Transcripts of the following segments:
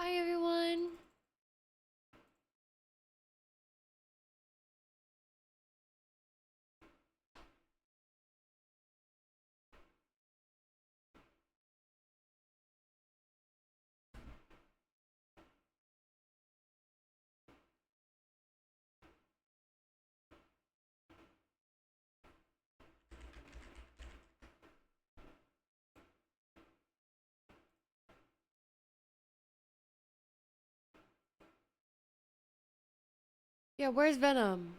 Hi, everyone. Yeah, where's Venom?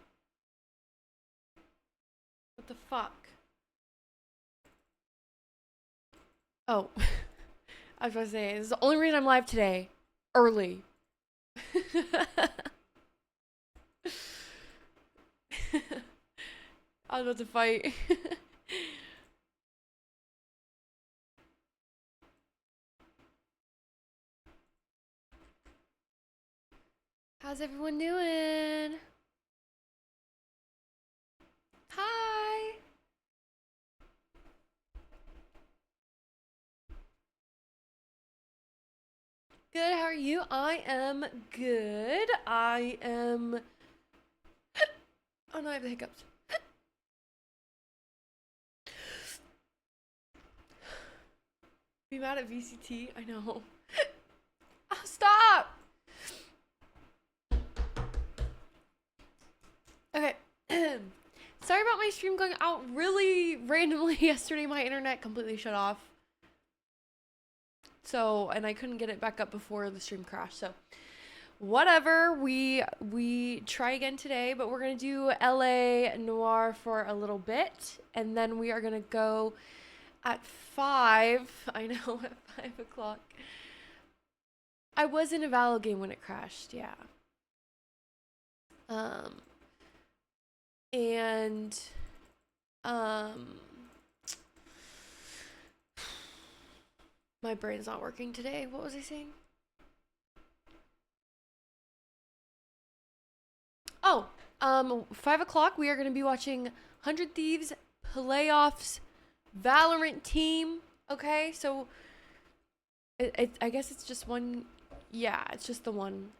What the fuck? Oh. I was about to say, this is the only reason I'm live today. Early. I was about to fight. How's everyone doing? Hi. Good, how are you? I am good. I am... Oh no, I have the hiccups. Be mad at VCT? I know. Oh, stop! Okay. Sorry about my stream going out really randomly yesterday. My internet completely shut off. So, and I couldn't get it back up before the stream crashed. So, whatever. We try again today, but we're going to do LA Noir for a little bit. And then we are going to go at 5. I know, at 5 o'clock. I was in a VALO game when it crashed, yeah. My brain's not working today. What was I saying? Oh, 5 o'clock, we are going to be watching 100 Thieves Playoffs Valorant Team. Okay, so I guess it's just one. Yeah, it's just the one.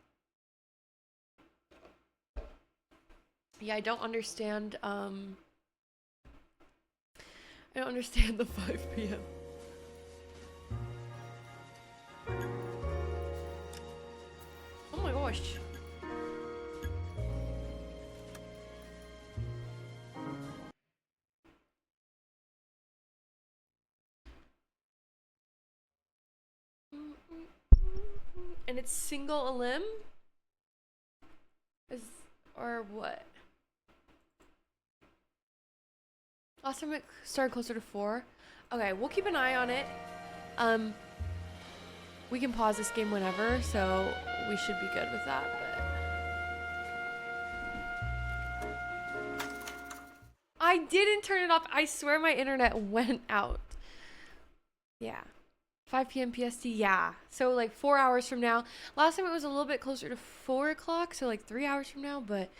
Yeah, I don't understand. I don't understand the 5 p.m. Oh my gosh. And it's single elim? Or what? Last time it started closer to 4. Okay, we'll keep an eye on it. We can pause this game whenever, so we should be good with that, but... I didn't turn it off. I swear my internet went out. Yeah. 5 p.m. PST, yeah. So like 4 hours from now. Last time it was a little bit closer to 4 o'clock, so like 3 hours from now, but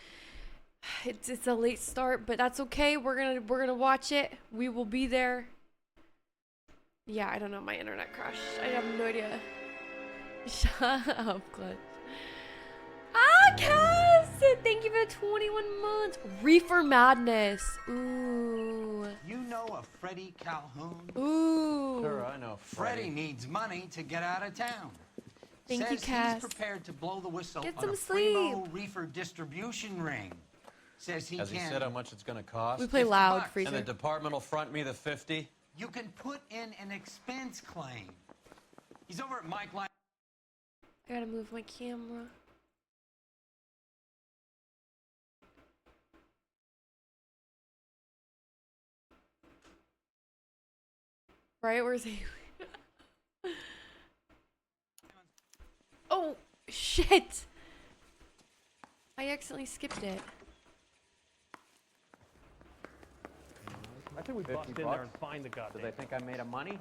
it's a late start, but that's okay. We're gonna watch it. We will be there. Yeah, I don't know. My internet crashed. I have no idea. Shut up, Clutch. Ah, Cass! Thank you for the 21 months. Reefer Madness. Ooh. You know a Freddie Calhoun? Ooh. Sure, I know Freddie needs money to get out of town. Thank you, Cass. He's prepared to blow the whistle Get on some a sleep. primo reefer distribution ring. Says he Has can. he said how much it's gonna cost? We play loud, $50. Freezer. And the department will front me the 50? You can put in an expense claim. He's over at Mike Line. I gotta move my camera. Right? Where's he? Oh, shit! I accidentally skipped it. I think we bust in there and find the goddamn. Do they think I'm made of money?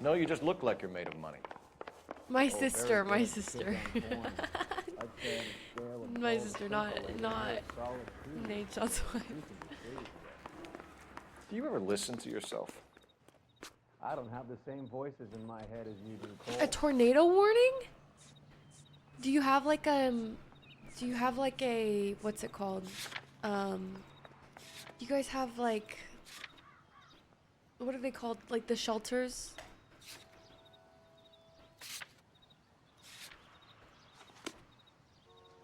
No, you just look like you're made of money. My sister, my sister. My sister, not Nate Shot's wife. Do you ever listen to yourself? I don't have the same voices in my head as you do, Cole. A tornado warning? Do you have like a what's it called? Do you guys have like what are they called? Like the shelters?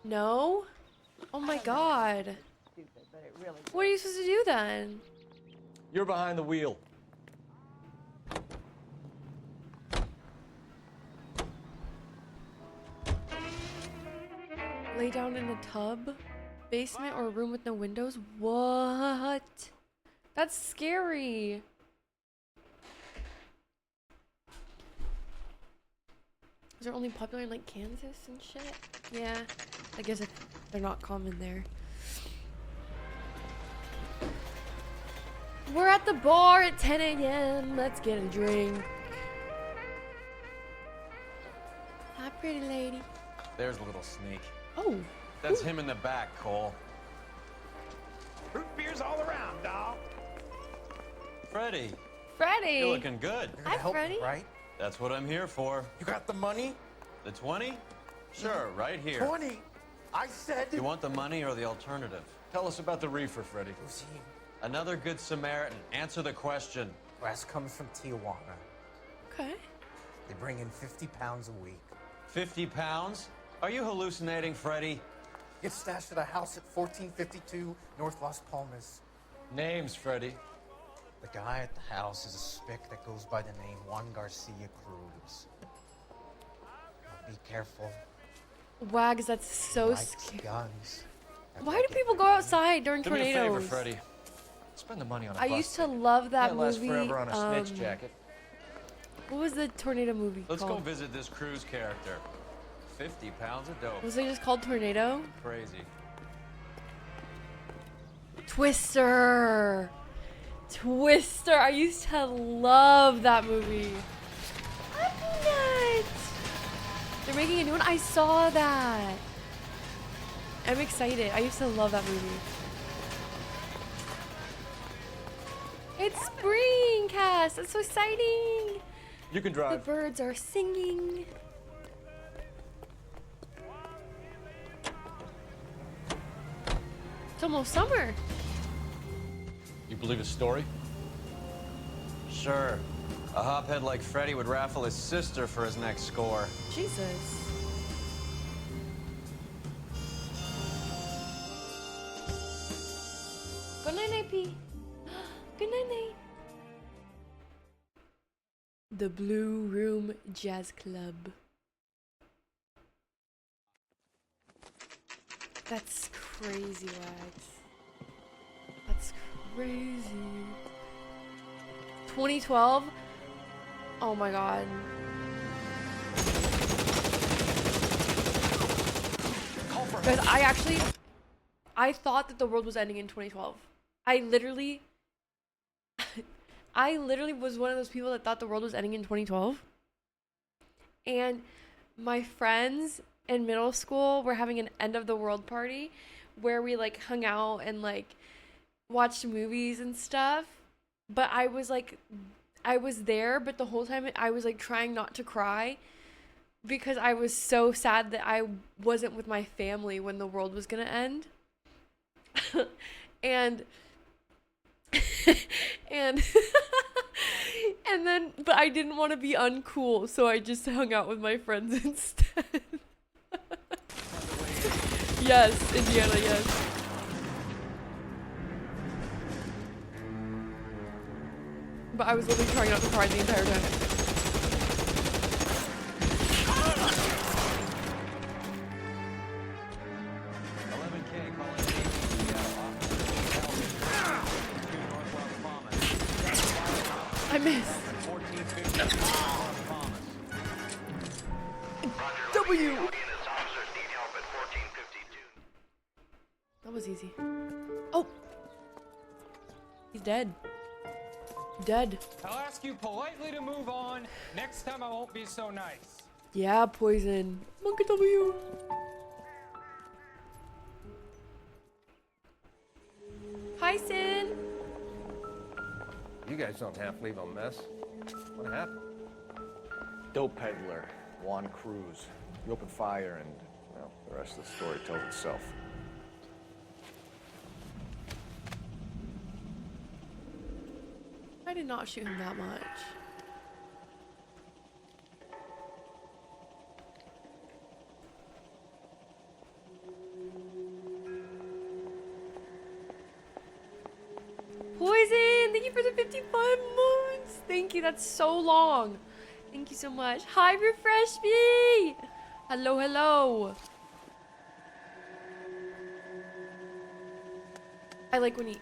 No? Oh my god. Stupid, but it really What are you supposed to do then? You're behind the wheel. Lay down in a tub? Basement or a room with no windows? What? That's scary. Is it only popular in like Kansas and shit? Yeah. I guess they're not common there. We're at the bar at 10 a.m. Let's get a drink. Hi, pretty lady. There's a little sneak. Oh. That's him in the back, Cole. Root beers all around, dawg. Freddie, Freddie. you're looking good. Hi, Freddie. Right? That's what I'm here for. You got the money? The 20? Sure, right here. 20. I said. You want the money or the alternative? Tell us about the reefer, Freddie. Who's he? Another good Samaritan. Answer the question. Grass comes from Tijuana. Okay. They bring in 50 pounds a week. 50 pounds? Are you hallucinating, Freddie? Gets stashed at a house at 1452 North Las Palmas. Names, Freddie. The guy at the house is a spick that goes by the name Juan Garcia Cruz. Now be careful. Wags, that's so Likes scary. guns. Why do people go outside during Do me a tornadoes? favor, Freddie. Spend the money on a I bus used to ticket. love that Can't last movie. forever on a snitch jacket. What was the tornado movie Let's go called? visit this Cruz character. 50 pounds of dope. Was it just called Tornado? Crazy. Twister. Twister. I used to love that movie. I'm nuts. They're making a new one. I saw that. I'm excited. I used to love that movie. It's spring, Cass. That's so exciting. You can The drive. birds are singing. It's almost summer. You believe his story? Sure. A hophead like Freddie would raffle his sister for his next score. Jesus. Good night, AP. Good night, Nate. The Blue Room Jazz Club. That's crazy, Wags. That's crazy. 2012? Oh my god. Guys, I thought that the world was ending in 2012. I literally was one of those people that thought the world was ending in 2012. And my friends in middle school were having an end of the world party where we like hung out and like watched movies and stuff. But I was there, but the whole time I was like trying not to cry because I was so sad that I wasn't with my family when the world was gonna end. and and then but I didn't want to be uncool, so I just hung out with my friends instead. Yes, Indiana, yes. But I was literally trying not to cry the entire time. I missed. W. That was easy. Oh. He's dead. Dead. I'll ask you politely to move on. Next time I won't be so nice. Yeah, poison. Monkey W. Hi, Sin. You guys don't half leave a mess. What happened? Dope peddler, Juan Cruz. He opened fire and Well, the rest of the story tells itself. I did not shoot him that much. Poison! Thank you for the 55 months! Thank you, that's so long. Thank you so much. Hi, Refresh Me! Hello, hello. I like when he...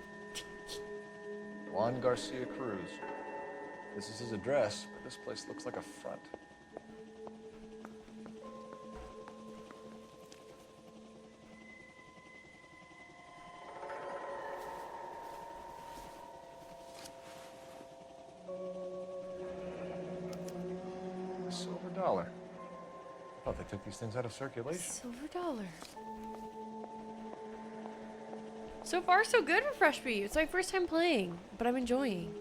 Juan Garcia Cruz. This is his address, but this place looks like a front. A silver dollar. I thought they took these things out of circulation. Silver dollar. So far, so good for Fresh Beat. It's my first time playing, but I'm enjoying.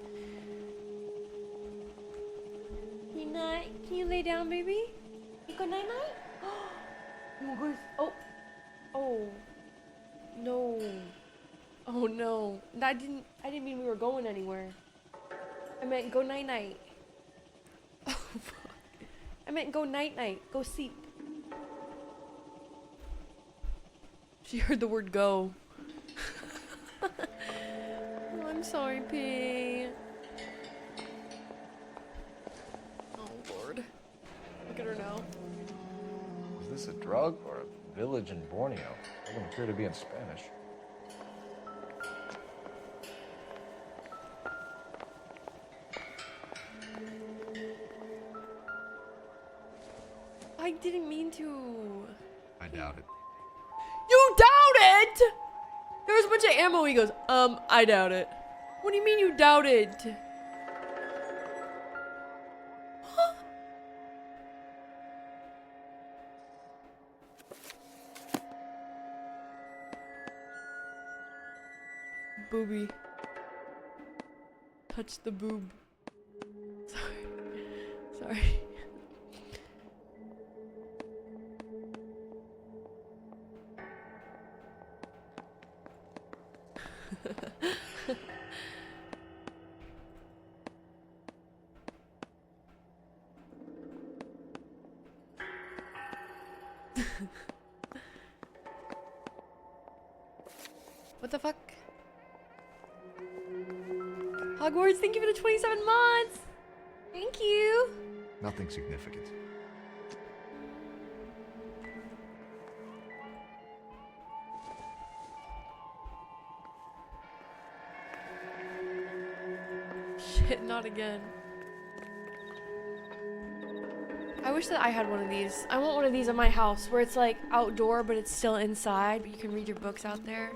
Can you lay down, baby? You go night night? Oh. Oh. No. Oh no. I didn't mean we were going anywhere. I meant go night night. Oh fuck. I meant go night night. Go sleep. She heard the word go. Oh, I'm sorry, P. Oh, Lord. Look at her now. Is this a drug or a village in Borneo? Doesn't appear to be in Spanish. I didn't mean to. I doubt it. You doubt it? There was a bunch of ammo. He goes, I doubt it. What do you mean you doubt it? Huh? Booby. Touch the boob. Sorry. Sorry. What the fuck? Hogwarts, thank you for the 27 months! Thank you! Nothing significant. Shit, not again. I wish that I had one of these. I want one of these in my house where it's like outdoor but it's still inside, but you can read your books out there.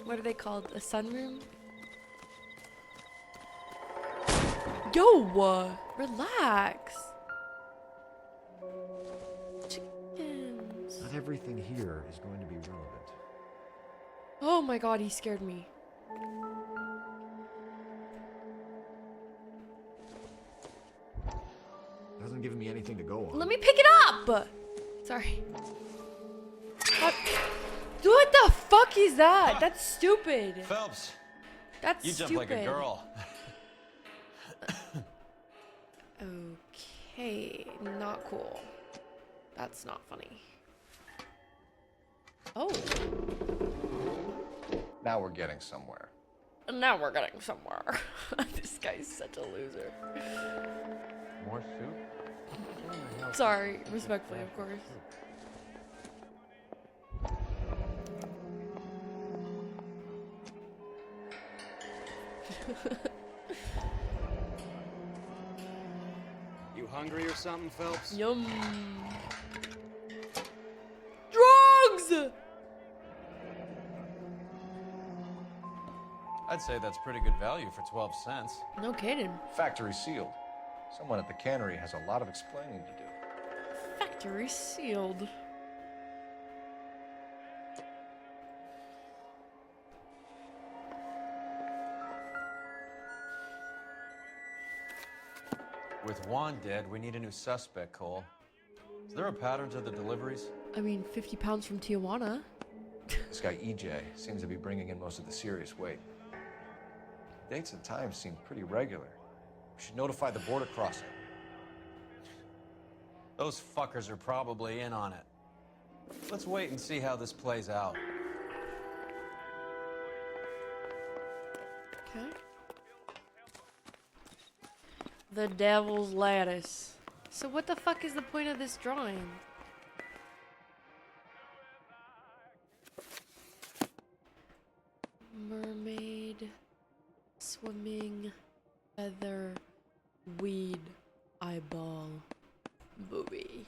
What are they called? A sunroom? Yo! Relax! Chickens. Not everything here is going to be relevant. Oh my god, he scared me. Hasn't given me anything to go on. Let me pick it up! Sorry. What the fuck is that? That's stupid. Phelps, That's you jump stupid. like a girl. Okay, not cool. That's not funny. Oh. Now we're getting somewhere. Now we're getting somewhere. This guy's such a loser. More soup? Sorry, respectfully, of course. You hungry or something, Phelps? Yum. Drugs! I'd say that's pretty good value for 12 cents. No kidding. Factory sealed. Someone at the cannery has a lot of explaining to do. Factory sealed. With Juan dead, we need a new suspect, Cole. Is there a pattern to the deliveries? I mean, 50 pounds from Tijuana. This guy EJ seems to be bringing in most of the serious weight. Dates and times seem pretty regular. We should notify the border crossing. Those fuckers are probably in on it. Let's wait and see how this plays out. Okay. The Devil's Lattice. So what the fuck is the point of this drawing? Mermaid, swimming, feather, weed, eyeball, booby.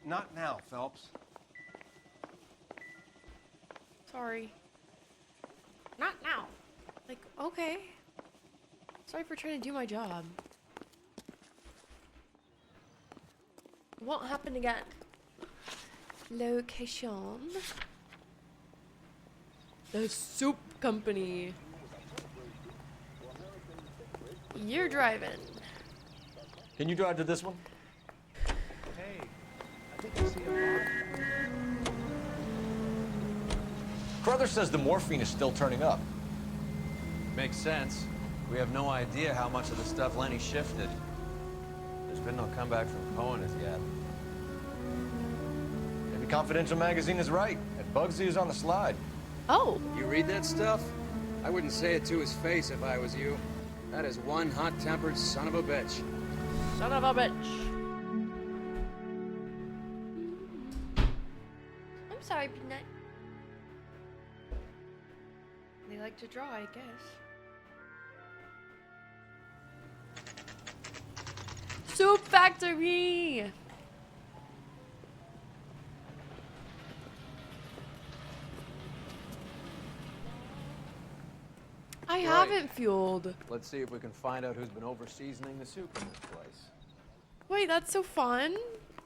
Not now, Phelps. Sorry. Not now. Like, okay. Sorry for trying to do my job. Won't happen again. Location. The soup company. You're driving. Can you drive to this one? Hey, I think I see a body. Carruthers says the morphine is still turning up. Makes sense. We have no idea how much of the stuff Lenny shifted. There's been no comeback from Cohen as yet. Maybe Confidential magazine is right, and Bugsy is on the slide. Oh. You read that stuff? I wouldn't say it to his face if I was you. That is one hot-tempered son of a bitch. Son of a bitch. I'm sorry, Peanut. They like to draw, I guess. Soup factory! I haven't fueled. Let's see if we can find out who's been over-seasoning the soup in this place. Wait, that's so fun.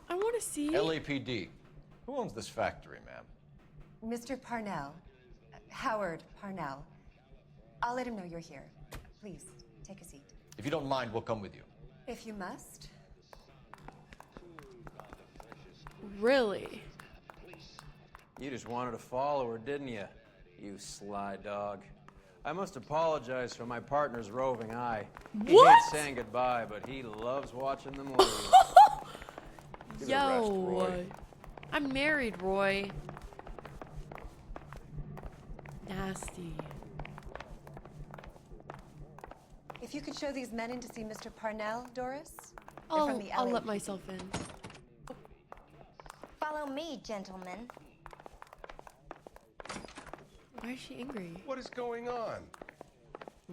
I want to see. LAPD. Who owns this factory, ma'am? Mr. Parnell. Howard Parnell. I'll let him know you're here. Please, take a seat. If you don't mind, we'll come with you. If you must. Really? You just wanted to follow her, didn't you? You sly dog. I must apologize for my partner's roving eye. He What? hates saying goodbye, but he loves watching them lose. Give it a rest, Yo. Roy. I'm married, Roy. Nasty. If you could show these men in to see Mr. Parnell, Doris. They're from the I'll let LAPD. myself in. Follow me, gentlemen. Why is she angry? What is going on?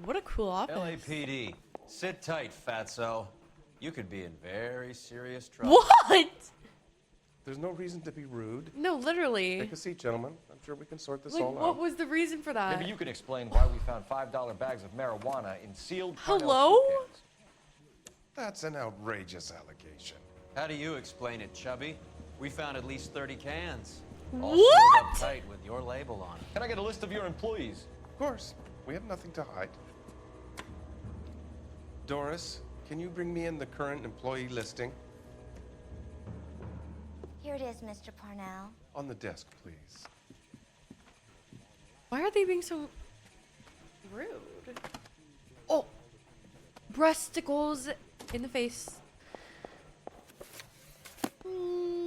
What a cool office. LAPD, sit tight, fatso. You could be in very serious trouble. What? There's no reason to be rude. No, literally. Take a seat, gentlemen. I'm sure we can sort this Like, all what out. was the reason for that? Maybe you can explain why we found $5 bags of marijuana in sealed Parnell Hello? soup cans. That's an outrageous allegation. How do you explain it, Chubby? We found at least 30 cans. All What? sealed up tight with your label on it. Can I get a list of your employees? Of course, we have nothing to hide. Doris, can you bring me in the current employee listing? Here it is, Mr. Parnell. On the desk, please. Why are they being so rude? Oh, breasticles in the face.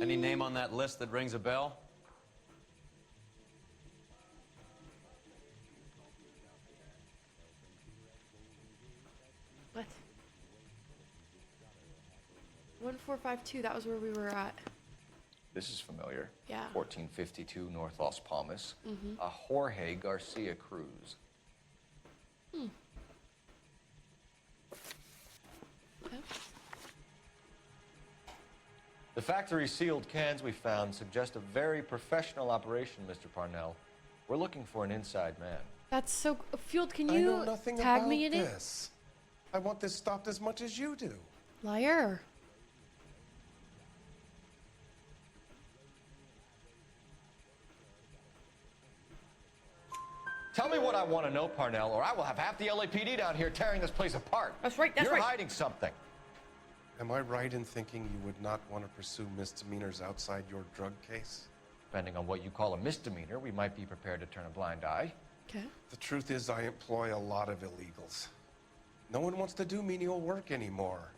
Any name on that list that rings a bell? What? 1452. That was where we were at. This is familiar. Yeah. 1452 North Las Palmas. Mhm. A Jorge Garcia Cruz. Hmm. Okay. The factory sealed cans we found suggest a very professional operation, Mr. Parnell. We're looking for an inside man. That's so fueled. Can I know you nothing tag about me in it? this. I want this stopped as much as you do. Liar. Tell me what I want to know, Parnell, or I will have half the LAPD down here tearing this place apart. That's right. That's You're right. hiding something. Am I right in thinking you would not want to pursue misdemeanors outside your drug case? Depending on what you call a misdemeanor, we might be prepared to turn a blind eye. Okay. The truth is, I employ a lot of illegals. No one wants to do menial work anymore.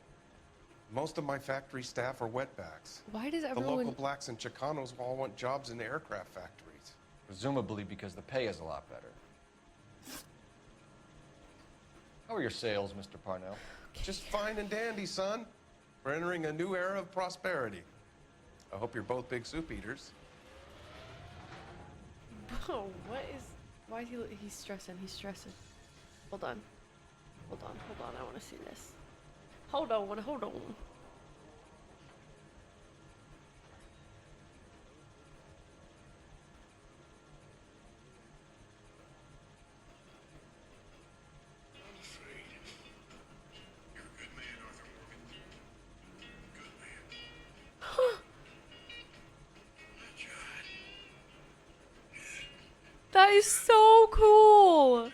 Most of my factory staff are wetbacks. Why does The everyone... local blacks and Chicanos all want jobs in aircraft factories. Presumably because the pay is a lot better. How are your sales, Mr. Parnell? Just fine and dandy, son. We're entering a new era of prosperity. I hope you're both big soup eaters. Bro, what is... Why is he... He's stressing. He's stressing. Hold on. Hold on. Hold on. I want to see this. Hold on. Hold on. That is so cool.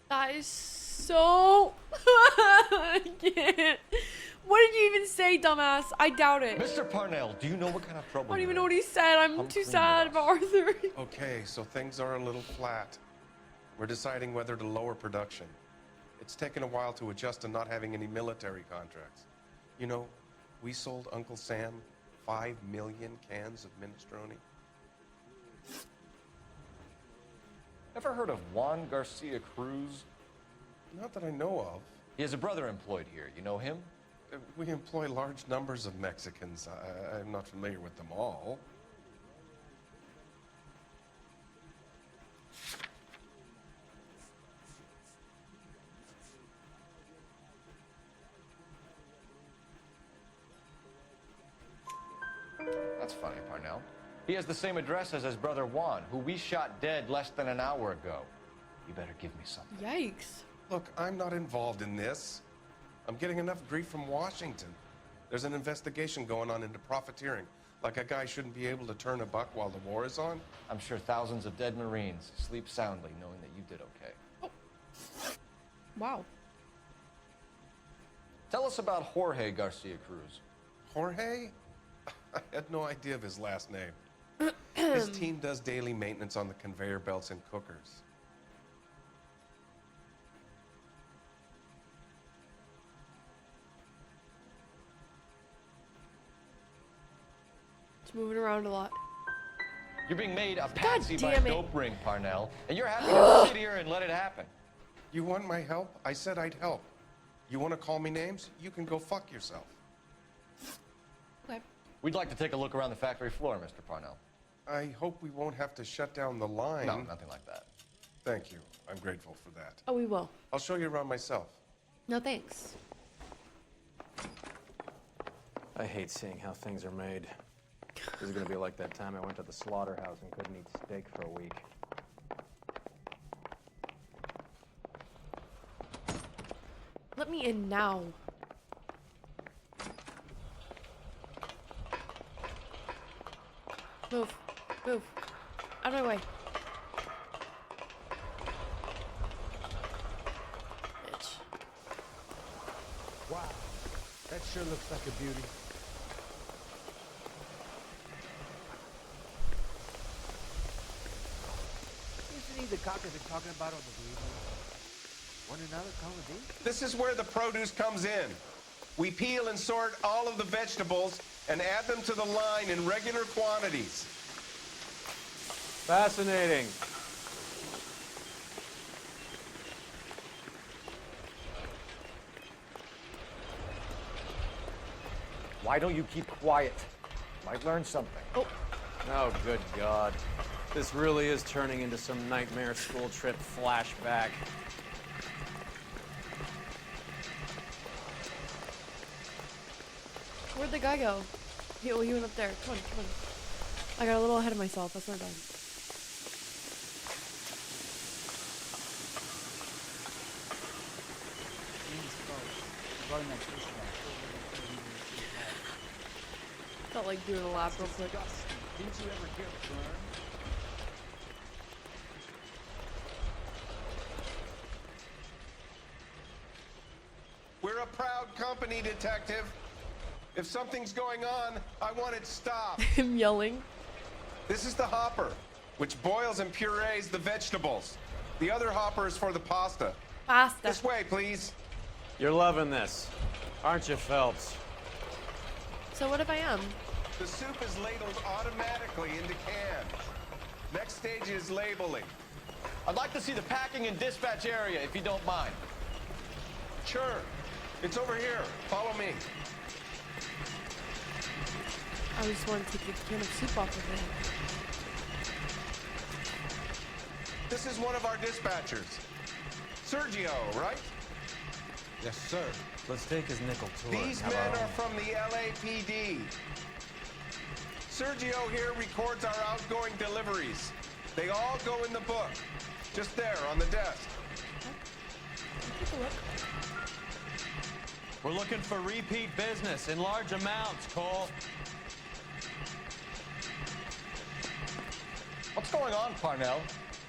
That is so... I can't. What did you even say, dumbass? I doubt it. Mr. Parnell, do you know what kind of trouble I don't you're even in? know what he said. I'm Come too clean sad with about us. Arthur. Okay, so things are a little flat. We're deciding whether to lower production. It's taken a while to adjust to not having any military contracts. You know, we sold Uncle Sam 5 million cans of minestrone. Ever heard of Juan Garcia Cruz? Not that I know of. He has a brother employed here. You know him? We employ large numbers of Mexicans. I'm not familiar with them all. That's funny, Parnell. He has the same address as his brother Juan, who we shot dead less than an hour ago. You better give me something. Yikes. Look, I'm not involved in this. I'm getting enough grief from Washington. There's an investigation going on into profiteering. Like a guy shouldn't be able to turn a buck while the war is on. I'm sure thousands of dead Marines sleep soundly knowing that you did okay. Oh. Wow. Tell us about Jorge Garcia Cruz. Jorge? I had no idea of his last name. His team does daily maintenance on the conveyor belts and cookers. It's moving around a lot. You're being made a patsy by a damn it. dope ring, Parnell, and you're happy to sit here and let it happen. You want my help? I said I'd help. You want to call me names? You can go fuck yourself. Okay. We'd like to take a look around the factory floor, Mr. Parnell. I hope we won't have to shut down the line. No, nothing like that. Thank you. I'm grateful for that. Oh, we will. I'll show you around myself. No, thanks. I hate seeing how things are made. This is gonna be like that time I went to the slaughterhouse and couldn't eat steak for a week. Let me in now. Move. Move. Out of my way. Bitch. Wow, that sure looks like a beauty. Isn't he the cock they've been talking about on the radio? Want another comedy? This is where the produce comes in. We peel and sort all of the vegetables and add them to the line in regular quantities. Fascinating. Why don't you keep quiet? Might learn something. Oh. Oh, good God. This really is turning into some nightmare school trip flashback. Where'd the guy go? He went up there. Come on, come on. I got a little ahead of myself. That's not bad. Felt like doing a lap real quick. Didn't you ever get burned? detective. If something's going on, I want it stopped. Him yelling. This is the hopper, which boils and purees the vegetables. The other hopper is for the pasta. Pasta. This way, please. You're loving this, aren't you, Phelps? So what if I am? The soup is ladled automatically into cans. Next stage is labeling. I'd like to see the packing and dispatch area, if you don't mind. Sure. It's over here. Follow me. I just want to take the can of soup off of him. This is one of our dispatchers. Sergio, right? Yes, sir. Let's take his nickel tour. These men are from the LAPD. Sergio here records our outgoing deliveries. They all go in the book. Just there on the desk. Take a look. We're looking for repeat business in large amounts, Cole. What's going on, Parnell?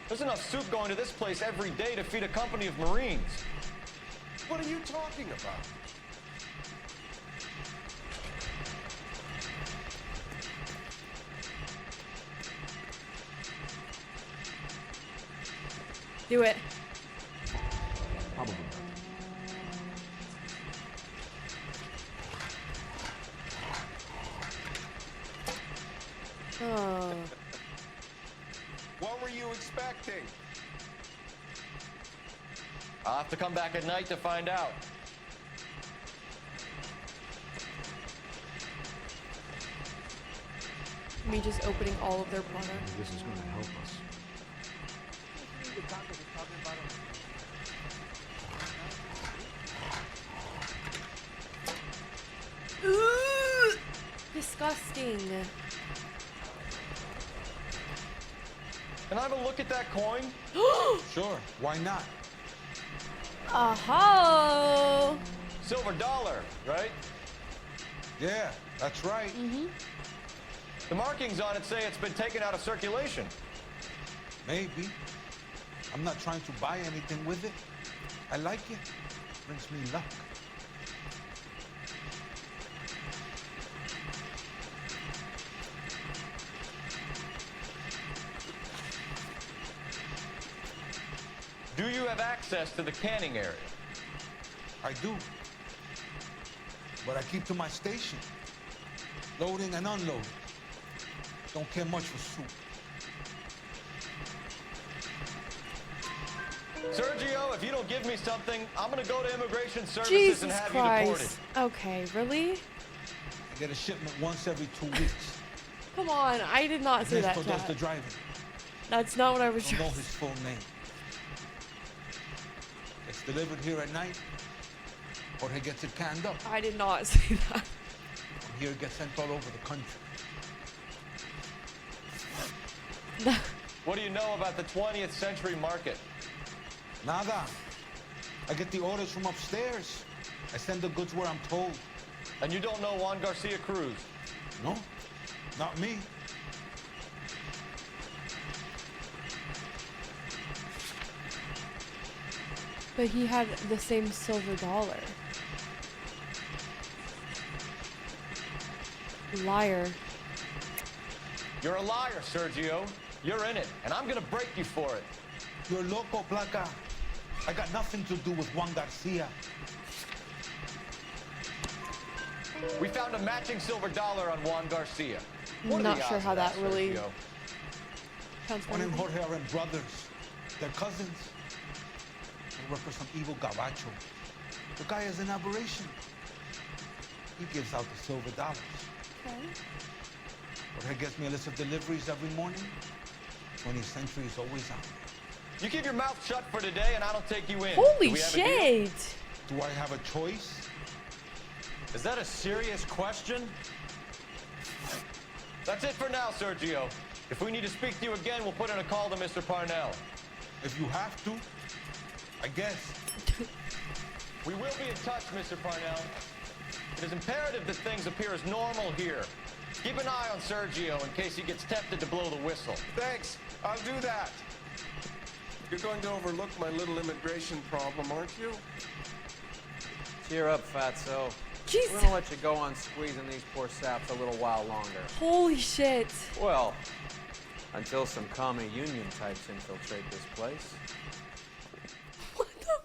There's enough soup going to this place every day to feed a company of Marines. What are you talking about? Do it. Probably. Oh. What were you expecting? I'll have to come back at night to find out. Me just opening all of their products. This is going to help us. The cockers are talking about on the Ooh, disgusting. Can I have a look at that coin? Sure, why not? Aha! Silver dollar, right? Yeah, that's right. The markings on it say it's been taken out of circulation. Maybe. I'm not trying to buy anything with it. I like it. Brings me luck. Do you have access to the canning area? I do. But I keep to my station. Loading and unloading. Don't care much for soup. Sergio, if you don't give me something, I'm gonna go to Immigration Services Jesus and have you deported. Christ. Okay, really? I get a shipment once every 2 weeks. Come on, I did not say that, Ernesto does the chat. driving. That's not what I was I don't know trying to his full name. It's delivered here at night. Jorge gets it canned up. I did not say that. From here, it gets sent all over the country. What do you know about the 20th century market? Nada. I get the orders from upstairs. I send the goods where I'm told. And you don't know Juan Garcia Cruz? No, not me. But he had the same silver dollar. Liar. You're a liar, Sergio. You're in it, and I'm gonna break you for it. You're loco, Placa. I got nothing to do with Juan Garcia. We found a matching silver dollar on Juan Garcia. What are Not the sure odds how of that really Sergio? counts for Juan and anything. Jorge are brothers. They're cousins. They work for some evil gabacho. The guy is an aberration. He gives out the silver dollars. Okay. Jorge gets me a list of deliveries every morning. 20th century is always on. You keep your mouth shut for today, and I don't take you in. Holy Do we have a deal? shit! Do I have a choice? Is that a serious question? That's it for now, Sergio. If we need to speak to you again, we'll put in a call to Mr. Parnell. If you have to, I guess. We will be in touch, Mr. Parnell. It is imperative that things appear as normal here. Keep an eye on Sergio in case he gets tempted to blow the whistle. Thanks. I'll do that. You're going to overlook my little immigration problem, aren't you? Cheer up, fatso. Jeez. We're gonna let you go on squeezing these poor saps a little while longer. Holy shit. Well, until some commie union types infiltrate this place. What the?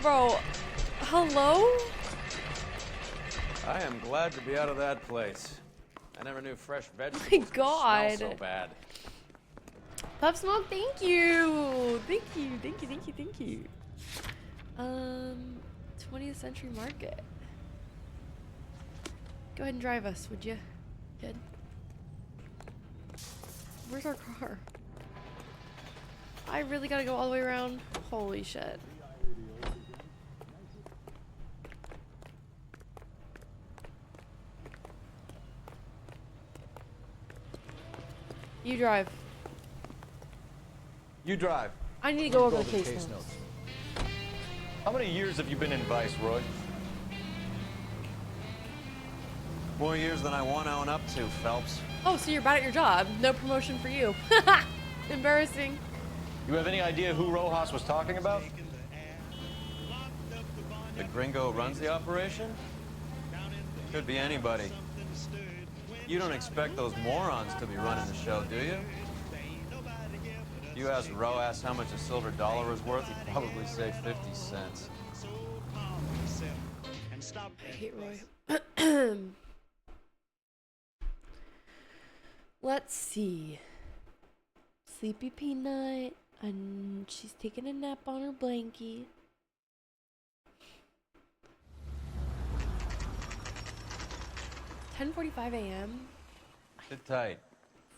Bro, hello? I am glad to be out of that place. I never knew fresh vegetables My could God. smell so bad. Puff Smoke, thank you. Thank you, thank you, thank you, thank you. 20th Century Market. Go ahead and drive us, would you? Kid. Where's our car? I really gotta go all the way around? Holy shit. You drive. You drive. I need to go over the case notes. How many years have you been in Vice, Roy? More years than I want to own up to, Phelps. Oh, so you're bad at your job. No promotion for you. Embarrassing. You have any idea who Rojas was talking about? The gringo who runs the operation? Could be anybody. You don't expect those morons to be running the show, do you? If you asked Rojas how much a silver dollar was worth, he'd probably say 50 cents. I hate Roy. Let's see. Sleepy Peanut, and she's taking a nap on her blankie. $10:45 a.m. Sit tight.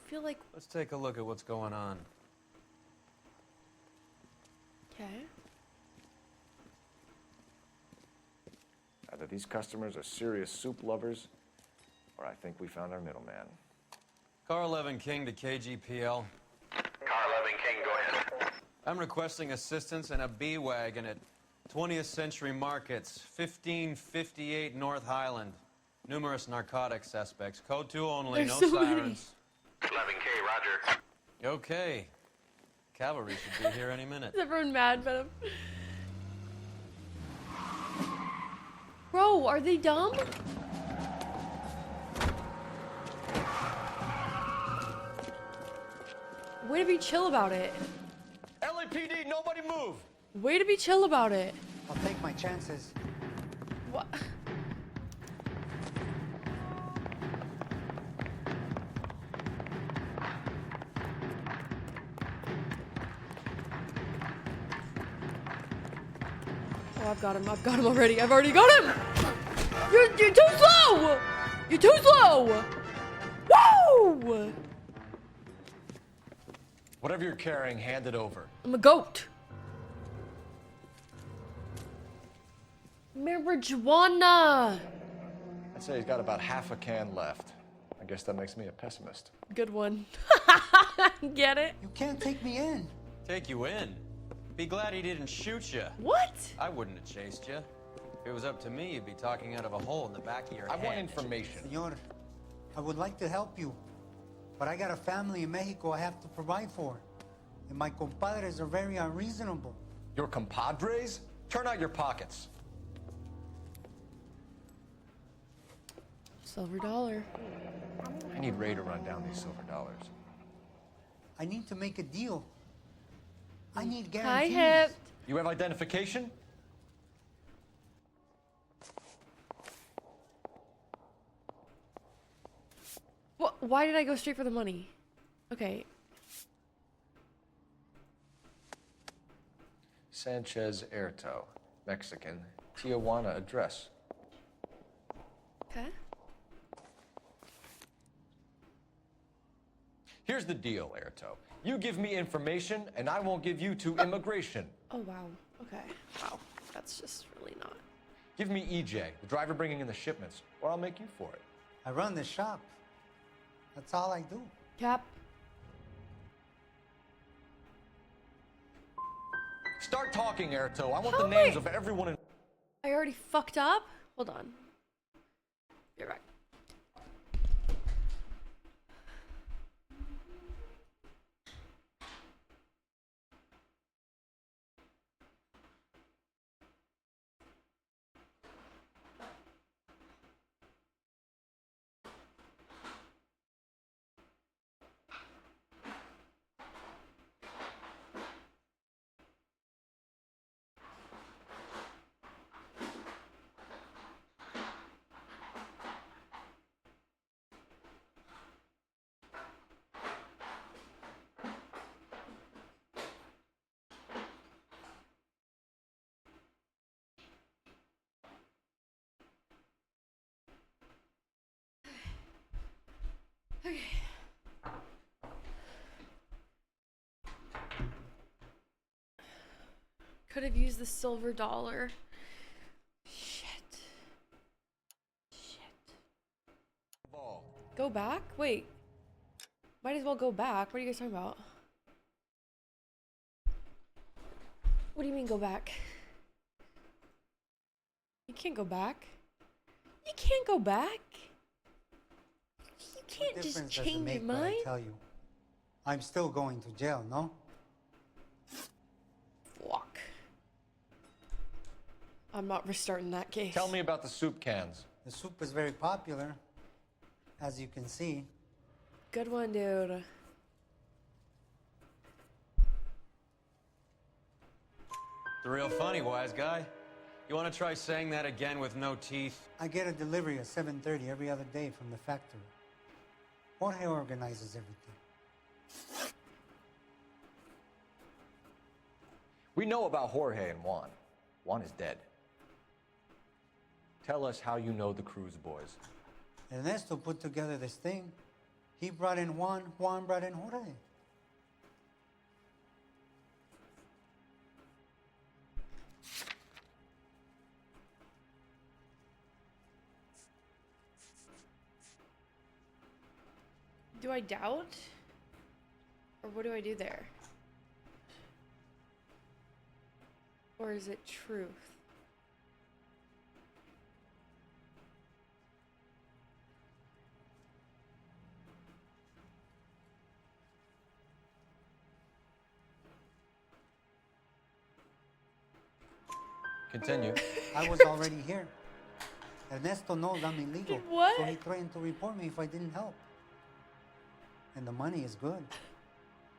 I feel like Let's take a look at what's going on. okay. Either these customers are serious soup lovers, or I think we found our middleman. Car 11 King to KGPL. Car 11 King, go ahead. I'm requesting assistance in a B-Wagon at 20th Century Markets, 1558 North Highland. Numerous narcotic suspects. Code 2 only, There's no so many. sirens. 11K, roger. Okay. Cavalry should be here any minute. Is everyone mad about him? Bro, are they dumb? Way to be chill about it. LAPD, nobody move! Way to be chill about it. I'll take my chances. What? Oh, I've got him. I've got him already. I've already got him! You're too slow! You're too slow! Woo! Whatever you're carrying, hand it over. I'm a goat. Marijuana. I'd say he's got about half a can left. I guess that makes me a pessimist. Good one. Get it? You can't take me in. Take you in. Be glad he didn't shoot you. What? I wouldn't have chased you. If it was up to me, you'd be talking out of a hole in the back of your I head. want information. Senor, I would like to help you, but I got a family in Mexico I have to provide for. And my compadres are very unreasonable. Your compadres? Turn out your pockets. Silver dollar. I need Ray to run down these silver dollars. I need to make a deal. I need Hi, guarantees. Hip. You have identification? What? Why did I go straight for the money? Okay. Sanchez Erto, Mexican, Tijuana address. Okay. Here's the deal, Erto. You give me information, and I won't give you to immigration. Oh, wow. Okay. Wow. That's just really not. Give me EJ, the driver bringing in the shipments, or I'll make you for it. I run the shop. That's all I do. Cap. Start talking, Erto. I want How the names wait? of everyone in... I already fucked up? Hold on. You're right. could have used the silver dollar. Shit. Go back? Wait. Might as well go back. What are you guys talking about? What do you mean go back? You can't go back. You can't go back. You can't What just difference does it change your make what mind. I tell you? I'm still going to jail, no? Fuck. I'm not restarting that case. Tell me about the soup cans. The soup is very popular, as you can see. Good one, dude. It's real funny, wise guy. You want to try saying that again with no teeth? I get a delivery at 7:30 every other day from the factory. Jorge organizes everything. We know about Jorge and Juan. Juan is dead. Tell us how you know the Cruz boys. Ernesto put together this thing. He brought in Juan, Juan brought in Jorge. Do I doubt? Or what do I do there? Or is it truth? Continue. I was already here. Ernesto knows I'm illegal. What? So he threatened to report me if I didn't help. And the money is good.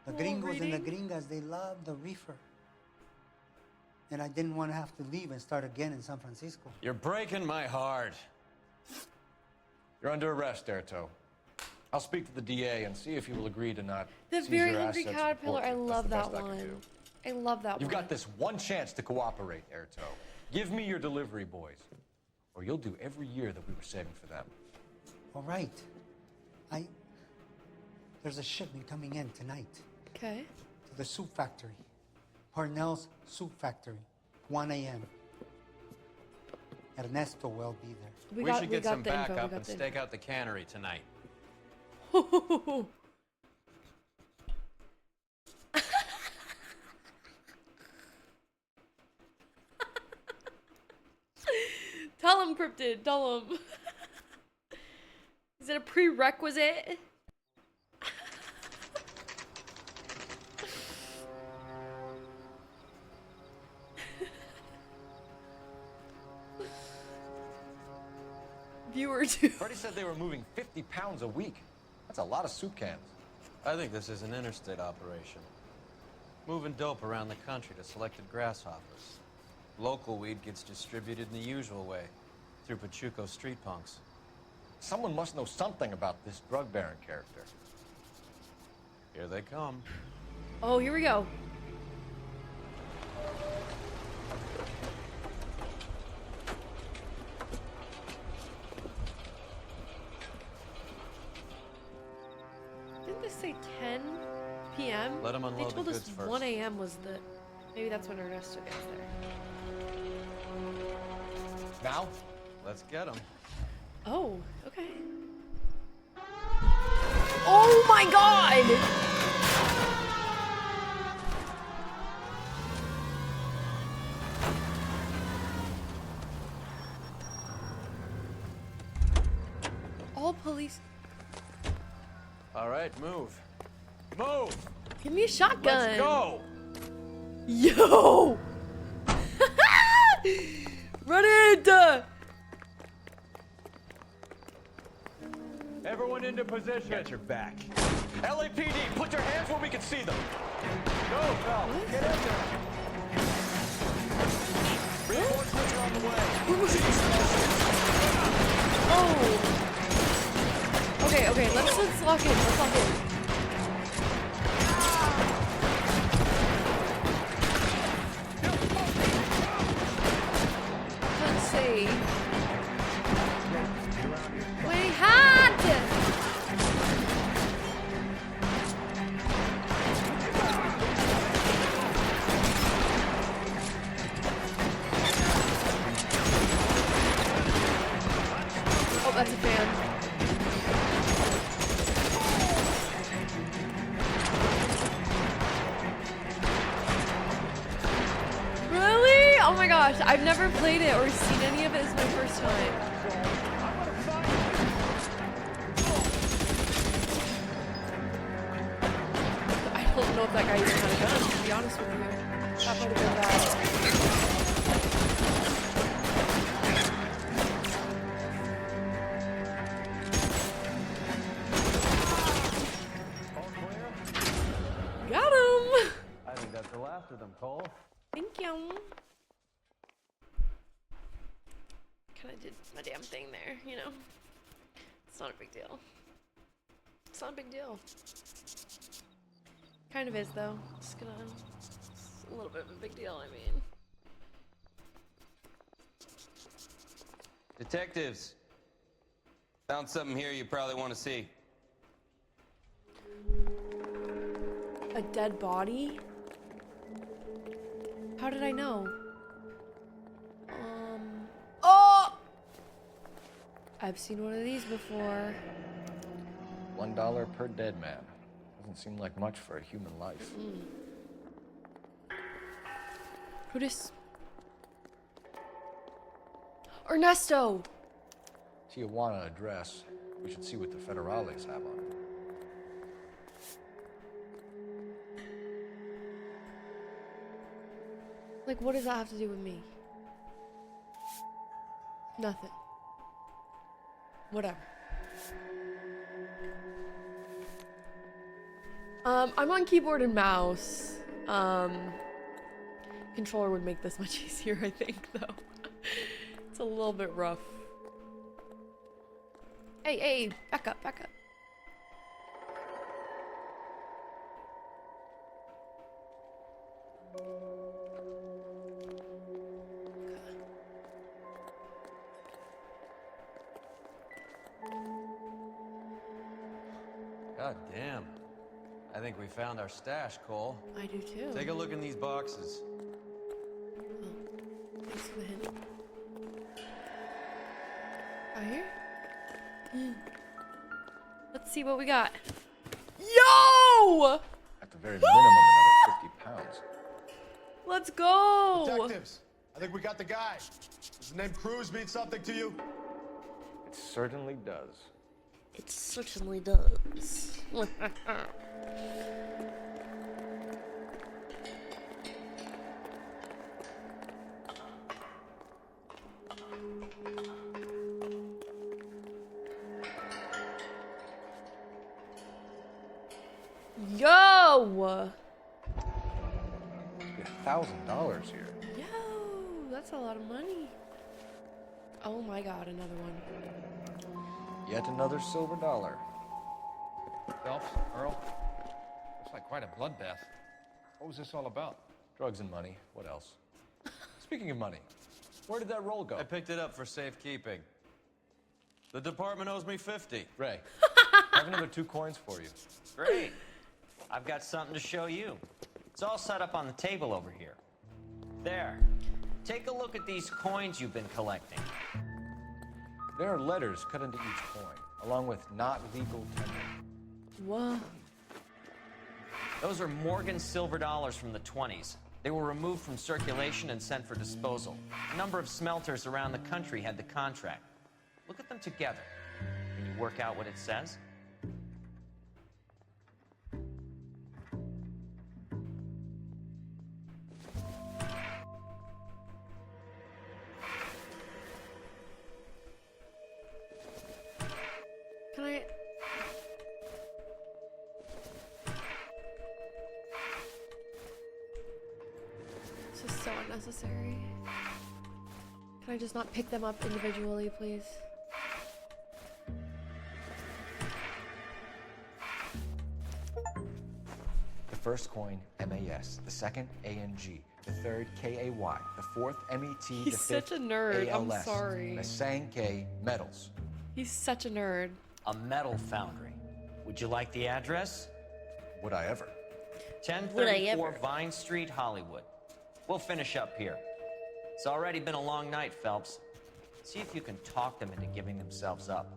The gringos and the gringas, they love the reefer. And I didn't want to have to leave and start again in San Francisco. You're breaking my heart. You're under arrest, Erto. I'll speak to the DA and see if he will agree to not The seize Very your Hungry assets and Caterpillar, deport I you. That's love the that best I can one. do. I love that You've one. got this one chance to cooperate, Erto. Give me your delivery boys, or you'll do every year that we were saving for them. All right. There's a shipment coming in tonight. Okay. To the soup factory. Parnell's Soup Factory. 1 a.m. Ernesto will be there. We should get some backup and stake out the cannery tonight. Tell him, Cryptid. Tell him. Is it a prerequisite? Viewer too. Freddie said they were moving 50 pounds a week. That's a lot of soup cans. I think this is an interstate operation. Moving dope around the country to selected grasshoppers. Local weed gets distributed in the usual way, through Pachuco street punks. Someone must know something about this drug baron character. Here they come. Oh, here we go. Didn't this say 10 p.m.? Let 'em unload They told the us goods first. 1 a.m. was the... Maybe that's when Ernesto gets there. Now? Let's get them. Oh, okay. Oh my god! All police... All right, move. Move! Give me a shotgun. Let's go! Yo! Run it! Everyone into position. Got your back. LAPD, put your hands where we can see them. Go, Val. Get in there. Reinforcements are on the way. Oh! Okay, let's lock in. Let's lock in. Let's see. Way hot! Really? Oh my gosh, I've never played it or seen any of it. It's my first time. I don't know if that guy even had a gun, to be honest with you. That might have been bad. Got him! I think that's the last of them, Cole. Thank you. Kind of did my damn thing there, you know? It's not a big deal. It's not a big deal. Kind of is, though. It's a little bit of a big deal, I mean. Detectives, found something here you probably want to see. A dead body? How did I know? Oh! I've seen one of these before. $1 per dead man. Doesn't seem like much for a human life. Who this? Ernesto! Tijuana address. We should see what the federales have on it. Like, what does that have to do with me? Nothing. Whatever. I'm on keyboard and mouse. Controller would make this much easier, I think, though. It's a little bit rough. Hey, back up, back up. God damn. I think we found our stash, Cole. I do too. Take a look in these boxes. Thanks for the hint. Out here? Let's see what we got. Yo! At the very minimum, another 50 pounds. Let's go! Detectives, I think we got the guy. Does the name Cruz mean something to you? It certainly does. It certainly does. Yo! $1,000 here. Yo, that's a lot of money. Oh my god, another one. Yet another silver dollar. Phelps, Earl, looks like quite a bloodbath. What was this all about? Drugs and money. What else? Speaking of money, where did that roll go? I picked it up for safekeeping. The department owes me 50. Ray, I have another 2 coins for you. Great. I've got something to show you. It's all set up on the table over here. There. Take a look at these coins you've been collecting. There are letters cut into each coin, along with not legal tender. What? Those are Morgan silver dollars from the 20s. They were removed from circulation and sent for disposal. A number of smelters around the country had the contract. Look at them together. Can you work out what it says? Can I... This is so unnecessary. Can I just not pick them up individually, please? The first coin, MAS. The second, ANG. The third, KAY. The fourth, MET. He's the fifth, such a nerd. I'm ALS. sorry. The Sankey metals. He's such a nerd. A metal foundry. Would you like the address? Would I ever? 1034 Vine Street, Hollywood. We'll finish up here. It's already been a long night, Phelps. See if you can talk them into giving themselves up.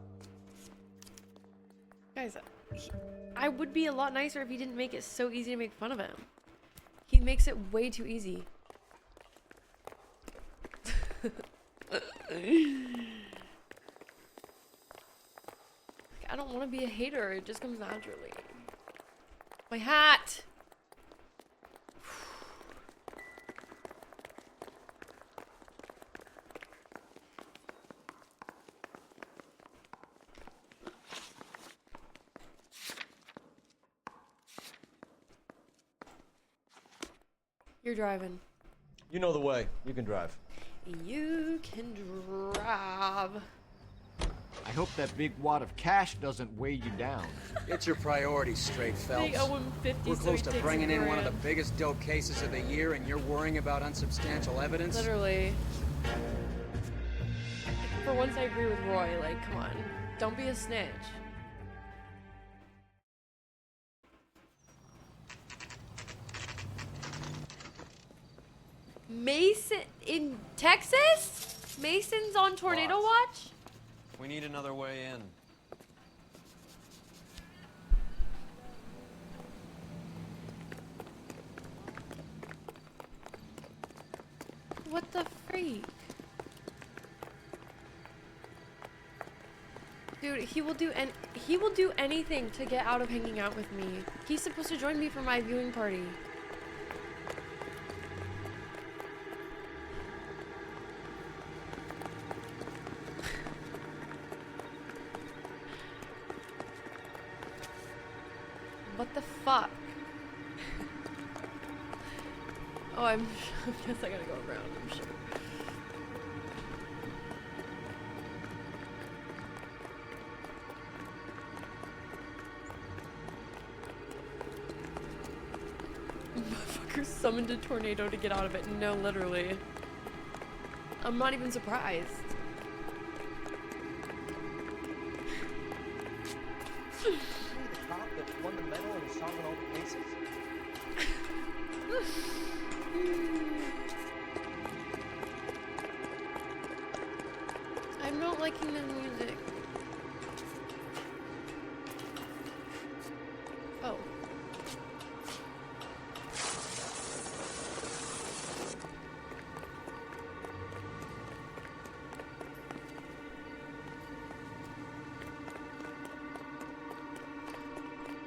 Guys, I would be a lot nicer if he didn't make it so easy to make fun of him. He makes it way too easy. Like, I don't want to be a hater. It just comes naturally. My hat! You're driving. You know the way. You can drive. You can drive. I hope that big wad of cash doesn't weigh you down. Get your priorities straight, Phelps. They owe him 50, We're so close he to takes bringing a in one of the grand. biggest dope cases of the year, and you're worrying about unsubstantial evidence? Literally. For once, I agree with Roy. Like, come on. Don't be a snitch. Mason in Texas? Mason's on tornado Boss. watch? We need another way in. What the freak? Dude, he will do anything to get out of hanging out with me. He's supposed to join me for my viewing party. What the fuck? Oh, I guess I gotta go around, I'm sure. Motherfucker summoned a tornado to get out of it. No, literally. I'm not even surprised. The cop that won the medal and is solving all the cases? I'm not liking the music. Oh.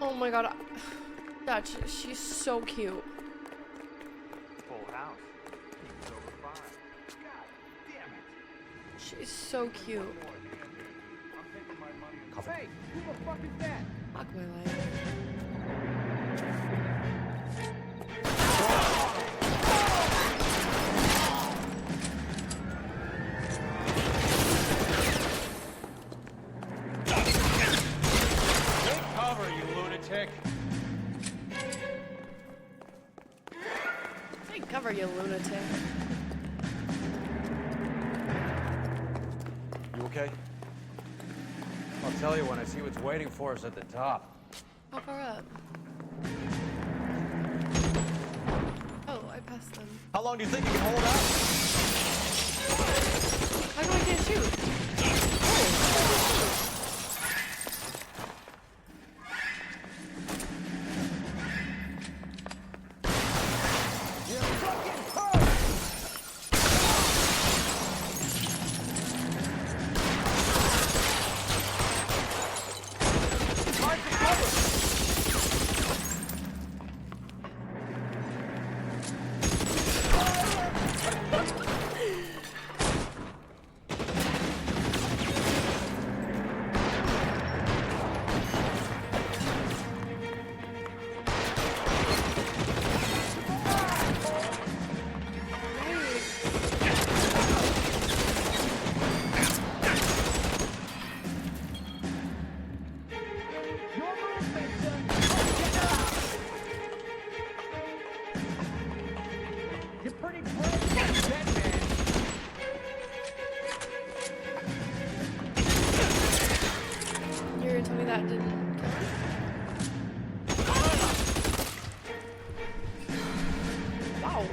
Oh my god. She's so cute. Full house. It's over 5. God damn it. She's so cute. Hey, who the fuck is that? Fuck my life. Take cover, you lunatic. Take cover, you lunatic. You okay? I'll tell you when I see what's waiting for us at the top. How far up? Oh, I passed them. How long do you think you can hold out? How come I can't shoot? You're pretty close to dead, man. You're gonna tell me that didn't kill him? Wow.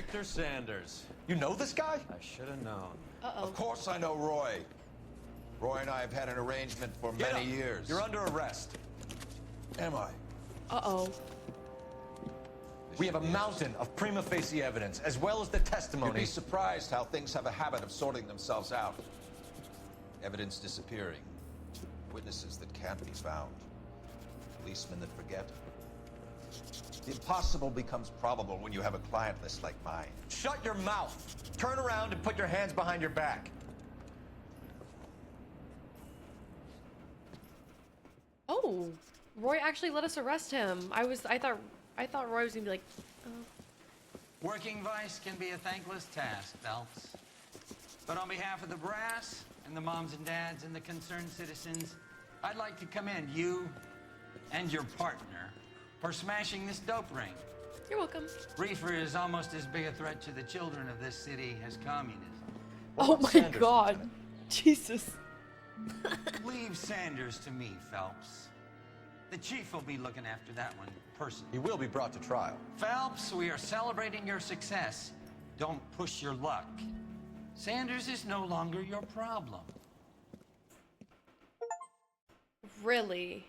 Victor Sanders. You know this guy? I should have known. Uh-oh. Of course I know Roy. Roy and I have had an arrangement for Get many up. years. You're under arrest. Am I? Uh-oh. We have a mountain of prima facie evidence, as well as the testimony. You'd be surprised how things have a habit of sorting themselves out. Evidence disappearing. Witnesses that can't be found. Policemen that forget. The impossible becomes probable when you have a client list like mine. Shut your mouth. Turn around and put your hands behind your back. Oh, Roy actually let us arrest him. I thought Roy was gonna be like, oh. Working vice can be a thankless task, Phelps. But on behalf of the brass and the moms and dads and the concerned citizens, I'd like to commend you and your partner for smashing this dope ring. You're welcome. Reefer is almost as big a threat to the children of this city as communism. Oh my God, Jesus. Leave Sanders to me, Phelps. The chief will be looking after that one personally. He will be brought to trial. Phelps, we are celebrating your success. Don't push your luck. Sanders is no longer your problem. Really?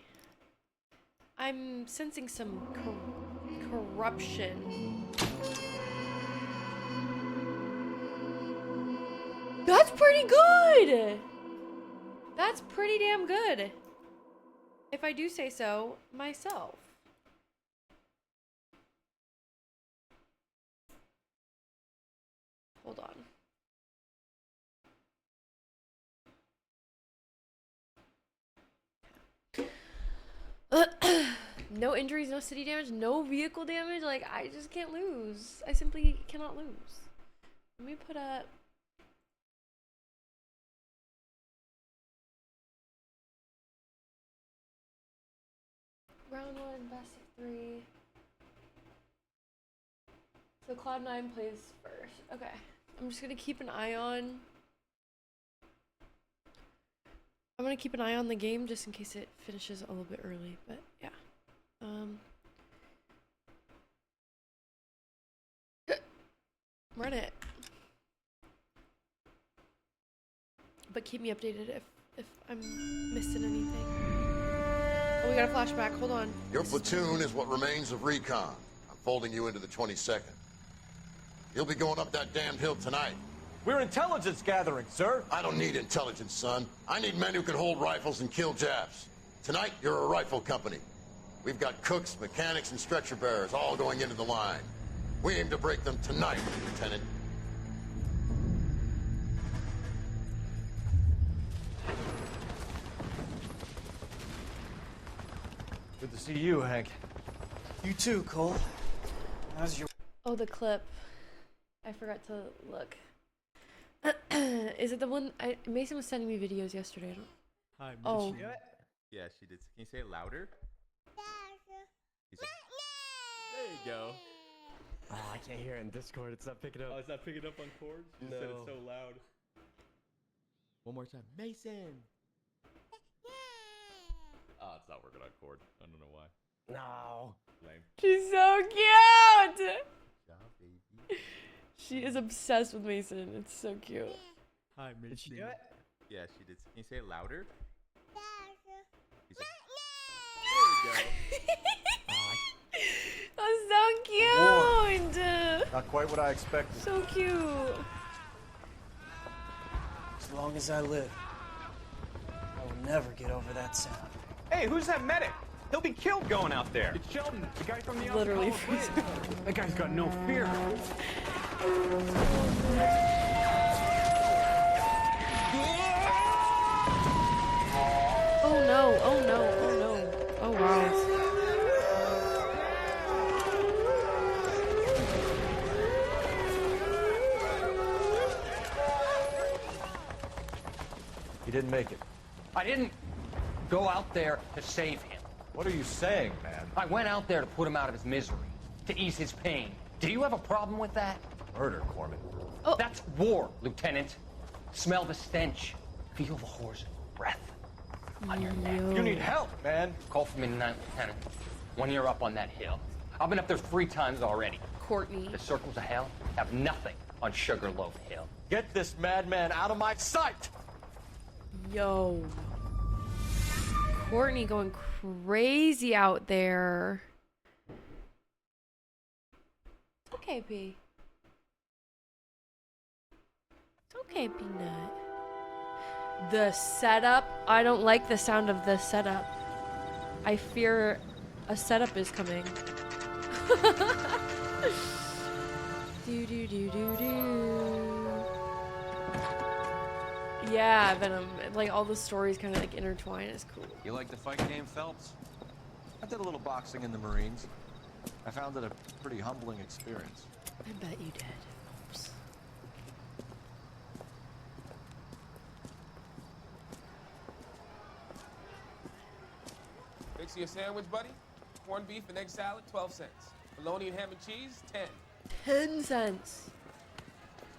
I'm sensing some corruption. That's pretty good! That's pretty damn good. If I do say so myself. Hold on. No injuries, no city damage, no vehicle damage. Like, I just can't lose. I simply cannot lose. Let me put up... Round 1, best of 3. So Cloud9 plays first. Okay. I'm just gonna keep an eye on... I'm gonna keep an eye on the game just in case it finishes a little bit early, but yeah. Run it. But keep me updated if I'm missing anything. Oh, we got a flashback. Hold on. Your platoon is what remains of recon. I'm folding you into the 22nd. You'll be going up that damned hill tonight. We're intelligence gathering, sir. I don't need intelligence, son. I need men who can hold rifles and kill Japs. Tonight, you're a rifle company. We've got cooks, mechanics, and stretcher bearers all going into the line. We aim to break them tonight, Lieutenant. Good to see you, Hank. You too, Cole. How's your... Oh, the clip. I forgot to look. Is it the one... Mason was sending me videos yesterday. Hi, oh. Yeah, she did. Can you say it louder? There you go. Oh, I can't hear it in Discord. It's not picking up. Oh, it's not picking up on chords? You said it's so loud. One more time. Mason! Oh, it's not working on chord. I don't know why. No. Lame. She's so cute! Good job, baby. She is obsessed with Mason. It's so cute. Hi, Mason. Did she do it? Yeah, she did. Can you say it louder? There you go. That's so cute! Not quite what I expected. So cute. As long as I live, I will never get over that sound. Hey, who's that medic? He'll be killed going out there. It's Sheldon, the guy from the Literally. That guy's got no fear. Oh no, oh no, oh no. Oh wow. He didn't make it. I didn't go out there to save him. What are you saying, man? I went out there to put him out of his misery, to ease his pain. Do you have a problem with that? Murder, Corman. Oh. That's war, Lieutenant. Smell the stench. Feel the horse's breath on your neck. You need help, man. Call for midnight, Lieutenant. When you're up on that hill, I've been up there 3 times already. Courtney. The circles of hell have nothing on Sugarloaf Hill. Get this madman out of my sight! Yo. Courtney going crazy out there. It's okay, P. It's okay, Peanut. The setup. I don't like the sound of the setup. I fear a setup is coming. Do do do do do. Yeah, Venom. Like all the stories kind of like intertwine. It's cool. You like the fight game, Phelps? I did a little boxing in the Marines. I found it a pretty humbling experience. I bet you did. Oops. Fix you a sandwich, buddy? Corned beef and egg salad, 12 cents. Bologna and ham and cheese, 10. 10 cents.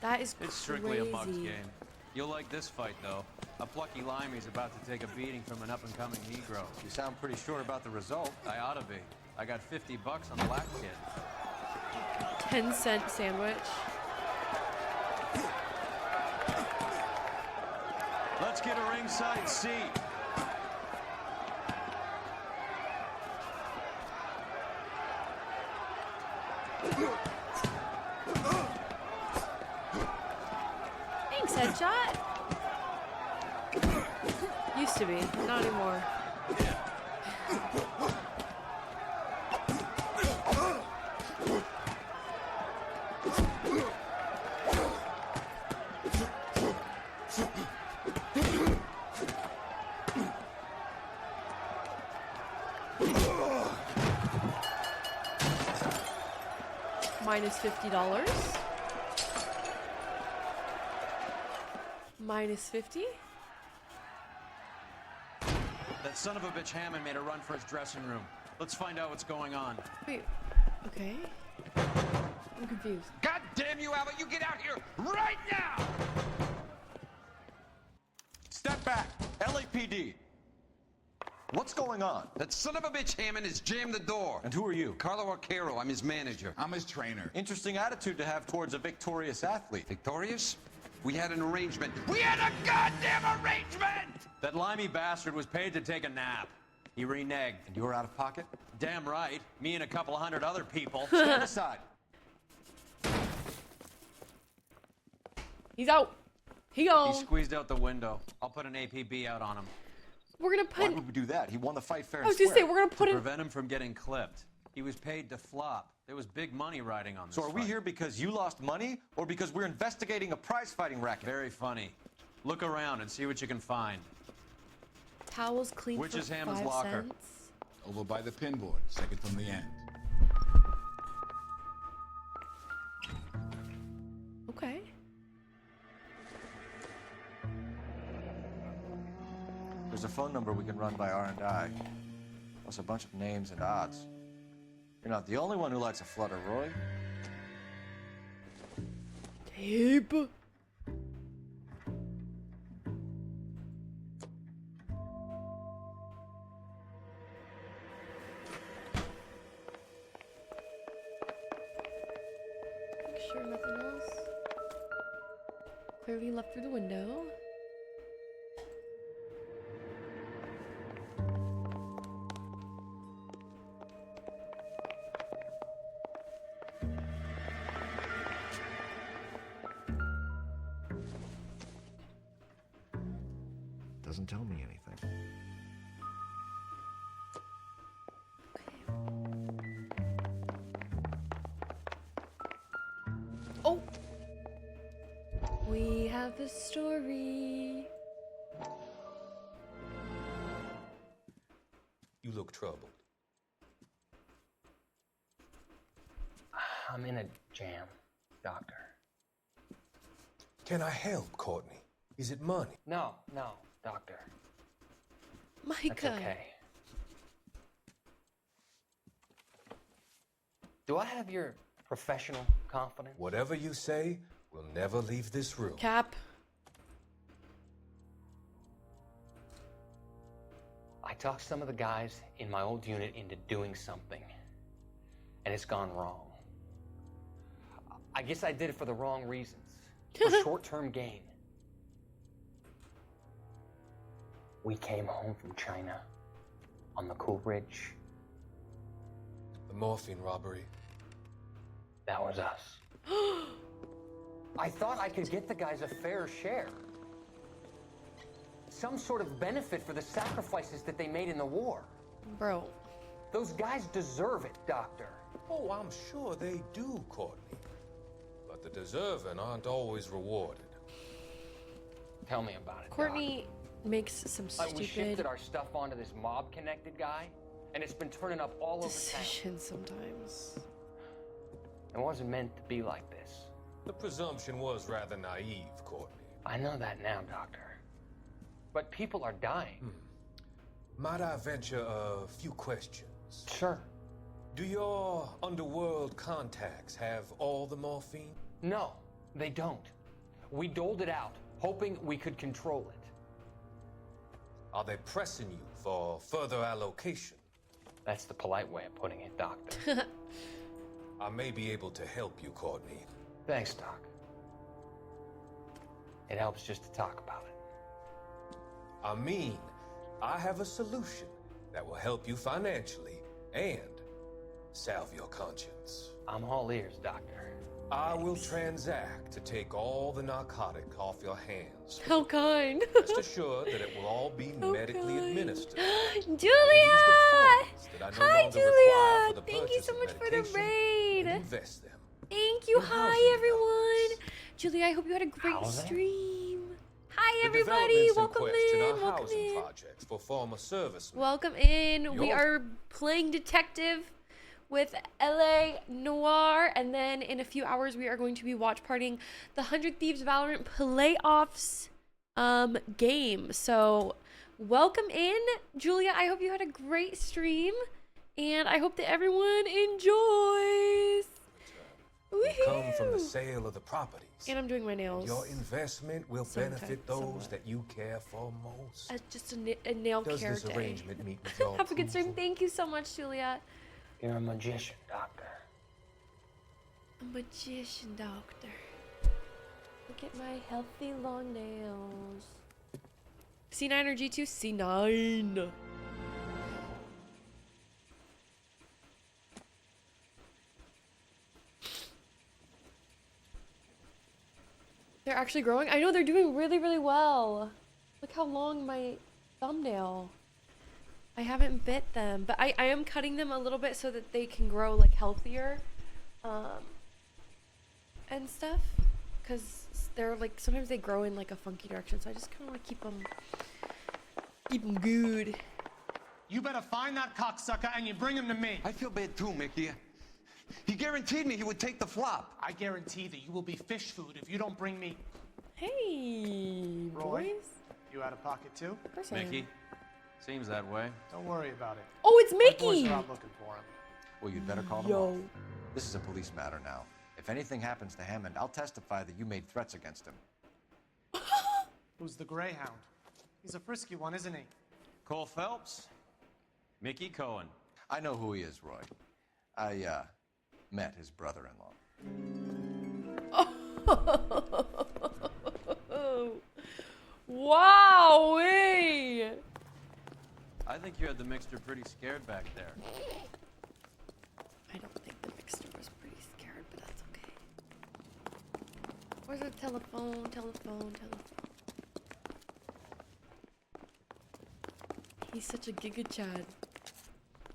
That is It's strictly a Bucks crazy. game. You'll like this fight, though. A plucky limey's about to take a beating from an up-and-coming Negro. You sound pretty sure about the result. I ought to be. I got $50 on the black kid. 10-cent sandwich. Let's get a ringside seat. Thanks, headshot. Used to be, not anymore. Minus $50. Minus 50? That son of a bitch Hammond made a run for his dressing room. Let's find out what's going on. Wait, okay. I'm confused. God damn you, Albert! You get out here right now! Step back! LAPD! What's going on? That son of a bitch Hammond has jammed the door. And who are you? Carlo Arcaro. I'm his manager. I'm his trainer. Interesting attitude to have towards a victorious athlete. Victorious? We had an arrangement. We had a goddamn arrangement! That limey bastard was paid to take a nap. He reneged. And you were out of pocket? Damn right. Me and a couple hundred other people. Stand aside. He's out. He gone. He squeezed out the window. I'll put an APB out on him. We're gonna Why put. would we do that? He won the fight fair I and was gonna square. say we're gonna put To in. prevent him from getting clipped. He was paid to flop. There was big money riding on this So are we fight. here because you lost money or because we're investigating a prize fighting racket? Very funny. Look around and see what you can find. Towels clean Which for is Hammond's 5 locker? cents. Over by the pinboard, second from the end. Okay. There's a phone number we can run by R&I. Plus a bunch of names and odds. You're not the only one who likes a flutter, Roy. Tape. Make sure nothing else. Clearly left through the window. Doesn't tell me anything. Oh! We have a story. You look troubled. I'm in a jam, Doctor. Can I help, Courtney? Is it money? No, Doctor. Micah. That's okay. Do I have your professional confidence? Whatever you say, we'll never leave this room. Cap. I talked some of the guys in my old unit into doing something. and it's gone wrong. I guess I did it for the wrong reasons. For short-term gain. We came home from China on the Cool Ridge. The morphine robbery. That was us. I thought I could get the guys a fair share. Some sort of benefit for the sacrifices that they made in the war. Bro. Those guys deserve it, Doctor. Oh, I'm sure they do, Courtney. But the deserving aren't always rewarded. Tell me about it, Courtney makes some We shifted stupid our stuff onto this mob-connected guy, and it's been turning up all over town. decisions sometimes. It wasn't meant to be like this. The presumption was rather naive, Courtney. I know that now, Doctor. But people are dying. Might I venture a few questions? Sure. Do your underworld contacts have all the morphine? No, they don't. We doled it out, hoping we could control it. Are they pressing you for further allocation? That's the polite way of putting it, Doctor. I may be able to help you, Courtney. Thanks, Doc. It helps just to talk about it. I mean, I have a solution that will help you financially and salve your conscience. I'm all ears, Doctor. I will transact to take all the narcotic off your hands. How kind. Rest assured that it will all be medically administered. Julia! That I no Hi, longer require for Julia! the Thank you purchase so of much for the medication raid. and invest them. Thank you. Your Hi, housing everyone. Julia, I hope you had a great Housing? stream. Hi, The everybody. developments Welcome question in. are Welcome housing in. projects for former servicemen. Welcome in. We Yours. are playing detective with LA Noir, and then in a few hours we are going to be watch partying the 100 Thieves Valorant playoffs game. So welcome in, Julia. I hope you had a great stream, and I hope that everyone enjoys. Come from the sale of the properties. And I'm doing my nails. Your investment will Sometimes, benefit those somewhat. that you care for most. As just a nail Does care this day. arrangement meet with your Have a good stream. Thank you so much, Julia. You're a magician, Doctor. A magician, Doctor. Look at my healthy long nails. C9 or G2? C9. They're actually growing? I know they're doing really, really well. Look how long my thumbnail. I haven't bit them, but I am cutting them a little bit so that they can grow like healthier and stuff, because they're like sometimes they grow in like a funky direction, so I just kind of want to keep them good. You better find that cocksucker and you bring him to me. I feel bad too, Mickey. He guaranteed me he would take the flop. I guarantee that you will be fish food if you don't bring me. Hey, Roy, boys. you out of pocket too? Of course I am. Mickey, seems that way. Don't worry about it. Oh, it's My Mickey. boys are out looking for him. Well, you'd better call them Yo. off. This is a police matter now. If anything happens to Hammond, I'll testify that you made threats against him. Who's the Greyhound? He's a frisky one, isn't he? Cole Phelps, Mickey Cohen. I know who he is, Roy. I, met his brother-in-law. Wow! I think you had the mixture pretty scared back there. I don't think the mixer was pretty scared, but that's okay. Where's the telephone? Telephone. He's such a giga chad.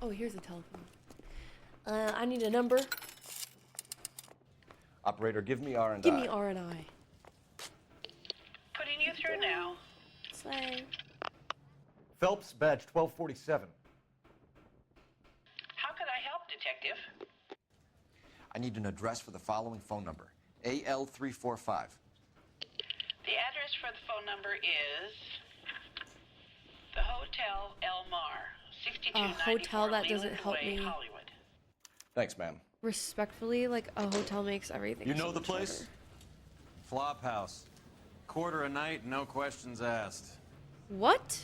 Oh, here's a telephone. I need a number. Operator, give me R and Give I. me R and I. Putting you through now. Slay. Phelps, badge 1247. How can I help, Detective? I need an address for the following phone number. AL345. The address for the phone number is the Hotel El Mar, A 6294 hotel that doesn't Leland help Way, me. Hollywood. Thanks, ma'am. Respectfully, like a hotel makes everything. You so know the much place? better. Flophouse. Quarter a night, no questions asked. What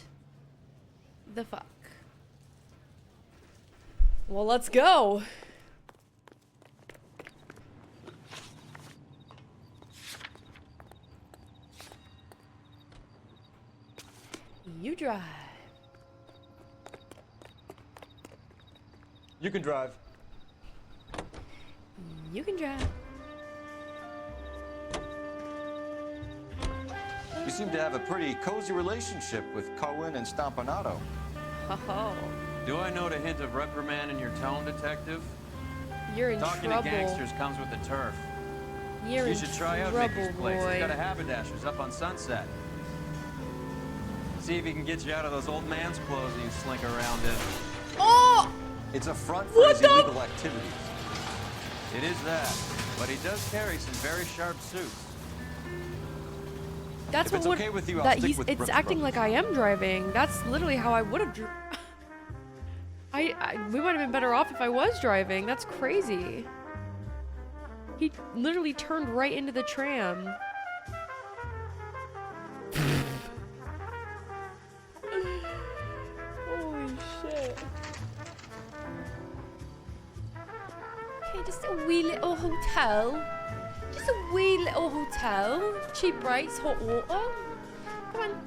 the fuck? Well, let's go. drive. You can drive. You can drive. You seem to have a pretty cozy relationship with Cohen and Stompanato. Oh, Do I note a hint of reprimand in your tone, detective? you're in Talking trouble. to gangsters comes with the turf. You're You in should try out trouble, Mickey's place. boy. He's got a haberdasher's up on Sunset. See if he can get you out of those old man's clothes that you slink around in. Oh! It's a front for What his the- illegal activities. It is that, but he does carry some very sharp suits. That's If what it's would, okay with you, I'll that stick he's with it's Brooks acting Brothers. like I am driving. That's literally how I would have we might have been better off if I was driving. That's crazy. He literally turned right into the tram. Holy shit. Okay, just a wee little hotel. Just a wee little hotel. Cheap rates, hot water. Come on.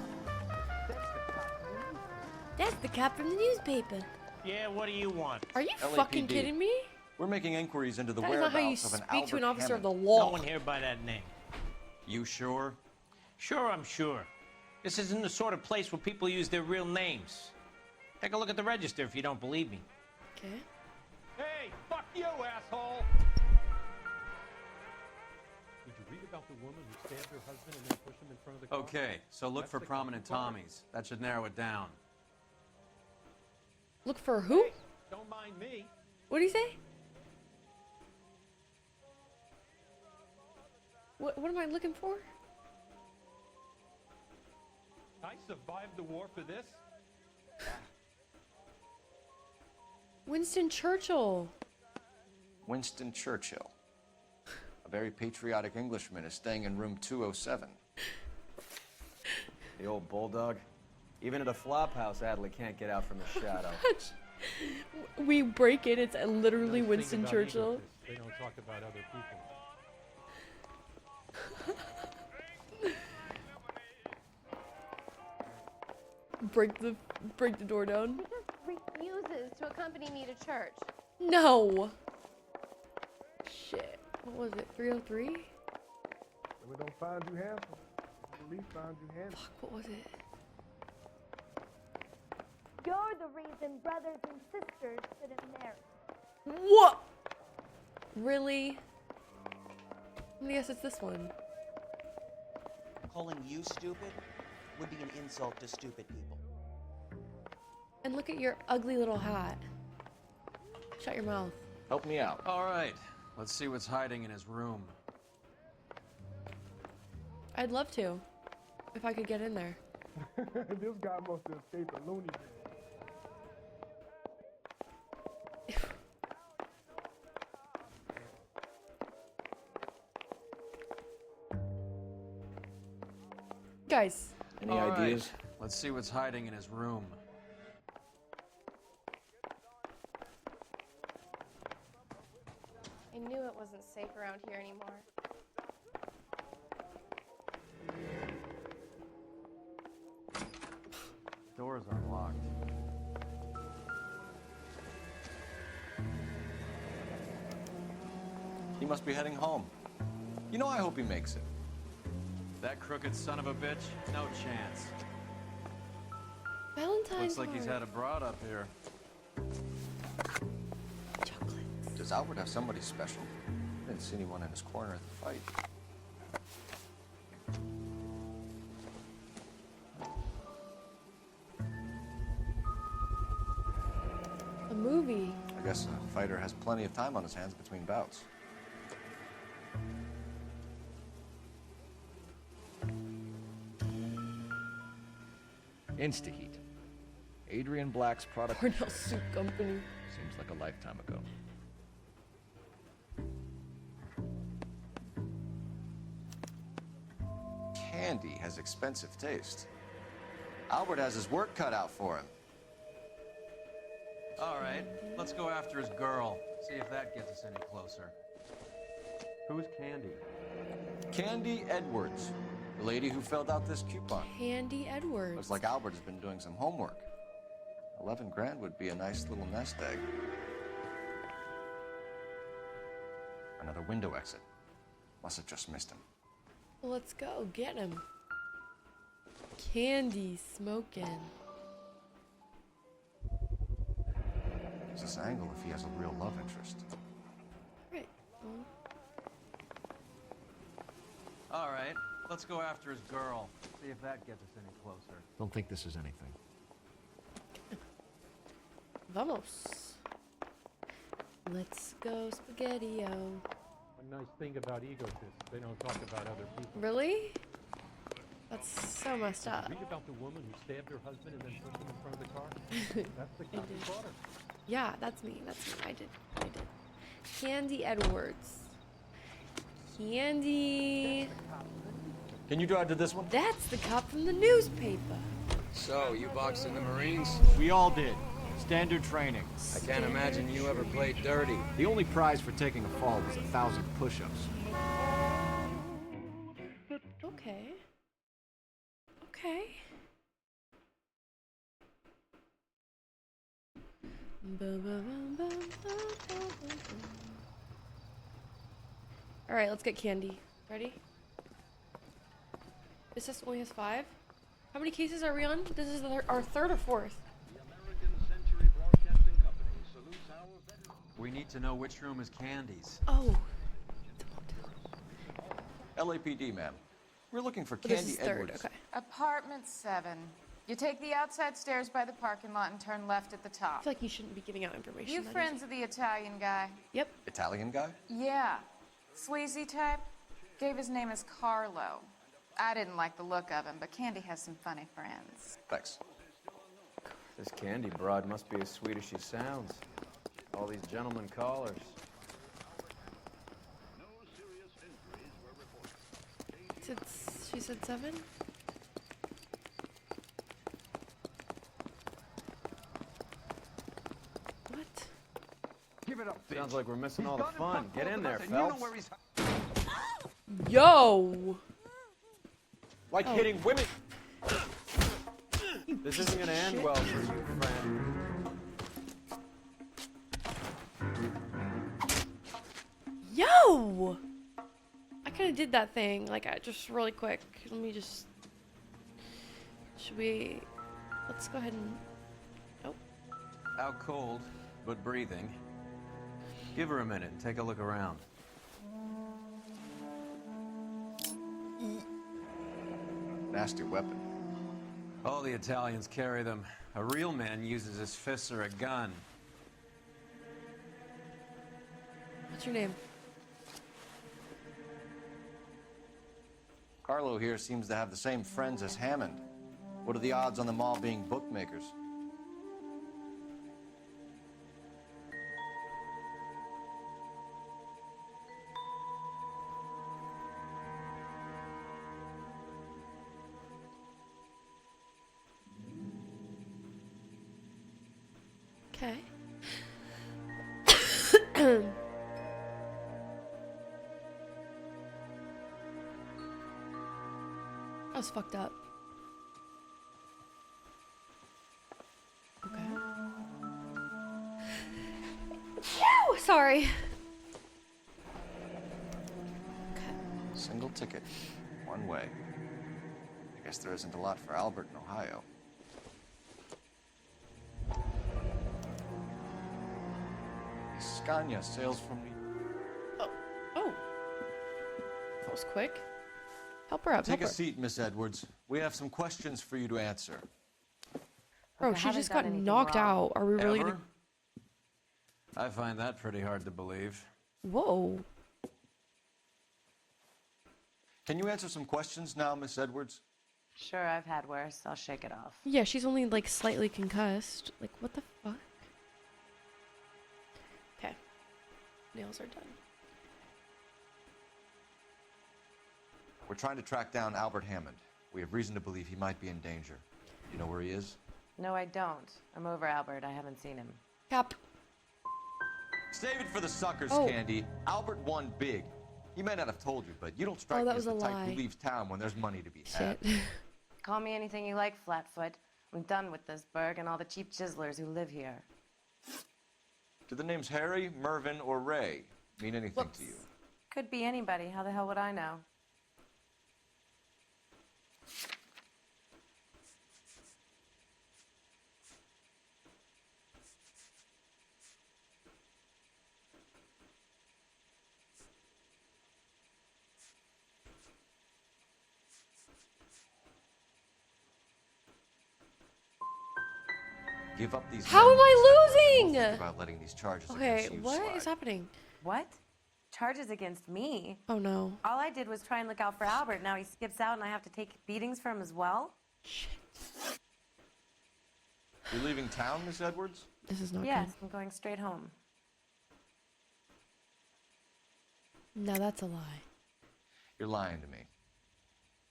That's the cop from the newspaper. Yeah, what do you want? Are you LAPD. fucking kidding me? We're making inquiries into the That is not how you whereabouts of an speak to an Albert officer of the Hammond. law. No one here by that name. You sure? Sure, I'm sure. This isn't the sort of place where people use their real names. Take a look at the register if you don't believe me. Okay. Hey, fuck you, asshole! Did you read about the woman who stabbed her husband and then pushed him in front of the car? Okay, so look for prominent Tommies. That should narrow it down. Look for who? Don't mind me. What did he say? What am I looking for? I survived the war for this. Winston Churchill. Winston Churchill. A very patriotic Englishman is staying in room 207. The old bulldog. Even at a flop house, Adley can't get out from his shadow. We break it. It's literally Nice thing Winston about Churchill. egotists, they don't talk about other people. break the door down. He just refuses to accompany me to church. No. Shit. What was it? 303? If we don't find you handsome, the police found you handsome. Fuck, what was it? You're the reason brothers and sisters shouldn't marry. What? Really? I guess it's this one. Calling you stupid would be an insult to stupid people. And look at your ugly little hat. Shut your mouth. Help me out. All right, let's see what's hiding in his room. I'd love to. If I could get in there. This guy must have escaped a loony bin. Guys. Any All right, ideas? let's see what's hiding in his room. I knew it wasn't safe around here anymore. Door's unlocked. He must be heading home. You know, I hope he makes it. That crooked son of a bitch, no chance. Valentine's Looks like he's had a broad up here. Does Albert have somebody special? I didn't see anyone in his corner at the fight. A movie. I guess a fighter has plenty of time on his hands between bouts. Instaheat. Adrian Black's product. Cornell Soup Company. Seems like a lifetime ago. Candy has expensive taste. Albert has his work cut out for him. All right, let's go after his girl. See if that gets us any closer. Who's Candy? Candy Edwards, the The lady who filled out this coupon. Candy Edwards. Looks like Albert has been doing some homework. 11 grand would be a nice little nest egg. Another window exit. Must have just missed him. Well, let's go get him. Candy smoking. Use this angle if he has a real love interest. Right. All right, let's go after his girl. See if that gets us any closer. Don't think this is anything. Vamos. Let's go, Spaghetti-O. One nice thing about egotists, they don't talk about other people. Really? That's so messed up. Read about the woman who stabbed her husband and then pushed him in front of the car? That's the cop who caught her. Yeah, that's me. That's me. I did. Candy Edwards. Candy. Can you drive to this one? That's the cop from the newspaper. So, you boxed in the Marines? We all did. Standard training. I can't imagine you ever played dirty. The only prize for taking a fall was 1,000 push-ups. Okay. Okay. All right, let's get Candy. Ready? This only has 5. How many cases are we on? This is our 3rd or 4th. We need to know which room is Candy's. Oh. LAPD, ma'am. We're looking for This Candy is 3rd, Edwards. okay. Apartment 7. You take the outside stairs by the parking lot and turn left at the I top. feel like you shouldn't be giving out information. You that friends of the Italian guy? Yep. Italian guy? Yeah. Sleazy type? Gave his name as Carlo. I didn't like the look of him, but Candy has some funny friends. Thanks. This Candy broad must be as sweet as she sounds. All these gentlemen callers. She said 7? What? Give it up, bitch. Sounds like we're missing all the fun. Get in there, You Phelps. know where he's... Yo! Like hitting women. This isn't gonna end well for you, friend. Yo! I kind of did that thing, like, just really quick. Let me just... Should we... Let's go ahead and... Oh. Out cold, but breathing. Give her a minute and take a look around. Nasty weapon. All the Italians carry them. A real man uses his fists or a gun. What's your name? Carlo here seems to have the same friends as Hammond. What are the odds on them all being bookmakers? Okay. I was fucked up. Okay. Phew! Sorry. Single ticket, one way. I guess there isn't a lot for Albert in Ohio. Scania sails from New York. Oh. That was quick. Help her up. Take help a her. seat, Miss Edwards. We have some questions for you to answer. Bro, she just got knocked out. Are we really gonna... I find that pretty hard to believe. Whoa. Can you answer some questions now, Miss Edwards? Sure, I've had worse. I'll shake it off. Yeah, she's only like slightly concussed. Like, what the fuck? Okay. Nails are done. We're trying to track down Albert Hammond. We have reason to believe he might be in danger. You know where he is? No, I don't. I'm over Albert. I haven't seen him. Cap. Save it for the suckers, Oh. Candy. Albert won big. He may not have told you, but you don't strike Oh, me that as was the a type who lie. leaves town when there's money to be had. Shit. Call me anything you like, Flatfoot. I'm done with this burg and all the cheap chiselers who live here. Do the names Harry, Mervyn, or Ray mean anything to you? Could be anybody. How the hell would I know? Give up these. How am I losing? Think about letting these charges Okay, against you what slide. is happening? What? Charges against me? Oh no. All I did was try and look out for Albert. Now he skips out and I have to take beatings for him as well? You're leaving town, Miss Edwards? This is not Yes, I'm going straight home. good. No, that's a lie. You're lying to me.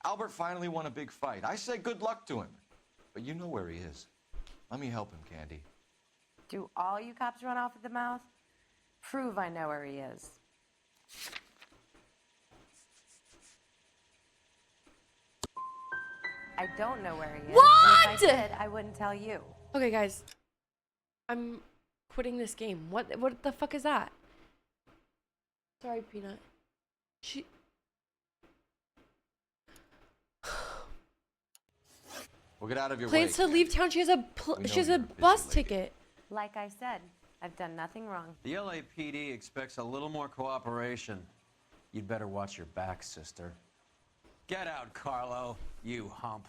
Albert finally won a big fight. I say good luck to him. But you know where he is. Let me help him, Candy. Do all you cops run off at the mouth? Prove I know where he is. I don't know where he is. What? And if I did, I wouldn't tell you. Okay, guys. I'm quitting this game. What the fuck is that? Sorry, Peanut. She... We'll get out of your Plans way. to leave town. She has a We she has know a you're a busy bus lady. ticket. Like I said, I've done nothing wrong. The LAPD expects a little more cooperation. You'd better watch your back, sister. Get out, Carlo, you hump.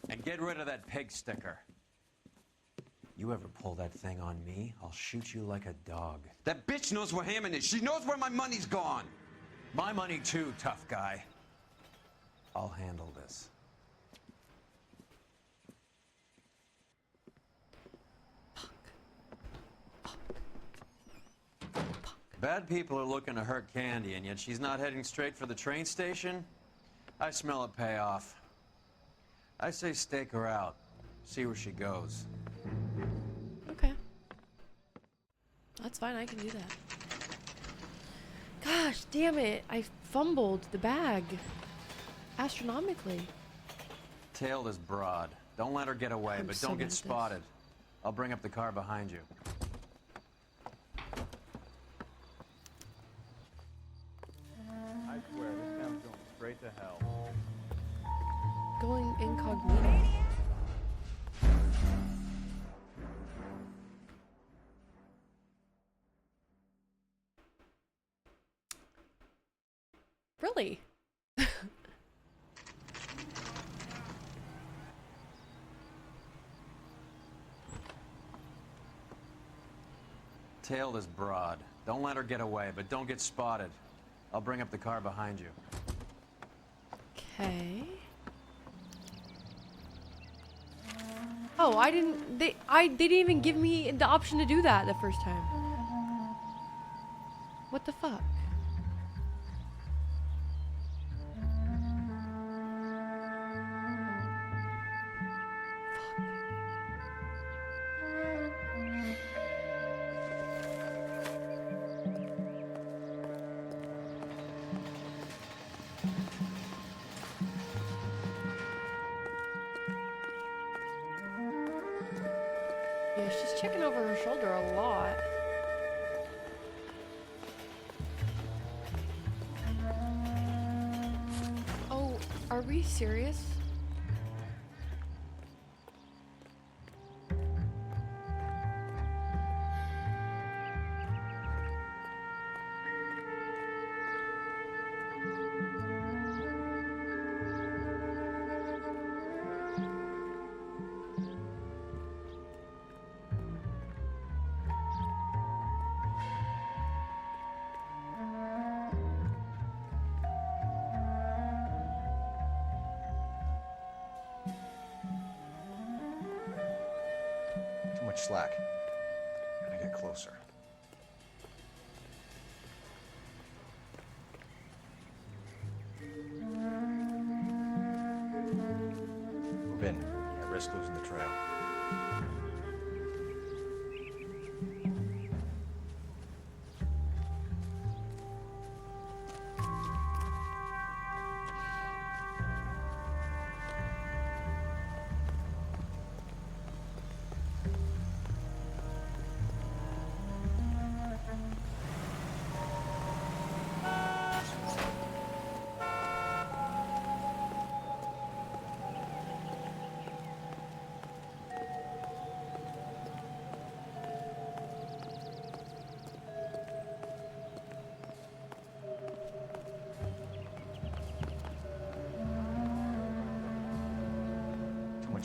And get rid of that pig sticker. You ever pull that thing on me, I'll shoot you like a dog. That bitch knows where Hammond is. She knows where my money's gone. My money too, tough guy. I'll handle this. Bad people are looking to hurt Candy, and yet she's not heading straight for the train station? I smell a payoff. I say stake her out. See where she goes. Okay. That's fine. I can do that. Gosh, damn it. I fumbled the bag. Astronomically. Tail this broad. Don't let her get away, I'm but so don't bad get at this. spotted. I'll bring up the car behind you. I swear, this town's going straight to hell. Going incognito. Really? Tail this broad. Don't let her get away, but don't get spotted. I'll bring up the car behind you. Okay. Oh, I didn't. They didn't even give me the option to do that the first time. What the fuck? Yeah, she's checking over her shoulder a lot. Oh, are we serious? Too much slack. Gotta get closer. Move in. I risk losing the trail.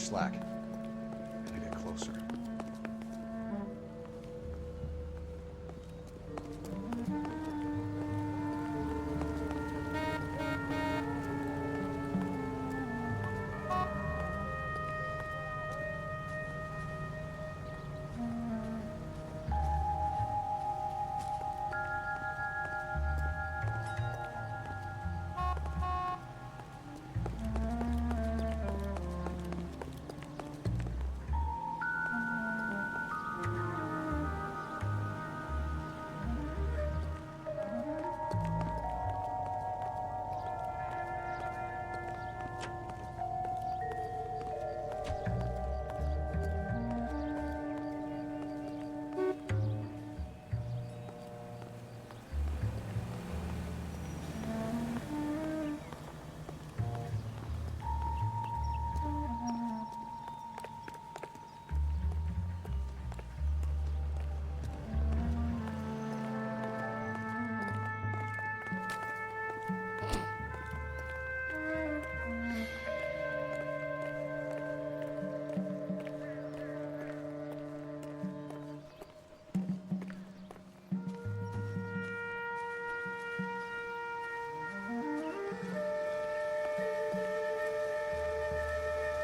slack. Gotta get closer.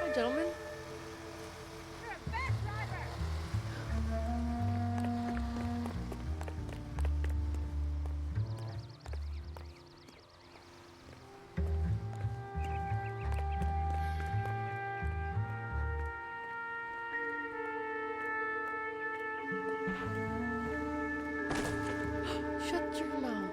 Hi, gentlemen. Shut your mouth.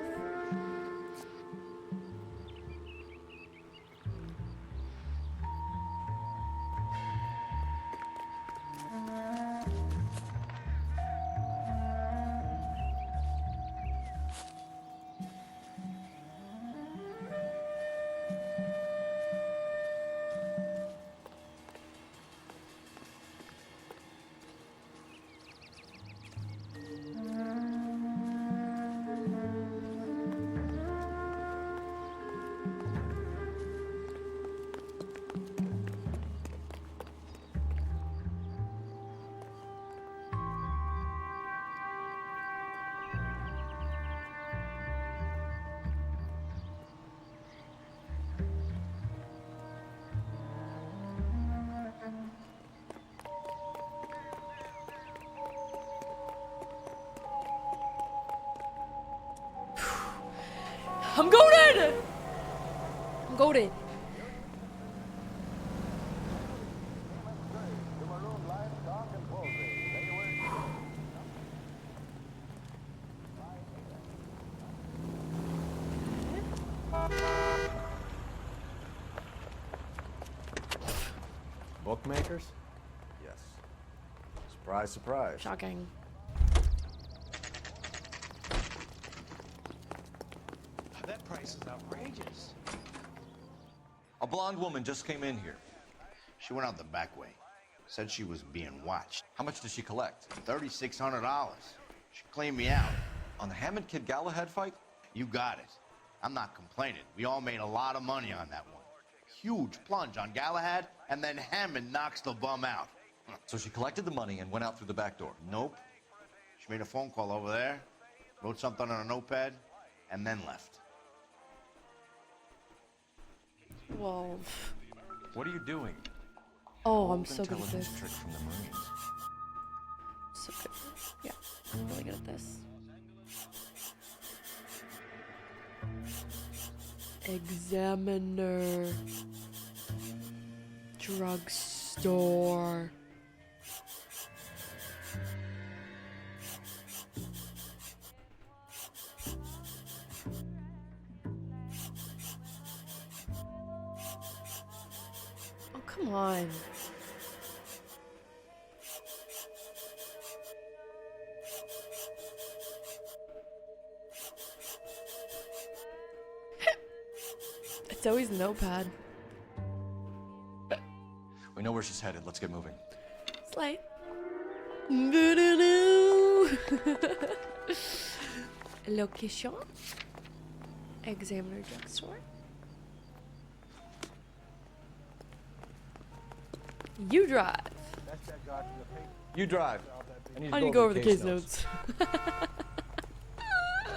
I'm goated! I'm goated. Bookmakers? Yes. Surprise, surprise. Shocking. That price is outrageous. A blonde woman just came in here. She went out the back way. Said she was being watched. How much did she collect? $3,600. She cleaned me out. On the Hammond Kid Galahad fight? You got it. I'm not complaining. We all made a lot of money on that one. Huge plunge on Galahad, and then Hammond knocks the bum out. So she collected the money and went out through the back door? Nope. She made a phone call over there, wrote something on a notepad, and then left. Whoa. What are you doing? Oh, I'm so good at Intelligence this. trick from the Marines. So good. Yeah, I'm really good at this. Examiner. Drugstore. Oh, come on. It's always a notepad. We know where she's headed. Let's get moving. Slay. Location. Examiner drugstore. You drive. You drive. I need to go over the case notes.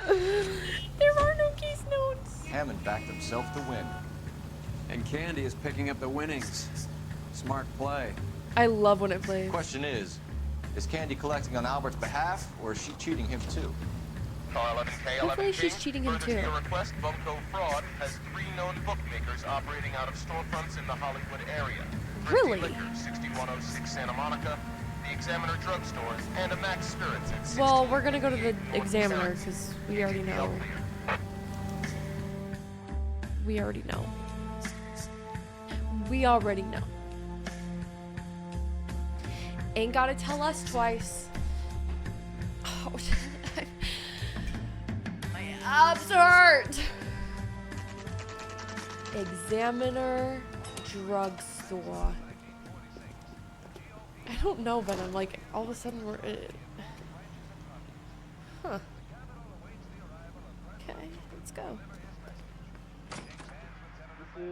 There are no case notes. Hammond backed himself to win. And Candy is picking up the winnings. Smart play. I love when it plays. Question is Candy collecting on Albert's behalf, or is she cheating him too? Car 11K, Hopefully she's cheating him Further too. to your request, Bunko Fraud has 3 known bookmakers operating out of storefronts in the Hollywood area. Really? Liquor, 6106 Santa Monica, the Examiner drugstore, and a Max Spirits at 60. Well, we're gonna go to the Examiner because we already know. We already know. We already know. Ain't gotta tell us twice. Oh, my abs hurt. Examiner drugstore. I don't know, but I'm like, all of a sudden we're. Huh. Okay, let's go.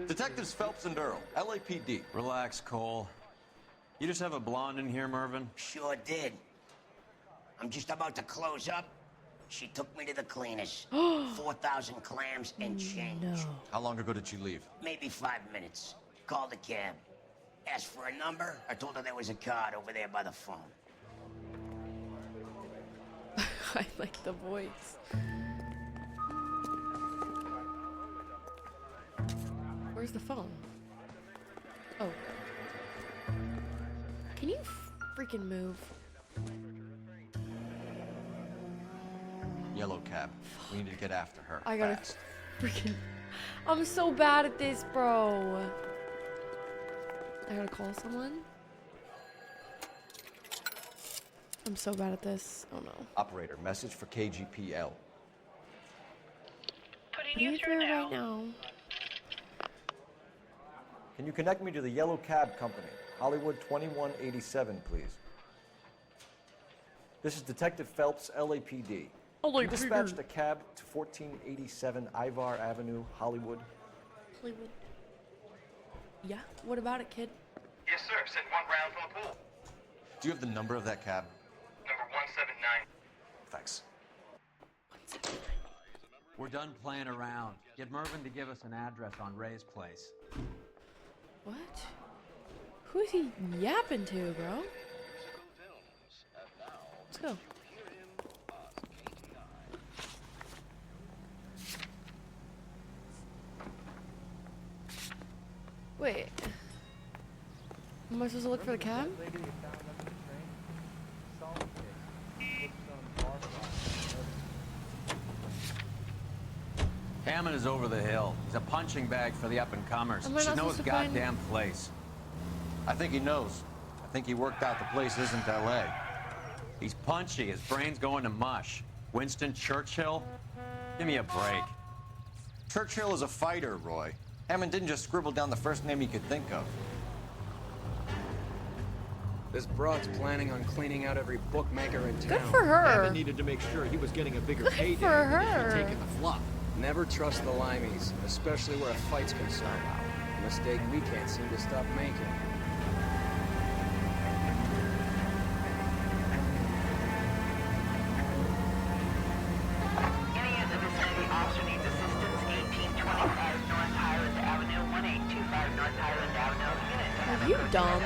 Detectives Phelps and Earl, LAPD. Relax, Cole. You just have a blonde in here, Mervyn? Sure did. I'm just about to close up. She took me to the cleaners. 4,000 clams and change. No. How long ago did she leave? Maybe 5 minutes. Called the cab. Asked for a number. I told her there was a card over there by the phone. I like the voice. Where's the phone? Oh. Can you freaking move? Yellow cab. We need to get after her. I gotta fast. freaking. I'm so bad at this, bro. I gotta call someone. I'm so bad at this. Oh no. Operator, message for KGPL. Putting you through right now. Can you connect me to the Yellow Cab Company, Hollywood 2187, please? This is Detective Phelps, LAPD. You dispatched a cab to 1487 Ivar Avenue, Hollywood. Hollywood. Yeah. What about it, kid? Yes, sir. Sent 1 round from the pool. Do you have the number of that cab? Number 179. Thanks. We're done playing around. Get Mervyn to give us an address on Ray's place. What? Who is he yapping to, bro? Let's go. Wait. Am I supposed to look for the cab? Hammond is over the hill. He's a punching bag for the up-and-comers. Am I He should not know his supposed to find- goddamn place. I think he knows. I think he worked out the place isn't LA. He's punchy. His brain's going to mush. Winston Churchill? Give me a break. Churchill is a fighter, Roy. Hammond didn't just scribble down the first name he could think of. This broad's planning on cleaning out every bookmaker in town. Good for her. Hammond needed to make sure he was getting a bigger Good payday for than her. just taking the fluff. Never trust the limeys, especially where a fight's concerned. A mistake we can't seem to stop making. Any in the vicinity officer needs assistance. 1825 North Highland Avenue, 1825 North Highland Avenue. Unit Are you dumb?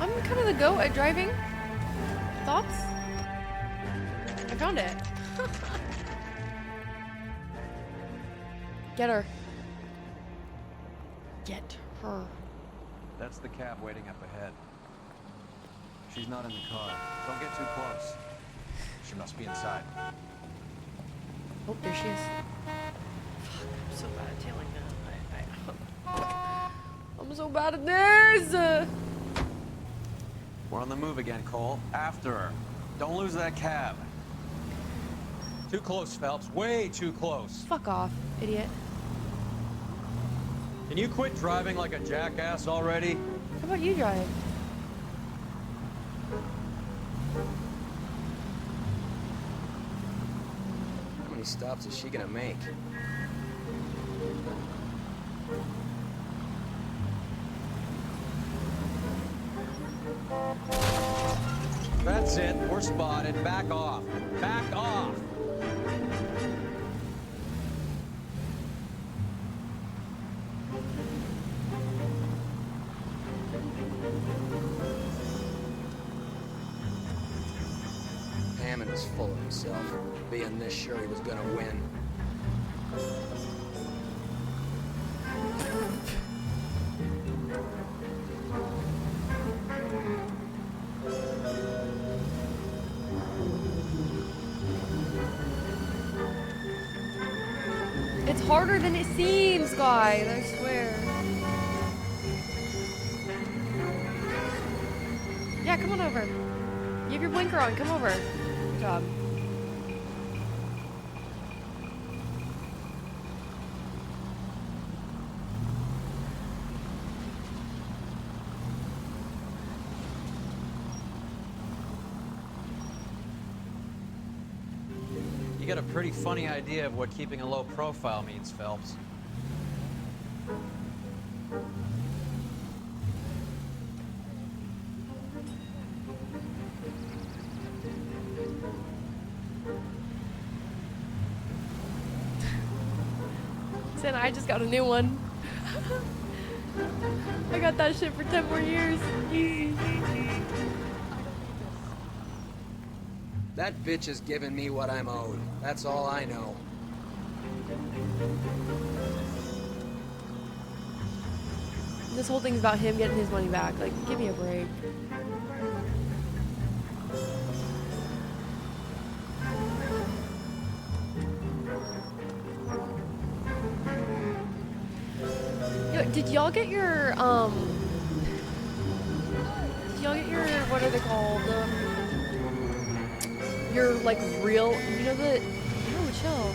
I'm kind of the goat at driving. Thoughts? I found it. Get her. Get her. That's the cab waiting up ahead. She's not in the car. Don't get too close. She must be inside. Oh, there she is. Fuck, I'm so bad at tailing that. I'm so bad at this. We're on the move again, Cole. After her. Don't lose that cab. Too close, Phelps. Way too close. Fuck off, idiot. Can you quit driving like a jackass already? How about you drive? How many stops is she gonna make? That's it. We're spotted. Back off. Back off. Hammond was full of himself, being this sure he was gonna win. It's harder than it seems, guys, I swear. Yeah, come on over. You have your blinker on, come over. Good job. You got a pretty funny idea of what keeping a low profile means, Phelps. Sin, I just got a new one. I got that shit for 10 more years. Easy. That bitch is giving me what I'm owed. That's all I know. This whole thing's about him getting his money back. Like, give me a break. Yo, did y'all get your, what are they called? Your, like, real, you know the, no, chill.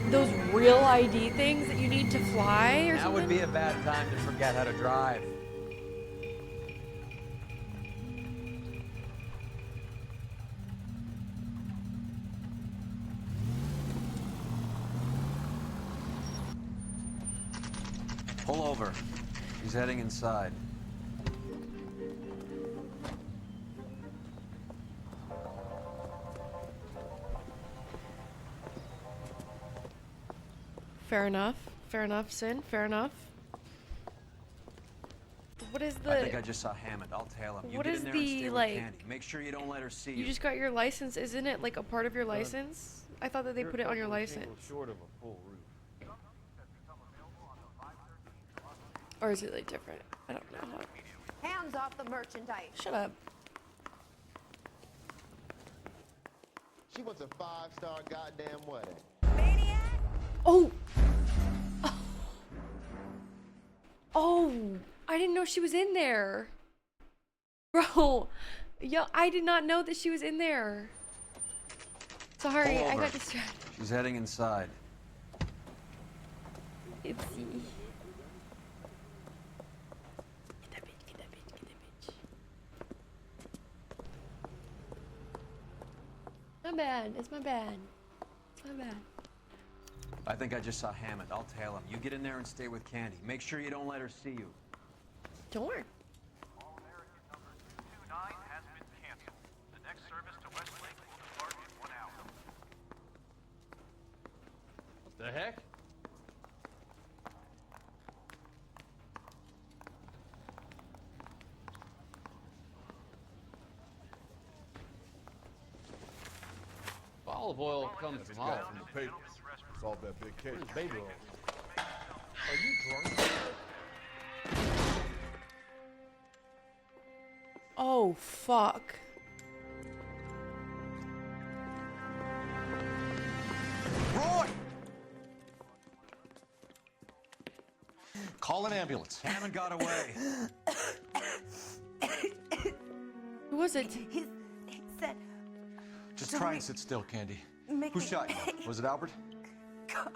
Those real ID things that you need to fly or That something? would be a bad time to forget how to drive. Pull over. He's heading inside. Fair enough. Fair enough, Sin. Fair enough. What is the... I think I just saw Hammond. I'll tail him. You what get is in there and the, stay with like... Candy. Make sure you don't let her see You just got your license. Isn't it, like, a part of your license? I thought that they put it on your license. Short of a full roof. Or is it, like, different? I don't know. Hands off the merchandise. Shut up. She wants a 5-star goddamn wedding. Oh! Oh! I didn't know she was in there. Bro. Yo, I did not know that she was in there. Sorry, Pull I over. got distracted. She's heading inside. Oopsie. My bad. It's my bad. It's my bad. I think I just saw Hammond. I'll tail him. You get in there and stay with Candy. Make sure you don't let her see you. Sure. What the heck? Olive oil comes from olive. From the paper. Solve that big case. Where's baby oil? Are you drunk? Oh, fuck. Roy! Call an ambulance. Hammond got away. Who was it? He said Try and sit still, Candy. Who shot you? Was it Albert? Car.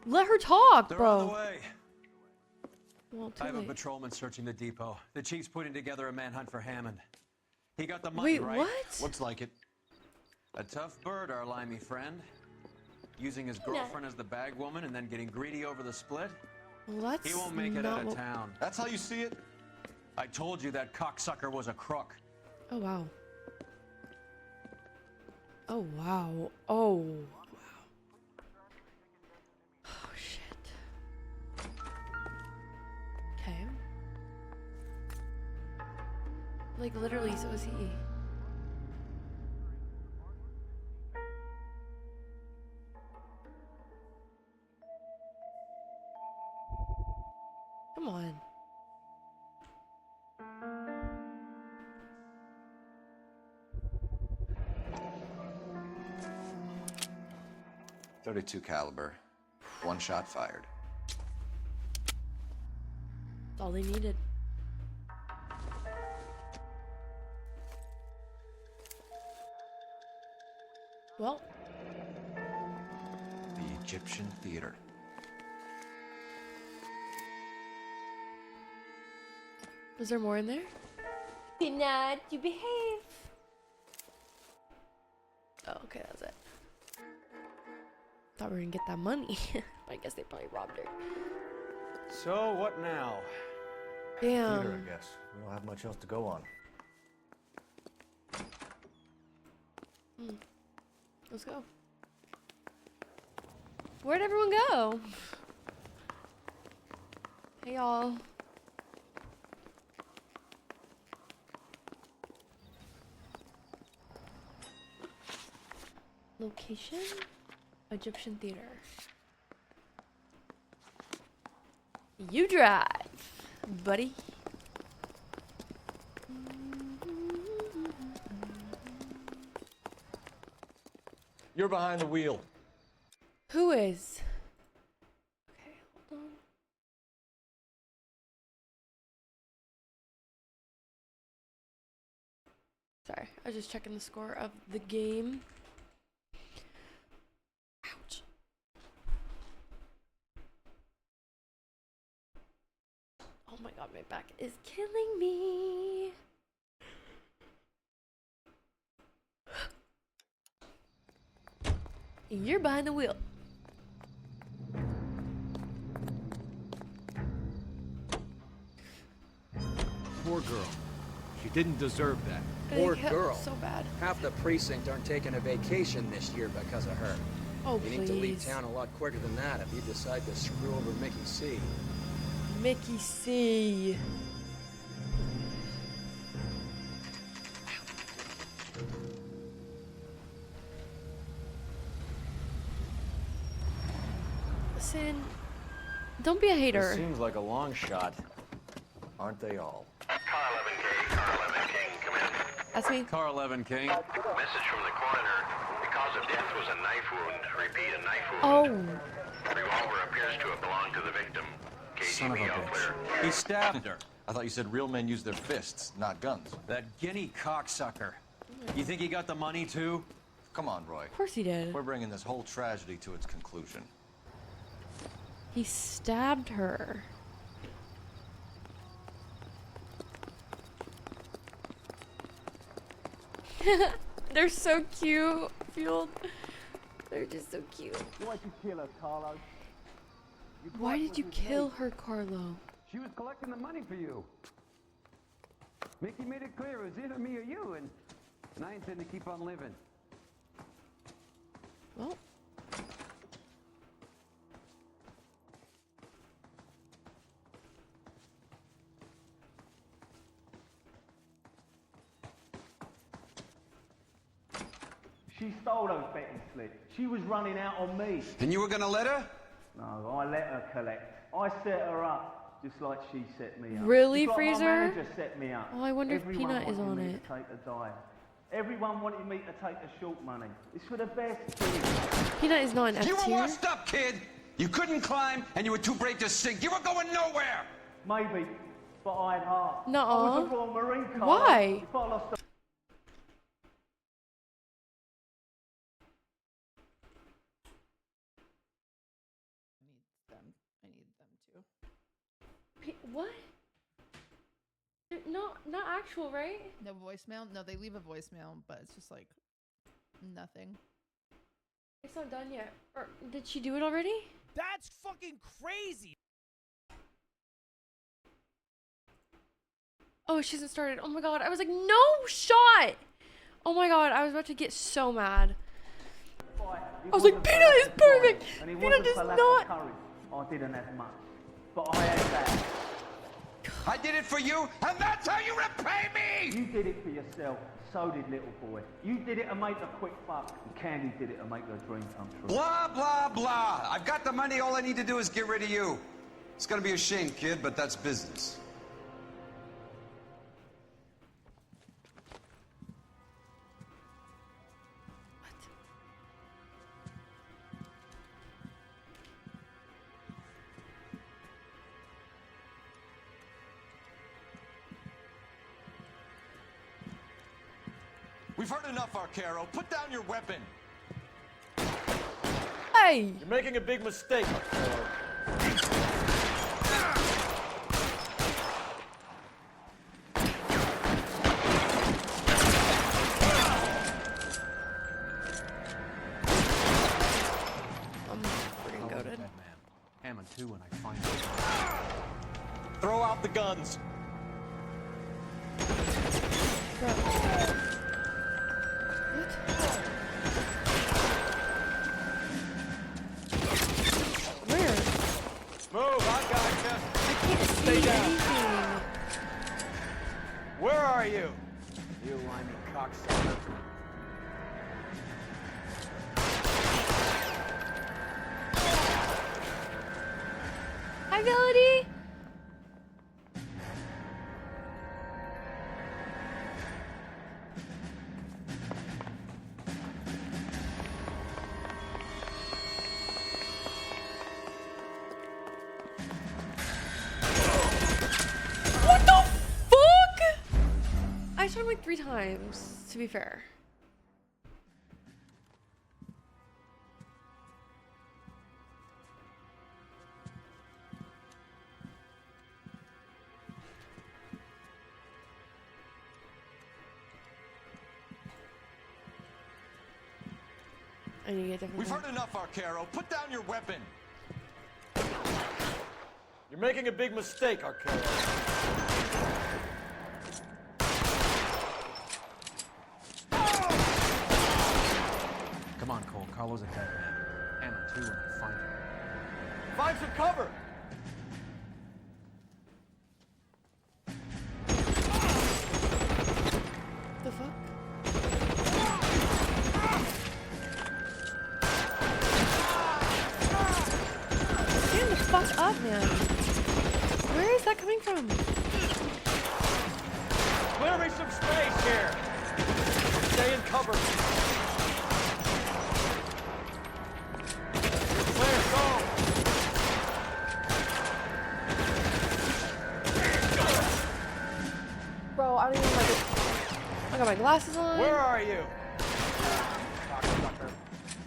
Let her talk, They're bro. on the way. Well, I have a late. patrolman searching the depot. The chief's putting together a manhunt for Hammond. He got the money, Wait, right? what? Looks like it. A tough bird, our limey friend. Using his girlfriend as the bag woman and then getting greedy over the split. Well, that's He won't make it not out of what- town. That's how you see it? I told you that cocksucker was a crook. Oh, wow. Oh, wow. Oh, wow. Oh, shit. Okay. Like, literally, so is he. Come on. .32 caliber. One shot fired. That's all they needed. Well, The Egyptian Theater. is there more in there? Peanut, you behave. Oh, okay, that's it. Thought we were gonna get that money. I guess they probably robbed her. So, what now? Damn. Theater, I guess. We don't have much else to go on. Let's go. Where'd everyone go? Hey, y'all. Location? Egyptian Theater. You drive, buddy. You're behind the wheel. Who is? Okay, hold on. Sorry, I was just checking the score of the game. Ouch. Oh my god, my back is killing me. You're behind the wheel. Poor girl. She didn't deserve that. Poor It hurt girl. so bad. Half the precinct aren't taking a vacation this year because of her. Oh, You need to leave please. town a lot quicker than that if you decide to screw over Mickey C. Mickey C. Listen, don't be a hater. Seems like a long shot. Aren't they all? Car 11K, Car 11 King, come in. That's me. Car 11 King. Message from the coroner. The cause of death was a knife wound. Repeat, a knife wound. Oh, Revolver appears to have belonged to the victim. Son of a KGB all clear. bitch. He stabbed her. I thought you said real men use their fists, not guns. That guinea cocksucker. You think he got the money too? Come on, Roy. of course he did. We're bringing this whole tragedy to its conclusion. He stabbed her. They're so cute, Field. They're just so cute. Why'd you kill her, Carlo? Why did you kill her, Carlo? She was collecting the money for you. Mickey made it clear it was either me or you, and I intend to keep on living. Well. She stole those betting slips. She was running out on me. And you were gonna let her? No, I let her collect. I set her up, just like she set me up. Really, Just like Freezer? My manager set me up. Oh, I wonder if Everyone Peanut is wanted on me it. To take the dive. Everyone wanted me to take the short money. It's for the best kid. Peanut is not an You F were tier. washed up, kid! You couldn't climb, and you were too brave to sink. You were going nowhere! Maybe. but I had heart. Nuh-uh. I was a Royal Marine, Carlo. Why? If I lost the I need them too. What? Not actual, right? No voicemail? No, they leave a voicemail, but it's just like nothing. It's not done yet. Or did she do it already? That's fucking crazy. Oh, she hasn't started. Oh my god. I was like, no shot. Oh my god. I was about to get so mad. I was like, Peanut is perfect. and it Peanut wasn't does for lack not. of courage. I didn't have much, but I had that. I did it for you, and that's how you repay me! You did it for yourself. So did little boy. You did it to make a quick buck, and Candy did it to make her dream come true. Blah, blah, blah. I've got the money. All I need to do is get rid of you. It's gonna be a shame, kid, but that's business. We've heard enough, Arcaro. Put down your weapon. Hey! You're making a big mistake, Arcaro. I'm freaking goated. Hammond 2 when I find it. Throw out the guns. Where? Move, I gotcha. I can't Stay see down. anything. Where are you? You limey cocksucker. Hi, Melody. What the fuck? I shot him like 3 times, to be fair. I need to get different. We've heard enough, Arcaro. Put down your weapon. You're making a big mistake, Arcaro. Come on, Cole. Carlo's a dead man. Hammond 2 when I find him. Find some cover. The fuck? Stand the fuck up, man. Where is that coming from? Clear me some space here. Stay in cover. Clear, go. Bro, I don't even like it. I got my glasses on. Where are you?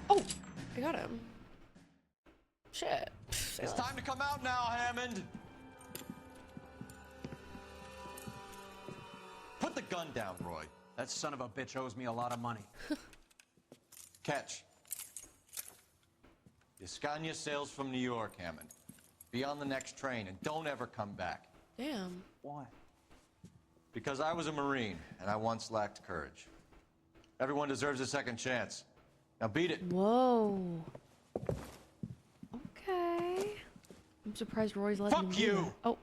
Oh, I got him. Shit. It's time to come out now, Hammond. Put the gun down, Roy. That son of a bitch owes me a lot of money. Catch. Escania sails from New York, Hammond. Be on the next train and don't ever come back. Damn. Why? Because I was a Marine and I once lacked courage. Everyone deserves a second chance. Now beat it. Whoa. Okay. I'm surprised Roy's letting Fuck me do you. that. Oh.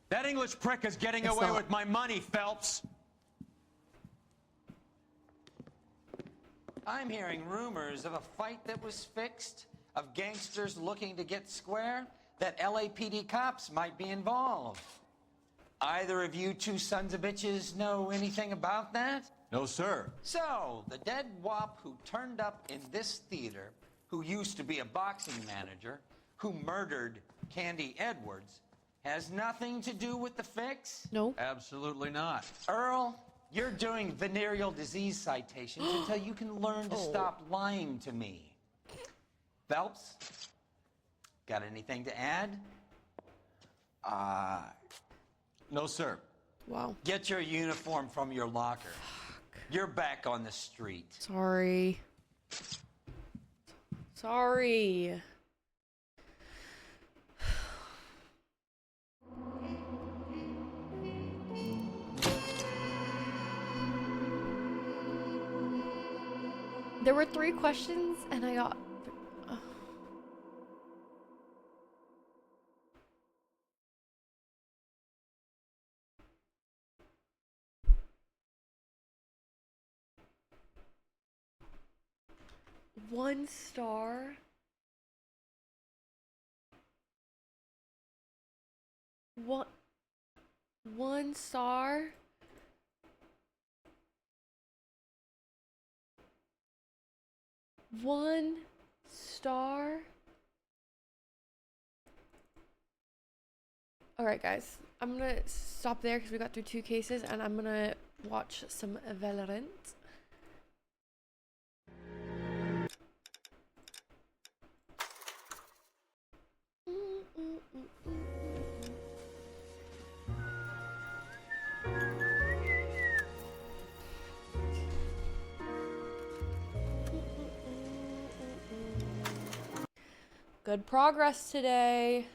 That English prick is getting It's away not. with my money, Phelps. I'm hearing rumors of a fight that was fixed, of gangsters looking to get square, that LAPD cops might be involved. Either of you two sons of bitches know anything about that? No, sir. So, the dead wop who turned up in this theater, who used to be a boxing manager, who murdered Candy Edwards, Has nothing to do with the fix? No. Absolutely not. Earl, you're doing venereal disease citations until you can learn to stop lying to me. Phelps, got anything to add? No, sir. Wow. Get your uniform from your locker. You're back on the street. Sorry. Sorry. There were 3 questions and I got... One star. One star. One star. All right, guys. I'm gonna stop there because we got through 2 cases, and I'm gonna watch some Valorant. Good progress today.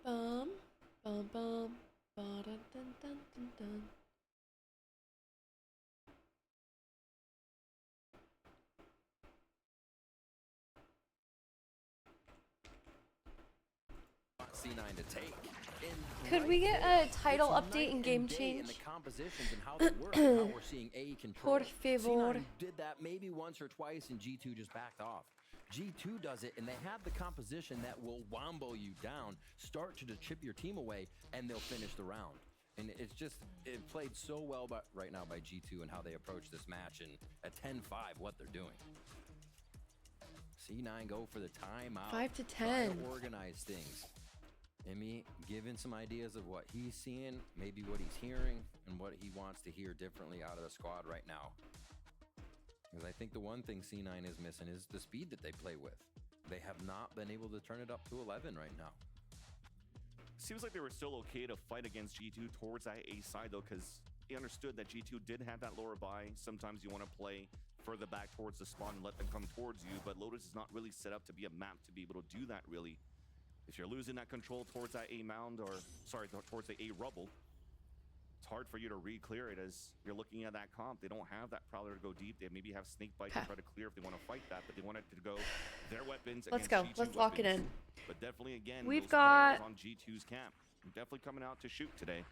Bum, bum, bum, ba dun dun dun dun dun. C9 to take. Could we get a title update and game change? The compositions and how they work, and how we're seeing A control. Por favor. C9 did that maybe once or twice, and G2 just backed off. G2 does it, and they have the composition that will wombo you down, start to chip your team away, and they'll finish the round. And it's just, it played so well right now by G2 and how they approach this match, and at 10-5, what they're doing. C9 go for the timeout. 5 to 10. Try to organize things. Emmy giving some ideas of what he's seeing, maybe what he's hearing, and what he wants to hear differently out of the squad right now. Because I think the one thing C9 is missing is the speed that they play with. They have not been able to turn it up to 11 right now. Seems like they were still okay to fight against G2 towards that A side, though, because they understood that G2 did have that lower buy. Sometimes you want to play further back towards the spawn and let them come towards you, but Lotus is not really set up to be a map to be able to do that, really. If you're losing that control towards that A mound, or, sorry, towards the A rubble, it's hard for you to re-clear it as you're looking at that comp. They don't have that Prowler to go deep. They maybe have Snake Bite to try to clear if they want to fight that, but they want it to go their weapons Let's against go. G2 Let's lock it in. But definitely, again, We've those got... players on G2's camp. Definitely coming out to shoot today.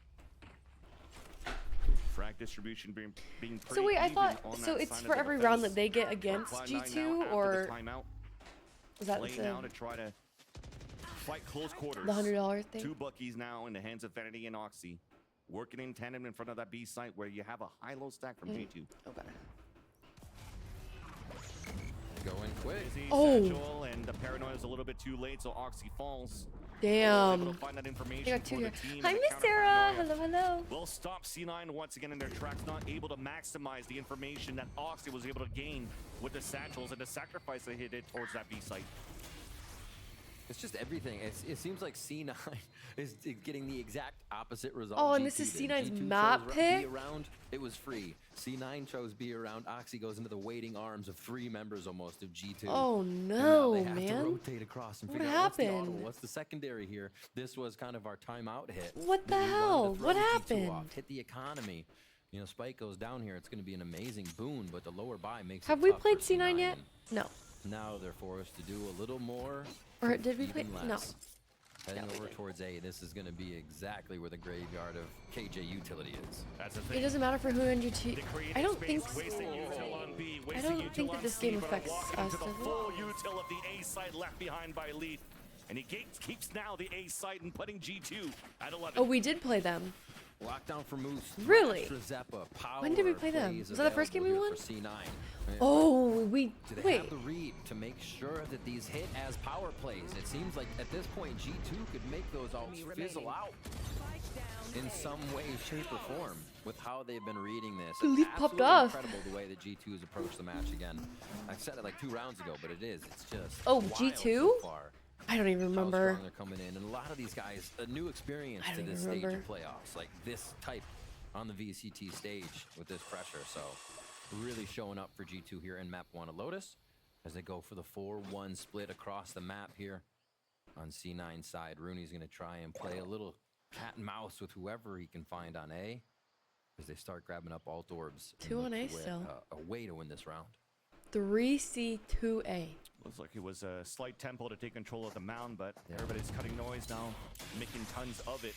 Frag distribution being pretty So wait, I even thought, on so that it's side for of the every defense. round that they get against Cloud9 G2, now after or the timeout, is that playing now to try to fight close quarters. the $100 thing? 2 Buckies now in the hands of Vanity and Oxy, working in tandem in front of that B site where you have a high-low stack from G2. Okay. Going quick. Satchel, and the paranoia is a little bit too late, so Oxy falls. Damn. Able to find that information They got 2 for here. the team, Hi, and the Miss counter Sarah. paranoia Hello, hello. will stop C9 once again in their tracks, not able to maximize the information that Oxy was able to gain with the satchels and the sacrifice they did towards that B site. It's just everything. It seems like C9 is getting the exact opposite result. Oh, and this G2 is did. C9's G2 map chose pick? B around, it was free. C9 chose B around. Oxy goes into the waiting arms of 3 members almost of G2. Oh And now no, they have man. to rotate across and What figure out what's the happened? audible, what's the secondary here. This was kind of our timeout hit. What the We wanted to hell? throw What G2 happened? off, hit the economy. You know, Spike goes down here. It's going to be an amazing boon, but the lower buy makes Have it we tough played for C9 yet? No. Now they're forced to do a little more. Or did we even play? No. less. Heading over towards A, this is going to be exactly where the graveyard of KJ utility is. That's the It thing. doesn't matter for who in G2. I don't think. Wasting util on B, I wasting don't think util that on this C, game but affects walking us. into the Does it? full util of the A site left behind by Leaf. And he keeps now the A site and putting G2 at 11. Oh, we did play them. Lockdown for Moose. Really? Extra Zeppa, power When did we play them? plays Was that the first game we available won? here for C9. Oh, we Do they wait. have the read to make sure that these hit as power plays? It seems like at this point G2 could make those all fizzle out in some way, shape, or form with how they've been reading this. The It's leaf popped absolutely off. incredible the way that G2 has approached the match again. I said it like 2 rounds ago, but it is. It's just Oh, wild G2? so far. I don't even How remember. strong they're coming in, and a lot of these guys, a new experience I to don't this even stage of remember. playoffs, like this type on the VCT stage with this pressure. So really showing up for G2 here in map 1 of Lotus as they go for the 4-1 split across the map here on C9 side. Rooney's going to try and play a little cat and mouse with whoever he can find on A as they start grabbing up alt orbs. and 2 on look A for still. a way to win this round. 3C2A. Looks like it was a slight tempo to take control of the mound, but everybody's cutting noise now, making tons of it.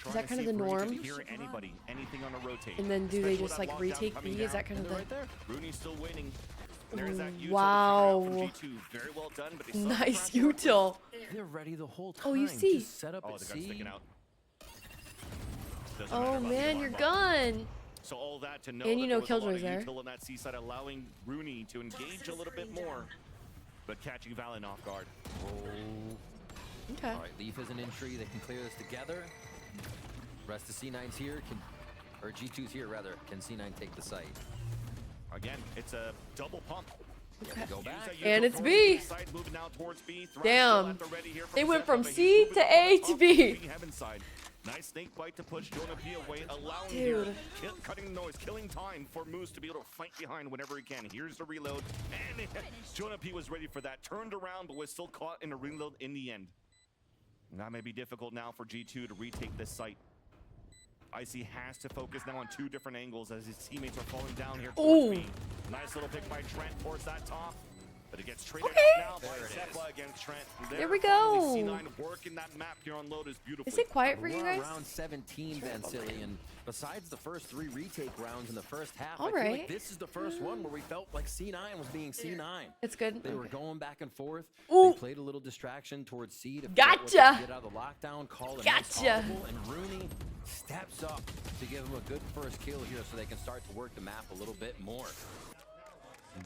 Is that kind of the norm? Hear anybody, anything on a rotate. And then do they Especially just with like that lockdown retake coming B? Is down. that kind of And they're the right there. Rooney's still waiting. There's that util Wow. from G2. Very well done, but they still Nice have to util. They're ready the whole time. Oh, you see. Just set up Oh, at the gun's C. sticking out. Doesn't Oh matter about the man, alarm you're button. gone. So all that to know And that you there know was a lot Killjoy's of there. util on that seaside, allowing Rooney to engage a little bit more, but catching Valen off guard. Okay. All right, Leaf is an entry. They can clear this together. Rest of C9's here. Or G2's here, rather. Can C9 take the site? Again, it's a double pump. Okay. Go back. And it's B. Moving now towards B. Damn. They went from C to A to B. Heaven side. Nice snake bite to push Jonah P away, allowing Dude. here, cutting noise, killing time for Moose to be able to fight behind whenever he can. Here's the reload, and Jonah P was ready for that. Turned around, but was still caught in a reload in the end. That may be difficult now for G2 to retake this site. Icy has to focus now on 2 different angles as his teammates are falling down here. Ooh. Towards B. Nice little pick by Trent towards that top. But it gets traded Okay. out now by Zeppa against Trent. There we finally go. C9 working that map here on Lotus beautifully. Is it quiet for you We're guys? around 17 then, Silly, and besides the first 3 retake rounds in the first half, All I feel right. like this is the first one where we felt like C9 was being C9. It's good. They were going back and forth. Ooh. They played a little distraction towards C to figure out what they Gotcha. could get out of the lockdown, call a nice Gotcha. audible, and Rooney steps up to give him a good first kill here so they can start to work the map a little bit more.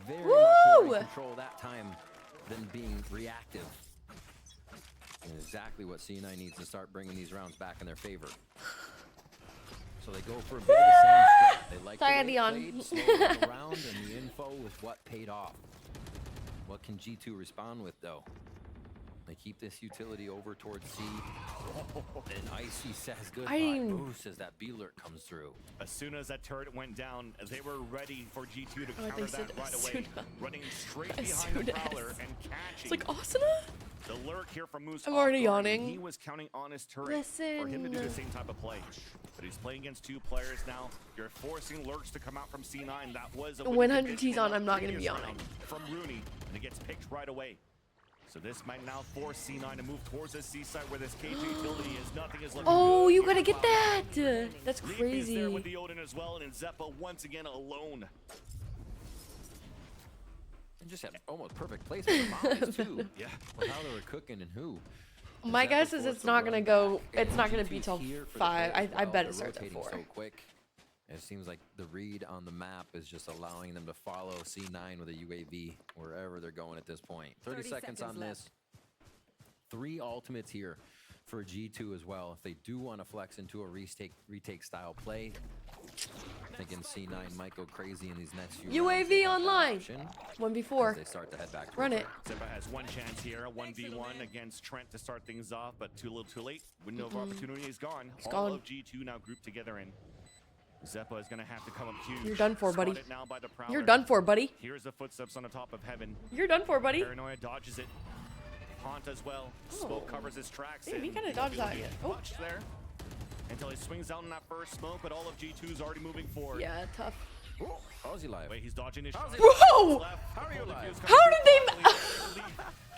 Very much more Woo! in control that time than being reactive. And exactly what C9 needs to start bringing these rounds back in their favor. So they go for a bit of the same strat. They like Sorry, I the had way to it yawn. played, slowed it around, and the info was what paid off. What can G2 respond with, though? They keep this utility over towards C. And Icy says goodbye. Boost as that B-lurk comes through. As soon as that turret went down, they were ready for G2 to Oh, counter they said that right as away. soon as. Running straight As behind the soon Prowler as. and catching. It's like Asuna? The lurk here from Moose. I'm already off guard, and yawning. He was counting on his turret for him to do the Listen. same type of play. But he's playing against 2 players now. You're forcing lurks to come out from C9. That was a When winning 100 T's on, I'm not gonna be previous yawning. round from Rooney, and it gets picked right away. So this might now force C9 to move towards the seaside where this KJ utility is. Nothing is looking Oh, good. you gotta get that. That's Leaf is crazy. there with the Odin as well, and Zeppa once again alone. And just had almost perfect placement of mollies, too. Yeah. With how they were cooking and who. My Zeppa guess is forced it's to not run gonna back, go. and It's not gonna G2's be till here for the 5. play as I well. bet it They're starts at rotating 4. so quick. It seems like the read on the map is just allowing them to follow C9 with a UAV wherever they're going at this point. 30 seconds on this. 3 ultimates here for G2 as well. If they do want to flex into a retake style play, I'm thinking C9 might go crazy in these next few rounds. UAV online. Option 1v4. as they start to head back to Run it. Zeppa has one chance here, a 1v1 against Trent to start things off, but too little too late. Window of opportunity is gone. It's All gone. of G2 now grouped together in. Zeppa is going to have to come up huge. You're done for, buddy. Spotted now by the Prowler. You're done for, buddy. Here's the footsteps on the top of heaven. You're done for, buddy. Paranoia dodges it. Haunt as well. Smoke covers his tracks. Damn, he and kinda he dodged won't that be yet. able Oh. to touch there until he swings out in that first smoke, but all of G2's already moving forward. Yeah, tough. How's he live? Wait, he's dodging his How's shot. he Bro! live? How are you live? How did they?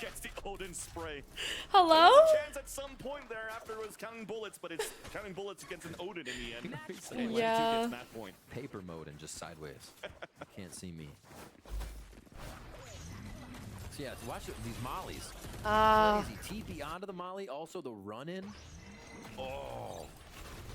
Gets the Odin spray. Hello? There's a chance at some point there after it was counting bullets, but it's counting bullets against an Odin in the end. And Yeah. G2 gets that point. Paper mode and just sideways. Can't see me. So yeah, watch it, these mollies. Ah. Crazy. TP onto the molly, also the run-in. Oh.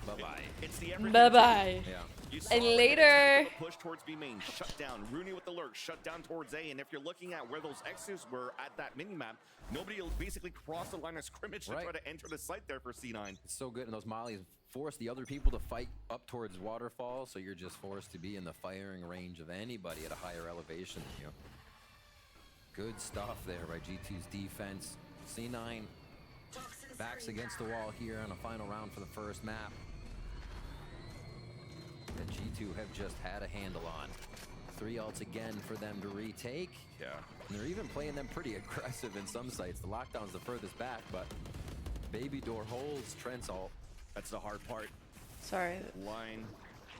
Bye-bye. It's the everything Bye-bye. team. Yeah. You saw And it, later. the push towards B main, shut down. Rooney with the lurk, shut down towards A. And if you're looking at where those X's were at that mini-map, nobody will basically cross the line of scrimmage to try to enter the site there for C9. It's so good, and those mollies force the other people to fight up towards waterfall, so you're just forced to be in the firing range of anybody at a higher elevation than you. Good stuff there by G2's defense. C9 backs against the wall here on a final round for the first map that G2 have just had a handle on. 3 ults again for them to retake. Yeah. And they're even playing them pretty aggressive in some sites. The lockdown's the furthest back, but Baby Door holds Trent's ult. That's the hard part. Sorry. Line,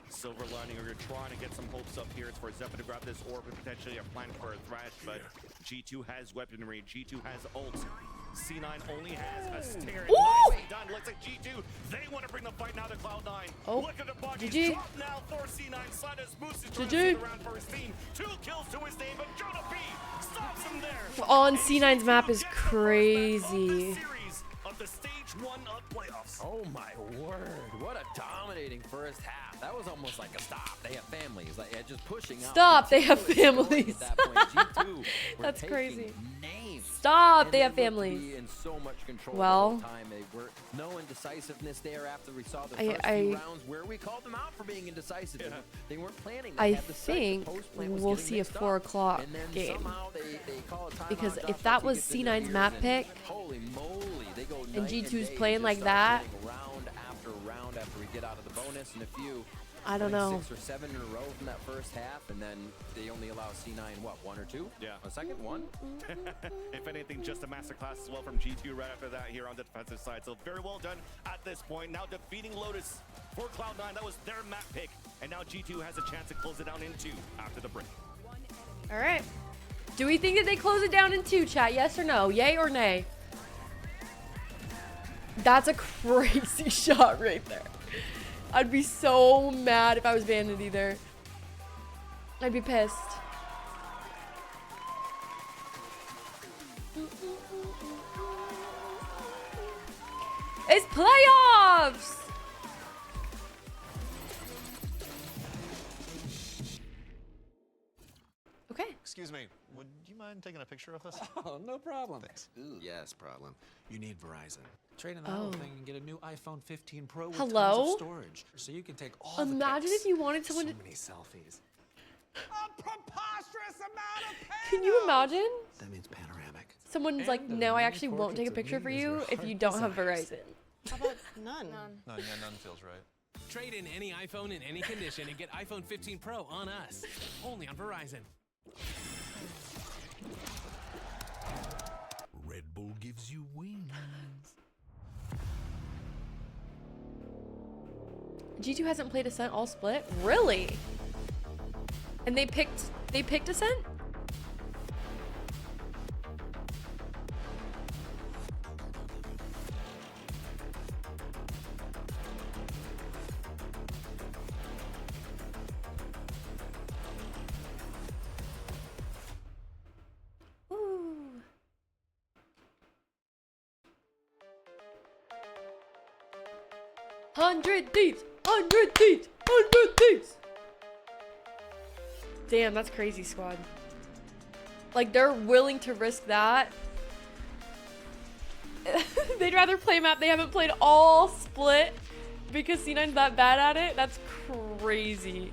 silver lining, or you're trying to get some hopes up here. It's for Zephyr to grab this orb and potentially a plan for a Thrash, but G2 has weaponry, G2 has ult. C9 only has a stare. Nicely done. Looks like G2, they want to bring the fight now to Cloud9. Oh, look at the bodies GG. drop now for C9. Silas Moose is GG. trying to around for his team. 2 kills to his name, but Jonah B stops him there. On C9's map is crazy. Of the stage 1 of playoffs. Oh my word, what a dominating first half. That was almost like a stop. They have families, like just pushing out. Stop, they have families. At that point, G2 were That's taking crazy. Names. Stop, And they have looked to families. be in so much control Well, the whole time. They were no indecisiveness there after we saw the I- first I- few rounds where we called them out for being indecisive. They weren't planning. They I had the sight. The think post-plant was we'll getting see a mixed up. 4 o'clock And then game. somehow they call a timeout. Because Josh if that Lutzy was gets in their C9's ears map and pick, holy moly, they go and night G2's day, playing just like start that, winning round after round after we get out of the bonus, and a few. I don't winning know. 6 or 7 in a row from that first half, and then they only allow C9 what, 1 or 2? Yeah. A second one. If anything, just a masterclass as well from G2 right after that here on the defensive side. So very well done at this point. Now defeating Lotus for Cloud9. That was their map pick. And now G2 has a chance to close it down in 2 after the break. All right. Do we think that they close it down in 2, chat? Yes or no? Yay or nay? That's a crazy shot right there. I'd be so mad if I was Vanity there. I'd be pissed. It's playoffs! Okay. Excuse me, would you mind taking a picture of us? Oh, no problem. Thanks. Ooh, yes, problem. You need Verizon. Trade in that Oh. whole thing and get a new iPhone 15 Pro with Hello? tons of storage, so you can take all Imagine the if you wanted someone so to. many selfies. A preposterous amount of Can you imagine? That means panoramic. Someone's like, no, I actually won't take a picture for you if you don't have Verizon. How about none? None feels right. Trade in any iPhone in any condition and get iPhone 15 Pro on us. Only on Verizon. Red Bull gives you wings. G2 hasn't played Ascent all split? Really? And they picked Ascent? Ooh. Hundred thieves! 100 thieves! 100 thieves! Damn, that's crazy, squad. Like, they're willing to risk that. They'd rather play a map they haven't played all split because C9's that bad at it. That's crazy.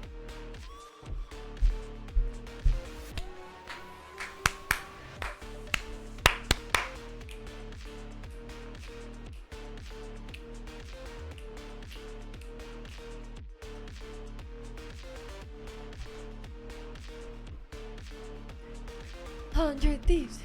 Hundred thieves.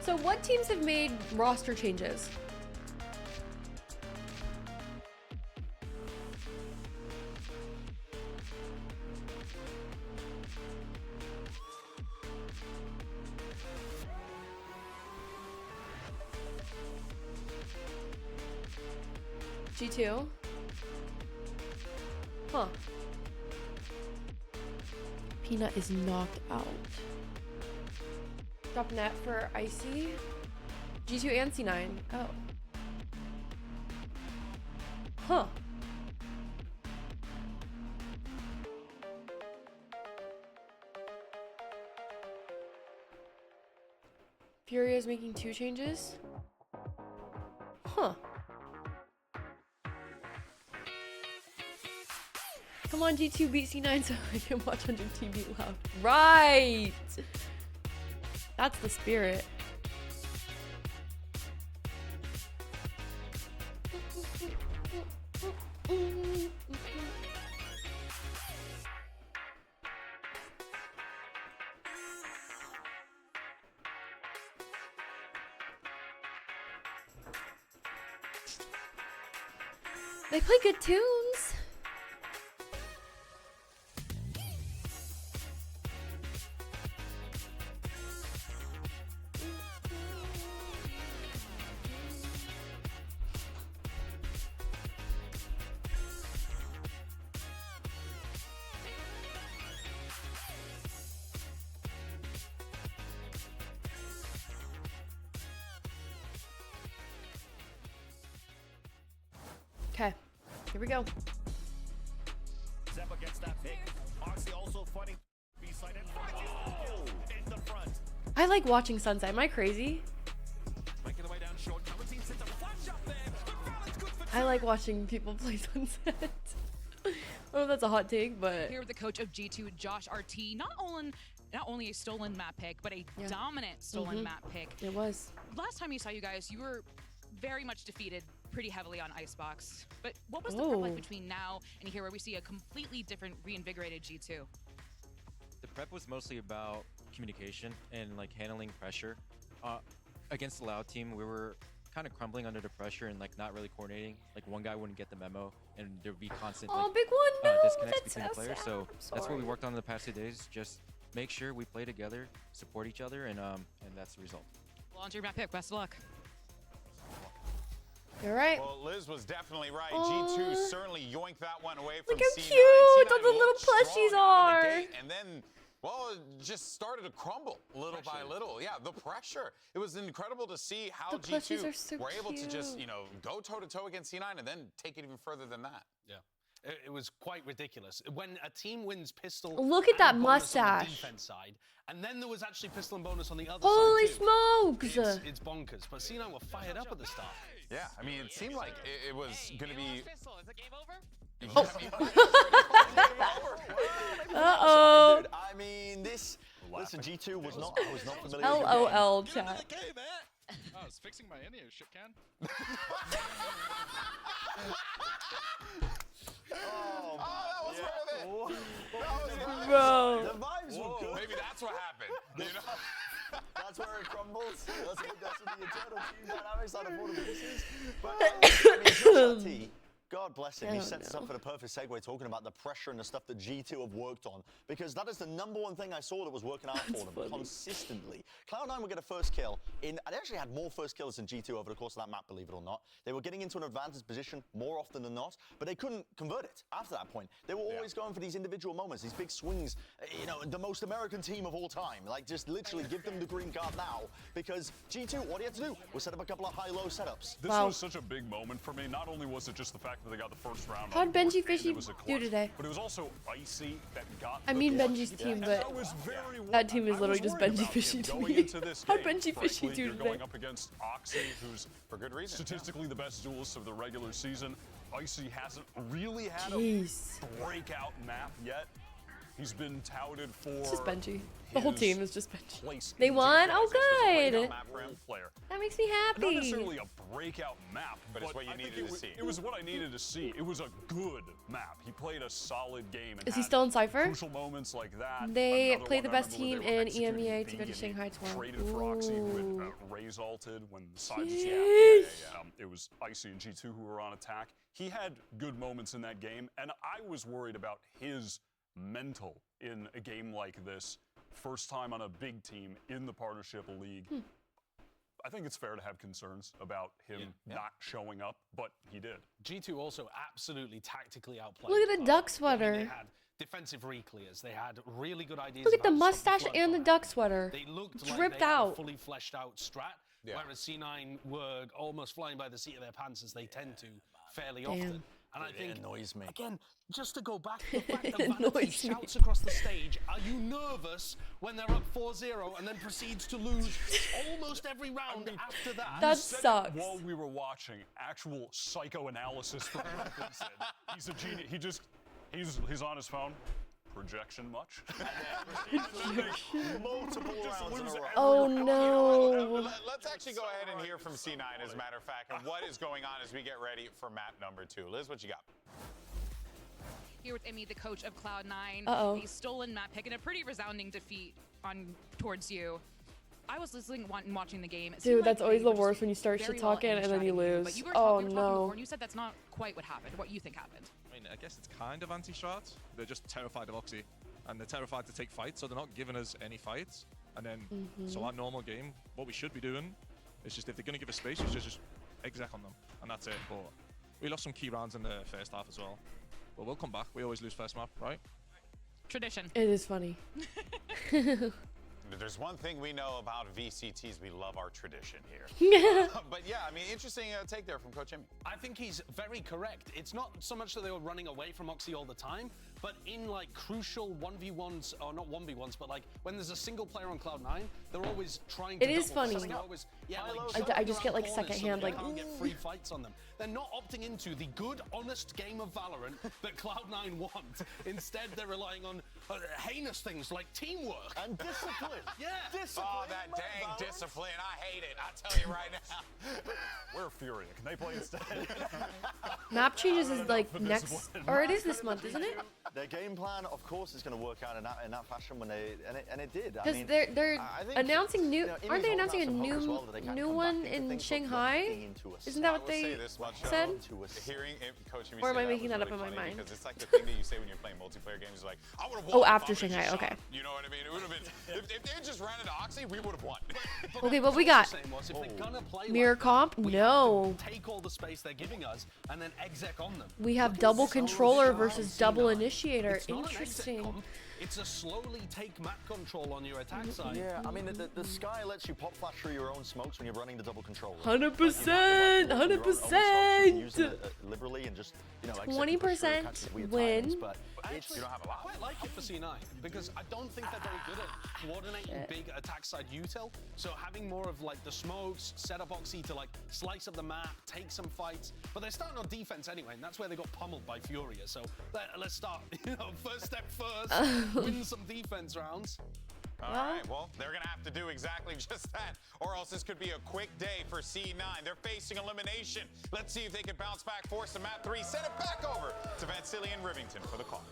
So what teams have made roster changes? G2. Huh. Peanut is knocked out. Drop net for Icy. G2 and C9. Oh. Huh. Furia is making 2 changes. Huh. Come on, G2, beat C9 so I can watch on your TV loud. Right! That's the spirit. They play good tunes. Okay, here we go. Zeppa gets that pick. Oxy also fighting beside it. Oh, in the front. I like watching Sunset. Am I crazy? Making the way down short. 17 sits a flash up there. I like watching people play Sunset. I don't know if that's a hot take, but Here with the coach of G2, Josh RT. Not only a stolen map pick, but a dominant stolen map pick. It was. Last time you saw you guys, you were very much defeated pretty heavily on Icebox. But what was the prep like between now and here, where we see a completely different, reinvigorated G2? The prep was mostly about communication and like handling pressure. Against the Loud team, we were kind of crumbling under the pressure and like not really coordinating. Like one guy wouldn't get the memo, and there'd be constant big one, no, disconnects that's between the players. sad. So I'm that's what we sorry. worked on in the past 2 days. Just make sure we play together, support each other, and that's the result. Well, on to your map pick. Best of luck. You're right. Well, Liz was definitely right. Aw. G2 certainly yoinked that one away from Look how C9. cute C9 all the little looked strong plushies out of the are. gate, and then, well, it just started to crumble little by little. Yeah, the pressure. It was incredible to see how The plushies G2 are so were able to just, cute. go toe-to-toe against C9 and then take it even further than that. Yeah. It was quite ridiculous. When a team wins pistol, Look at that and bonus on the mustache. defense side, and then there was actually pistol and bonus on the other Holy side too. smokes! It's bonkers. But C9 were fired up at the start. Yeah, I mean, it seemed like it was going to be. Uh-oh. Dude, I mean, listen, G2 was not. I was not familiar with LOL chat. I was fixing my India shit can. Oh, that was worth it. That was worth it. Bro. The vibes were good. Maybe that's what happened. That's where it crumbles. That's when the internal team dynamics start to fall to pieces. But I mean, Josh RT, God bless him. He sets us up for the perfect segue, talking about the pressure and the stuff that G2 have worked on, because that is the #1 thing I saw that was working out for them consistently. Cloud9 would get a first kill in. They actually had more first kills than G2 over the course of that map, believe it or not. They were getting into an advantage position more often than not, but they couldn't convert it after that point. They were always going for these individual moments, these big swings. The most American team of all time. Like, just literally give them the green card now, because G2, what do you have to do? We'll set up a couple of high-low setups. This was such a big moment for me. Not only was it just the fact that they got the first round. How'd on board, Benji and Fishy it was a do clutch, today? But it was also Icy that got. I the mean clutch. Benji's team, And but that was very that team is I literally was just worried Benji about Fishy him to going me. into this How'd game. Benji Fishy Frankly, do you're today? going up against Oxy, who's for good reason. Statistically the best duelist of the regular season. Icy hasn't really had Jeez. a breakout map yet. He's been touted for. It's just Benji. The whole his team is just Benji. place They in won? Team Oh, Fight. This was a good. breakout map for him, player. That makes me Not happy. necessarily a breakout map, But it's what you I think needed to see. It was what I needed to see. It was a good map. He played a solid game. And Is he had still in Cypher? Crucial moments like that. They Another play one the I best remember team where they were in executing EMEA to go B to and Shanghai he tomorrow. Traded for Oxy, who Ooh. had Raze ulted when the sides. Jeez. It was Icy and G2 who were on attack. He had good moments in that game, and I was worried about his mental in a game like this. First time on a big team in the partnership league. I think it's fair to have concerns about him not showing up, but he did. G2 also absolutely tactically outplayed. Look at the duck They sweater. had defensive reclears. They had really good ideas. Look at the about mustache stop and the duck sweater. They looked dripped like they had a out. fully fleshed out strat, whereas C9 were almost flying by the seat of their pants as they tend to fairly often. And I think, annoys me. again, just to go back to the fact that Vanity shouts across the stage, are you nervous when they're up 4-0 and then proceeds to lose almost every round after that? That You said it sucks. While we were watching, actual psychoanalysis from Brooke said he's a genius. He's on his phone. Projection much? Multiple rounds in a row. Oh no. Let's actually go ahead and hear from C9, as a matter of fact, and what is going on as we get ready for map number 2. Liz, what you got? Here with Emmy, the coach of Cloud9. Uh-oh. A stolen map pick and a pretty resounding defeat towards you. I was listening and watching the game. It seemed Dude, like that's always they the were worst when you start very shit well talking and then you anti-stratting lose. But you were Oh talking no. before and you said that's not quite what happened. What you think happened? I mean, I guess it's kind of anti-strat. They're just terrified of Oxy, and they're terrified to take fights, so they're not giving us any fights. And then, so our normal game, what we should be doing is just, if they're going to give us space, is just exec on them, and that's it. But we lost some key rounds in the first half as well. But we'll come back. We always lose first map, right? Tradition. It is funny. There's one thing we know about VCTs, we love our tradition here. But yeah, I mean, interesting take there from Coach Emmy. I think he's very correct. It's not so much that they were running away from Oxy all the time, but in like crucial 1v1s, or not 1v1s, but like when there's a single player on Cloud9, they're always trying to It is double. funny. They're always, I just get like corners secondhand so like. they can't get free fights on them. They're not opting into the good, honest game of Valorant that Cloud9 want. Instead, they're relying on heinous things like teamwork and discipline. Yeah. Discipline. Oh, that dang discipline. I hate it. I'll tell you right now. We're Furia. Can they play instead? Map changes is like next, or it is this month, isn't it? Their game plan, of course, is going to work out in that fashion when and it did. Because they're announcing new. Aren't they announcing a new one in Shanghai? Isn't that what they said? Hearing Coach Emmy Or say am I that making was that up really in my funny mind? Because it's like the thing that you say when you're playing multiplayer games. Like, I would have won. Oh, if after I was Shanghai, just okay. shot. You know what I mean? It would have been if they just ran into Oxy, we would have won. Okay, what we got? Mirror comp? No. Take all the space they're giving us and then exec on them. We have double controller versus double initiator. It's not an exec Interesting. comp, it's a slowly take map control on your attack side. Yeah, I mean, the Sky lets you pop flash through your own smokes when you're running the double controller. 100%, 100%. Use it liberally and just, 20% win. But Actually, I quite like it for C9 because I don't think they're very good at coordinating big attack side util. So having more of like the smokes, set up Oxy to like slice up the map, take some fights. But they're starting on defense anyway, and that's where they got pummeled by Furia. So let's start. First step first, win some defense rounds. All right, well, they're going to have to do exactly just that, or else this could be a quick day for C9. They're facing elimination. Let's see if they can bounce back, force the map 3, send it back over to Vansilian Rivington for the call.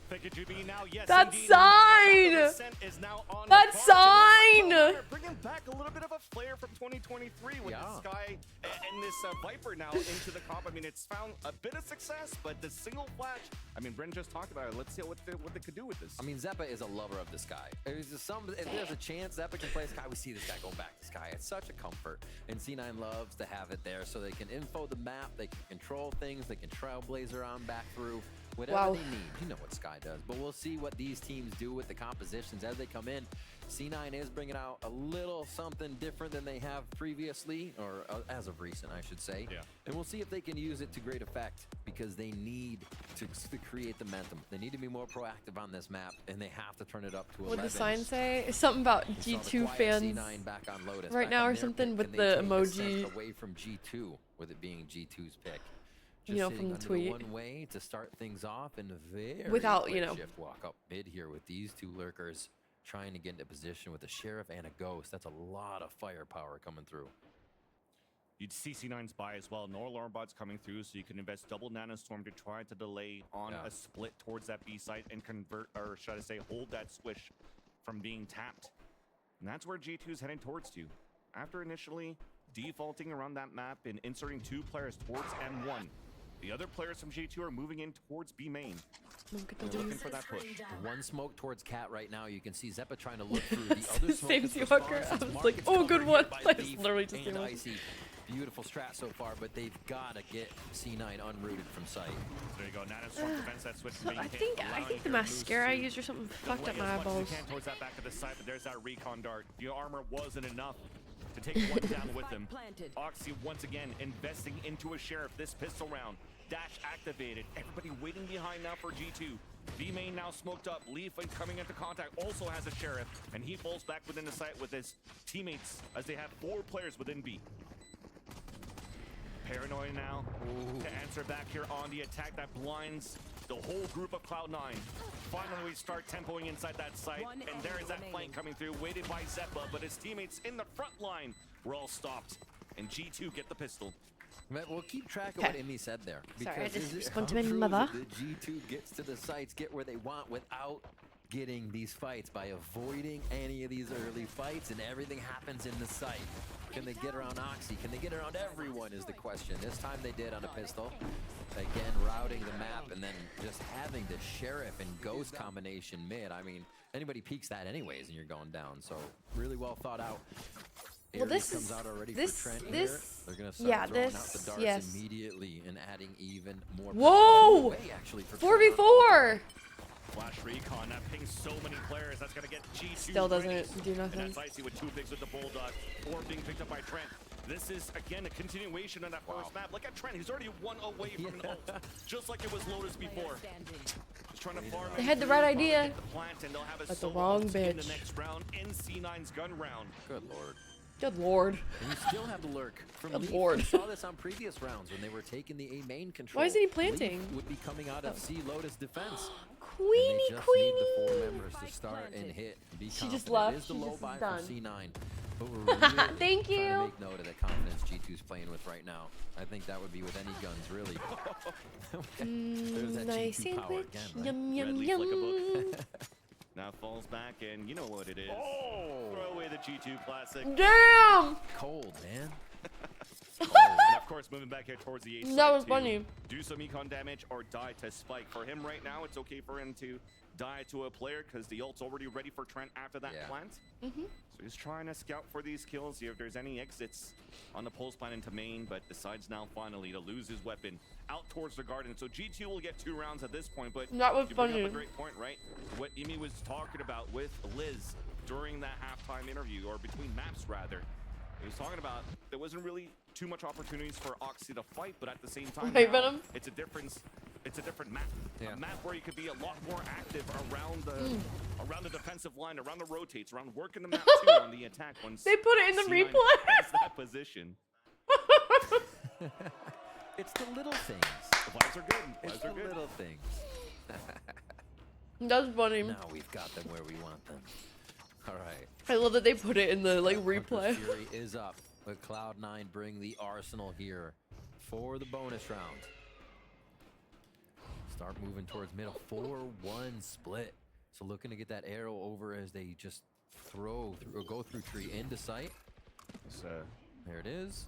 Thank you, GB. Now, yes, That indeed, sign! the descent is now on That the sign! Bringing back a little bit of a flair from 2023 with the Sky and this Viper now into the comp. I mean, it's found a bit of success, but the single flash, I mean, Bren just talked about it. Let's see what they could do with this. I mean, Zeppa is a lover of the Sky. If there's a chance Zeppa can play Sky, we see this guy going back to Sky. It's such a comfort. And C9 loves to have it there so they can info the map, they can control things, they can trailblazer on back through. Whatever they need. You know what Sky does. But we'll see what these teams do with the compositions as they come in. C9 is bringing out a little something different than they have previously, or as of recent, I should say. Yeah. And we'll see if they can use it to great effect because they need to create the momentum. They need to be more proactive on this map, and they have to turn it up to 11. What did the sign say? Something about We saw the G2 quiet fans C9 back on Lotus, right back now, on or their something pick. with Can the they take a emoji. step away from G2, with it being G2's pick. You know, Just from the sitting tweet. under one way to start things off and a very Without, quick you know. shift walk up mid here with these two lurkers trying to get into position with a sheriff and a ghost. That's a lot of firepower coming through. You'd see C9's buy as well. No alarm bots coming through, so you can invest double nanostorm to try to delay on a split towards that B site and convert, or should I say, hold that swish from being tapped. And that's where G2's heading towards to. After initially defaulting around that map and inserting 2 players towards M1. The other players from G2 are moving in towards B main. Smoke at the They're leaf. looking for that push. One smoke towards Cat right now. You can see Zeppa trying to look through the other smoke. Same as Sea Walker. response I as was Mark like, gets oh, good covered one. here by I Leaf literally just and realized. Icy. Beautiful strat so far, but they've got to get C9 unrooted from sight. There you go. Nana's strong defense. That switch from being I hit, think allowing the her to mascara I move used or something to fucked up delay my as much as eyeballs. they can towards that back to the side, but there's that recon dart. The armor wasn't enough to take one down with them. Oxy once again investing into a sheriff this pistol round. Dash activated. Everybody waiting behind now for G2. B main now smoked up. Leaf coming into contact also has a sheriff, and he falls back within the site with his teammates as they have 4 players within B. Paranoid now to answer back here on the attack that blinds the whole group of Cloud9. Finally, we start tempoing inside that site, and there is that flank coming through, weighted by Zeppa, but his teammates in the front line were all stopped, and G2 get the pistol. We'll keep track of what Emmy said there. Sorry, I Because just is it went to how my true is mother. it that G2 gets to the sites, get where they want without getting these fights by avoiding any of these early fights, and everything happens in the site. Can they get around Oxy? Can they get around everyone is the question. This time they did on a pistol. Again, routing the map and then just having the Sheriff and Ghost combination mid. I mean, anybody peeks that anyways and you're going down. So really well thought out. Well, Ares this comes is- out already this- for Trent this- here. They're gonna start yeah, throwing out this- the darts yes. immediately and adding even more. Whoa! Way, actually, for 4v4! Flash recon, that pings so many players. That's going to get G2 Still doesn't ready. do And nothing. that's Icy with 2 picks with the Bulldog, 4 being picked up by Trent. This is, again, a continuation of that first map. Look at Trent. He's already 1 away from an ult, just like it was Lotus before. Just trying to farm They had the right idea. the plant, and they'll have a But the solo wrong ult in the bitch. next round in C9's gun round. Good lord. Good lord. And you still have the lurk from Good Leaf. lord. We saw this on previous rounds when they were taking the A main control. Why isn't he Leaf planting? would be coming out of C Lotus defense. Queenie, And they just Queenie. need the 4 members to start and hit. And be She just confident. left. It is the She low just buy is for done. C9. But we're really Thank trying you. to make note of the confidence G2's playing with right now. I think that would be with any guns, really. There's that Nice G2 power sandwich. again, right? Yum, yum, Red yum. Leaf like a book. Now falls back, and you know what it is. Oh! Throw away the G2 classic. Damn! Cold, man. And of course, moving back here towards the A side That was to funny. do some econ damage or die to Spike. For him right now, it's okay for him to die to a player because the ult's already ready for Trent after that plant. Mm-hmm. So he's trying to scout for these kills, see if there's any exits on the pulse plan into main, but decides now finally to lose his weapon out towards the garden. So G2 will get 2 rounds at this point, but That was you bring funny. up a great point, right? What Emi was talking about with Liz during that halftime interview, or between maps rather. He was talking about there wasn't really too much opportunities for Oxy to fight, but at the same time, Right, now, Venom? it's a different map. Yeah. A map where you could be a lot more active around the defensive line, around the rotates, around working the map too on the attack. Once They put it in the C9 replay. has that position. It's the little things. The vibes are good. It's Vibes the are good. little things. That's funny. Now we've got them where we want them. All right. I love that they put it in the like Hunter's replay. Fury is up, but Cloud9 bring the arsenal here for the bonus round. Start moving towards middle. 4-1 split. So looking to get that arrow over as they just throw through, or go through tree into sight. There it is.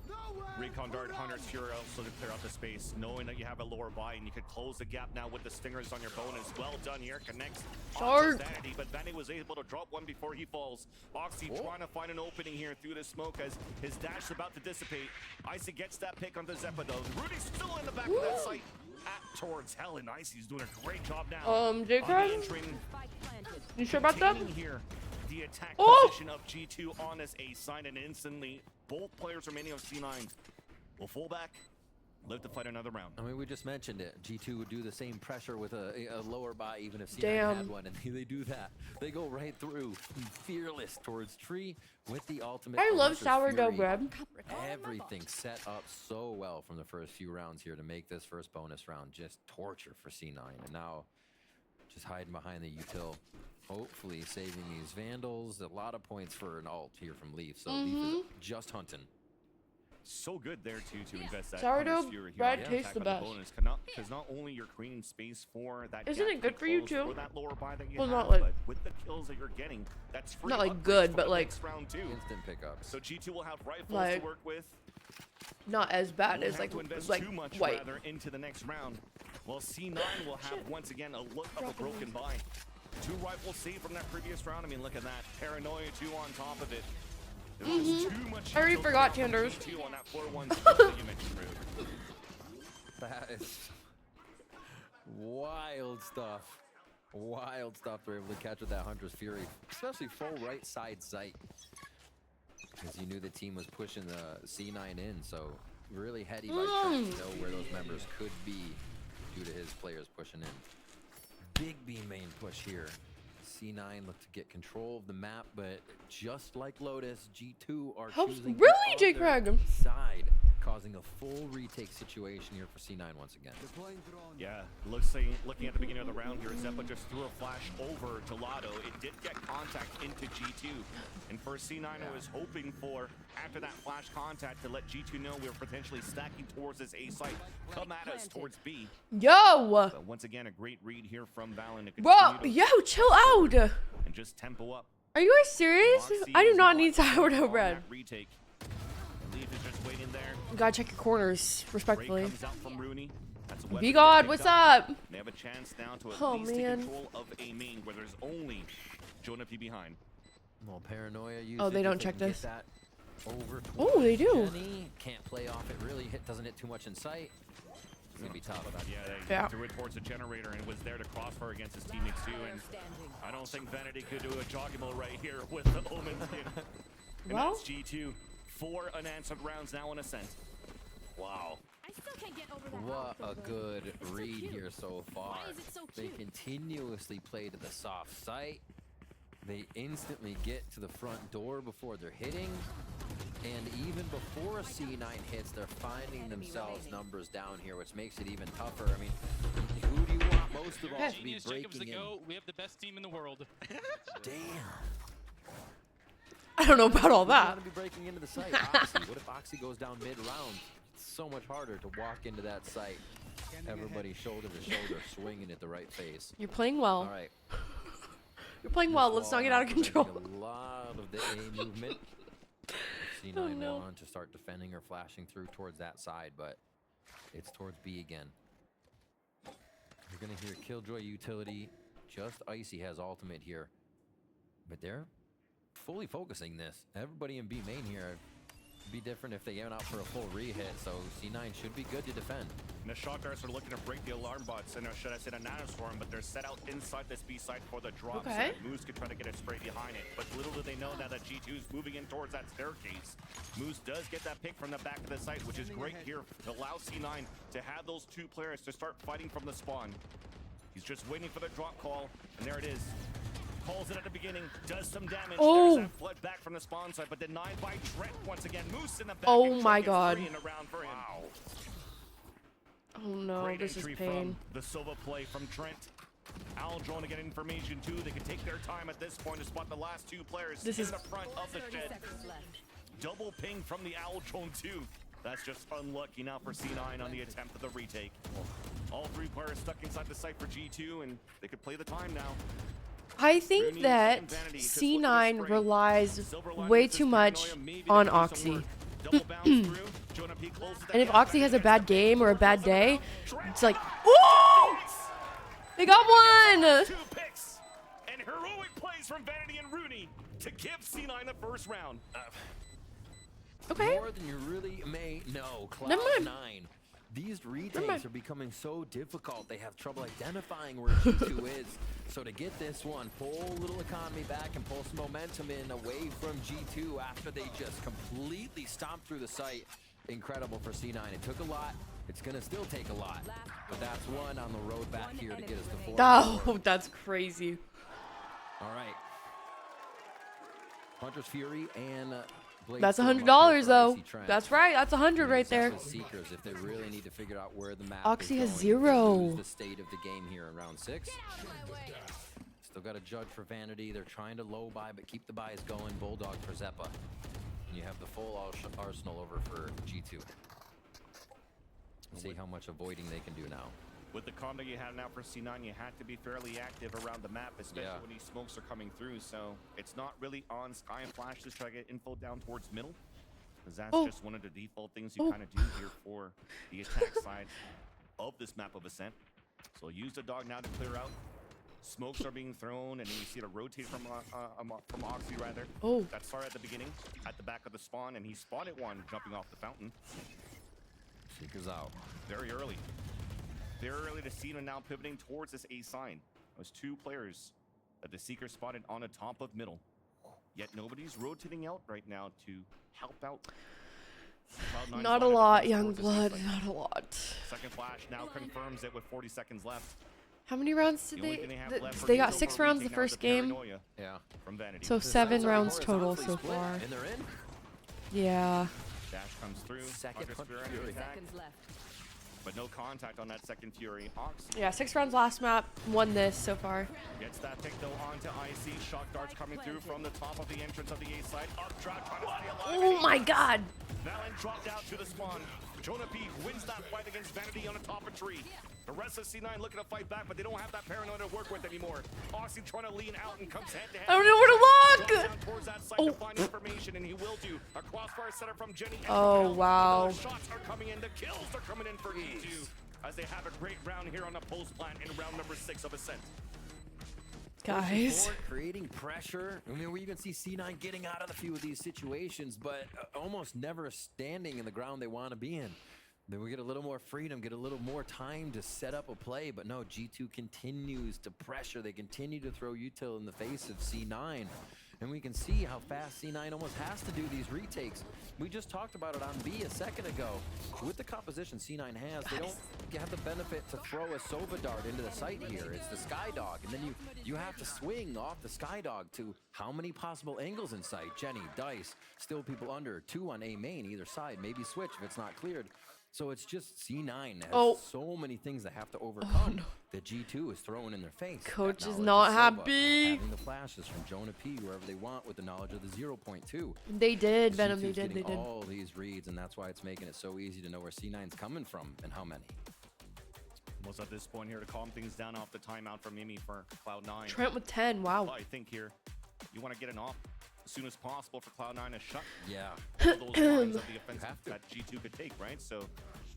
Recon Dart, Hunter's Fury also to clear out the space, knowing that you have a lower buy and you could close the gap now with the stingers on your bonus. Well done here, connects onto Vanity, but Vanity was able to drop one before he falls. Oxy trying to find an opening here through the smoke as his dash is about to dissipate. Icy gets that pick onto Zeppa though. Rudy's still in the back of that site. At towards Helen. Icy's doing a great job now. J-Crab? entering, You sure about that? containing here the attack Oh! position of G2 on this A side, and instantly both players remaining of C9 will fall back, live to fight another round. I mean, we just mentioned it. G2 would do the same pressure with a lower buy even if C9 Damn. had one, and they do that. They go right through, fearless towards tree with the ultimate. I for love Hunter's sourdough Fury. bread. Everything set up so well from the first few rounds here to make this first bonus round just torture for C9. And now just hiding behind the util, hopefully saving these Vandals. A lot of points for an ult here from Leaf, so Leaf is just hunting. So good there too to invest that Sourdough Hunter's Fury here bread on the tastes attack the on best. bonus, because not only you're creating space for that Isn't gap it good to for you close too? for that lower buy that you Well, have, not like- but with the kills that you're getting, that's free Not like upgrades good, for but the like- next round too. Instant pickups. So G2 will have rifles Like- to work with. Not as bad Won't as have like to invest like too much white. rather into the next round. Well, C9 will have once again a look of a broken buy. 2 rifles saved from that previous round. I mean, look at that. Paranoia 2 on top of it. There was too much I already forgot Tanders. on that 4-1 split that you mentioned, Brooke. That is wild stuff. Wild stuff they're able to catch with that Hunter's Fury, especially full right side sight. Because you knew the team was pushing the C9 in, so really heady by Trent to know where those members could be due to his players pushing in. Big B main push here. C9 look to get control of the map, but just like Lotus, G2 are choosing really, J. Craig? Side, causing a full retake situation here for C9 once again. Yeah, looks like looking at the beginning of the round here, Zeppa just threw a flash over to Lotto. It did get contact into G2. And for C9, I was hoping for, after that flash contact, to let G2 know we were potentially stacking towards this A site. Come at us towards B. Yo! But once again, a great read here from Valen to Bro, continue yo, chill out! and just tempo up. Are you guys serious? I do not need sourdough bread. Retake. Leaf is just waiting there. You gotta check your corners, respectfully. Comes out from Rooney. That's a weapon V-God, to what's pick up. up? They have a chance now to at Oh, least take man. control of a main where there's only Jonah P behind. Well, Paranoia Oh, they usage, don't if check can this. get that over Oh, they do. towards Jenny. Can't play off it really. Doesn't hit too much in sight. It's gonna be tough. Yeah, they threw it towards the generator and was there to crossfire against his teammates too. And I don't think Vanity could do a joggable right here with the Omen skin. And Well. that's G2. 4 unanswered rounds now in Ascent. Wow. What a good read here so far. They continuously play to the soft site. They instantly get to the front door before they're hitting. And even before C9 hits, they're finding themselves numbers down here, which makes it even tougher. I mean, who do you want most of all to be Genius Jacobs to breaking in? go. We have the best team in the world. Damn. I don't know about all that. Who's gonna be breaking into the site? Oxy. What if Oxy goes down mid-round? It's so much harder to walk into that site. Everybody shoulder to shoulder, swinging at the right face. You're playing well. All right. You're playing well. Let's not get out of control. A lot of the A movement. C9 now on to start defending or flashing through towards that side, but it's towards B again. You're gonna hear Killjoy utility. Just Icy has ultimate here, but they're fully focusing this. Everybody in B main here. Be different if they went out for a full re-hit, so C9 should be good to defend. And the shot guards are looking to break the alarm bots, and should I say the nanoswarm, but they're set out inside this B site for the drop. Okay. So Moose could try to get a spray behind it, but little do they know now that G2 is moving in towards that staircase. Moose does get that pick from the back of the site, which is great here to allow C9 to have those 2 players to start fighting from the spawn. He's just waiting for the drop call, and there it is. Calls it at the beginning, does some damage. Oh. There's that flood back from the spawn side, but denied by Trent once again. Moose in the back. Oh and my Trent gets God. 3 in the round for him. Wow. Oh no, Great this is entry pain. from the Silva play from Trent. Owl drone to get information too. They can take their time at this point to spot the last 2 players This in is- the front of the shed. Double ping from the Owl drone too. That's just unlucky now for C9 on the attempt of the retake. All 3 players stuck inside the site for G2, and they could play the time now. I think that C9 relies way too much on Oxy. And if Oxy has a bad game or a bad day, it's like, oh! They got one! 2 picks and heroic plays from Vanity and Rooney to give C9 the first round. Okay. More than you really may know. Never mind. Cloud9. These mind. retakes are becoming so difficult. They have trouble identifying where G2 is. So to get this one, pull a little economy back and pull some momentum in away from G2 after they just completely stomped through the site. Incredible for C9. It took a lot. It's going to still take a lot. But that's one on the road back here to get us to 4. Oh, that's crazy. All right. Hunter's Fury and Blade That's Storm up $100 here for though. Icy Trent. That's right. That's 100 right there. With Seekers, if they really need to figure out where the map Oxy is has going, 0. lose the state of the game here in round 6. Still got a judge for Vanity. They're trying to low buy, but keep the buys going. Bulldog for Zeppa. And you have the full arsenal over for G2. See how much avoiding they can do now. With the combo you have now for C9, you had to be fairly active around the map, especially when these smokes are coming through. So it's not really on Sky and Flash to try to get info down towards middle, because that's just one of the default things you kind of do here for the attack side of this map of Ascent. So use the dog now to clear out. Smokes are being thrown, and then you see it rotate from Oxy rather. Oh. That started at the beginning, at the back of the spawn, and he spotted one jumping off the fountain. Seeker's out. Very early. Very early to see him now pivoting towards this A sign. Those two players that the Seeker spotted on the top of middle. Yet nobody's rotating out right now to help out. Cloud9's Not a line of lot, defense young towards this blood. A site. Not a lot. Second flash now confirms it with 40 seconds left. How many rounds did The only thing they have left for they got Diesel 6 for rounds the reaching out first is game. Paranoia from Vanity. So 7 rounds total so far. And they're in. Yeah. Dash comes through. Second Underspirit Fury. attack. But no contact on that second Fury. Ox Yeah, 6 rounds last map. Won this so far. gets that pick though onto IC. Shock darts coming through from the top of the entrance of the A side. Up drop trying to stay alive. Oh my god. Valen dropped out to the spawn. Jonah P wins that fight against Vanity on the top of tree. The rest of C9 looking to fight back, but they don't have that paranoia to work with anymore. Oxy trying to lean out and comes head to head. I don't know where to look. Down towards that site to find information, and he will do. A crossfire setup from Jenny. Oh, wow. The shots are coming in. The kills are coming in for E2 as they have a great round here on the post plant in round number 6 of Ascent. Guys. Creating pressure. I mean, we even see C9 getting out of a few of these situations, but almost never standing in the ground they want to be in. Then we get a little more freedom, get a little more time to set up a play, but no, G2 continues to pressure. They continue to throw util in the face of C9. And we can see how fast C9 almost has to do these retakes. We just talked about it on B a second ago. With the composition C9 has, they don't have the benefit to throw a Sova dart into the site here. It's the Skydog, and then you have to swing off the Skydog to how many possible angles in sight? Jenny, Dice, still people under, 2 on A main, either side, maybe switch if it's not cleared. So it's just C9 has so many things that have to overcome that G2 is throwing in their face. Coach is That knowledge not of Sova, happy. Having the flashes from Jonah P wherever they want with the knowledge of the 0.2. They did, Venom. They G2's did. They getting did. all these reads, and that's why it's making it so easy to know where C9's coming from and how many. Almost at this point here to calm things down off the timeout from Mimi for Cloud9. Trent with 10. Wow. I think here you want to get an off as soon as possible for Cloud9 to shut Yeah. all those lines of the offensive that G2 could take, right? So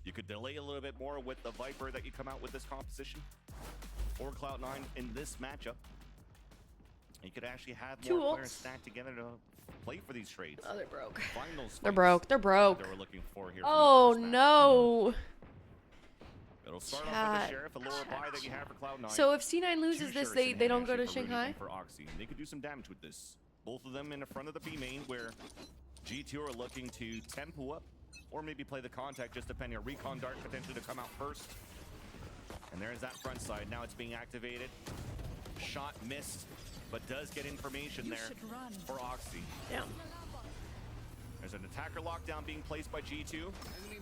you could delay a little bit more with the Viper that you come out with this composition or Cloud9 in this matchup. You could actually have more Two players ults. stacked together to play for these trades. Oh, they're broke. Find those They're fights broke. They're broke. that They were looking for here. Oh no. It'll start off with the Sheriff, a lower buy that you have for Cloud9. So if C9 loses Two this, Sheriffs in they hand don't go to actually for Shanghai? Ruby and for Oxy. And they could do some damage with this. Both of them in the front of the B main where G2 are looking to tempo up or maybe play the contact, just depending on recon dart potentially to come out first. And there's that front side. Now it's being activated. Shot missed, but does get information there for Oxy. Yeah. There's an attacker lockdown being placed by G2.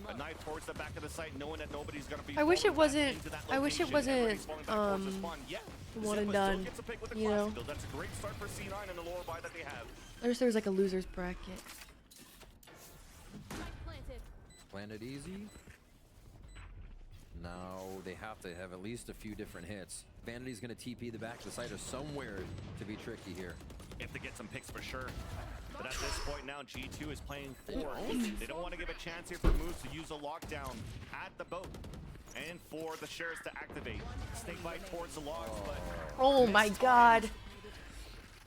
A knife towards the back of the site, knowing that nobody's gonna be. I wish it falling back wasn't. into that I wish it location. Everybody's wasn't falling back towards the spawn. Yeah, one and Zephyr still done. gets a pick with the You know. classic build. That's a great start for C9 and the lower buy that they have. I wish there was like a losers bracket. Planted easy. Now they have to have at least a few different hits. Vanity's going to TP the back of the site or somewhere to be tricky here. If they get some picks for sure. But at this point now, G2 is playing 4. They don't want to give a chance here for Moose to use a lockdown at the boat. And for the Sheriffs to activate. Snake bite towards the logs, but... Oh my god.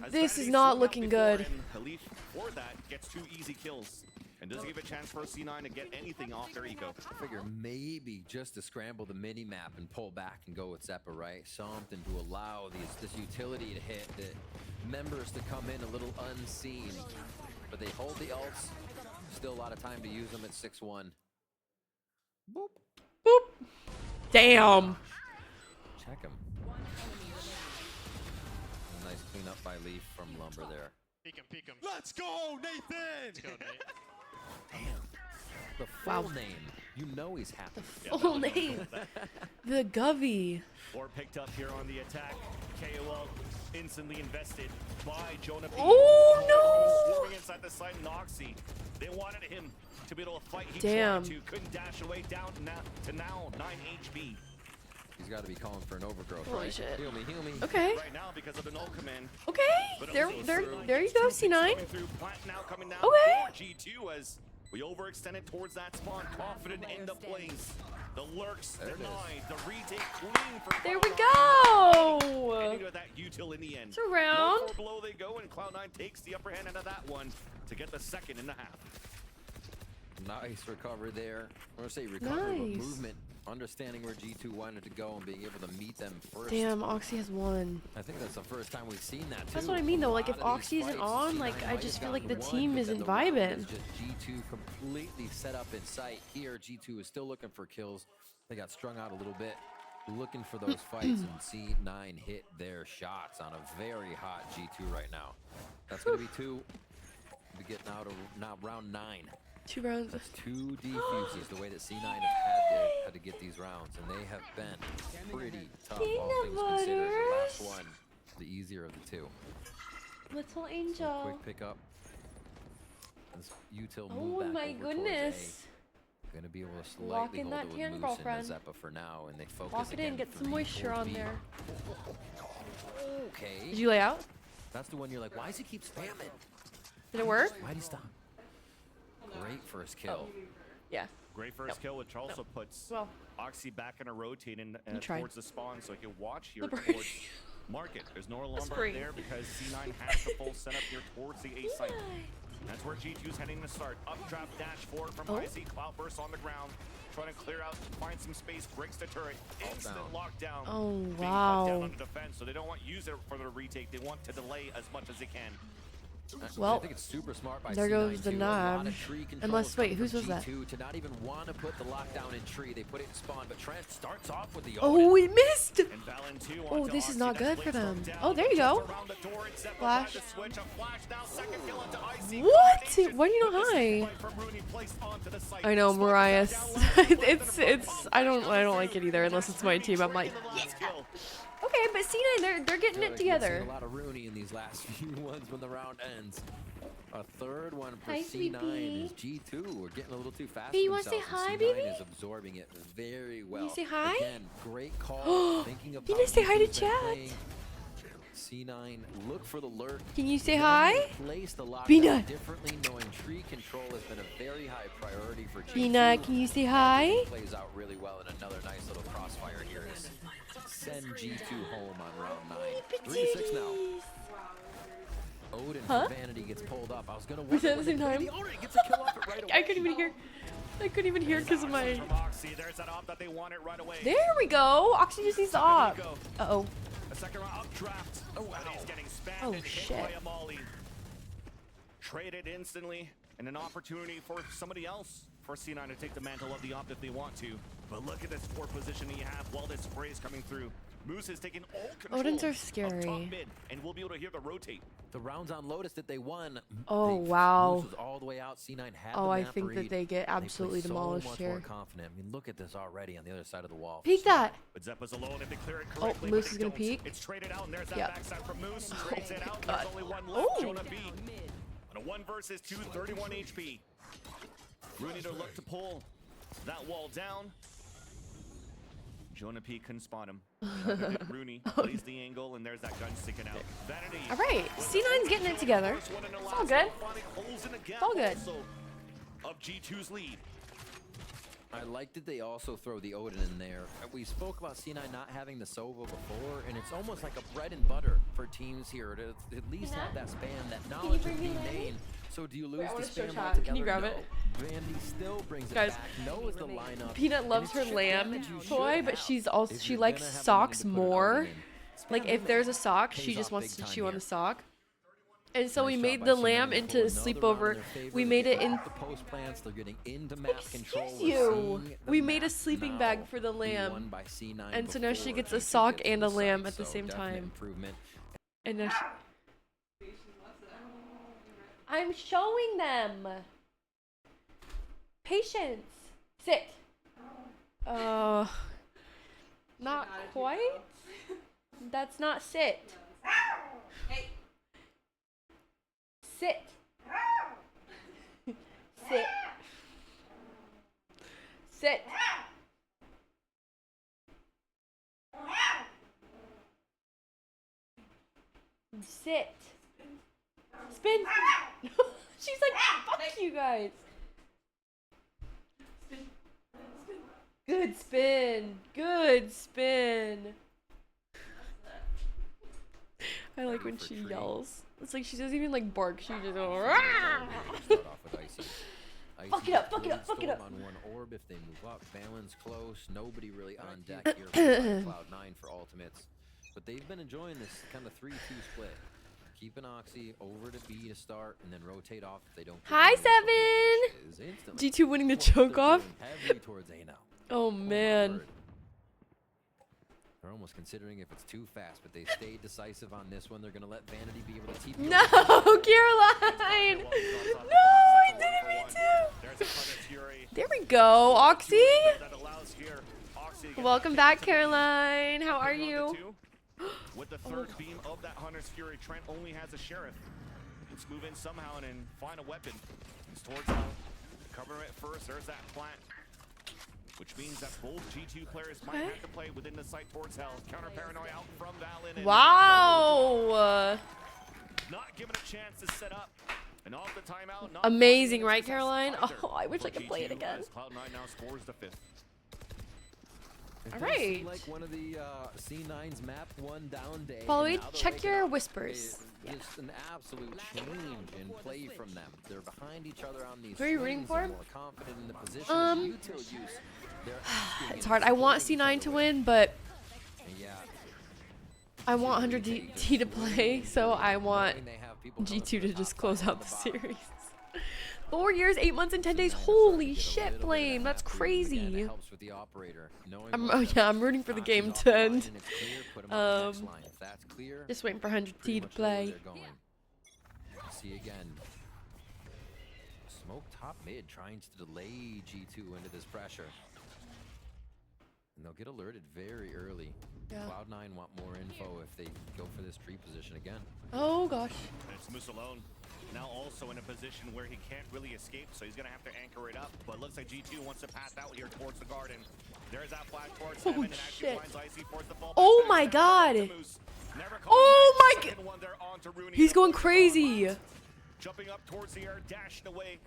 As This Vanity is not slowed out looking before, good. And Khalif, for that, gets 2 easy kills. And doesn't give a chance for C9 to get anything off their eco. I figure maybe just to scramble the mini map and pull back and go with Zephyr, right? Something to allow this utility to hit, the members to come in a little unseen. But they hold the ults. Still a lot of time to use them at 6-1. Boop. Boop. Damn. Check him. Nice cleanup by Leaf from Lumber there. Peek him, peek him. Let's go, Nathan! Let's go, Nate. The full name. You know he's happy. Full name. The Govy. Or picked up here on the attack. KOL instantly invested by Jonah P. Oh, no! Swarming inside the site, Noxy. They wanted him to be able to fight. He Damn. tried to, couldn't dash away down to now 9 HP. He's got to be calling for an overgrowth, Holy right? shit. Heal me, heal me. Okay. Right now because of the null command. Okay. But There also there you go, C9. coming through, Plant now coming down Okay. for G2 as we overextended towards that spawn, confident in the plays. The lurks denied. The retake clean for There we Cloud9. go. Ending with that util in the end. It's a round. 1-4 below they go, and Cloud9 takes the upper hand out of that one to get the second in the half. Nice recovery there. I want to say recovery, Nice. but movement. Understanding where G2 wanted to go and being able to meet them first. Damn, Oxy has won. I think that's the first time we've seen that too. That's what I mean though. Like if Oxy isn't on, like I just feel like the team isn't vibing. Just G2 completely set up in sight. Here, G2 is still looking for kills. They got strung out a little bit, looking for those fights, and C9 hit their shots on a very hot G2 right now. That's going to be two. We're getting out of now round 9. 2 rounds. That's 2 defuses the way that C9 have had to get these rounds, and they have been pretty tough, all things considered. The last one, the easier of the two. Little angel. Quick pickup. This util Oh move back my over goodness. A. Gonna be able to Lock slightly in hold that it tan, with Moose girlfriend. and Mazeppa for now, and they focus Lock it in. again Get some 3, moisture 4 on B. there. Okay. Did you lay out? That's the one you're like, why does he keep spamming? Did it work? Why'd he stop? Great first kill. Yeah. Great first kill, which also puts Oxy back in a rotate and towards the spawn, so he can watch here towards Market. There's no Lombard there because C9 has the full setup here towards the A site. That's where G2's heading to start. Updraft dash forward from IC. Cloudburst on the ground. Trying to clear out, find some space, breaks the turret. Instant lockdown. Oh, Being wow. cut down under defense, so they don't want to use it for the retake. They want to delay as much as they can. Well, I think it's super smart by there C9 goes the too. A lot knob. of tree controls Unless, wait, coming whose from was that? G2 to not even want to put the lockdown in tree. They put it in spawn, but Trent starts off with the Oh, we missed. And Valen 2 Oh, onto this is Oxy. not That's good for Blake them. down. Oh, there you go. Around the door, it's Zeppa Flash. by the switch. A flash now, second kill into IC. What? Why do you know high? I know Marias. it's I don't like it either unless it's my team. I'm like, yeah. Okay, but C9 they're getting it together. A lot of Rooney in these last few ones when the round ends. A third one for Hi, C9 sweetie. is G2. We're getting a little too fast. Hey, you for wanna say themselves, hi, and baby? C9 is absorbing it very well. you say hi? Again, great call. Thinking of You how didn't say hi to G2's been chat. playing. C9, look for the lurk. Can you say hi? Place the lockdown Peanut. differently, knowing tree control has been a very high priority for G2. Peanut, can you say hi? Plays out really well, and another nice little crossfire here is send G2 home on round 9. 3-6 now. Odin Huh? for Vanity gets pulled up. I was gonna We wonder said at the when same the time. Odin gets a kill off it right away. I couldn't even hear. I couldn't even hear because of my. From Oxy, there's that op that they wanted right away. There we go. Oxy just needs the op. Uh-oh. A second round updraft. Oh, wow. He's getting spammed Oh, and hit shit. by a molly. Traded instantly, and an opportunity for somebody else for C9 to take the mantle of the op if they want to. But look at this poor position he have while this spray is coming through. Moose is taking all control Odins are of top scary. mid, and we'll be able to hear the rotate. The rounds on Lotus that they won. Oh, wow. Moose was all the way out. C9 had Oh, the I map think that read. they get They play absolutely so demolished much here. more confident. I mean, look at this already on the other side of the wall. Peek that. But Zeppa's alone if they clear it Oh, correctly. Moose but is they gonna don't. peek. It's traded out, and there's that Yep. backside from Moose. Trades it out. God. There's only one left. Oh. Jonah B. On a 1 versus 2, 31 HP. Rooney to look to pull that wall down. Jonah P couldn't spot him. Rooney plays the angle, and there's that gun sticking out. Vanity. All right, C9's getting it together. It's all good. It's all good. Of G2's lead. I like that they also throw the Odin in there. We spoke about C9 not having the Sova before, and it's almost like a bread and butter for teams here to at least have that spam, that knowledge of being main. So do you lose I the wanna show spam chat. altogether? Can you grab No. it? Vandy still brings Guys, it back, knows the lineup. Peanut and loves it's her shit lamb damage you toy, should but have. she's also If she you're likes gonna have socks money to put an more. Odin in, Like spam if him there's a in. sock, Pays she just off wants big to time chew on here. the sock. And so we Nice made job the by lamb C9 to into pull another round in sleepover. their favor. We They made get it in. off the post plants, they're getting into map control. Excuse We're you. seeing the We made a map sleeping now bag for the be lamb. won by C9 And so now she before gets a G2 sock gets to and the a lamb site, at the so same definite time. improvement. And now I'm showing them. Patience. Sit. Not quite. That's not sit. Sit. Sit. Sit. Sit. Spin. She's like, fuck you guys. Good. Good spin. Good spin. I like when she yells. It's like she doesn't even like bark. She just goes, "Rah!" Start off with Icy. Fuck it up, fuck it up, fuck it up. On one orb if they move up. Balance close. Nobody really on deck here for Cloud9 for ultimates. But they've been enjoying this kind of 3-2 split. Keep an Oxy over to B to start and then rotate off if they don't. Hi, Seven. G2 winning the choke off. Heavily towards A now. Oh man. They're almost considering if it's too fast, but they stayed decisive on this one. They're going to let Vanity be able to TP. No, Caroline. No, I didn't mean to. There we go, Oxy. Welcome back, Caroline. How are you? With the third beam of that Hunter's Fury, Trent only has a Sheriff. Let's move in somehow and then find a weapon. It's towards cover it first. There's that plant. Which means that both G2 players might have to play within the site towards hell. Counter paranoia out from Valen. Wow. Not given a chance to set up. And off the timeout. Amazing, right, Caroline? Oh, I wish I could play it again. Cloud9 now scores the 5th. All right. Like one of the C9's map 1 down day. Following, check your whispers. Just an absolute change in play from them. They're behind each other on these. Who are you rooting for? More confident in the position It's hard. I want C9 to win, but yeah. I want 100T to play, so I want G2 to just close out the series. 4 years, 8 months, and 10 days. Holy shit, Blame. That's crazy. I'm rooting for the game to end. Just waiting for 100T to play. See again. Smoke top mid trying to delay G2 into this pressure. And they'll get alerted very early. Yeah. Cloud9 want more info if they go for this tree position again. Oh gosh. It's Moose alone. Now also in a position where he can't really escape, so he's gonna have to anchor it up. But looks like G2 wants to pass out here towards the garden. There's that flash towards Seven, and actually finds Icy for the fall. Oh my god. Oh my god. He's going crazy. Jumping up towards the air, dashing away.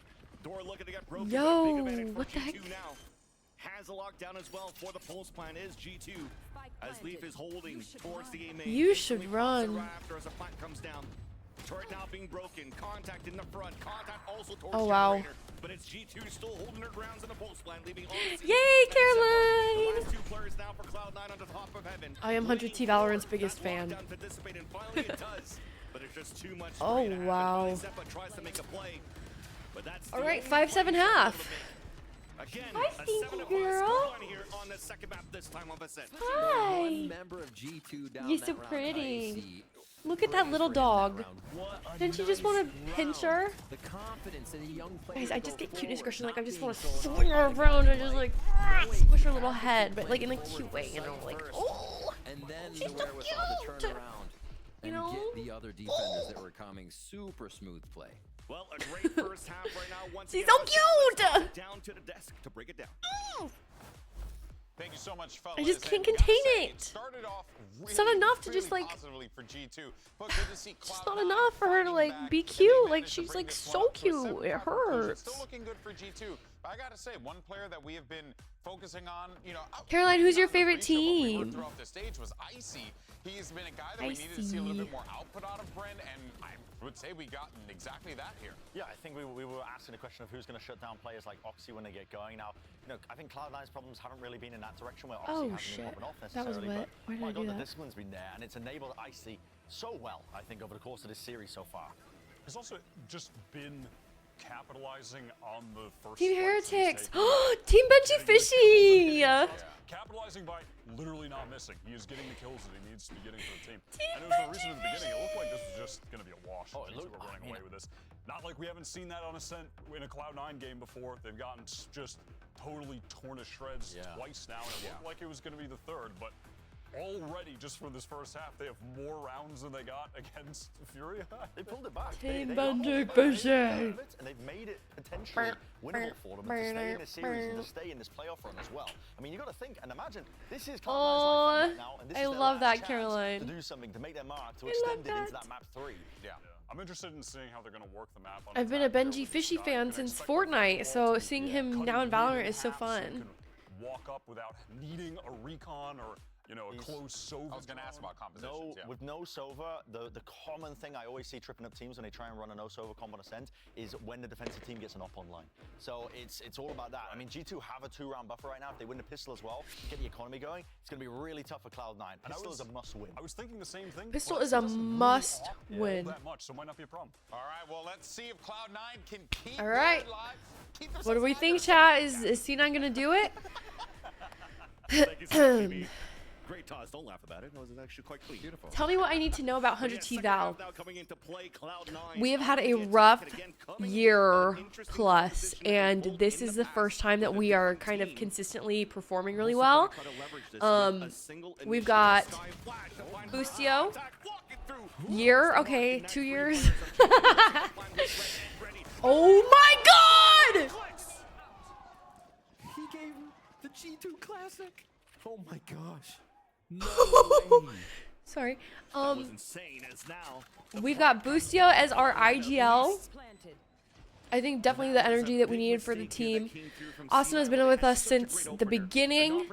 Door looking to get broken. Yo, what the heck? Now has a lockdown as well for the pulse plan is G2 as Leaf is holding towards the A main. You should run. After as a plant comes down. Turret now being broken. Contact in the front. Contact also towards oh wow. Generator. But it's G2 still holding her grounds in the pulse plan, leaving all the Yay, Caroline! the last 2 players now for Cloud9 on the top of heaven. I am 100T Valorant's biggest fan. Finally it does, but it's just too much. Oh wow. Tries to make a play, but that's all right, 5-7 half. Again, hi, Stinky girl. Here on the second map this time of a set. Hi. One member of G2 down You're that so round, pretty. Look at that little dog. Didn't you just want to pinch her? The confidence in a young player. Guys, I just get cute discretion. Like, I just want to swing her around and just like squish her little head, but like in a cute way, you know? Like, oh, and then she's the so wherewithal to cute. turn around and get the other defenders that were coming. Super smooth play. Well, a great first half right now. Once she's so cute. Down to the desk to break it down. Thank you so much, fellas. I just can't contain it. Started off it's not enough to just like. for G2, but good to see it's not enough for her to like be cute. Like she's like so cute. It hurts. Still looking good for G2. I gotta say, one player that we have been focusing on, you know. Caroline, who's your favorite team? Throughout the stage was Icy. He's been a guy that we needed to see a little bit more output out of Bren, and I would say we gotten exactly that here. Yeah, I think we were asking the question of who's going to shut down players like Oxy when they get going. Now, you know, I think Cloud9's problems haven't really been in that direction where Oxy hasn't been popping off necessarily. That was wet. Why did I do that? The discipline's been there, and it's enabled Icy so well, I think, over the course of this series so far. It's also just been capitalizing on the first Team Heretics. Team Benji Fishy. Capitalizing by literally not missing. He is getting the kills that he needs to be getting for the team. And it was the reason in the beginning. It looked like this was just going to be a wash. Oh, it looked like running away with this. Not like we haven't seen that on Ascent in a Cloud9 game before. They've gotten just totally torn to shreds twice now. And it looked like it was going to be the third, but already, just for this first half, they have more rounds than they got against Furia. They pulled it back. Team they Benji Fishy. And they've made it potentially winnable for them to stay in this series and to stay in this playoff run as well. I mean, you got to think and imagine this is Cloud9's right now, and this I is their love last that, Caroline. to do something to make their mark, to extend it into that map 3. Yeah. I'm interested in seeing how they're going to work the map. I've been a Benji Fishy fan since Fortnite, so seeing him now in Valorant is so fun. walk up without needing a recon or, you know, a close Sova. I was going to ask about compositions. With no Sova, the common thing I always see tripping up teams when they try and run a no Sova comp on Ascent is when the defensive team gets an op online. So it's all about that. I mean, G2 have a 2-round buffer right now. If they win the pistol as well, get the economy going, it's going to be really tough for Cloud9. Pistol is a must-win. I was thinking the same thing. Pistol is a must-win. That much, so might not be a problem. All right, well, let's see if Cloud9 can keep All right. keep What do we think, chat? Is C9 going to do it? Thank you so much, Amy. Great toss. Don't laugh about it. That was actually quite clean. Beautiful. Tell me what I need to know about 100T Val. Now coming into play, Cloud9. We have had a rough year plus, and this is the first time that we are kind of consistently performing really well. We've got Boostio. Year? Okay, 2 years. Oh my god! He gave the G2 Classic. Oh my gosh. No way. Sorry. That was insane as now. We've got Boostio as our IGL. I think definitely the energy that we needed for the team. Austin has been with us since the beginning.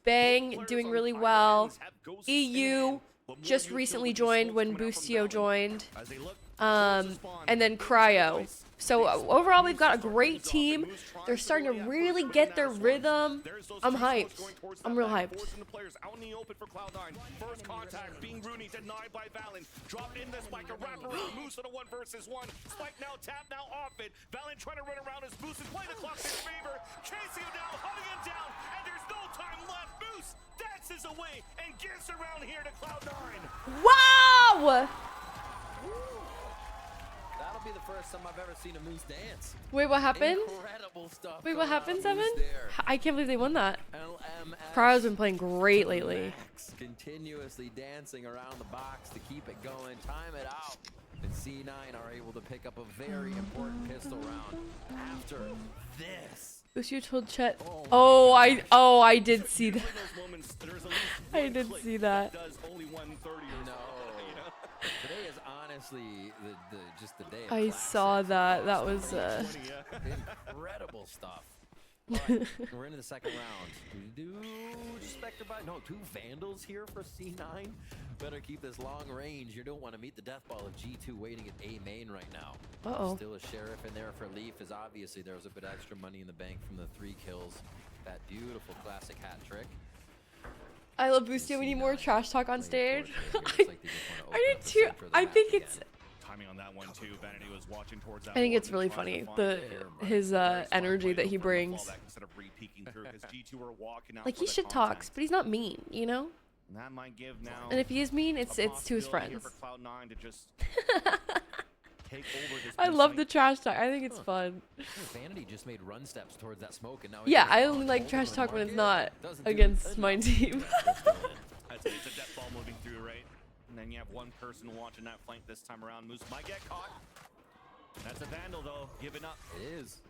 Bang, doing really well. EU just recently joined when Boostio joined. And then Cryo. So overall, we've got a great team. They're starting to really get their rhythm. I'm hyped. I'm real hyped. First contact, being Rooney denied by Valen. Dropped in the spike, a wraparound, moves on a 1 versus 1. Spike now tapped, now off it. Valen trying to run around his Boost is playing the clock in his favor. Chasing him down, hunting him down, and there's no time left. Boost dances away and gives around here to Cloud9. Wow! That'll be the first time I've ever seen a Moose dance. Wait, what happened? Incredible stuff. Wait, what happened, going on Seven? there. I can't believe they won that. LMS Cryo's been playing great lately. Max continuously dancing around the box to keep it going, time it out. And C9 are able to pick up a very important pistol round after this. Boostio told Chet. Oh, I did see that. I did see that. No. Today is honestly just the day of I classics. saw that. That was incredible stuff. Right, we're into the second round. Do Spectre by no 2 Vandals here for C9. Better keep this long range. You don't want to meet the death ball of G2 waiting at A main right now. Still a sheriff in there for Leaf, as obviously there was a bit extra money in the bank from the 3 kills. That beautiful classic hat trick. I love Boostio. We need more trash talk on stage. I did too. I think it's. Timing on that one too. Vanity was watching towards that. I think it's really funny his energy that he brings. Like he shit talks, but he's not mean, you know. That might give now. And if he is mean, it's to his friends. Cloud9 to just take over this I love the trash talk. I think it's fun. Vanity just made run steps towards that smoke, and now Yeah, I only like trash talk when it's not against my team. It's a death ball moving through, right? And then you have one person watching that flank this time around. Moose might get caught. That's a Vandal though, giving up. It is.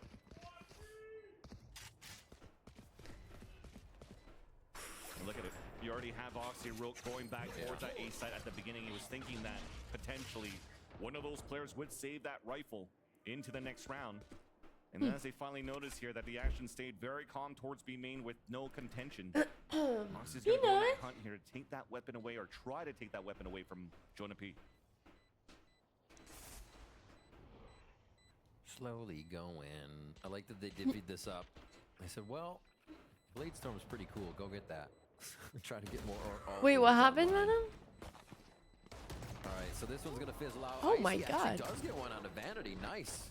Look at it. You already have Oxy Rook going back towards that A site at the beginning. He was thinking that potentially one of those players would save that rifle into the next round. And then as they finally notice here that the action stayed very calm towards B main with no contention. Oxy's gonna go on that hunt here to take that weapon away or try to take that weapon away from Jonah P. Slowly going. I like that they divvied this up. They said, well, Bladestorm's pretty cool. Go get that. Try to get more. Wait, what happened, Venom? All right, so this one's going to fizzle out. Oh my He god. actually does get one onto Vanity. Nice.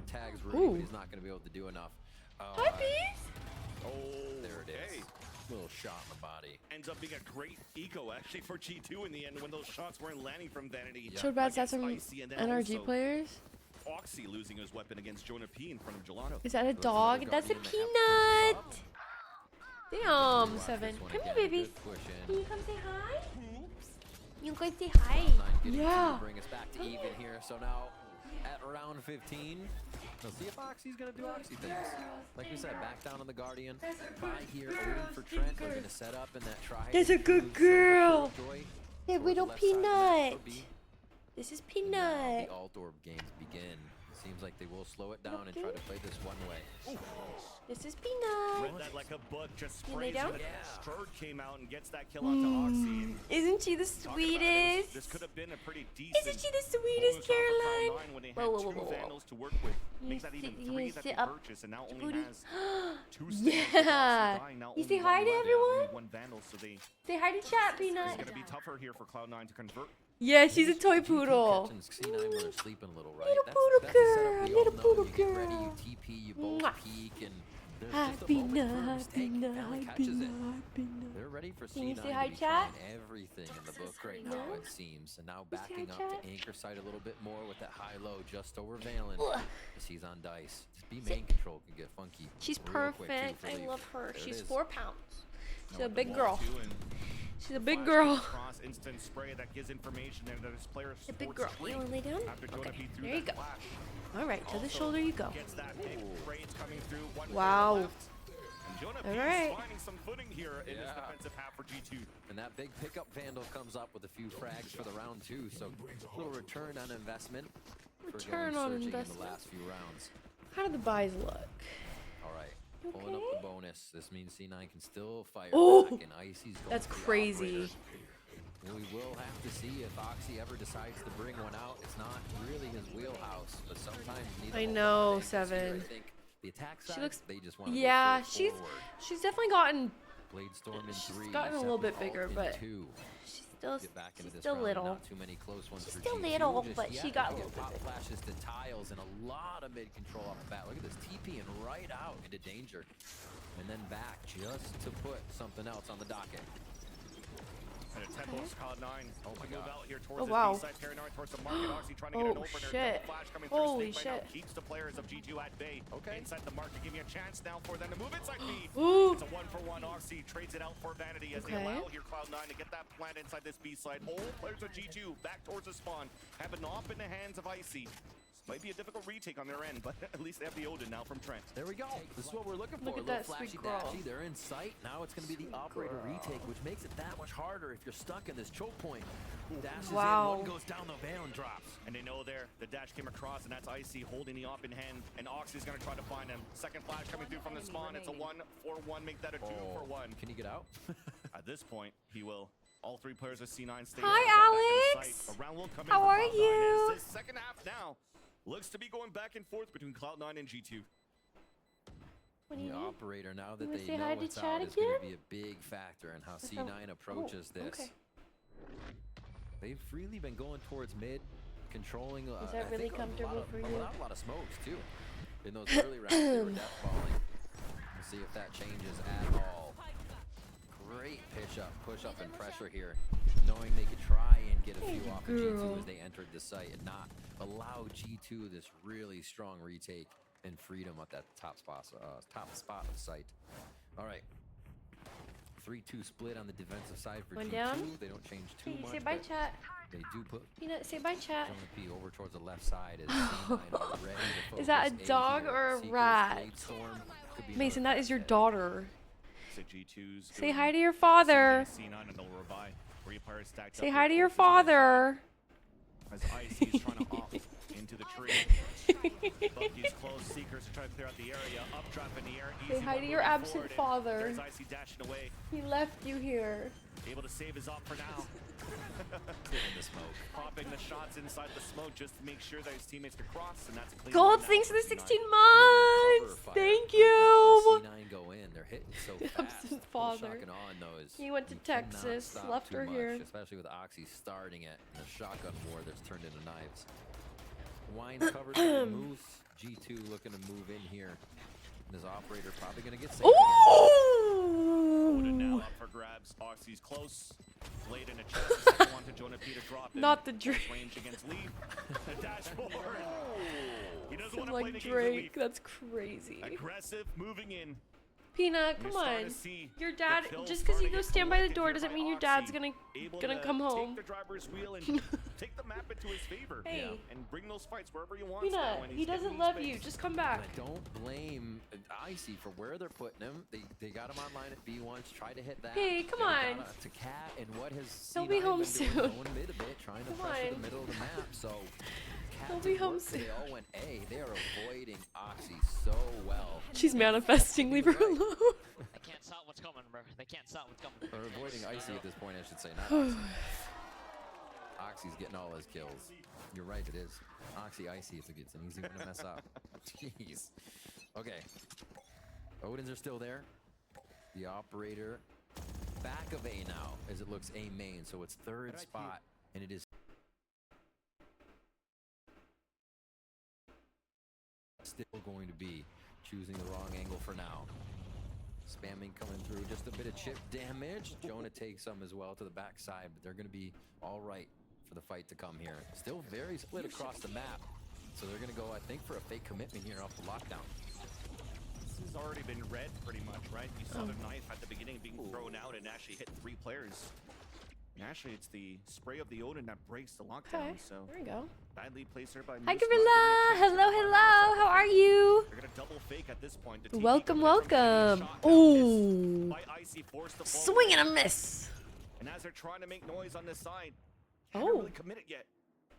Tags Rudy, but he's not going to be able to do enough. Hi, Bees. Oh, there it is. Little shot in the body. Ends up being a great eco actually for G2 in the end when those shots weren't landing from Vanity. Showed bad stats from NRG players. Oxy losing his weapon against Jonah P in front of Gelato. Is that a dog? That's a peanut. Damn, Seven. Come here, babies. Can you come say hi? You guys say hi. Yeah. Bring us back to even here. So now at round 15, we'll see if Oxy's going to do Oxy things. Like we said, back down on the Guardian. By here, Odin for Trent. They're going to set up in that try. That's a good girl. Hey, little peanut. This is Now Peanut. the alt orb games begin. It seems like they will slow it down and try to play this one way. This is Peanut. Read that like a book, just You lay sprays down? it. Strode came out and gets that kill onto Oxy. And Isn't she the talk about it, sweetest? this could have been a pretty decent. Isn't she the sweetest, Caroline? When they had Whoa, whoa, two whoa, whoa. Vandals to work with, You makes that even sit- three you that sit they up, purchase, and now only booty. has two stands. with Yeah. Oxy dying, now You only say one hi to left, everyone? only one Vandal, so they. Say hi to chat, It's Peanut. gonna be tougher here for Cloud9 to convert. Yeah, she's a toy poodle. Catching C9 when they're sleeping a little, right? Little That's poodle the setup girl, we little all know. poodle You get ready, girl. you TP, you both Mwah. peek, and there's Hi, just a Peanut, moment for a mistake. Peanut, Valley catches it. Peanut, Peanut. They're ready for Can you C9 say hi, to be chat? trying everything in the book right No? now, it seems. And now You say hi, backing up chat? to anchor side a little bit more with that high-low just over Valen. Ugh. As he's on dice. Just be main control can get funky. She's real quick, too, perfect. for I Leaf. love her. There it She's is. 4 pounds. She's Now a with the big wall, girl. too, and She's a big flash girl. comes across, instant spray that gives information, and there's players. A big girl. You wanna lay down? After Jonah Okay, beat through there you that go. flash. All right, to the Also shoulder you go. Gets that big trades coming through. One Wow. player left. And Jonah All P right. is finding some footing here in this Yeah. defensive half for G2. And that big pickup Vandal comes up with a few frags for the round 2, so a little return on investment. for Return going on searching investment. in the last few rounds. How do the buys look? All right, You pulling up okay? the bonus. This means C9 can still fire Oh, back, and Icy's going that's for the crazy. operator. We will have to see if Oxy ever decides to bring one out. It's not really his wheelhouse, but sometimes you need a I whole know, lot of angles here. 7. I think the attack She side, looks. they just want to Yeah, go full she's forward. definitely gotten. Blade Storm in 3. gotten a little bit Sepulchre bigger, in but 2. she's still Get back into she's this still round, little. Not too many close ones She's for still G2 little, just but yet. she got a Get little bit pop bigger. flashes to tiles and a lot of mid control off the bat. Look at this TPing right out into danger, and then back just to put something else on the docket. And a Tempos Cloud9. Oh my Move God. out here towards Oh, the wow. B-side, paranoid towards the market. Oxy trying to get Oh, an opener. shit. Double flash coming through. Holy Snake right shit. now keeps the players of G2 at bay. Okay. Inside the market, giving a chance now for them to move inside B. Ooh. It's a 1-for-1. Oxy trades it out for Vanity as they Okay. allow here Cloud9 to get that plant inside this B side. All players of G2 back towards the spawn. Have an off in the hands of Icy. Might be a difficult retake on their end, but at least they have the Odin now from Trent. There we go. This is what we're looking for. Look a at little that flashy sweet girl. dashy. They're in sight. Now it's going to be the operator girl. retake, which makes it that much harder if you're stuck in this choke point. Dashes Wow. in, one goes down, the Valen drops. And they know there, the dash came across, and that's Icy holding the op in hand, and Oxy's gonna try to find him. Second flash coming through from the spawn. It's a 1-for-1, make that a 2-for-1. Can he get out? At this point, he will. All 3 players of C9 stay Hi, back in Alex. sight. A round will come How in for are Cloud9 you? as this second half now looks to be going back and forth between Cloud9 and G2. What do you The need? operator, now that wanna they say know hi to it's chat out, is going to again? be a big factor in how That's C9 how- approaches oh, this. okay. They've freely been going towards mid, controlling. Is I that really think comfortable for you? A lot of smokes too. In those early rounds, they were death balling. We'll see if that changes at all. Great push up, and pressure here, knowing they could try and get a few off of G2 as they entered the site and not allow G2 this really strong retake and freedom at that top spot of site. All right. 3-2 split on the defensive side for One G2. down. They don't change too Hey, much. say bye, but chat. They do put Peanut, say bye, chat. Jonah P over towards the left side as C9 are ready to focus Is that a A dog here. or a Seekers, rat? Blade Storm, could be Mason, another that is your threat. daughter. So G2's Say hi to your father. C9 and they'll revive. 3 players stacked Say up hi here to your close father. as Icy's trying to off into the tree. Bucky's close. Seekers are trying to clear out the area. Updraft in the air. Say Easy hi one to your moving absent forward, and father. There's Icy dashing away. He left you here. Able to save his op for now. In the smoke. Popping the shots inside the smoke just to make sure that his teammates could cross, and that's a clean Gold, one now thanks for the C9. 16 months. Fire Thank right you. now as C9 go in. They're hitting so The fast. absent Full father. shock and on though is He went to you cannot Texas, stop left too her much, here. especially with Oxy starting it and a shotgun war that's turned into knives. Wine covered by the Moose. G2 looking to move in here. And his operator probably going to get saved. Odin now Ooh! up for grabs. Oxy's close. Blade in a chest. The second one to Jonah P to drop in. Not the Close Drake. range against Lee. The dashboard. He doesn't want Sound to play the like games with Lee. Drake. That's crazy. Aggressive, moving in. Peanut, come on. Your dad, just because you go stand by the door doesn't mean your dad's gonna come home. Take the driver's wheel and take the map into his favor. Hey. And bring those fights wherever he wants. Peanut, he doesn't love you. Just come back. I don't blame Icy for where they're putting him. They got him online at B once, tried to hit that. Hey, come Then on. got to Cat, and what has He'll be C9 home been soon. doing? Going mid a bit, trying to Come pressure on. the middle of the map. So Cat He'll did be home work, but soon. They all went A. They are avoiding Oxy so well. She's manifesting. Leave her alone. They can't stop what's coming, bro. They can't stop what's coming. Or avoiding Icy at this point, I should say. Not Oxy. Oxy's getting all his kills. You're right, it is. Oxy, Icy, it's an easy one to mess up. Jeez. Okay. Odins are still there. The operator back of A now, as it looks A main, so it's third spot, and it is still going to be choosing the wrong angle for now. Spamming coming through, just a bit of chip damage. Jonah takes some as well to the backside, but they're going to be all right for the fight to come here. Still very split across the map, so they're going to go, I think, for a fake commitment here off the lockdown. This has already been red pretty much, right? You saw the knife at the beginning being thrown out and actually hit 3 players. And actually, it's the spray of the Odin that breaks the lockdown. Okay, So there we go. badly placed there by Hi, Moose, Gorilla. Hello, hello. How are you? They're gonna double fake at this point. The TP Welcome, coming in from welcome. shot down, Ooh. missed by Icy, forced to fall Swing away. and a miss. And as they're trying to make noise on this side, haven't Oh. really committed yet.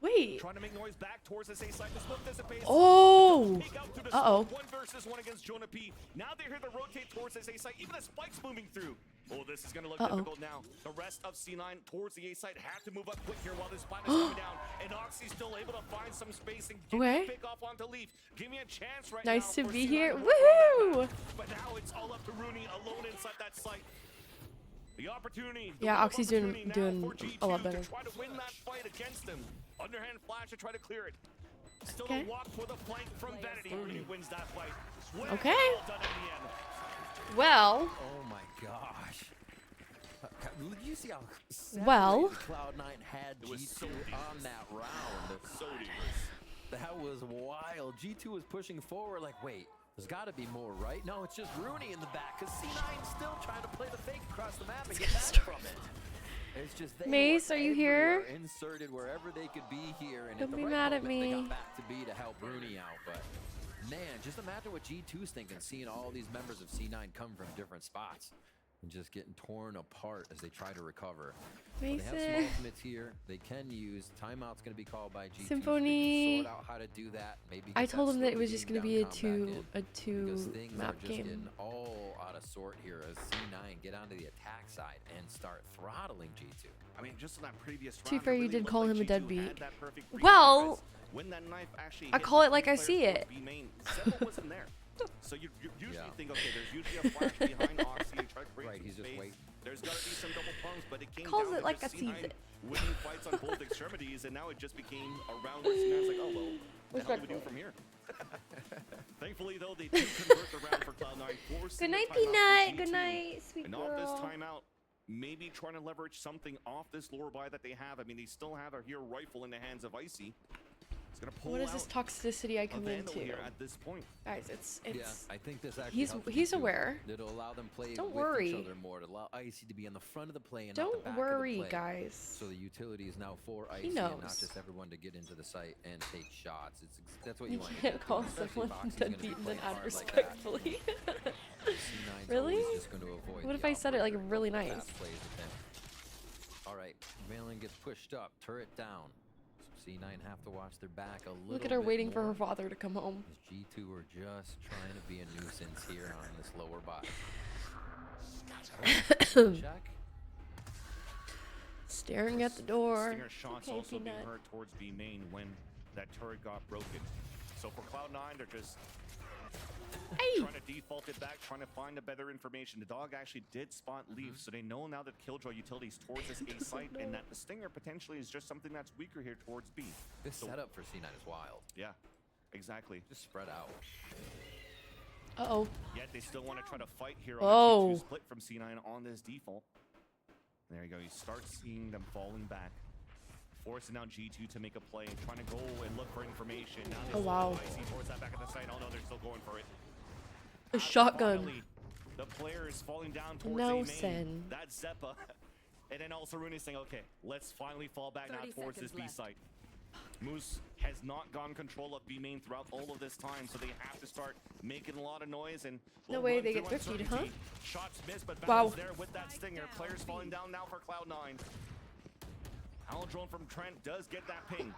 Wait. Trying to make noise back towards this A side. The smoke dissipates. Oh. Peek out through the Uh-oh. smoke. 1 versus 1 against Jonah P. Now they're here to rotate towards this A side. Even a spike's moving through. Oh, this is going to look difficult now. The rest of C9 towards the A side have to move up quick here while this plant is coming down. And Oxy's still able to find some space and get Okay. the pick off onto Leaf. Give me a chance right Nice now. to for be C9 here. work Woohoo! But now it's all up to Rooney alone inside that site. The opportunity. Yeah, window of Oxy's opportunity doing now for a lot G2 better. to try to win that fight against them. Underhand flash to try to clear it. Still Okay. a walk for the flank from Vanity. Rooney wins that fight. Well Okay. done in the end. Well. Oh my gosh. Did you see how Well. Cloud9 had G2 on that round? So that was wild. G2 was pushing forward like, wait, there's got to be more, right? No, it's just Rooney in the back because C9's still trying to play the fake across the map and get back from it. It's just they Mace, were are you here? everywhere, inserted wherever they could be here, and Don't at the be right mad at moment, they me. got back to B to help Rooney out. But man, just imagine what G2's thinking, seeing all these members of C9 come from different spots and just getting torn apart as they try to recover. Well, they have some Mason. ultimates here. They can use timeout's going to be called by G2. Symphony. So they can sort out how to do that. Maybe I get told him that it slowly was just game going to be a down, come back in. Because two things map are just game. getting all out of sort here as C9 get onto the attack side and start throttling G2. I mean, just in that previous round, To be fair, it you really did looked call like him a G2 deadbeat. had that perfect read Well, because when that knife actually I hit call the it like I players see towards it. B main, Sebo wasn't there. So you usually think, okay, there's usually a flash behind Oxy to try to create some He's just space. waiting. There's got to be some double pumps, but it came Calls down it to like just I sees C9 it. winning fights on both extremities, and now it just became a round where C9's like, oh, well, what the hell do we do from here? Thankfully, though, they do convert the round for Cloud9. Good night, Peanut. Good night, sweet And girl. off this timeout, maybe trying to leverage something off this lower buy that they have. I mean, they still have a hero rifle in the hands of Icy. It's gonna pull What is out this toxicity I a come Vandal into? here at this point. Guys, it's Yeah, I think this actually helps he's G2. aware. It'll allow them play Don't with worry. each other more, to allow Icy to be on the front of the play and not Don't the back worry, of the play. guys. So the utility is now for He Icy and not knows. just everyone to get into the site and take shots. That's what you You want. can't call someone deadbeat and then add respectfully. Really? What if I said it like really nice? All right, Valen gets pushed up, turret down. So C9 have to watch their back a little Look at her bit waiting for more. her father to come home. G2 are just trying to be a nuisance here on this lower bot. Check. Staring at the door. Stinger shots Okay, also being Peanut. heard towards B main when that turret got broken. So for Cloud9, they're just trying to default it back, trying to find a better information. The dog actually did spot Leaf, so they know now that Killjoy utilities towards this A site, and that the Stinger potentially is just something that's weaker here towards B. This So- setup for C9 is wild. Yeah, exactly. Just spread out. Uh-oh. Yet they still want to try to fight here on Oh. a 2-2 split from C9 on this default. There you go. You start seeing them falling back. Forcing now G2 to make a play, trying to go and look for information. Now they Oh, wow. Icy towards that back at the site. Oh no, they're still going for it. A shotgun. Finally, the the players falling down towards No A main. sin. That's Zeppa. And then also Rooney saying, okay, let's finally fall back now towards this B site. Moose has not gotten control of B main throughout all of this time, so they have to start making a lot of noise. And No will way run they through get thrifted, huh? uncertainty. Shots missed, but Wow. Val's there with that stinger. Players falling down now for Cloud9. Owl drone from Trent does get that ping.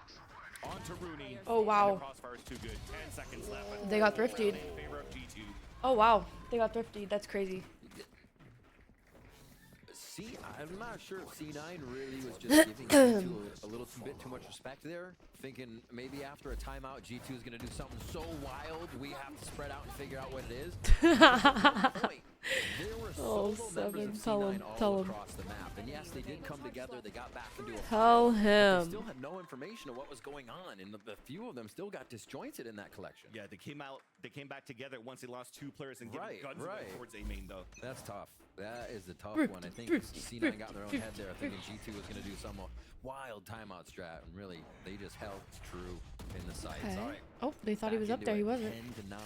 On to Rooney. Oh, wow. And the crossfire is too good. 10 seconds left. but They got Cloud9 thrifted. in favor of G2. Oh wow, they got thrifty. That's crazy. I'm not sure if C9 really was just giving G2 a little bit too much respect there, thinking maybe after a timeout, G2 is going to do something so wild, we have to spread out and figure out what it is. There were Oh, solo members Seven, of tell C9 him, all tell him. across the map, and yes, they did come together, they got back into a Tell fight, but him. they still had no information of what was going on, and a few of them still got disjointed in that collection. Yeah, they came back together once they lost 2 players and Right, guns right. towards A main though. That's tough. That is a tough Brooke, one. I think Brooke, C9 Brooke, got in their own Brooke, head there, thinking G2 was going to do some wild timeout strat, and really, they just held true in the sights. Okay. All right. Oh, they thought he was Back up there. into He it, wasn't. 10-9.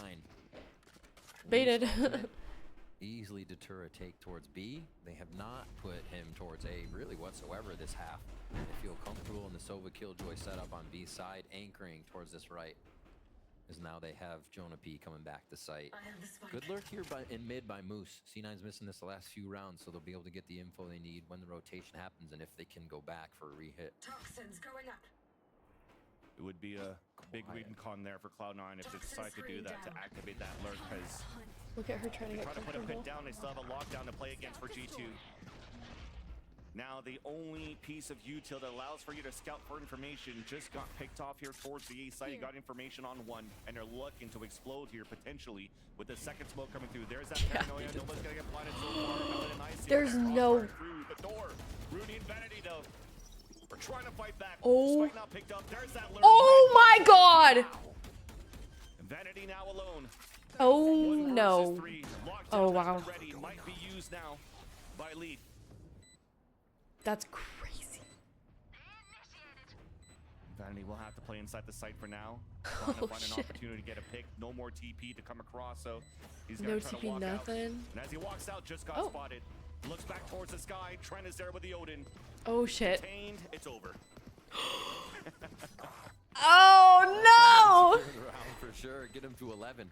Baited. Loose ultimate, easily deter a take towards B. They have not put him towards A really whatsoever this half. They feel comfortable in the Sova Killjoy setup on B side, anchoring towards this right. As now they have Jonah P coming back to site. Good lurk here in mid by Moose. C9's missing this the last few rounds, so they'll be able to get the info they need when the rotation happens and if they can go back for a re-hit. Toxins going up. It would be a big win con there for Cloud9 if they decide to do that, to activate that lurk, because Look at her trying to they get try to put a comfortable. pit down, they still have a lockdown to play against for G2. Now the only piece of util that allows for you to scout for information just got picked off here towards the A side. You got information on 1, and they're looking to explode here potentially with the second smoke coming through. There's that paranoia. Nobody's gonna get blinded so far. Melon and Icy There's are no- through the door. Rooney and Vanity though. We're trying to fight back. Oh. Despite not picked up. There's that lurk. Oh my god! Vanity now alone. Oh 1 versus no. 3. Lockdown Oh is wow. ready. Might be used now by Leaf. That's crazy. Vanity will have to play inside the site for now. Trying to Oh, find an shit. opportunity to get a pick. No more TP to come across, so he's No gonna try to TP, walk out. nothing. And as he walks out, just got Oh. spotted. Looks back towards the sky. Trent is there with the Odin. Oh shit. Contained. It's over. Oh no! Turn around for sure. Get him to 11.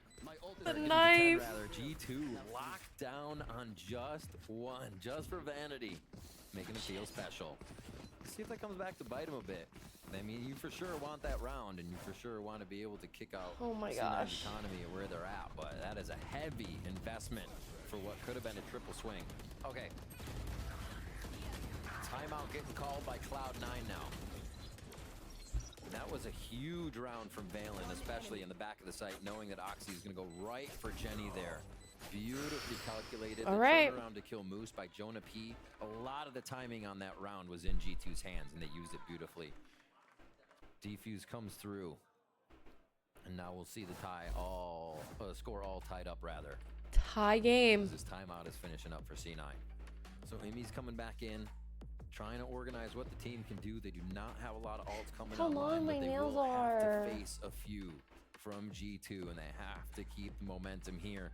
The Get him to 10 knife. rather. G2 locked down on just 1, just for Vanity, making him feel special. See if that comes back to bite him a bit. I mean, you for sure want that round, and you for sure want to be able to kick out Oh my C9's gosh. economy and where they're at. But that is a heavy investment for what could have been a triple swing. Okay. Timeout getting called by Cloud9 now. That was a huge round from Valen, especially in the back of the site, knowing that Oxy is going to go right for Jenny there. Beautifully calculated. All The right. turnaround to kill Moose by Jonah P. A lot of the timing on that round was in G2's hands, and they used it beautifully. Defuse comes through. And now we'll see the score all tied up, rather. Tie game. This timeout is finishing up for C9. So Amy's coming back in, trying to organize what the team can do. They do not have a lot of ults coming How online, long but my they nails will have are. to face a few from G2, and they have to keep the momentum here.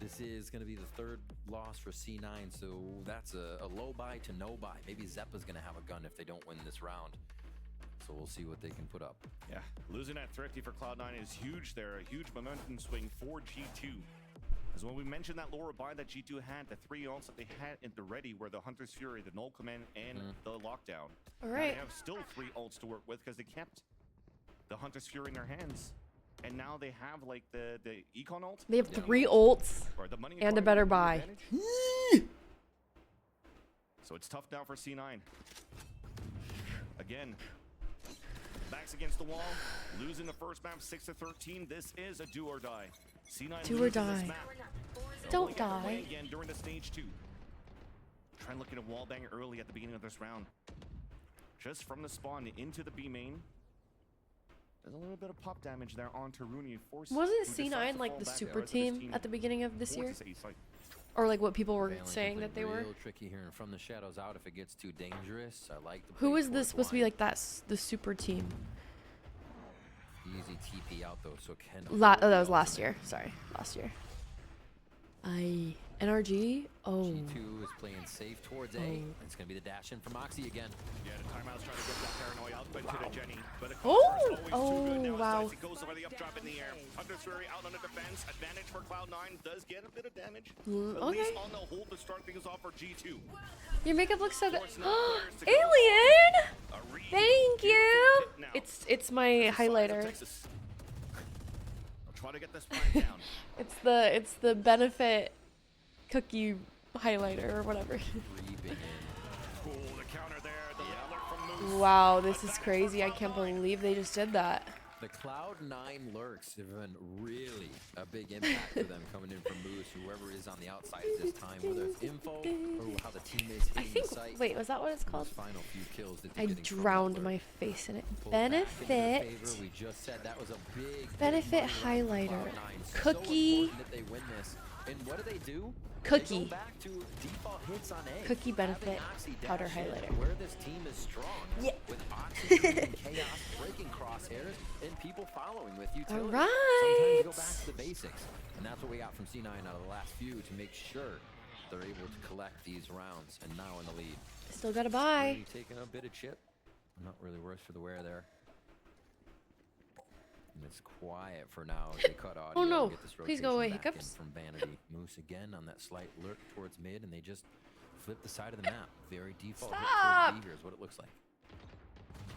This is going to be the 3rd loss for C9, so that's a low buy to no buy. Maybe Zeppa's going to have a gun if they don't win this round. So we'll see what they can put up. Yeah, losing at Thrifty for Cloud9 is huge there. A huge momentum swing for G2. As when we mentioned that lower buy that G2 had, the 3 ults that they had in the ready were the Hunter's Fury, the Null Command, and the Lockdown. All Now right. they have still 3 ults to work with because they kept the Hunter's Fury in their hands. And now they have like the Econ ult. They have 3 ults Or the money and a better buy. So it's tough now for C9. Again, backs against the wall, losing the first map 6-13. This is a do or die. C9 Do or loses die. this map. They'll Don't only get to play die. again during the stage 2. Trying looking at wallbang early at the beginning of this round. Just from the spawn into the B main. There's a little bit of pop damage there onto Rooney. Wasn't who decides C9 to like fall the back super there as this team at the beginning of this year? forces A site. Or like what people were Valen can saying play that they were? real tricky here and from the shadows out if it gets too dangerous. I like the Who play is this towards supposed to be line. like the super team? Easy TP out though, so can That was last year. Sorry, last year. NRG. Oh. G2 is playing safe towards A. It's going to be the dash in from Moxie again. Yeah, the timeout's trying to get that paranoia out, but to the Jenny. But the Oh! always too good now. Wow. As he goes over the updrop in the air. Hunter's Fury out on the defense. Advantage for Cloud9. Does get a bit of damage. At Okay. least on the hold to start things off for G2. Your makeup looks so good. Alien! Thank you. It's my highlighter. I'll try to get this plan down. It's the benefit cookie highlighter or whatever. Cool, the counter there. The alert from Moose. Wow, this is crazy. I can't believe they just did that. The Cloud9 lurks have been really a big impact for them coming in from Moose, whoever is on the outside at this time, whether it's info or how the teammates hitting the site. Wait, was that what it's called? Those final few kills that I they're getting from drowned that my lurk. face in it. Pulled back into their Benefit. favor. We just said that was a big Benefit moment for highlighter. Cloud9. So Cookie. important that they win this. And what do? Cookie. They go back to default hits on A. Cookie benefit Having Oxy powder dash in highlighter. Where this team is strong. Yeah. With Oxy creating chaos, breaking crosshairs, and people following with utility. Alright. Sometimes you go back to the basics. And that's what we got from C9 out of the last few to make sure they're able to collect these rounds and now in the lead. Still gotta buy. Really taking a bit of chip. Not really worse for the wear there. And it's quiet for now as they cut audio. Oh no, and get this please go away, rotation back in hiccups. From Vanity. Moose again on that slight lurk towards mid, and they just flip the side of the map. Very default hit Stop. towards B. Here's what it looks like.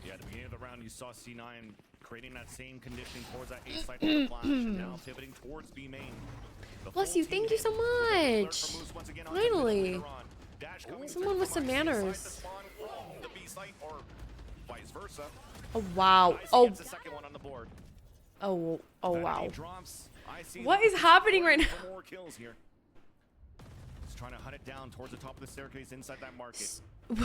Yeah, at the beginning of the round, you saw C9 creating that same conditioning towards that A site with the flash, and now pivoting towards B main. The Bless full you, team thank you hit. so Alert much. from Moose once again on Finally. later on. Dash coming Someone through with from some IC side to manners. spawn from the B site, or vice versa. Oh wow. IC Oh. gets the second one on the board. Oh wow. Vanity drops. IC What is happening right now? for more kills here. He's trying to hunt it down towards the top of the staircase inside that market.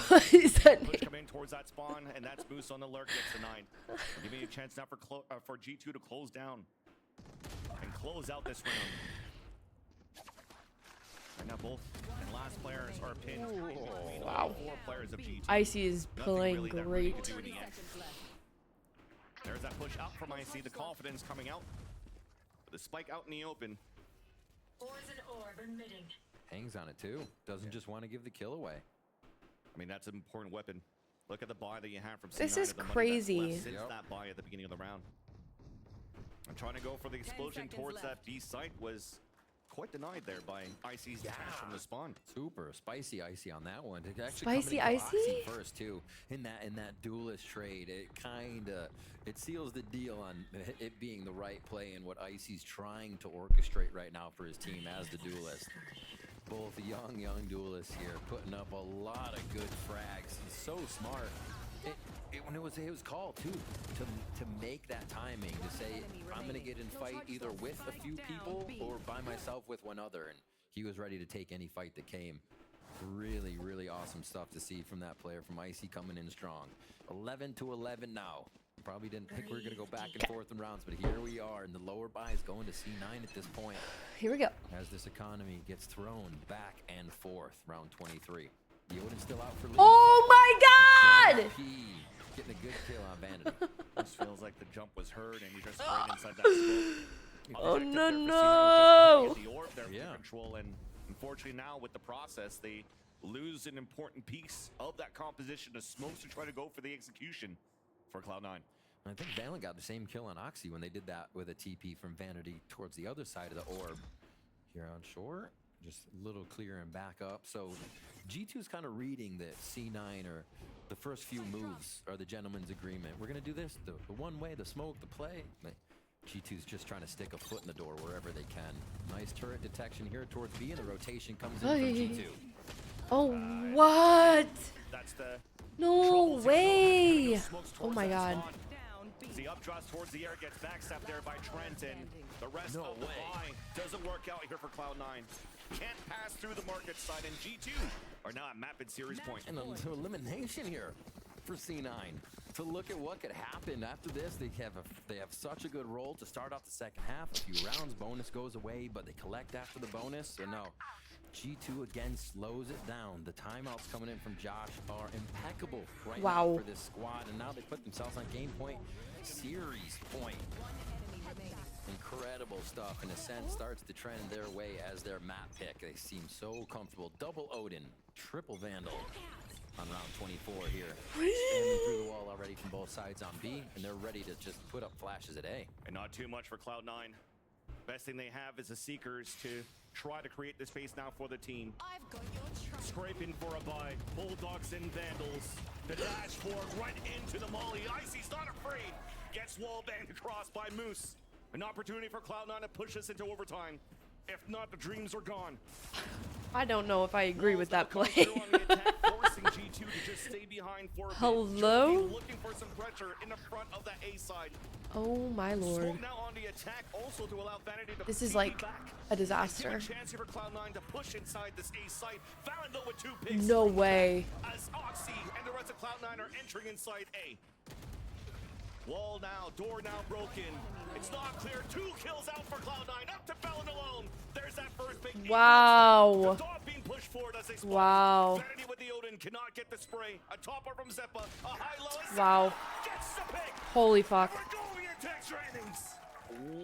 What is that Push name? coming in towards that spawn, and that's Moose on the lurk, gets the 9. Giving you a chance now for G2 to close down and close out this round. And now both and last players are pinned. Wow. 4 players of G2. Icy is Nothing playing really that really could great. do in the end. There's that push out from IC, the confidence coming out. The spike out in the open. Hangs on it too. Doesn't just want to give the kill away. I mean, that's an important weapon. Look at the buy that you have from C9. This is and the money that's crazy. left Since that buy at the beginning of the round. I'm trying to go for the explosion towards that B site was quite denied there by IC's dash from the spawn. Super spicy Icy on that one. It actually Spicy coming in for Icy? Oxy first too. In that duelist trade, it seals the deal on it being the right play and what Icy's trying to orchestrate right now for his team as the duelist. Both young duelists here putting up a lot of good frags. He's so smart. When it was called too to make that timing to say I'm gonna get in fight either with a few people or by myself with one other, and he was ready to take any fight that came. Really awesome stuff to see from that player from Icy coming in strong. 11-11 now. Probably didn't think we were gonna go back and forth in rounds, but here we are, and the lower buy is going to C9 at this point. Here we go. As this economy gets thrown back and forth, round 23. Yoden's still out for lead. Oh my god! P getting a good kill on Vanity. This feels like the jump was heard and you're just right inside that smoke. Oh Objective no there for C9 no! was just to get the orb there for control, and unfortunately now with the process they lose an important piece of that composition of smokes to try to go for the execution for Cloud9. I think Valen got the same kill on Oxy when they did that with a TP from Vanity towards the other side of the orb. Here on shore, just a little clear and back up. So G2's kind of reading that C9 or the first few moves are the gentleman's agreement. We're going to do this, the one way, the smoke, the play. G2's just trying to stick a foot in the door wherever they can. Nice turret detection here towards B, and the rotation comes in from G2. Oh, what? That's the No way! Oh my god. The updraws towards the air gets backstabbed there by Trent, and the rest of the buy doesn't work out here for Cloud9. Can't pass through the market side, and G2 are now at map and series point. And to elimination here for C9. To look at what could happen after this, they have such a good roll to start off the second half. A few rounds, bonus goes away, but they collect after the bonus. So no, G2 again slows it down. The timeouts coming in from Josh are impeccable right now for this squad, and now they put themselves on game point, series point. Incredible. incredible stuff, and Ascent starts to trend their way as their map pick. They seem so comfortable. Double Odin, triple Vandal on round 24 here. Spamming through the wall already from both sides on B, and they're ready to just put up flashes at A. And not too much for Cloud9. Best thing they have is the Seekers to try to create the space now for the team. I've got your Scraping for a buy. Bulldogs and Vandals. The dash forward right into the molly. Icy's not afraid. Gets wall banged across by Moose. An opportunity for Cloud9 to push us into overtime. If not, the dreams are gone. I don't know if I agree with that play. Forcing G2 to just stay behind for a bit. Hello? Looking for some pressure in the front of that A side. Oh my lord. Smoke now on the attack, also to allow Vanity to This is see like back. a disaster. Give a chance here for Cloud9 to push inside this A site. Valendo with 2 picks. No way. As Oxy and the rest of Cloud9 are entering inside A. Wall now, door now broken. It's not clear. 2 kills out for Cloud9. Up to Felon alone. There's that first big. Wow. The dog being pushed forward as they spot. Wow. Vanity with the Odin cannot get the spray. A topper from Zeppa. A high low. Wow. Gets the pick. Holy fuck. We're going into extra innings.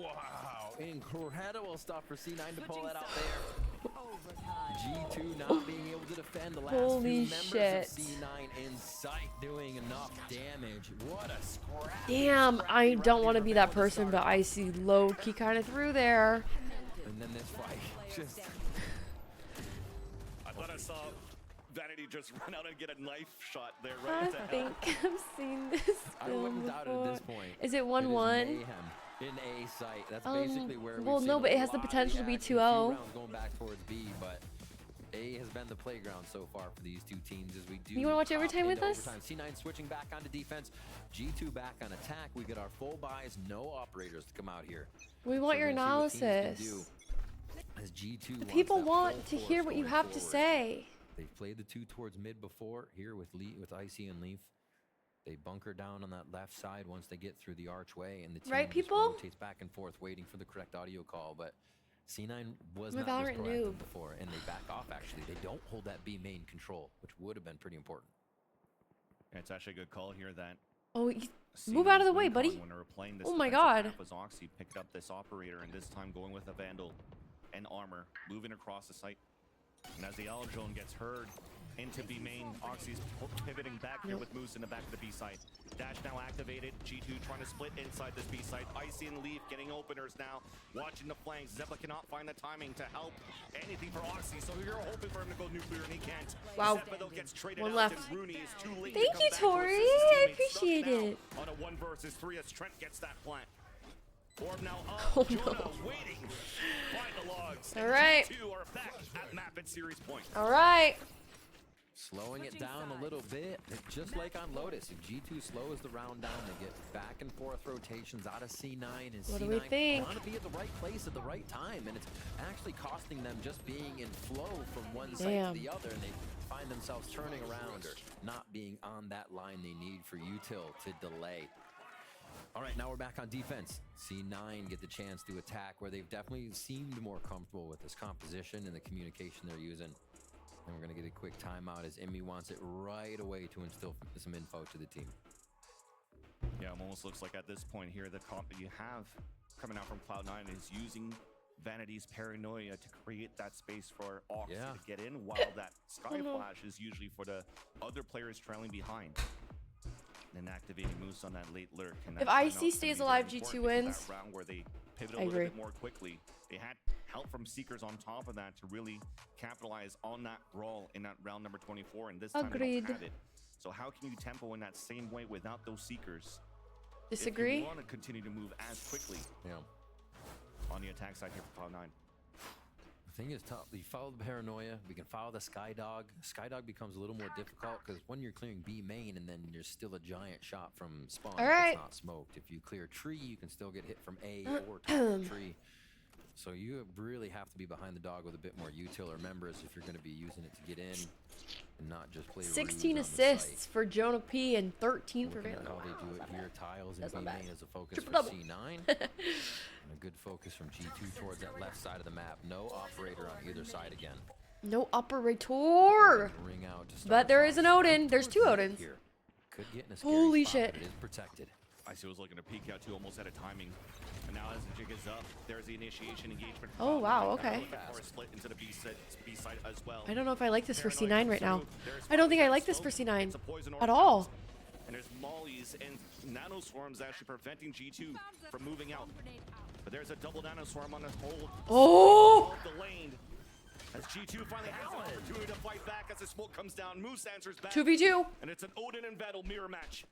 Wow, incredible stuff for C9 to pull that out there. G2 not being able to defend the last Holy few members shit. of C9 in sight, doing enough damage. What a scrap. Damn, I don't want to be that person, but I see low-key kind of through there. And then this fight, just... I thought I saw Vanity just run out and get a knife shot there right I at the think I've seen this I film wouldn't doubt it before. at this point. Is it It is 1-1? mayhem in A site. That's basically where we've well, seen no, but a it has the lot of potential to be action. A few 2-0. rounds going back towards B, but A has been the playground so far for these two teams as we do. You wanna watch hop overtime with into us? overtime. C9 switching back onto defense. G2 back on attack. We get our full buys, no operators to come out here. We want So your we'll see what teams can analysis. do as G2 The wants people that want full to force hear what you going have to forward. say. They've played the 2 towards mid before here with Icy and Leaf. They bunker down on that left side once they get through the archway, and the team Right, just people? rotates back and forth, waiting for the correct audio call. But C9 was I'm a not this Valorant proactive noob. before, and they back off. Actually, they don't hold that B main control, which would have been pretty important. It's actually a good call here that Oh, move out of the way, Recon, buddy. when they were playing this Oh my defensive god. map, was Oxy picked up this operator, and this time going with a Vandal and armor, moving across the site. And as the L drone gets heard into B main, Oxy's pivoting back here with Moose in the back of the B site. Dash now activated. G2 trying to split inside this B site. Icy and Leaf getting openers now. Watching the flanks. Zeppa cannot find the timing to help anything for Oxy, so you're hoping for him to go nuclear, and he can't. Wow. Zeppa, though, gets traded One out, left. and Rooney is too late to Thank come you, back to Tori. assist his I teammates. appreciate Stuck now it. on a 1 versus 3 as Trent gets that plant. Orb now up. Oh, Jonah no. waiting by the logs. All right. G2 are back at map at series point. All right. Slowing it down a little bit, just like on Lotus. If G2 slows the round down, they get back and forth rotations out of C9, and What do C9 we think? want to be at the right place at the right time, and it's actually costing them just being in flow from one side Damn. to the other, and they find themselves turning around or not being on that line they need for util to delay. All right, now we're back on defense. C9 get the chance to attack where they've definitely seemed more comfortable with this composition and the communication they're using. And we're going to get a quick timeout as Emmy wants it right away to instill some info to the team. Yeah, it almost looks like at this point here, the comp that you have coming out from Cloud9 is using Vanity's paranoia to create that space for Ox to get in, while that Sky Flash is usually for the other players trailing behind. And activating Moose on that late lurk. And If that IC timeout's stays gonna alive, be very G2 important wins. because that round where they pivot a I little agree. bit more quickly. They had help from Seekers on top of that to really capitalize on that brawl in that round number 24, and this time they Agreed. don't have it. So how can you tempo in that same way without those Seekers? Disagree? If you want to continue to move as quickly on the attack side here for Cloud9. The thing is tough. You follow the paranoia. We can follow the Skydog. Skydog becomes a little more difficult because when you're clearing B main and then there's still a giant shot from spawn All that's right. not smoked. If you clear tree, you can still get hit from A or top of tree. So you really have to be behind the dog with a bit more util or members if you're going to be using it to get in and not just play 16 ruse on the assists for Jonah P and 13 for Looking at Valor. how they do it here. Tiles and That's not B bad. main as a focus Triple for double. C9. And a good focus from G2 towards that left side of the map. No operator on either side again. No operator. Ring out to start But there us is an off. Odin. There's 2 Odins. Here. Could get in a scary Holy spot, shit. but it is protected. Icy was looking to peek out too, almost out of timing. And now as the jig is up, there's the initiation engagement. Oh, wow, okay. For a split into the B side as well. I don't know if I like this for C9 right now. I don't think I like this for C9 at all. And there's mollies and nanoswarms actually preventing G2 from moving out. But there's a double nanoswarm on the whole of the lane. As G2 finally has an opportunity to fight back as the smoke comes down. Moose answers back. 2v2. And it's an Odin and VALO mirror match.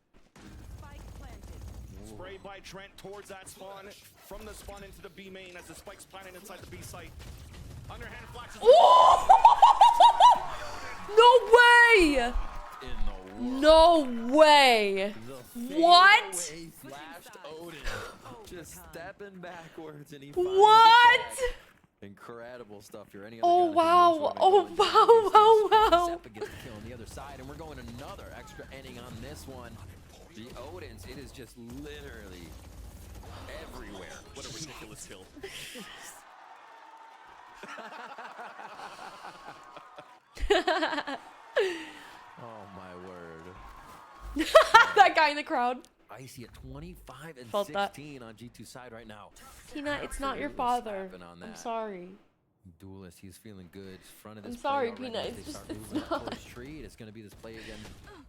Sprayed by Trent towards that spawn. From the spawn into the B main as the spike's planted inside the B site. Underhand flashes. No way! No way! What? Flashed Odin, just stepping backwards, and he What? Incredible stuff here. Any Oh wow! Oh wow! Wow! Wow! Zeppa gets the kill on the other side, and we're going another extra inning on this one. The Odins, it is just literally everywhere. What a ridiculous kill. Oh my word. That guy in the crowd. Icy at 25 and Felt 16 on G2 side right now. Tina, it's not your father. I'm sorry. Duelist, he's feeling good. Front of this I'm sorry, play Peanut. already. It's They just, start it's moving up not. towards tree. It's going to be this play again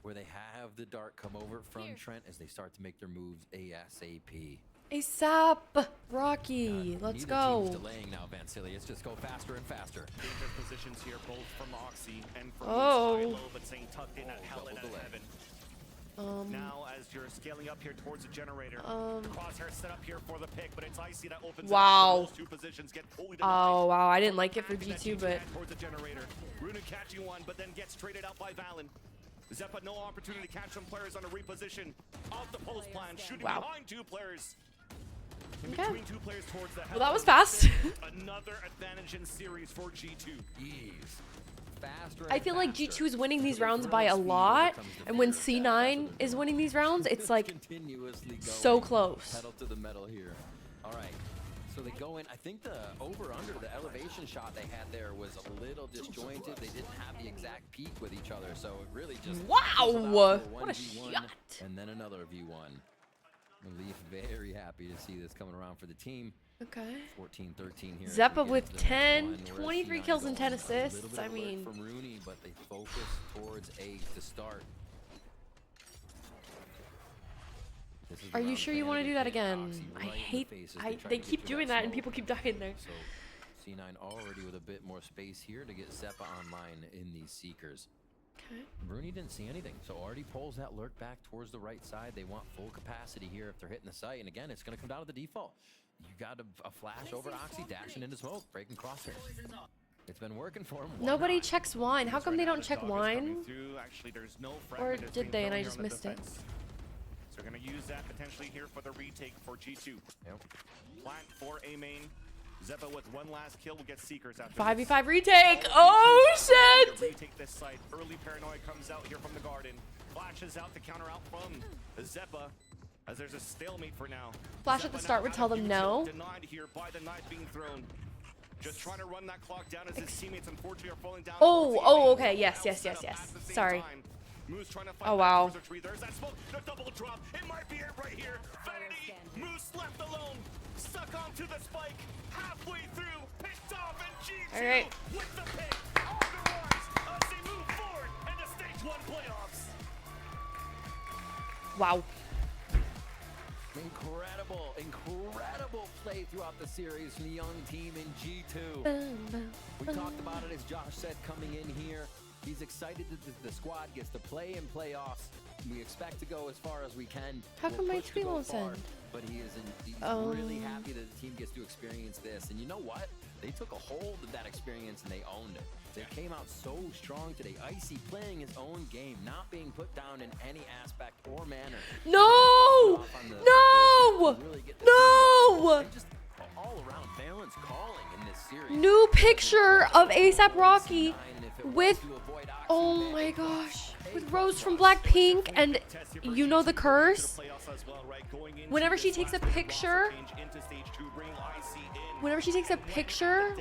where they have the dart come over from Trent as they start to make their moves ASAP. ASAP, Rocky. Let's Neither team's go. delaying now, Vancilius. Just go faster and faster. Dangerous positions here, both from Oxy and from Oh. Silo, but saying tucked in at hell and at heaven. Now, as you're scaling up here towards the generator, Crosshair set up here for the pick, but it's Icy that opens Wow. it up. Those two positions get fully denied. Oh wow, I didn't like it for G2, but Towards the generator. Runa catching one, but then gets traded out by Valen. Zeppa, no opportunity to catch some players on a reposition. Off the post plan, shooting Wow. behind two players. In Okay. between two players towards the Well, that was fast. Another advantage in series for G2. Ease. Faster I feel like G2 is winning these rounds by a lot, and when C9 is winning these rounds, it's like continuously going. so close. Pedal to the metal here. All right. So they go in. I think the over-under, the elevation shot they had there was a little disjointed. They didn't have the exact peak with each other, so it really just Wow! fizzled out for What a 1v1, shot. and then another V1. Leaf very happy to see this coming around for the team. Okay. 14-13 here. Zeppa as we with get to the next 10, one, whereas 23 C9 kills and 10 going a little assists. bit I of alert mean, from Rooney, but they focus towards A to start. This is are you around sure you want to do that Bandit, again? Oxy I right in the hate. face as they try They to get keep through doing that that, and smoke. people keep dying there. So C9 already with a bit more space here to get Zeppa online in these Seekers. Okay. Bruni didn't see anything, so already pulls that lurk back towards the right side. They want full capacity here if they're hitting the site, and again, it's going to come down to the default. You got a flash over Oxy, dashing into smoke, breaking crosshairs. It's been working for him. Why Nobody not? checks wine. How come they don't check wine? Actually, there's no Or fragment that's did being they and thrown I here just on the missed it? defense. So we're going to use that potentially here for the retake for G2. Yep. Plant for A main. Zeppa with one last kill will get Seekers after 5v5 retake. Oh shit! Retake this site. Early paranoia comes out here from the garden. Flashes out to counter out from Zeppa. As there's a stalemate for now. Flash at the start would tell them no. Denied here by the knife being thrown. Just trying to run that clock down as his teammates unfortunately are falling down. Oh, okay. Yes. Sorry. Moose trying to fight Oh wow. back towards the tree. There's that smoke. The double drop. It might be it right here. Vanity. Moose left alone. Stuck onto the spike. Halfway through. Picked off and G2 All right. with the pick. On the rise as they move forward into stage 1 playoffs. Wow. Incredible play throughout the series from the young team in G2. We talked about it as Josh said coming in here. He's excited that the squad gets to play in playoffs. We expect to go as far as we can. How come my push to tweet go won't far, send? But he's really happy that the team gets to experience this. And you know what? They took a hold of that experience and they owned it. They came out so strong today. Icy playing his own game, not being put down in any aspect or manner. No! No! No! Just all around balance calling in this series. New picture of ASAP Rocky with, oh my gosh, with Rose from Blackpink, and you know the curse? Whenever she takes a picture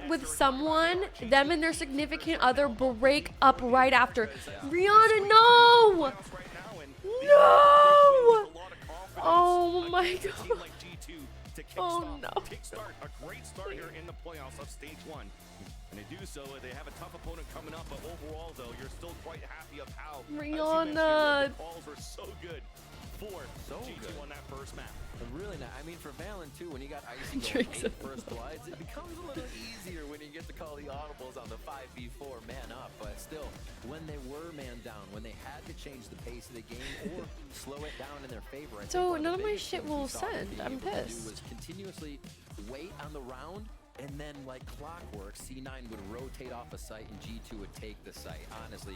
with someone, them and their significant other break up right after. Rihanna, no! No! Oh my against a god. team like G2 to kickstart a great start here in the playoffs of stage 1. And they do so, they have a tough opponent coming up, but overall though, you're still quite happy of how as you mentioned, Rihanna. the calls were so good for G2 on that first map. Really not. I mean, for Valen too, when you got Icy Drinks going 8 first bloods, it becomes a little easier when you get to call the audibles on the 5v4 man up. But still, when they were man down, when they had to change the pace of the game or slow it down in their favor, I think So one none the of my biggest shit things we will saw them send. being I'm able to do pissed. was continuously wait on the round. And then, like clockwork, C9 would rotate off a site and G2 would take the site. Honestly,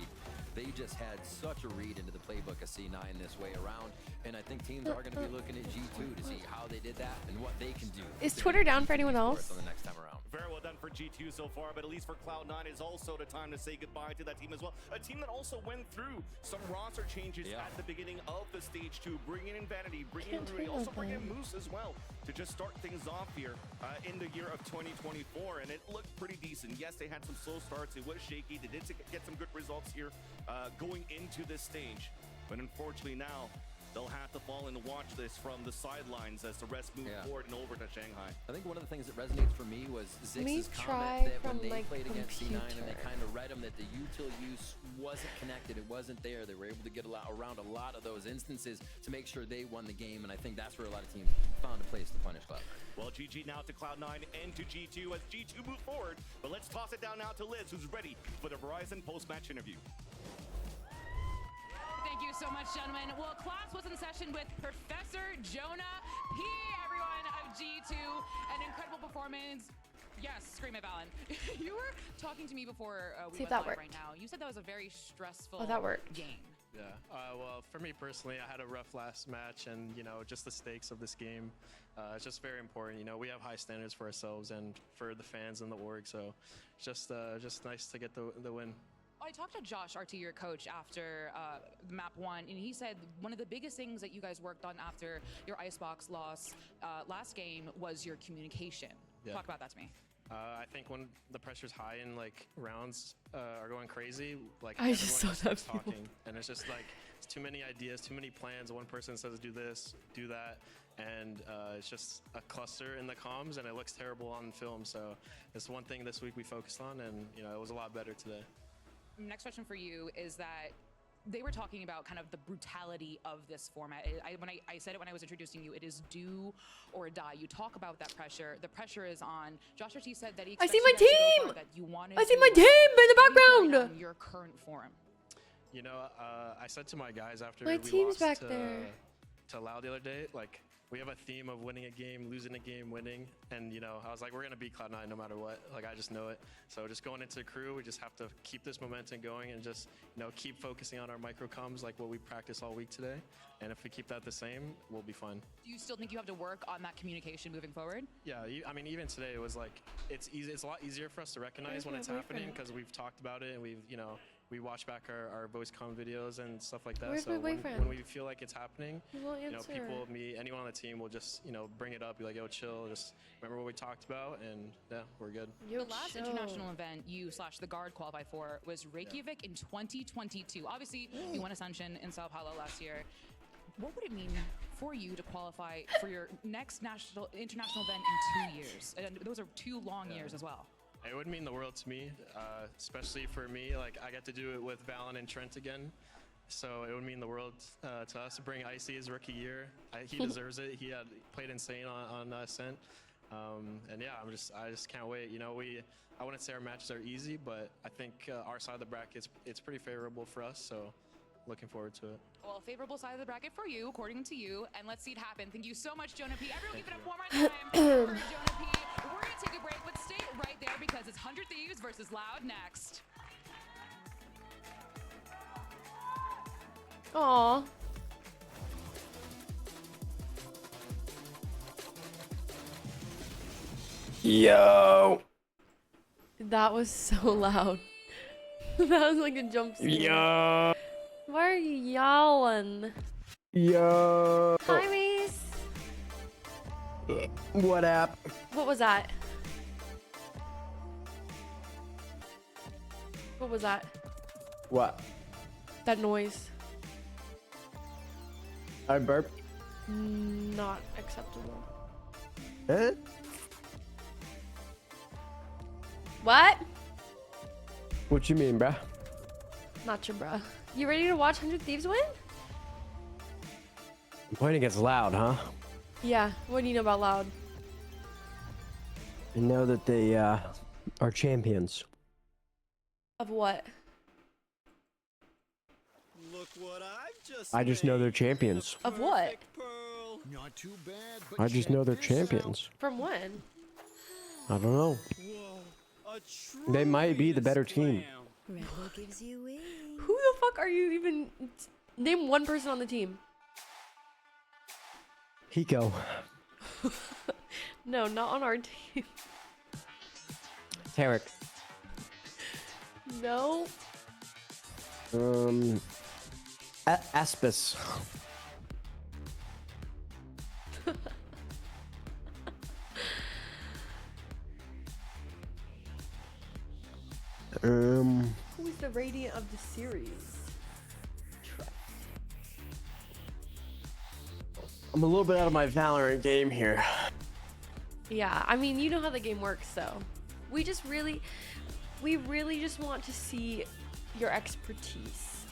they just had such a read into the playbook of C9 this way around. And I think teams are going to be looking at G2 to see how they did that and what they can do. Is Twitter down for anyone else? On the next time around. Very well done for G2 so far, but at least for Cloud9 is also the time to say goodbye to that team as well. A team that also went through some roster changes at the beginning of the stage 2, bringing in Vanity, bringing in Rudy, also bringing in Moose as well to just start things off here in the year of 2024, and it looked pretty decent. Yes, they had some slow starts, it was shaky, they did get some good results here going into this stage, but unfortunately now they'll have to fall into watch this from the sidelines as the rest move forward and over to Shanghai. I think one of the things that resonates for me was Zix's comment that when they played against C9 and they kind of read them that the util use wasn't connected, it wasn't there. They were able to get around a lot of those instances to make sure they won the game, and I think that's where a lot of teams found a place to punish Cloud9. Well, GG now to Cloud9 and to G2 as G2 move forward, but let's toss it down now to Liz, who's ready for the Verizon post-match interview. Thank you so much, gentlemen. Well, class was in session with Professor Jonah P, everyone of G2. An incredible performance. Yes, scream at Valen. You were talking to me before we See if went that live worked. right now. You said that was a very stressful game. Yeah, well, for me personally, I had a rough last match, and you know, just the stakes of this game, it's just very important. You know, we have high standards for ourselves and for the fans and the org, so just nice to get the win. I talked to Josh, RT, your coach, after map 1, and he said one of the biggest things that you guys worked on after your Icebox loss last game was your communication. Yeah. Talk about that to me. I think when the pressure's high and like rounds are going crazy, like I just saw everyone that starts talking, and it's just like it's too many ideas, too many plans. One person says do this, do that, and it's just a cluster in the comms, and it looks terrible on film. So it's one thing this week we focused on, and you know it was a lot better today. Next question for you is that they were talking about kind of the brutality of this format. When I said it when I was introducing you, it is do or die. You talk about that pressure. The pressure is on. Josh RT said that he I expects see you my guys to go team! far, that you wanted I see to my team in the background! on your current form. You know, I said to my guys after My we team's lost back there. to Lao the other day, like we have a theme of winning a game, losing a game, winning, and you know, I was like, we're gonna beat Cloud9 no matter what. Like I just know it. So just going into the crew, we just have to keep this momentum going and just keep focusing on our micro comms like what we practiced all week today. And if we keep that the same, we'll be fine. Do you still think you have to work on that communication moving forward? Yeah, I mean, even today it was like it's easy. It's a lot easier for us to recognize when it's happening because we've talked about it and we watch back our voice comm videos and stuff like that. Where's so my when boyfriend? we feel like it's happening, He won't people, answer. me, anyone on the team will just bring it up, be like, yo, chill, just remember what we talked about, and yeah, we're good. The last international event you / the guard qualified for was Reykjavik in 2022. Obviously, you won Ascension in Sao Paulo last year. What would it mean for you to qualify for your next international event in 2 years? And those are 2 long years as well. It would mean the world to me, especially for me. Like I get to do it with Valen and Trent again, so it would mean the world to us. Bring Icy his rookie year, he deserves it. He had played insane on Ascent, and yeah, I just can't wait. I wouldn't say our matches are easy, but I think our side of the bracket it's pretty favorable for us. So looking forward to it. Well, favorable side of the bracket for you, according to you, and let's see it happen. Thank you so much, Jonah P. Everyone give it up one more time for Jonah P. We're going to take a break, but stay right there because it's 100 Thieves versus Loud next. Aw. Yo! That was so loud. That was like a jump scare. Yo! Why are you yelling? Yo! Hi, Reese. What up? What was that? What was that? What? That noise. I burped. Not acceptable. Huh? What? What you mean, bruh? Not your bruh. You ready to watch 100 Thieves win? I'm playing against Loud, huh? Yeah. What do you know about Loud? I know that they are champions. Of what? Look what I've just I just know they're champions. Of what? Not too bad, but I just know they're check this out. champions. From when? I don't know. They might be the better team. Gives you Who the fuck are you even? Name one person on the team. Hiko. No, not on our team. Tarek. No. Aspis. Who is the radiant of the series? I'm a little bit out of my Valorant game here. Yeah, I mean, you know how the game works, so we really just want to see your expertise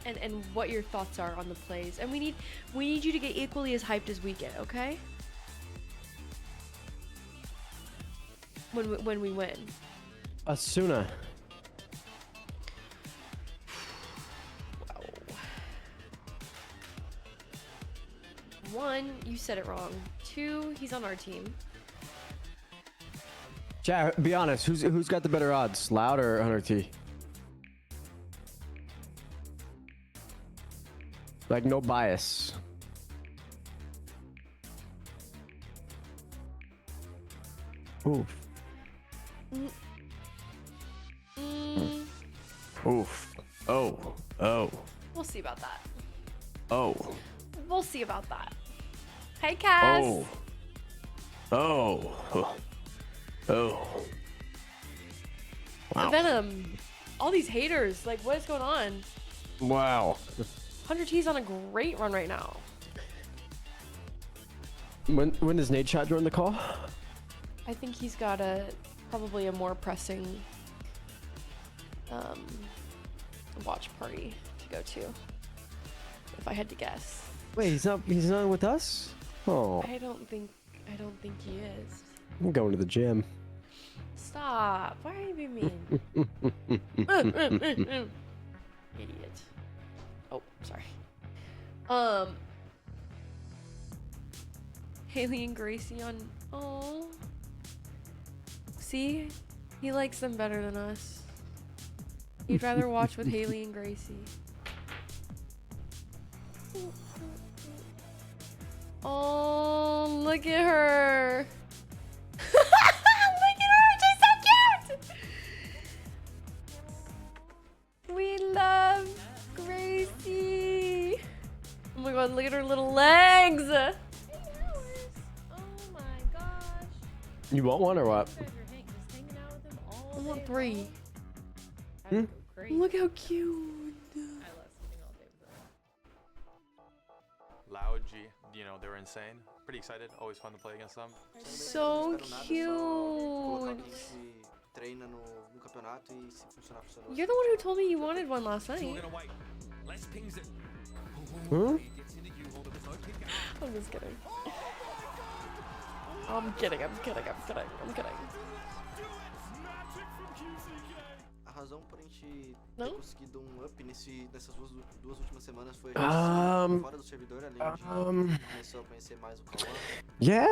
and what your thoughts are on the plays, and we need you to get equally as hyped as we get, okay? When we win. Asuna. Wow. One, you said it wrong. Two, he's on our team. Chat, be honest. Who's got the better odds, Loud or Hunter T? Like no bias. Oof. Oof. Oh. Oh. We'll see about that. Oh. We'll see about that. Hey, Cass. Oh. Oh. Oh. Wow. Venom. All these haters. Like, what is going on? Wow. 100 T's on a great run right now. When does Nate Shot join the call? I think he's got probably a more pressing watch party to go to, if I had to guess. Wait, he's not with us? Oh. I don't think he is. I'm going to the gym. Stop. Why are you being mean? Idiot. Oh, sorry. Haley and Gracie on. Oh. See? He likes them better than us. He'd rather watch with Haley and Gracie. Oh, look at her. Look at her. She's so cute. We love Gracie. Oh my god, look at her little legs. Oh my gosh. You want one or what? I want 3. Hmm? Look how cute. Loud, G, you know, they were insane. Pretty excited, always fun to play against them. So cute. You're the one who told me you wanted one last night. Hmm? I'm just kidding. I'm kidding. A razão por a gente ter conseguido up nessas duas últimas semanas foi fora do servidor, além de começou a conhecer mais o Cauã. Yeah.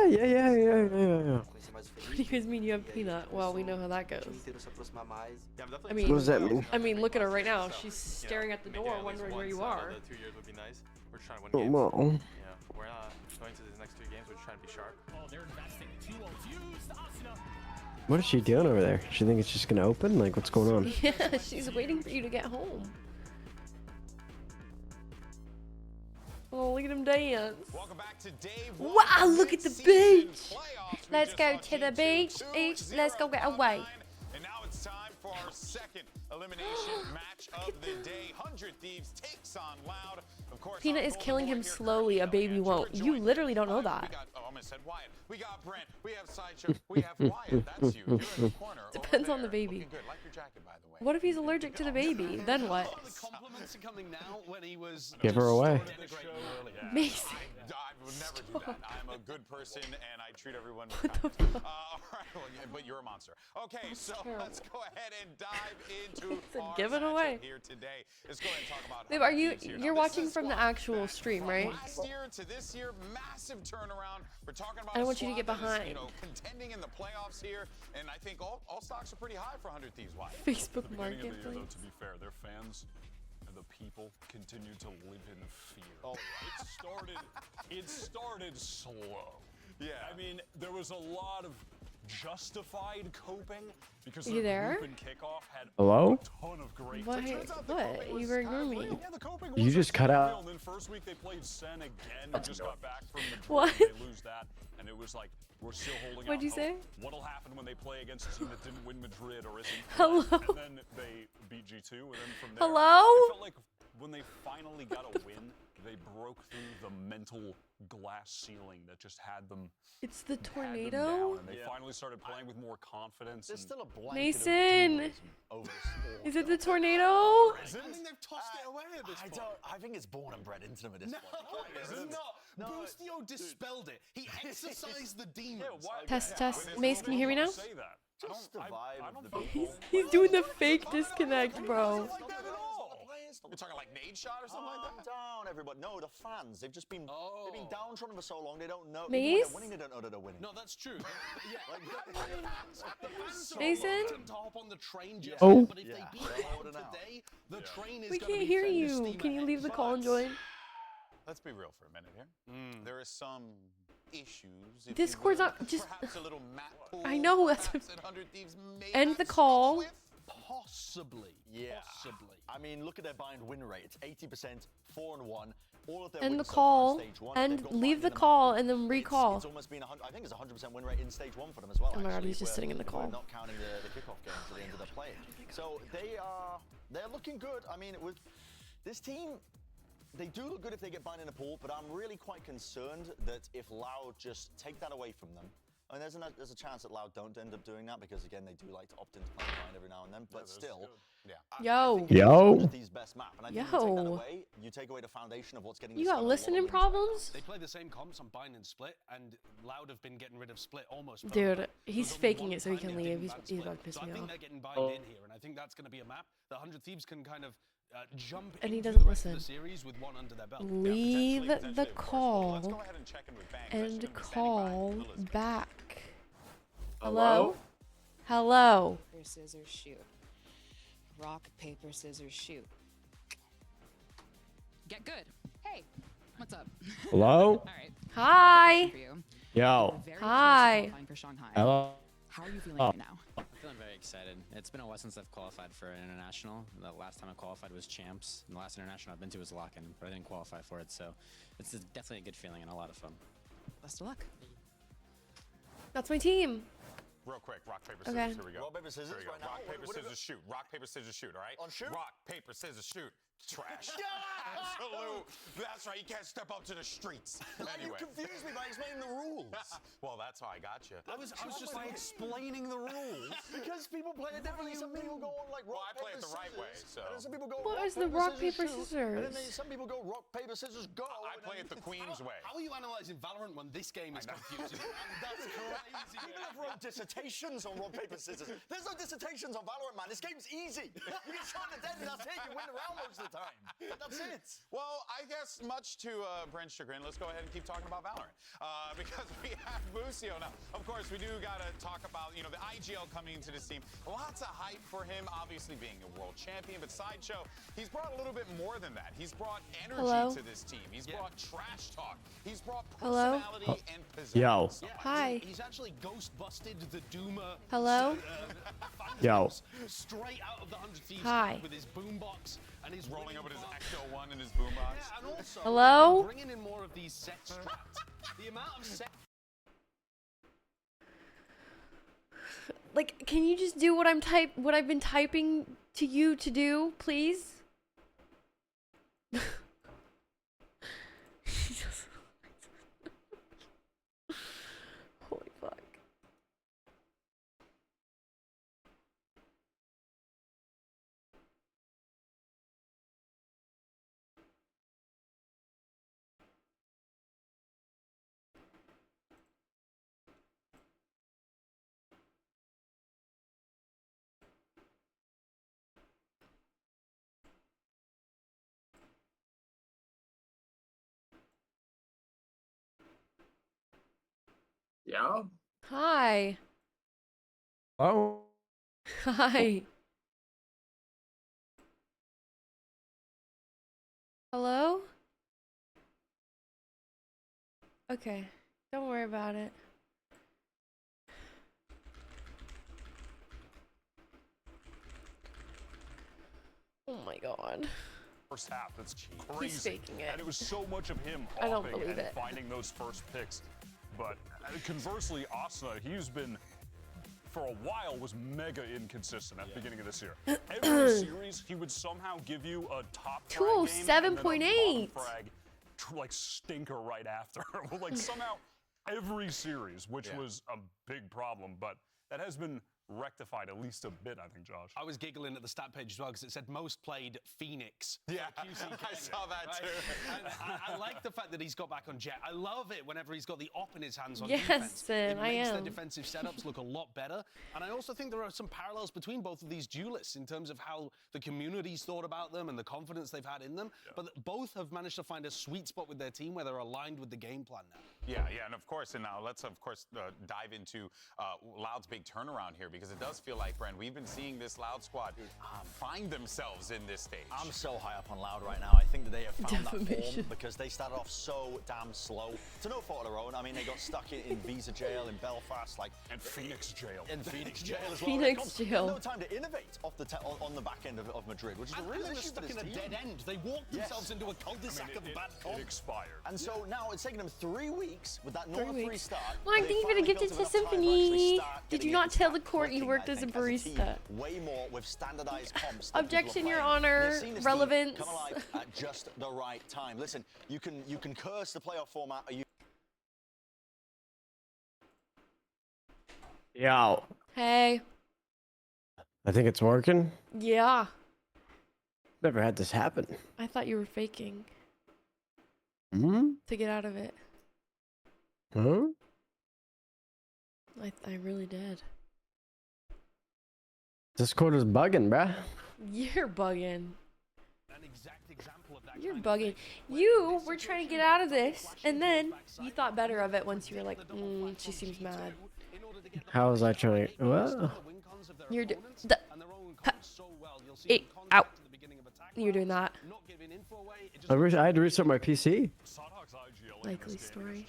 Conhecer mais o What do you guys mean you have Peanut? Well, we know how that goes. O time inteiro se aproximar mais. I mean, what does that mean? I mean, look at her right now. She's staring at the door, wondering where you are. 2 years would be nice. We're trying to win Oh, games. well. Yeah, we're not going to these next 2 games. We're trying to be sharp. Oh, they're investing 2 views. Asuna. What is she doing over there? She think it's just gonna open? Like, what's going on? Yeah, she's waiting for you to get home. Oh, look at him dance. Welcome back to Dave. Wow, look at the beach. Let's go to the beach. Let's go get away. And now it's time for our second elimination match of the day. 100 Thieves takes on Loud. Of course, Peanut is killing him slowly. A baby won't. You literally don't know that. we got, oh, I almost said Wyatt. We got Brent. We have Sideshow. We have Wyatt. That's you. You're in the corner. Depends on the baby. Looking good. Like your jacket, by the way. What if he's allergic to the baby? Then what? The compliments are coming now when he was. Give her away. Mason. I would never do that. I'm a good person and I treat everyone with kindness. All right, well, yeah, but you're a monster. Okay, so let's go ahead and dive into our give it away here today. Let's go ahead and talk about. Babe, are you're watching from the actual stream, right? Last year to this year, massive turnaround. We're talking about. I want you to get behind. You know, contending in the playoffs here, and I think all stocks are pretty high for 100 Thieves. Why? Facebook Marketplace. Marketplace. To be fair, their fans and the people continue to live in fear. Oh, It started slow. Yeah. I mean, there was a lot of justified coping because You the there? group and kickoff had Hello? a ton of great. What? You were ignoring me. Yeah, the coping You just cut out. and then first week they played Sen again and just got back from the What? They lose that, and it was like we're still holding What'd out you hope. say? What'll happen when they play against a team that didn't win Madrid or isn't? Hello? And then they beat G2, and then from there, Hello? it felt like when they finally got a win, they broke through the mental glass ceiling that just had them. It's the had them tornado? down, and they finally started playing with more confidence. There's and still a blanket Mason! of over the Is it the tornado? I think they've tossed it away at this point. I think it's born and bred into them at this point. No, it's not. Boostio dispelled it. He exorcised the demons. Test, test. Mace, can you hear me now? Say that. Just the vibe of the people. He's doing the fake disconnect, bro. You're talking like nade shot or something like that? Down, everybody. No, the fans. They've just been they've been downtrodden for so long. They don't know. Mace? Even when they're winning, they don't know that they're winning. No, that's true. Mason? To hop on the train just Oh. yet, but if they beat them today, the train is We gonna can't be hear fed to you. steam Can you ahead. leave the call and join? Let's be real for a minute here. There is some issues. if Discord's you will. not just. Perhaps a little map pool, I know that's. perhaps that 100 Thieves may End not the stick call. with. Possibly. Yeah. Possibly. I mean, look at their bind win rate. It's 80%, 4-1. All of their End the wins so far call. in stage one. And They've got leave bind the in them. call and then recall. It's almost been 100. I think it's 100% win rate in stage one for them as well. Oh my God, actually, he's just if sitting in the we're call. Not counting the kickoff game to the end of the play. So they're looking good. I mean, with this team, they do look good if they get bind in a pool, but I'm really quite concerned that if Loud just take that away from them. I mean, there's a chance that Loud don't end up doing that because again they do like to opt into playing bind every now and then. But still, Yo. Yo. These best map, and I think you take that away, you take away the foundation of what's getting. You this got team a lot of listening wins. problems? They play the same comps on Bind and Split, and Loud have been getting rid of Split almost. Dude, permanently. he's There's only faking one it so he time can they leave. didn't He's ban about Split. to piss So I me think off. they're getting Bind in here, and I think that's going to be a map that 100 Thieves can kind of jump And he into doesn't the rest of listen. the series with one under their belt. Leave the Let's call go ahead and check in with Bang. and Question, we're standing call by. Liz, back. Hello? Hello? Paper, scissors, shoot. Rock, paper, scissors, shoot. Get good. Hey, what's up? Hello? All right. Hi. For you. Yo. Very Hi. close to qualifying for Shanghai. Hello? How are you feeling Oh. right now? I'm feeling very excited. It's been a while since I've qualified for an international. The last time I qualified was Champs, and the last international I've been to was Lock-In, but I didn't qualify for it, so it's definitely a good feeling and a lot of fun. Best of luck. That's my team. Real quick, rock, paper, Okay. scissors. Here we go. Rock, paper, scissors Here we go. right now? Rock, paper, What- scissors, shoot. Rock, paper, scissors, shoot. All right. On shoot? Rock, paper, scissors, shoot. Trash. Absolute. That's right. You can't step up to the streets. Anyway. You confused me by explaining the rules. Well, that's how I got you. I was just by like, explaining the rules. Because people play it differently. Some people go on like rock, Well, I play paper, it the right way, scissors, so. And then some people go What rock, is the paper, rock, scissors, paper, shoot, scissors? And then some people go rock, paper, scissors, go. I and play then it the Queen's way. how are you analyzing Valorant when this game is confusing? That's crazy. People have wrote dissertations on rock, paper, scissors. There's no dissertations on Valorant, man. This game's easy. You get shot in the dead and that's it. You win the round most of the time. That's it. Well, I guess much to Brent's chagrin, let's go ahead and keep talking about Valorant. Because we have Busio now. Of course, we do got to talk about, the IGL coming into this team. Lots of hype for him, obviously being a world champion, but Sideshow, he's brought a little bit more than that. He's brought energy Hello? to this team. He's brought trash talk. He's brought Hello? personality and pizzazz. Yo. Hi. He's actually ghost busted the Duma. Hello? Yo. Straight out of the 100 Thieves Hi. with his boombox and his Rolling up with his box. Ecto 1 in his boombox. Yeah, and also Hello? bringing in more of these set strats. The amount of set Like, can you just do what I've been typing to you to do, please? Holy fuck. Yeah. Hi. Oh. Hi. Hello? Okay. Don't worry about it. Oh my god. First half, that's He's crazy. faking it. And it was so much of him I don't hopping believe and it. finding those first picks. But conversely, Asuna, he's been, for a while, was mega inconsistent at the beginning of this year. Every series, he would somehow give you a top frag game and then a 207.8. bottom frag, like stinker right after. Like somehow, every series, which was a big problem, but that has been rectified at least a bit, I think, Josh. I was giggling at the stat page as well because it said most played Phoenix. Yeah, I saw that too. And I like the fact that he's got back on Jet. I love it whenever he's got the op in his hands on Yes, defense. and It I makes am. their defensive setups look a lot better. And I also think there are some parallels between both of these duelists in terms of how the community's thought about them and the confidence they've had in them. But both have managed to find a sweet spot with their team where they're aligned with the game plan now. Yeah, and of course, and now let's of course dive into Loud's big turnaround here because it does feel like, Brent, we've been seeing this Loud squad find themselves in this stage. I'm so high up on Loud right now. I think that they have found that form because they started off so damn slow. To no fault of their own. I mean, they got stuck in visa jail in Belfast, and Phoenix jail. And Phoenix jail as well. Phoenix jail. No time to innovate off the on the back end of Madrid, which is a real they're issue stuck for in this a team. dead end. They walked themselves into a cul-de-sac of bad comp. It expired. And so now it's taken them 3 weeks with that 0-3 start. Well, I think you're gonna get to Symphony. Did you not tell the court you worked as a barista? Way more with standardized comps. Objection, Your Honor. Relevance. Come alive at just the right time. Listen, you can curse the playoff format. Or you Yo. Hey. I think it's working. Yeah. Never had this happen. I thought you were faking Hmm? to get out of it. Huh? I really did. Discord is bugging, bruh. You're bugging. You're bugging. You were trying to get out of this, and then you thought better of it once you were like, she seems mad. How was I trying to... Well... You're out. You're doing that. I had to restart my PC. Likely story.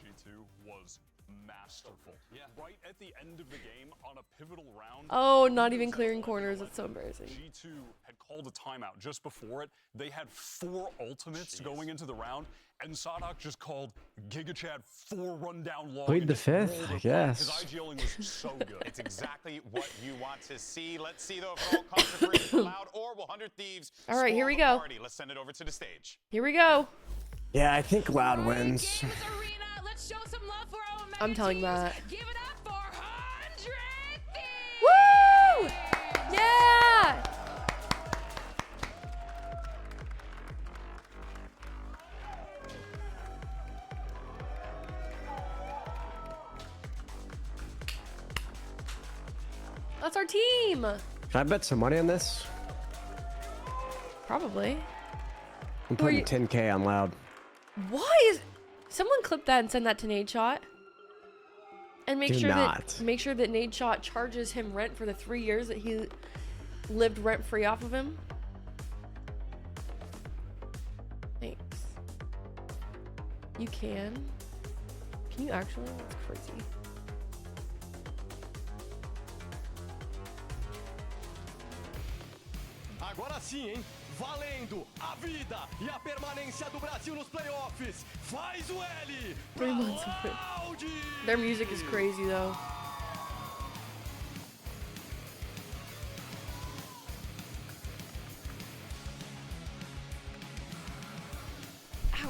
Was masterful. Right at the end of the game on a pivotal round. Oh, not even clearing corners. It's so embarrassing. G2 had called a timeout just before it. They had 4 ultimates going into the round, and Sadak just called GigaChad 4 rundown long. Played the 5th, I guess. His IGLing was so good. It's exactly what you want to see. Let's see though if it all comes to fruition for Loud or will 100 Thieves. All right, here we spoil the go. party? Let's send it over to the stage. Here we go. Yeah, I think Loud wins. Let's show some love for our I'm telling that. Give it up for 100 Woo! Yeah! That's our team. Can I bet some money on this? Probably. I'm putting 10K on Loud. Why is someone clip that and send that to Nade Shot? And make Do sure not. that Nade Shot charges him rent for the 3 years that he lived rent free off of him. Thanks. You can? Can you actually? That's crazy. Agora sim, hein? Valendo a vida e a permanência do Brasil nos playoffs. Faz o L. 3 months of it. Their music is crazy though.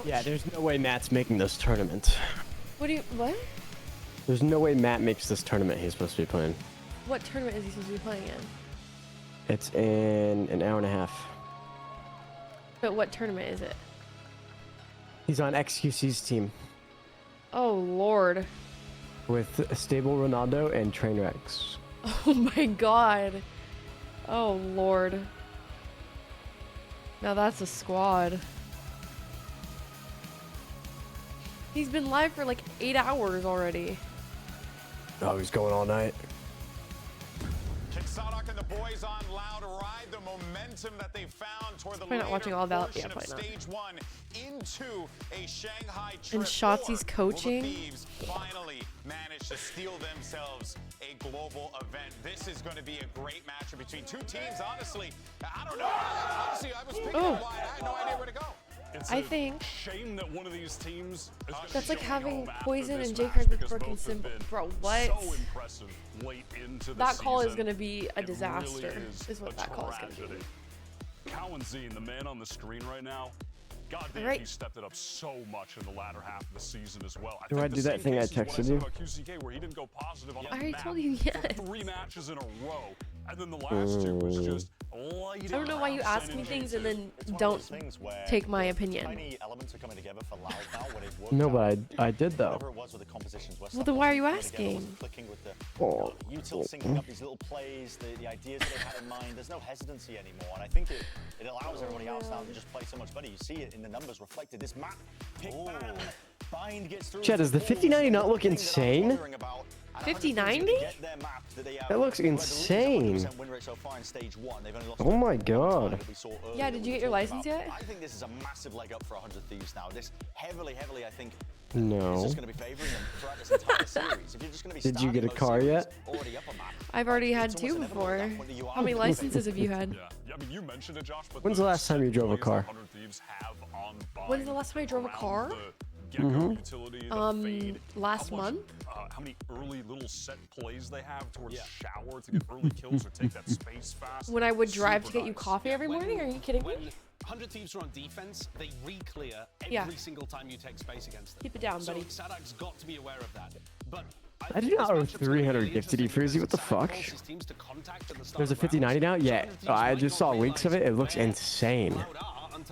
Yeah, there's no way Matt's making this tournament. What? There's no way Matt makes this tournament he's supposed to be playing. What tournament is he supposed to be playing in? It's in an hour and a half. But what tournament is it? He's on XQC's team Oh, Lord. with Stable Ronaldo and Trainwrecks. Oh, my God. Oh, Lord. Now that's a squad. He's been live for like 8 hours already. Oh, he's going all night. Sadok and the boys on loud ride the momentum that they found toward the Probably not watching all that. Yeah, of probably not. stage one into a Shanghai trip. And Shotzi's Will the coaching. Thieves finally managed to steal themselves a global event. This is going to be a great matchup between two teams. Honestly, I don't know. Honestly, I was picking Oh. up wide. I had no idea where to go. I think shame that one of these teams is gonna that's be like going having home after Poison this and J match Card with because Brooke and both have Simba. been Bro, what? So impressive late into the That call is season. going to be a It disaster, really is what a that call is going to be. tragedy. Cowan Zine, the man on the screen right now, goddamn, Right. he stepped it up so much in the latter half of the season as well. Do think I the do that same thing I case is what texted said you? about QCK, where he didn't go positive on I a already map told you for yes. 3 matches in a row, and then the last two was just lighting. I don't know why you ask me things and then don't things where take my opinion. tiny elements are coming together for Loud now when it worked No, out. but I did though. Whatever it was with the compositions, where Well, stuff then why are you wasn't coming together, asking? wasn't clicking with the Oh. util syncing up these little plays, the ideas that they had in mind. There's no hesitancy anymore, and I think it allows everybody else now to just play so much better. You see it in the numbers reflected. This map, pick ban, bind gets through. Chad, does the 5090 not look insane? 5090? That looks insane. Oh my god. Yeah, did you get your license yet? I think this is a massive leg up for 100 Thieves now. This heavily, I think, is No. just going to be favoring them throughout this entire series. If you're just going to be Did you get a starting car most yet? series already up a map, I've already had 2 before. How many licenses have you had? Yeah, I mean, you mentioned it, Josh, but When's the last time you drove a car? 100 Thieves have on When's the last time I drove a car? utility, the fade, Last how much, month? how many early little set plays they have towards shower to get early kills or take that space fast. When I would drive to Super get you nice. coffee every morning? Are you kidding me? When 100 Thieves are on defense, they re-clear every Yeah. single time you take space against them. Keep it down, buddy. So Sadok's got to be aware of that. But I do not owe 300 gifted Freezy. What the fuck? There's a 5090 now? Yeah. I just saw links of it. It looks insane.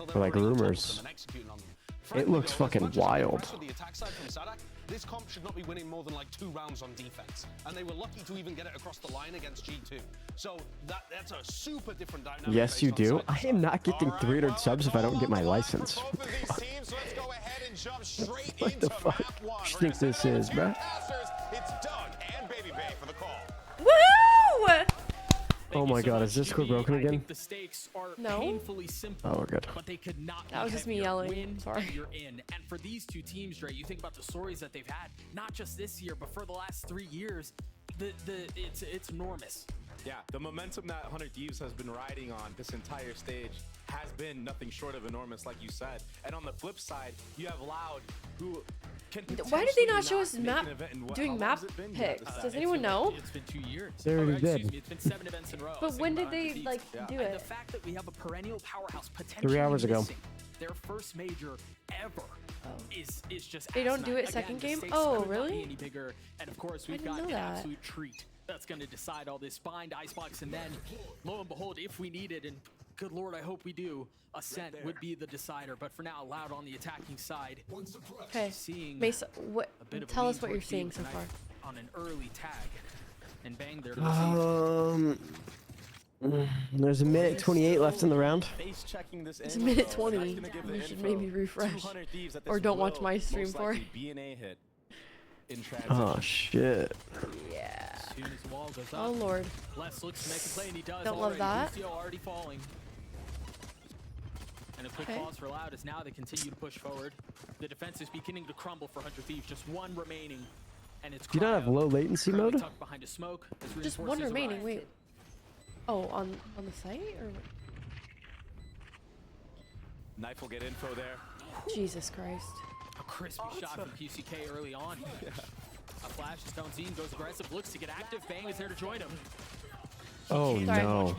For like rumors. It looks fucking wild. The attack side from Sadok, this comp should not be winning more than like 2 rounds on defense. And they were lucky to even get it across the line against G2. So that's a super different dynamic. Yes, you do. I am not getting 300 subs if I don't get my license. What the fuck? You think this is, bruh? It's Doug and Baby Bay for the call. Woo! Oh my god, is Discord broken again? The stakes are No. painfully simple. Oh, we're good. But they could not That be was just me heavier. yelling. Win Sorry. and you're in. And for these two teams, Dre, you think about the stories that they've had, not just this year, but for the last 3 years, it's enormous. Yeah, the momentum that 100 Thieves has been riding on this entire stage has been nothing short of enormous, like you said. And on the flip side, you have Loud, who can Why did they not show potentially us make map an event in what- doing how long map has it been? picks? Yeah, Does anyone know? It's been 2 years. They already Excuse did. me, it's been 7 events in a row. But when did they Thieves. like do And the it? fact that we have a perennial powerhouse potentially 3 hours ago. missing their first major ever is just They don't do asinine. it second Again, the game? stakes Oh, could not really? be any bigger. And of course, we've didn't got know an that. absolute treat that's going to decide all this. Bind, Icebox, and then lo and behold, if we need it, and good lord, I hope we do, Ascent would be the decider. But for now, Loud on the attacking side. Okay. Seeing Mesa, what? a bit of a Tell lead us what you're towards seeing Thieves so far. tonight on an early tag. And bang there to the There's a minute 28 left in the round. Face checking this It's in, a minute though, 20. that's gonna give the You should info maybe refresh. 200 Thieves that Or this don't watch will my stream most for. likely be an A hit in transition. Oh shit. Yeah. As soon as the wall goes up, Oh lord. Les looks to make a play, and he does. Don't love already. that. Lucio already falling. And a quick Okay. pause for Loud as now they continue to push forward. The defense is beginning to crumble for 100 Thieves. Just one remaining, and it's Do you not have Cryo, low latency currently mode? tucked behind a smoke as Just one reinforcements remaining. arrive. Wait. Oh, on the site or what? Knife will get info there. Jesus Christ. A crispy shot from QCK early on. A flash as Zine goes aggressive, looks to get active. Bang is there to join him. Oh Sorry. no.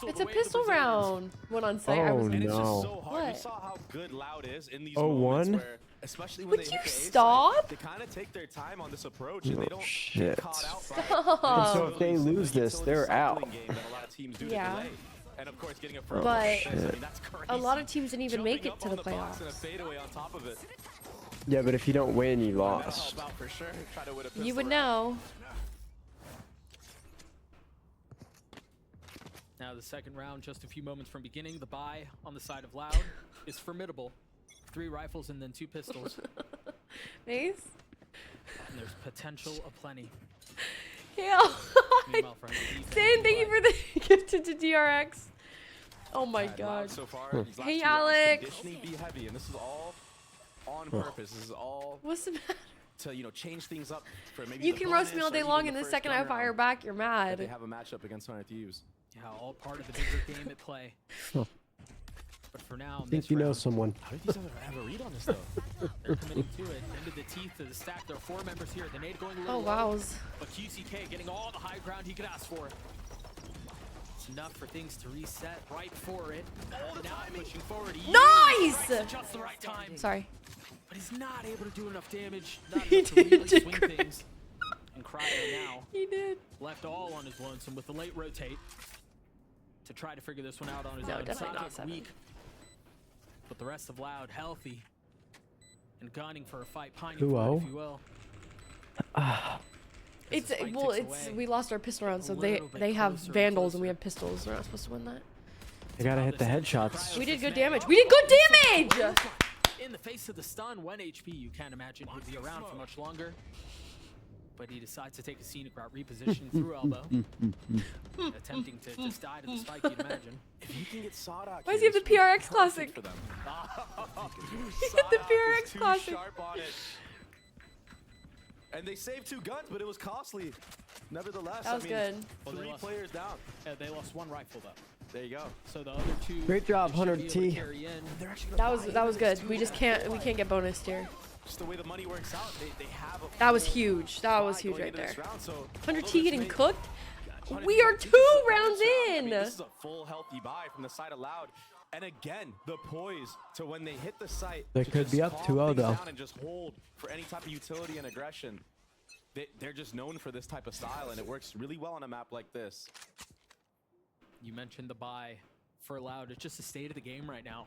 It's a pistol round. Went on site. I Oh, was And it's just no. so hard. We What? saw how good Loud is in these Oh, moments one? where, especially when Would they you hit the A side, stop? they kind of take their time on this approach and Oh, they don't shit. get caught out by Stop. And so if they lose this, they're out. game that a lot of teams do to Yeah. delay. And of course, getting a Oh, But assist, I mean, that's crazy. a lot of teams didn't even make Jumping it up to on the box and a playoffs. fadeaway on top of it. Yeah, but if you don't win, you That'll lost. help out for sure. Try to win a You pistol would round. know. Now the second round, just a few moments from beginning. The buy on the side of Loud is formidable. 3 rifles and then 2 pistols. Nice. And there's potential aplenty. Yeah. Meanwhile, from the defense, Stan, thank you for the gifted to DRX. Oh my Loud god. so far, these last Hey 2 rounds, Alex. conditioning be heavy, and this is all on purpose. This is all What's the matter? to change things up for maybe You the can roast me bonus all or day even long, the and the first second I gun fire round back, you're that they mad. have a matchup against 100 Thieves. Yeah, all part of the bigger game at play. But for now, I think you know someone. How did these others have a read on this though? they're committing to it. Into the teeth of the stack. There are 4 members here. The nade going a little Oh low, wows. but QCK getting all the high ground he could ask for. It's enough for things to reset right for it. And now pushing forward. He Nice! strikes at just the right time. Sorry. But he's not able to do enough damage. Not He enough to did really to swing Chris. things. And Cryo now He did. left all on his lonesome with the late rotate to try to figure this one out on his No, own. definitely not Sonic 7. weak, but the rest of Loud healthy and gunning for a fight, pining for it, 2-0. if you will. It's fight well, ticks it's away, we lost our pistol round, so a they little bit have closer and vandals and we closer. have pistols. We're not supposed to win that. You gotta hit the headshots. We did good damage. We did good damage. In the face of the stun, 1 HP, you can't imagine he'd be around for much longer. But he decides to take a scenic route, reposition through elbow, attempting to just die to the spike, you'd imagine. If you can get Sodak, Why does he have the PRX classic? for them. He got the PRX Too classic. sharp on it. And they saved 2 guns, but it was costly. Nevertheless, That was good. Well, they 3 lost- players down. Yeah, they lost 1 rifle though. There you go. So the other 2. Great job, they should be able to 100T. carry in. That was good. We just can't get bonused here. Just the way the money works out, they have a That was full huge. That was buy huge going right into this there. round, so 100T getting although cooked. this may- We are 2 This is a rounds bonus round. I in. mean, this is a full healthy buy from the side of Loud. And again, the poise to when they hit the site. They to could just be up calm 2-0 things though. down and just hold for any type of utility and aggression. They're just known for this type of style, and it works really well on a map like this. You mentioned the buy for Loud. It's just the state of the game right now.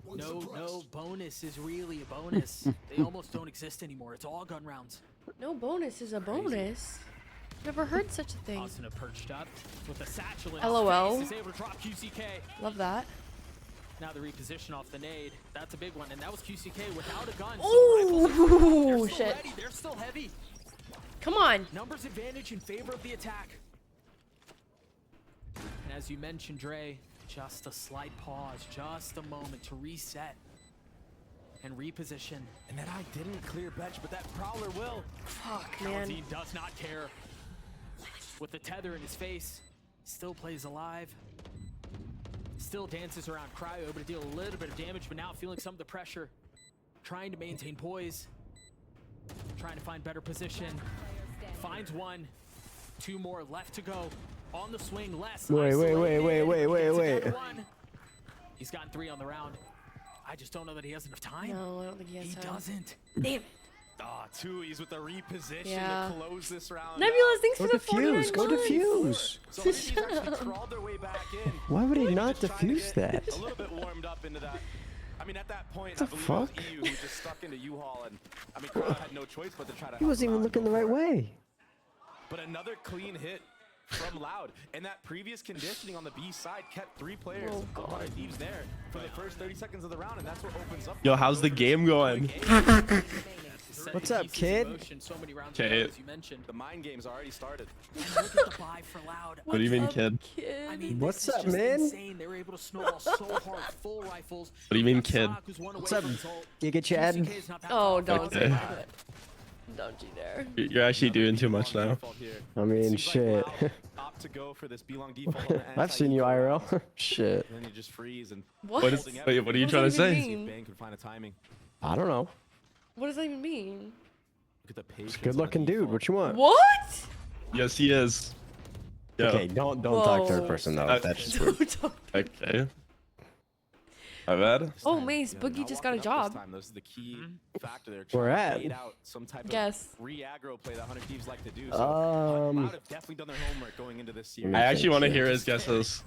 No bonus is really a bonus. They almost don't exist anymore. It's all gun rounds. No bonus is a bonus. Never heard such a thing. Asuna perched up with a satchel in LOL. his face. He's able to drop QCK. Love that. Now the reposition off the nade. That's a big one, and that was QCK without a gun. Ooh, They're still shit. ready. They're still heavy. Come on. Numbers advantage in favor of the attack. And as you mentioned, Dre, just a slight pause, just a moment to reset and reposition. And that eye didn't clear bench, but that Prowler will. Fuck, man. Valentine does not care. With the tether in his face, still plays alive. Still dances around Cryo, able to deal a little bit of damage, but now feeling some of the pressure. Trying to maintain poise. Trying to find better position. Finds 1. 2 more left to go. On the swing, less. Wait. Isolated. He's gotten 3 on the round. I just don't know that he has enough time. No, I don't think he has time. Doesn't. Damn it. Ah, 2 E's with the reposition Yeah. to close this round. Nebulous, thanks Go for the 49 defuse. Go months. defuse. So Honeyb's actually crawled their way back in. Why would he Maybe not just trying to defuse get that? A little bit warmed up into that. I mean, at that point, The I believe fuck? it was EU who just stuck into U-Haul, and I mean, Crowd had no choice but to try to. He wasn't even looking the right way. But another clean hit from Loud, and that previous conditioning on the B side kept 3 players of Hundred Thieves there for the first 30 seconds of the round, and that's what opens up. Yo, how's the game going? What's up, kid? Okay. The mind game's already started. And look at the buy for Loud. What do you mean, kid? I mean, What's this is up, just man? Insane. They were able to snowball so hard, full rifles. What do you mean, kid? What's up, Giga Chad? Oh, don't Okay. say that. Don't you dare. You're actually doing too much now. I mean, shit. Opt to go for this B-long default on the I've seen you IRL. Shit. And then you just freeze and What? What is- wait, what are you trying to say? even mean? Bang could find a timing. I don't know. What does that even mean? Look at the patience. Good looking dude. What you want? What? Yes, he is. Yo. Okay, don't talk third Whoa. person though. That's just rude. Okay. My bad. Oh, Maze, Boogie just got a job. This is the key factor there. Where Trying to at? bait out some type of Guess. re-aggro play that 100 Thieves like to do. So Cloud have definitely done their homework going into this series. I actually want to hear his guesses.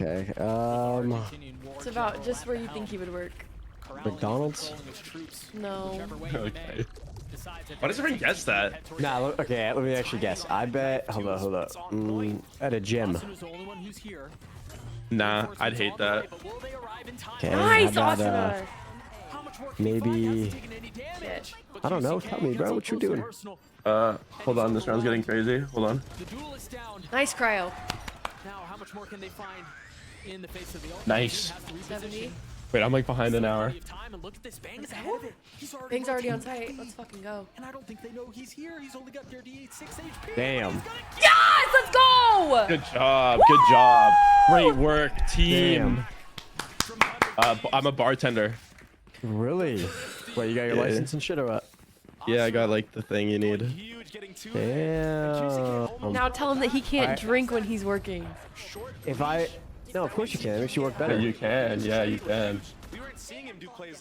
Okay. It's about just where you think he would work. McDonald's. No. Okay. Why does everyone guess that? Nah. Okay. Let me actually guess. I bet. Hold up. At a gym. Nah, I'd hate that. Okay. Nice, how about, Asuna. maybe. I don't know. Tell me, bro. What you doing? Hold on. This round's getting crazy. Hold on. Nice cryo. Now, how much more can they find in the face of the Nice. 70. Wait, I'm like behind an hour. And look at this, Bang is ahead of it. He's Bang's already on site. Let's fucking go. And I don't think they know he's here. He's only got 36 HP. Damn. Yes, let's go. Good job. Good job. Great work, team. I'm a bartender. Really? Wait, you got your license and shit or what? Yeah, I got like the thing you need. Damn. Now tell him that he can't drink when he's working. No, of course you can. It makes you work better. Yeah, you can. Yeah, you can.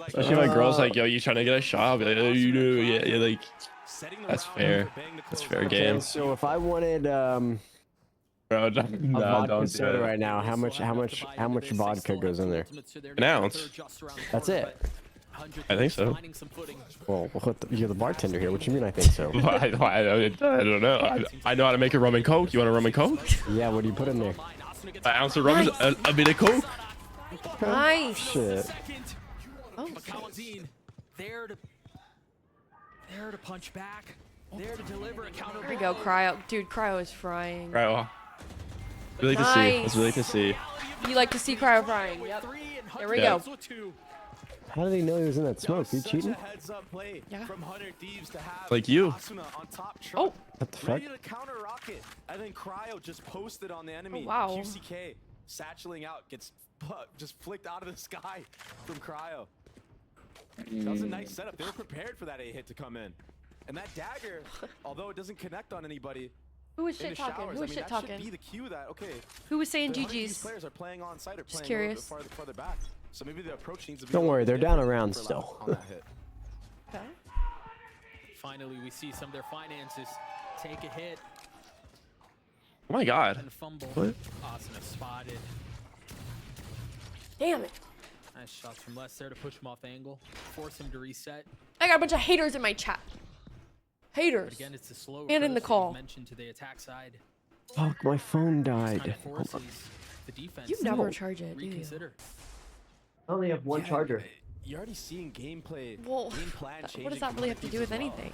Especially my girl's like, yo, you trying to get a shot? I'll be like, oh, you do. Yeah, like, that's fair. That's fair game. So if I wanted Bro, a no, vodka don't do soda it. right now, how much vodka goes in there? An ounce. That's it. I think so. Well, you're the bartender here. What you mean? I think so. I don't know. I know how to make a rum and coke. You want a rum and coke? Yeah. What do you put in there? An ounce of rum, a bit of coke. Nice. Shit. Oh, there to punch back. There to deliver a counter. There we go, cryo. Dude, cryo is frying. Cryo. Really to see. It's really to see. You like to see cryo frying. Yep. There we go. How did he know he was in that smoke? You cheating? Yeah. Like you. Oh. What the fuck? Ready to counter rocket, and then cryo just posted on the enemy. Oh, wow. QCK satcheling out, gets just flicked out of the sky from cryo. That was a nice setup. They were prepared for that A hit to come in, and that dagger, although it doesn't connect on anybody. Who was in shit the talking? showers, Who was I mean, shit that should talking? be the cue that okay. Who was saying the 100 Thieves GG's? players are playing on site or Just playing a little curious. bit farther back. So maybe the approach needs to be. Don't a little worry, bit they're down different around for still. on that hit. Okay. Finally, we see some of their finances take a hit Oh my god. and fumble. What? Asuna spotted. Damn it. Nice shots from Les there to push him off angle, force him to reset. I got a bunch of haters in my chat. Haters. But again, it's the slow And in the approach that call. you mentioned to the attack side. Fuck, my phone Kind died. of forces the defense You to never charge it, do you? reconsider. I only have one charger. You're already seeing gameplay. Well, game plan what changing does that from really other have to do teams with as well. anything?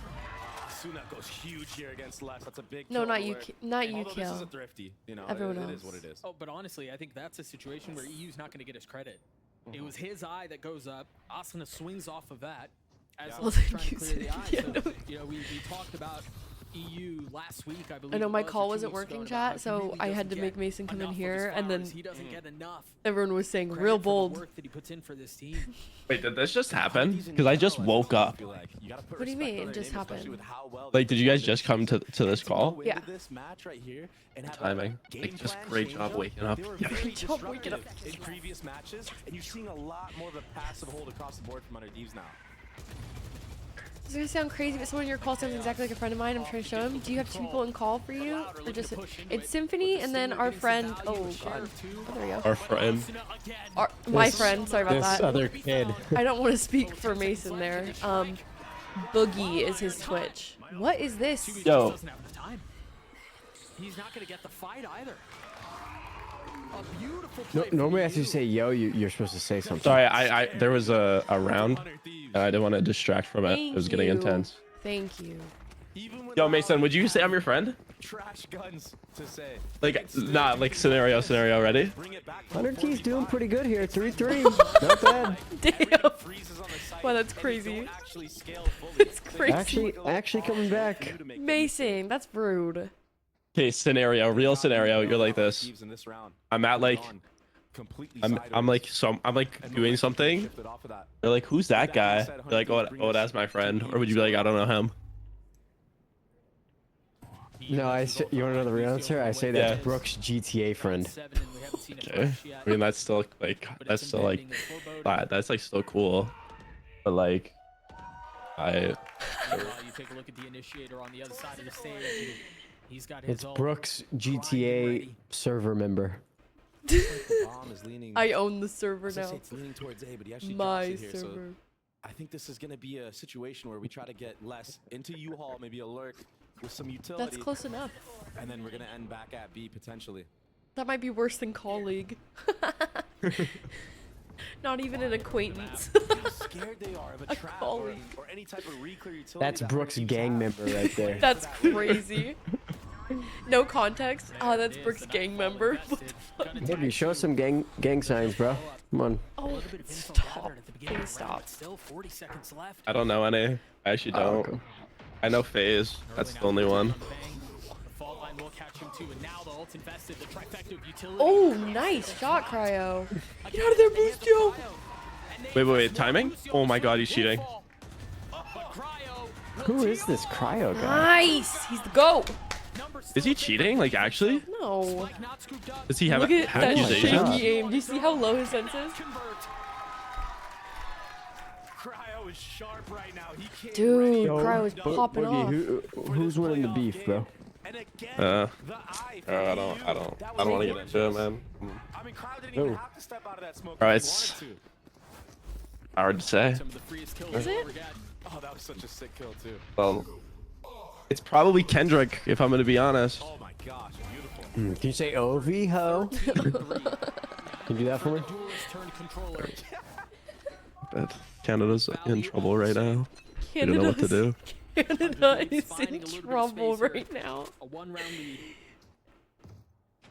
Suna goes huge here against Les. That's a big No, kill not you. alert. Not you, Although this is a kill. thrifty. You know, Everyone it else. is what it is. Oh, but honestly, I think that's a situation where EU's not going to get his credit. It was his eye that goes up. Asuna swings off of that. As Well, Leslie's then trying to you clear the said- eye. yeah, So, no. you know, we talked about EU last week, I believe. I know it my was, or call 2 wasn't weeks ago, working, and about how chat, he so really I had doesn't to make get Mason come in enough of his here, and then flowers. He doesn't get enough everyone was saying credit real for the bold. work that he puts in for this team. Wait, did this just happen? Because I just woke up. What do you mean? It just happened. Like, did you guys just come to this call? Yeah. This match right here and have Timing. a Like, game just plan great change job up. waking up. They were very Great job waking up. disruptive in previous matches, and you're seeing a lot more of a passive hold across the board from under Thieves now. This is gonna sound crazy, but someone in your call sounds exactly like a friend of mine. I'm trying to show him. Do you have two people in call for you, or just it's Symphony and then our friend? Oh god, oh, there we go. Our friend. My friend. Sorry about This that. other kid. I don't want to speak for Mason there. Boogie is his Twitch. What is this? Yo. Doesn't have the time. He's not going to get the fight either. A beautiful play. Normally after you say yo, you're supposed to say something. Sorry, there was a round, and I didn't want to distract from it. Thank It was getting you. intense. Thank you. Yo, Mason, would you say I'm your friend? Trash guns to say. Like, not like scenario. Ready? 100 Keys doing pretty good here. 3-3. Not bad. Damn. Wow, that's crazy. It's crazy. Actually coming back. Mason, that's rude. Okay, scenario, real scenario. You're like this. I'm at like, I'm like doing something. They're like, who's that guy? You're like, oh, that's my friend. Or would you be like, I don't know him? No, you want to know the real answer? I say that's Brooke's GTA friend. Okay. I mean, that's still like that's like still cool, but like You take a look at the initiator on the other side of the stage. He's got his It's Brooke's GTA server member. I own the server now. It's leaning towards A, but he actually My drops it here, server. so I think this is going to be a situation where we try to get less into U-Haul, maybe a lurk with some utility. That's close enough. And then we're going to end back at B potentially. That might be worse than colleague. Not even an acquaintance. How scared they are of a trap or any type of reclear utility. That's Brooke's gang member right there. That's crazy. No context. Oh, that's Brooke's gang member. What the fuck? Maybe show us some gang signs, bro. Come on. Oh, stop. Please stop. Still 40 seconds left. I don't know any. I actually don't. Okay. I know FaZe. That's the only one. Oh, nice shot, Cryo. Get out of there, Boostio. Wait. Timing? Oh my god, he's cheating. Who is this Cryo guy? Nice. He's the GOAT. Is he cheating? Like, actually? No. Does he have Look at that accusations? shaky aim. Do you see how low his sense is? Cryo is sharp right now. He can't Dude, read. Cryo is popping off. Who's winning the beef, bro? I don't want to get into it, man. I mean, Cryo didn't even have to step out of that smoke. Bro, it's hard to say. Is it? Oh, that was such a sick kill too. Well, it's probably Kendrick, if I'm gonna be honest. Oh my gosh, beautiful. Can you say OV, ho? Can you do that for me? But Canada's in trouble right now. We don't know what to do. Canada is in trouble right now. A one-round lead.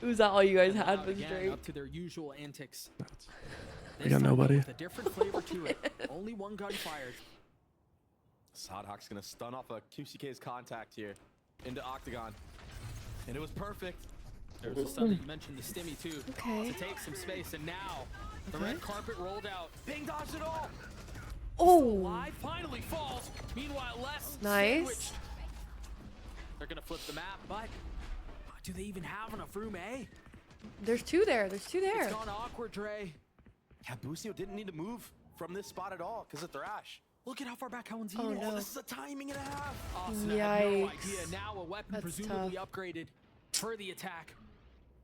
Was that all you guys had? Was Again, great. up to their usual antics. I got nobody. With a different flavor to it. Only one gun fired. Sadhawk's gonna stun off a QCK's contact here into Octagon. And it was perfect. There's the stun that you mentioned, the stimmy too. Okay. To take some space, and now the red carpet rolled out. Bing dodged it all. Oh. Live finally falls. Meanwhile, Les Nice. sandwiched. They're gonna flip the map, but do they even have enough room, eh? There's two there. There's two there. It's gone awkward, Dre. Yeah, Busio didn't need to move from this spot at all because of Thrash. Look at how far back Cohen's Oh, eating. no. This is a timing and a half. Austin had no Yikes. idea. Now a weapon That's presumably tough. upgraded for the attack.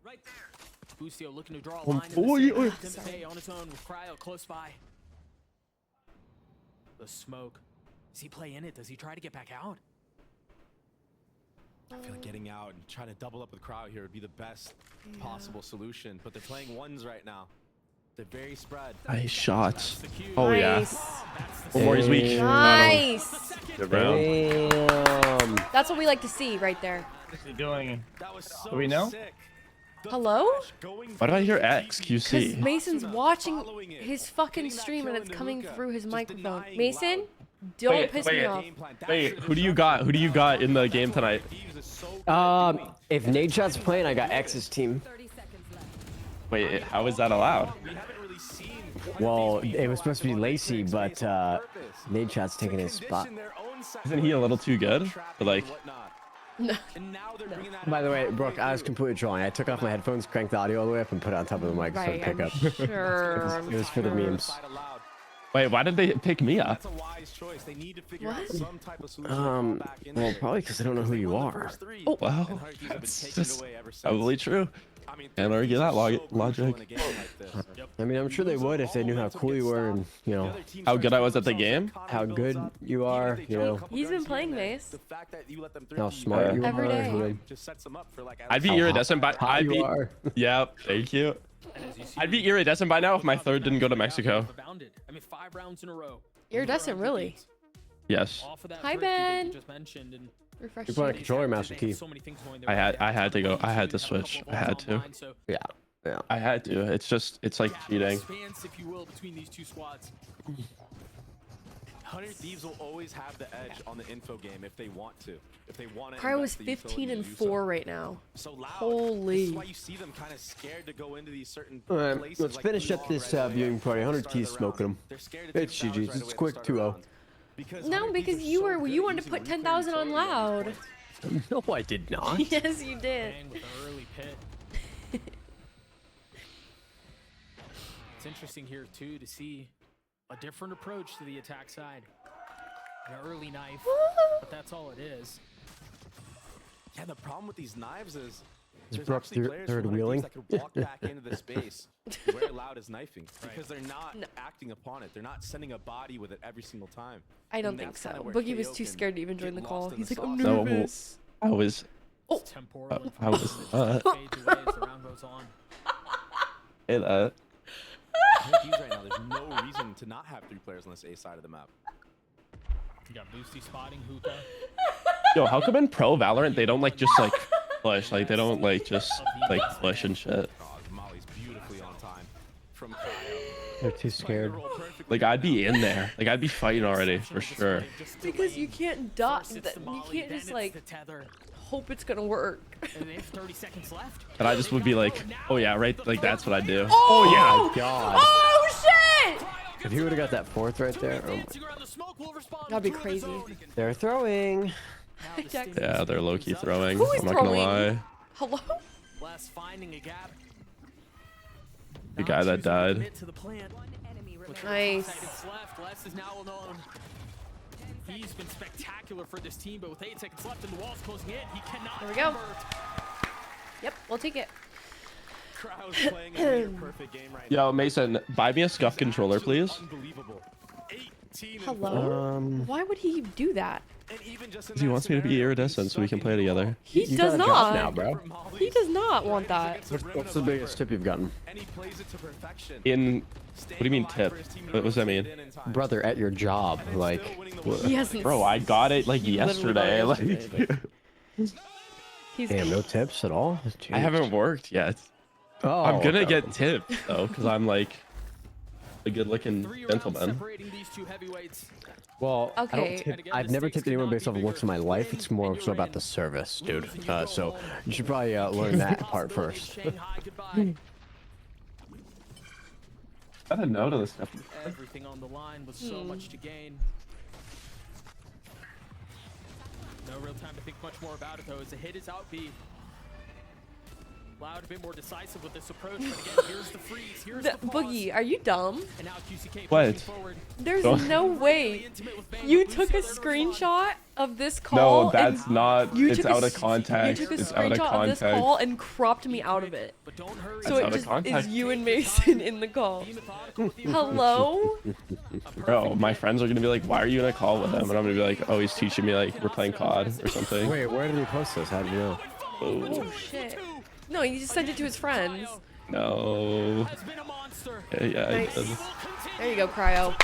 Right there. Busio looking to draw a Oh, line. boy. Stay on his own with Cryo close by. The smoke. Does he play in it? Does he try to get back out? I feel like getting out and trying to double up with Cryo here would be the best possible solution. But they're playing ones right now. They're very spread. Nice shots. Oh yeah. Nice. One more, he's weak. Nice. Good round. Damn. That's what we like to see right there. What's he doing? That was so Do we know? sick. Hello? Why did I hear Because XQC? Mason's watching his fucking stream and it's coming through his microphone. Mason, don't piss me off. Wait, who do you got? Who do you got in the game tonight? If Nate Shot's playing, I got X's team. Wait, how is that allowed? Well, it was supposed to be Lacey, but Nate Shot's taking his spot. Isn't he a little too good? But like, No. By the way, Brooke, I was completely trolling. I took off my headphones, cranked the audio all the way up, and put it on top of the mic so Right, to pick I'm up. sure, It was for the memes. wait, why did they pick me up? Well, probably because I don't know who you are. Oh, well, that's probably true. Can't argue that logic. I mean, I'm sure they would if they knew how cool you were and, you know, How good I was at the game? how good you are, you know, He's been playing Mace. how smart you Every are. day. You know. I'd be How iridescent by. hot I'd you be. are. Yeah, thank you. I'd be iridescent by now if my third didn't go to Mexico. I mean, 5 rounds in a row. Iridescent, really? Yes. Hi, Ben. You're playing controller, Master Key. I had to go. I had to switch. I had to. Yeah. Yeah. I had to. It's just. It's like cheating. Expanse, if you will, between these two squads. 100 Thieves will always have the edge on the info game if they want to. If they want to. Cryo is 15 and 4 right now. So loud. This Holy. is why you see them kind of scared to go into these certain All right, places. let's like finish up this viewing party. 100 T's smoking them. It's GG's. It's quick 2-0. No, because you wanted to put 10,000 on loud. No, I did not. Yes, you did. Bang with an early pit. It's interesting here too to see a different approach to the attack side. An early knife, but that's all it is. Yeah, the problem with these knives is there's Brooke actually players third from other wheeling? teams that could walk back into the space where Loud is knifing because they're not acting upon it. They're not sending a body with it every single time. I don't And think that's so. kinda where Boogie was KO too can scared to even join get the call. lost in He's the like, I'm sauce. nervous. I was. Temporal and I was. fades away as the round goes on. Hey, that. Teams right now, there's no reason to not have 3 players on this A side of the map. You got Boosty spotting Hookah. Yo, how come in pro Valorant they don't like just like push? Like they don't like just like push and shit. Oh, Molly's beautifully on time from They're too scared. Like I'd be in there. Like I'd be fighting already for sure. Because you can't dot. You can't just like hope it's gonna work. And they have 30 seconds left. And I just would be like, oh yeah, right. Like that's what I do. Oh, yeah, God. Oh shit! If he would have got that fourth right there, oh my. That'd be crazy. They're throwing. Yeah, they're low key throwing. Who is I'm not gonna throwing? lie. Hello? Less finding a gap. The guy that died. Nice. Seconds left. Les is now alone. He's been spectacular for this team, but with 8 seconds left and the wall's closing in, he cannot. There we go. Yep, we'll take it. Crowd's playing a near perfect game right Yo, Mason, buy me a scuff controller, please. Unbelievable. 18 and Hello? Why would he do that? He wants me to be iridescent so we can play together. He You does got a job not. now, bro. He does not want that. What's the biggest tip you've gotten? And he plays it to perfection. In what do you mean tip? What does that mean? Brother, at your job, like. He hasn't. Bro, I got it like He literally got yesterday. it Like yesterday, He's Damn, no tips at all? I haven't worked yet. Oh, I'm gonna okay. get tipped though, because I'm like a good-looking gentleman. Separating these 2 heavyweights. Well, I Okay. don't tip. I've never tipped anyone based off of looks in my life. It's more so about the service, dude. So you should probably learn that part first. Shanghai goodbye. I didn't know to this stuff. Everything on the line with so much to gain. No real time to think much more about it though, as the hit is out B. Loud a bit more decisive with this approach, but again, here's the freeze, here's the pause. Boogie, are you dumb? And now QCK What? pushing forward. There's Oh. no way. You took a screenshot of this call. No, that's and not. you It's took a out of s- context. You took a It's out of screenshot of this context. call and cropped me out of it. But don't hurry. So It's it out of just is context. you and Mason in the call. Hello? Bro, my friends are gonna be like, "Why are you in a call with him?" And I'm gonna be like, "Oh, he's teaching me like we're playing COD or something." Wait, where did he post this? How did you know? Oh shit. No, he just sent it to his friends. No. Yeah, I Nice. did. There you go, Cryo.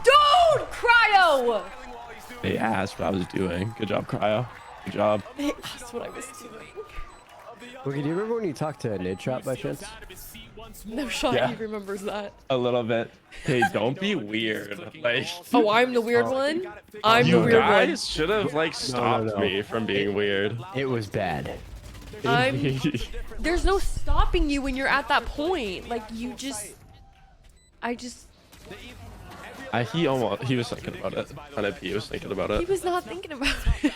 Dude, Cryo! They asked what I was doing. Good job, Cryo. Good job. They asked what I was doing. Boogie, do you remember when you talked to Nade Shot by chance? No shot Yeah. he remembers that. A little bit. Hey, don't be weird. Like. Oh, I'm the weird one? I'm the You weird one. guys should have like stopped me from being weird. It was bad. There's no stopping you when you're at that point. Like, he was thinking about it. He was thinking about he it. was not thinking about it.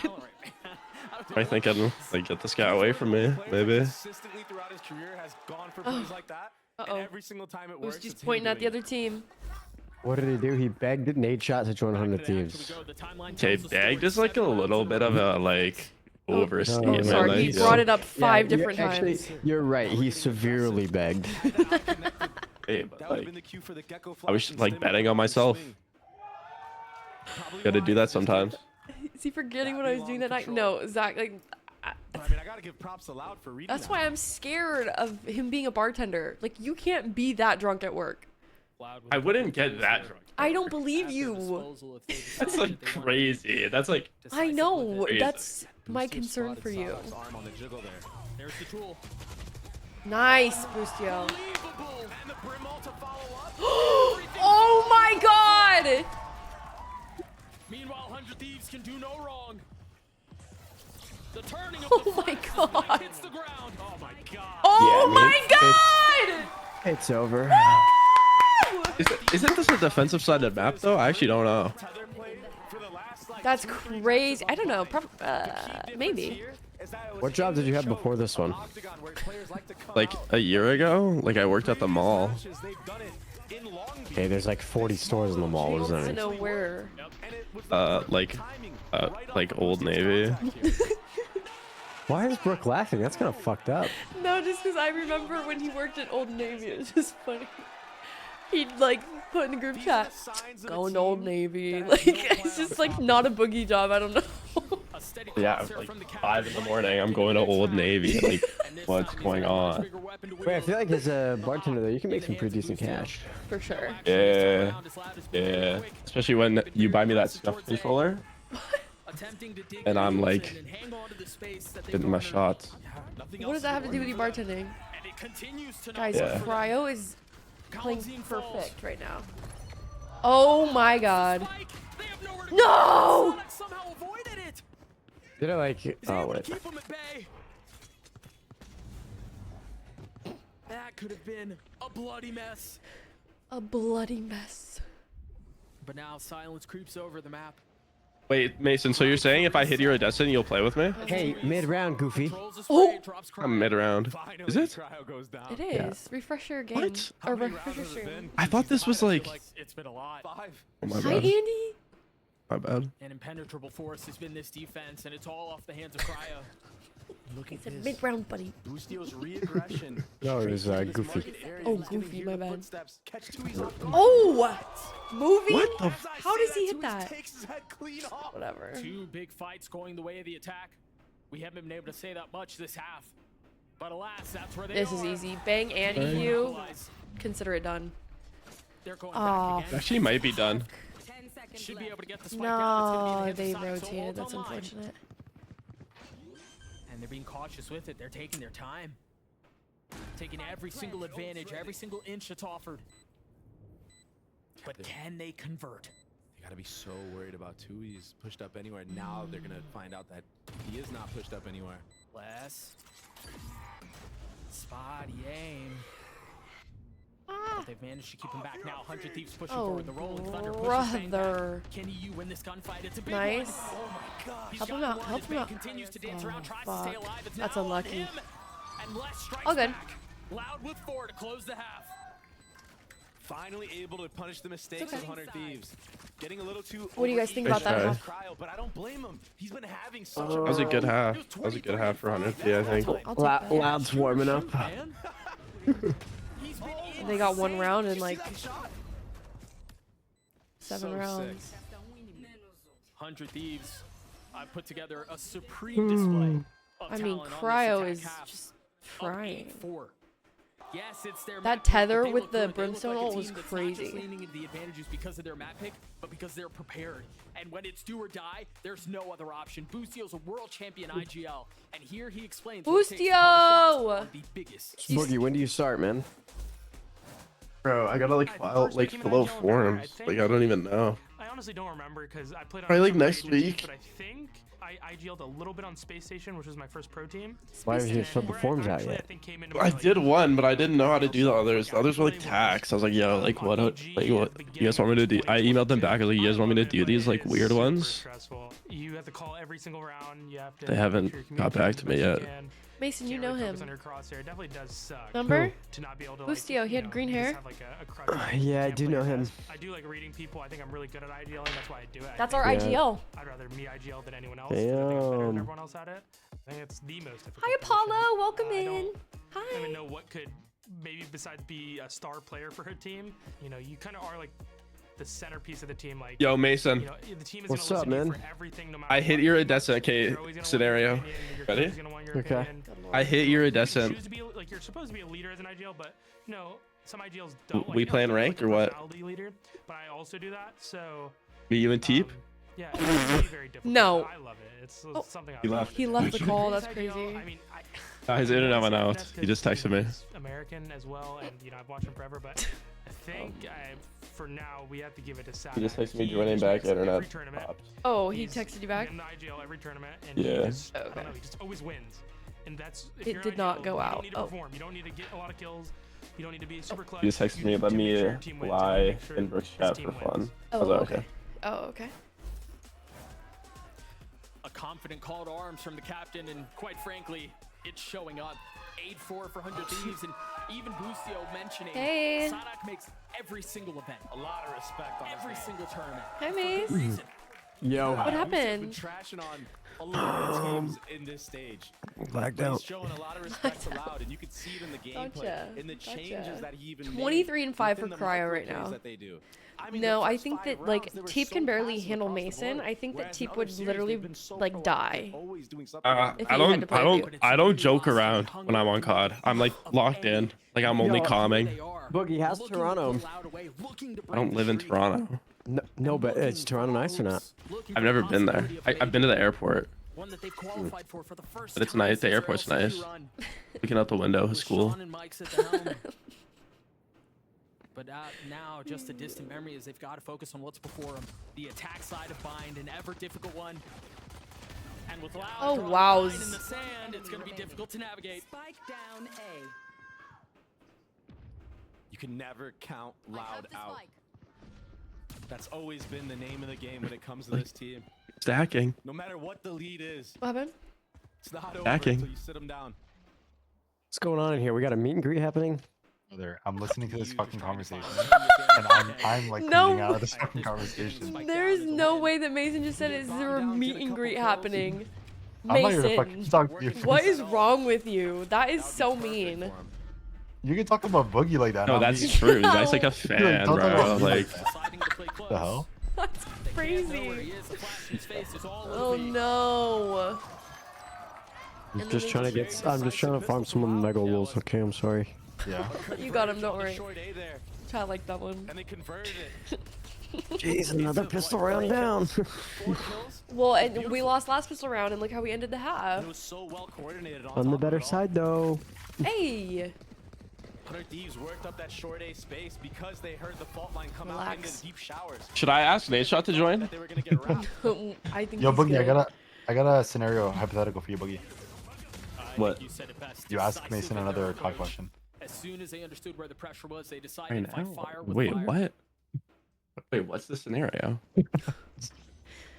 I thinking like get this guy away from me, maybe. Consistently throughout his career has gone for plays like that. Uh-oh. And every single time it works. Who's just it's him pointing at the doing other team? What did he do? He begged Nade Shot to join 100 Thieves. Okay, begged is like a little bit of a like overstatement. Oh, sorry, I he guess. brought it up five you're- different actually, times. You're right. He severely begged. Hey, but like, I was like betting on myself. Gotta do that sometimes. Is he forgetting what I was doing that night? No, Zach, like, I mean, I gotta give props to Loud for reading that's that. why I'm scared of him being a bartender. Like, you can't be that drunk at work. I wouldn't get that drunk. I don't believe you. That's like crazy. That's like. I know. Crazy. That's my concern for you. Arm on the jiggle there. There's the tool. Nice, Boostio. Oh my god! Meanwhile, 100 Thieves can do no wrong. The turning of Oh my god! hits the ground. Oh my god. Oh Yeah, I my mean, god! It's over. Isn't this a defensive sided map though? I actually don't know. That's crazy. I don't know. Maybe. What job did you have before this one? Like a year ago? Like I worked at the mall. Okay, there's like 40 stores in the mall. What does that I mean? know where. Like Old Navy. Why is Brooke laughing? That's kind of fucked up. No, just because I remember when he worked at Old Navy. It's just funny. He'd like put in the group chat, going to Old Navy. Like it's just like not a boogie job. I don't know. Yeah, like 5 in the morning. I'm going to Old Navy. Like, what's going on? Wait, I feel like as a bartender though, you can make some pretty decent cash. For sure. Yeah, yeah. Especially when you buy me that stuff controller, and I'm like getting my shots. What does that have to do with you bartending? Guys, Yeah. Cryo is playing perfect right now. Oh my god. No! Did I like? Oh wait. That could have been a bloody mess. A bloody mess. But now silence creeps over the map. Wait, Mason. So you're saying if I hit your Odessa, you'll play with me? Hey, mid-round, Goofy. Oh! I'm mid-round. Is it? It is. Refresh your game. What? Or refresh your stream. I thought this was like. It's been a lot. Oh my Hi, bad. Andy. My bad. An impenetrable force has been this defense, and it's all off the hands of Cryo. Look at this. Mid-round, buddy. Boostio's re-aggression. No, it was Goofy. Oh, Goofy, my bad. Oh! Movie? What the How does he hit that? Whatever. Two big fights going the way of the attack. We haven't been able to say that much this half. But alas, that's where they This is easy. Bang Andy you. Consider it done. Oh, Actually, might be done. Should be able to get the spike out. no, they rotated. That's unfortunate. And they're being cautious with it. They're taking their time. Taking every single advantage, every single inch that's offered. But can they convert? They gotta be so worried about two. He's pushed up anywhere. Now they're gonna find out that he is not pushed up anywhere. Less. Spotty aim. But they've managed to keep him back now. 100 Thieves pushing forward. The Rolling Thunder pushes Bang back. Can you win this gunfight? It's a big Nice. one. Oh my God. Help him out. Help him out. Continues to dance around, tries fuck. to stay alive. It's That's now unlucky. him and Les strikes All good. back. Loud with 4 to close the half. Finally able to punish the mistakes of 100 Thieves. Getting a little too. What do you guys think about that half? Cryo, but I don't blame him. He's been having such That was a good half. That was a good half for 100p, I think. Loud's warming up. They got one round in like 7 rounds. 100 Thieves. I put together a supreme display of I mean, talent on this Cryo attack is half. just Up trying. 8-4. Yes, it's their That map pick, tether but they with look the good. They look brimstone like a ult was team that's not just crazy. leaning into the advantages because of their map pick, but because they're prepared. And when it's do or die, there's no other option. Boostio's a world champion IGL, and here he explains what it takes to call the shots on the biggest. Boogie, when do you start, man? Bro, I gotta like file like fill out forms. Like I don't even know. I honestly don't remember because I played on Probably like some next agencies, week. but I think I IGL'd a little bit on Space Station, which was my first pro team. Why haven't you filled the Where I forms out actually, yet? I think came into I my, like, did one, but I didn't know how to do the others. The others were like tax. I was like, yo, like what? Like what? You guys want me to do? I emailed them back. I was like, you guys want me to do these like weird ones? stressful. You have to call every single round. You have to They haven't got back to me yet. Mason, you know him. On your crosshair. It definitely does suck. Remember? To not be able to Boostio, he had green hair. have like a crush. Yeah, I do know him. I do like reading people. I think I'm really good at IGLing. That's why I do it. That's our IGL. I'd rather me IGL than anyone else. 'Cause I think I'm better than everyone else at it. I think it's the most difficult. Hi, Apollo. Welcome in. I don't even know what could maybe besides be a star player for her team. You know, you kind of are like the centerpiece of the team. Like, Yo, Mason. you know, the team is What's gonna up, listen to you man? for everything, no matter I hit what. iridescent. Okay, scenario. Ready? Okay. I hit iridescent. Choose to be like you're supposed to be a leader as an IGL, but you know some IGLs don't. We like, playing like ranked a or what? personality Leader, but I also do that. So Me, you, and Teep. yeah, it's really very difficult. No. I love it. It's something I He love. left. He left the call. That's crazy. I mean, His internet went out. He just texted me. he's American as well, and you know I've watched him forever, but I think for now we have to give it to Saturday. He just texted me joining back. Internet. popped. Oh, he texted you back? In the IGL every tournament, and Yeah. he just, I don't know, he just always wins. And that's if It you're did an not IGL, go you out. don't need to Oh. perform. You don't need to get a lot of kills. You don't need to be super clutch. He just texted me, let me lie in Brooke's chat for fun. I was like, okay. Oh, okay. confident call to arms from the captain, and quite frankly, it's showing up. 8-4 for 100 Thieves, and even Bustio mentioning Sadak makes every single event. A lot of respect on every single tournament. Hi, Mace. Yo. What happened? Been trashing on a lot of teams in this stage. Blacked out. He's showing a lot of respect to Loud, and you can see it in the gameplay, Gotcha. in the changes that he even 23 and 5 for within the Cryo right micro plays now. that they do. I mean, No, the I first think 5 that rounds, like they were Teep so can barely passive handle across the Mason. board. I think that Whereas in Teep other would series, literally they've been so like proactive, die. always doing something If he had to play with you. I don't joke around when I'm on COD. I'm like locked in. Like I'm only calming. Boogie, how's Toronto? I don't live in Toronto. No, but it's Toronto nice or not? I've never been there. I've been to the airport. One that they've qualified for the first But it's time nice. The since their airport's LCQ nice. run. Looking out the window is cool. Sean and Mike's at the helm. But now, just a distant memory as they've got to focus on what's before them. The attack side of Bind, an ever difficult one. And with Loud Oh, drawing wow. a line in the sand, it's going to be difficult to navigate. Spike down A. You can never count Loud out. That's always been the name of the game when it comes to this team. Stacking. No matter what the lead is, What happened? it's not over Stacking. until you sit them down. What's going on in here? We got a meet and greet happening. I'm listening to this fucking conversation, and I'm like No. cleaning out of this fucking conversation. There's no way that Mason just said is there a meet and greet happening. I'm not here to Mason, fucking talk to you. what is wrong with you? That is so mean. You can talk about Boogie like that. No, not that's me. true. That's like a Like, fan, don't talk bro. about me Like, the hell? That's crazy. Oh no. I'm just trying to get. I'm just trying to farm some of the mega wolves. Okay, I'm sorry. Yeah. You got him, don't worry. Try like that one. And they converted it. Jeez, another pistol round down. Well, and we lost last pistol round, and look how we ended the half. It was so well coordinated On the better side, though. Hey. 100 Thieves worked up that short A space because they heard the fault line come out into the deep showers. should I ask Nate Shot to join? They were gonna get wrapped. I think Yo, he's Boogie, good. I got a scenario hypothetical for you, Boogie. What? You ask Mason another COD question. As soon as they understood where the pressure was, they decided Right to fight now? fire with Wait, fire. what? Wait, what's the scenario?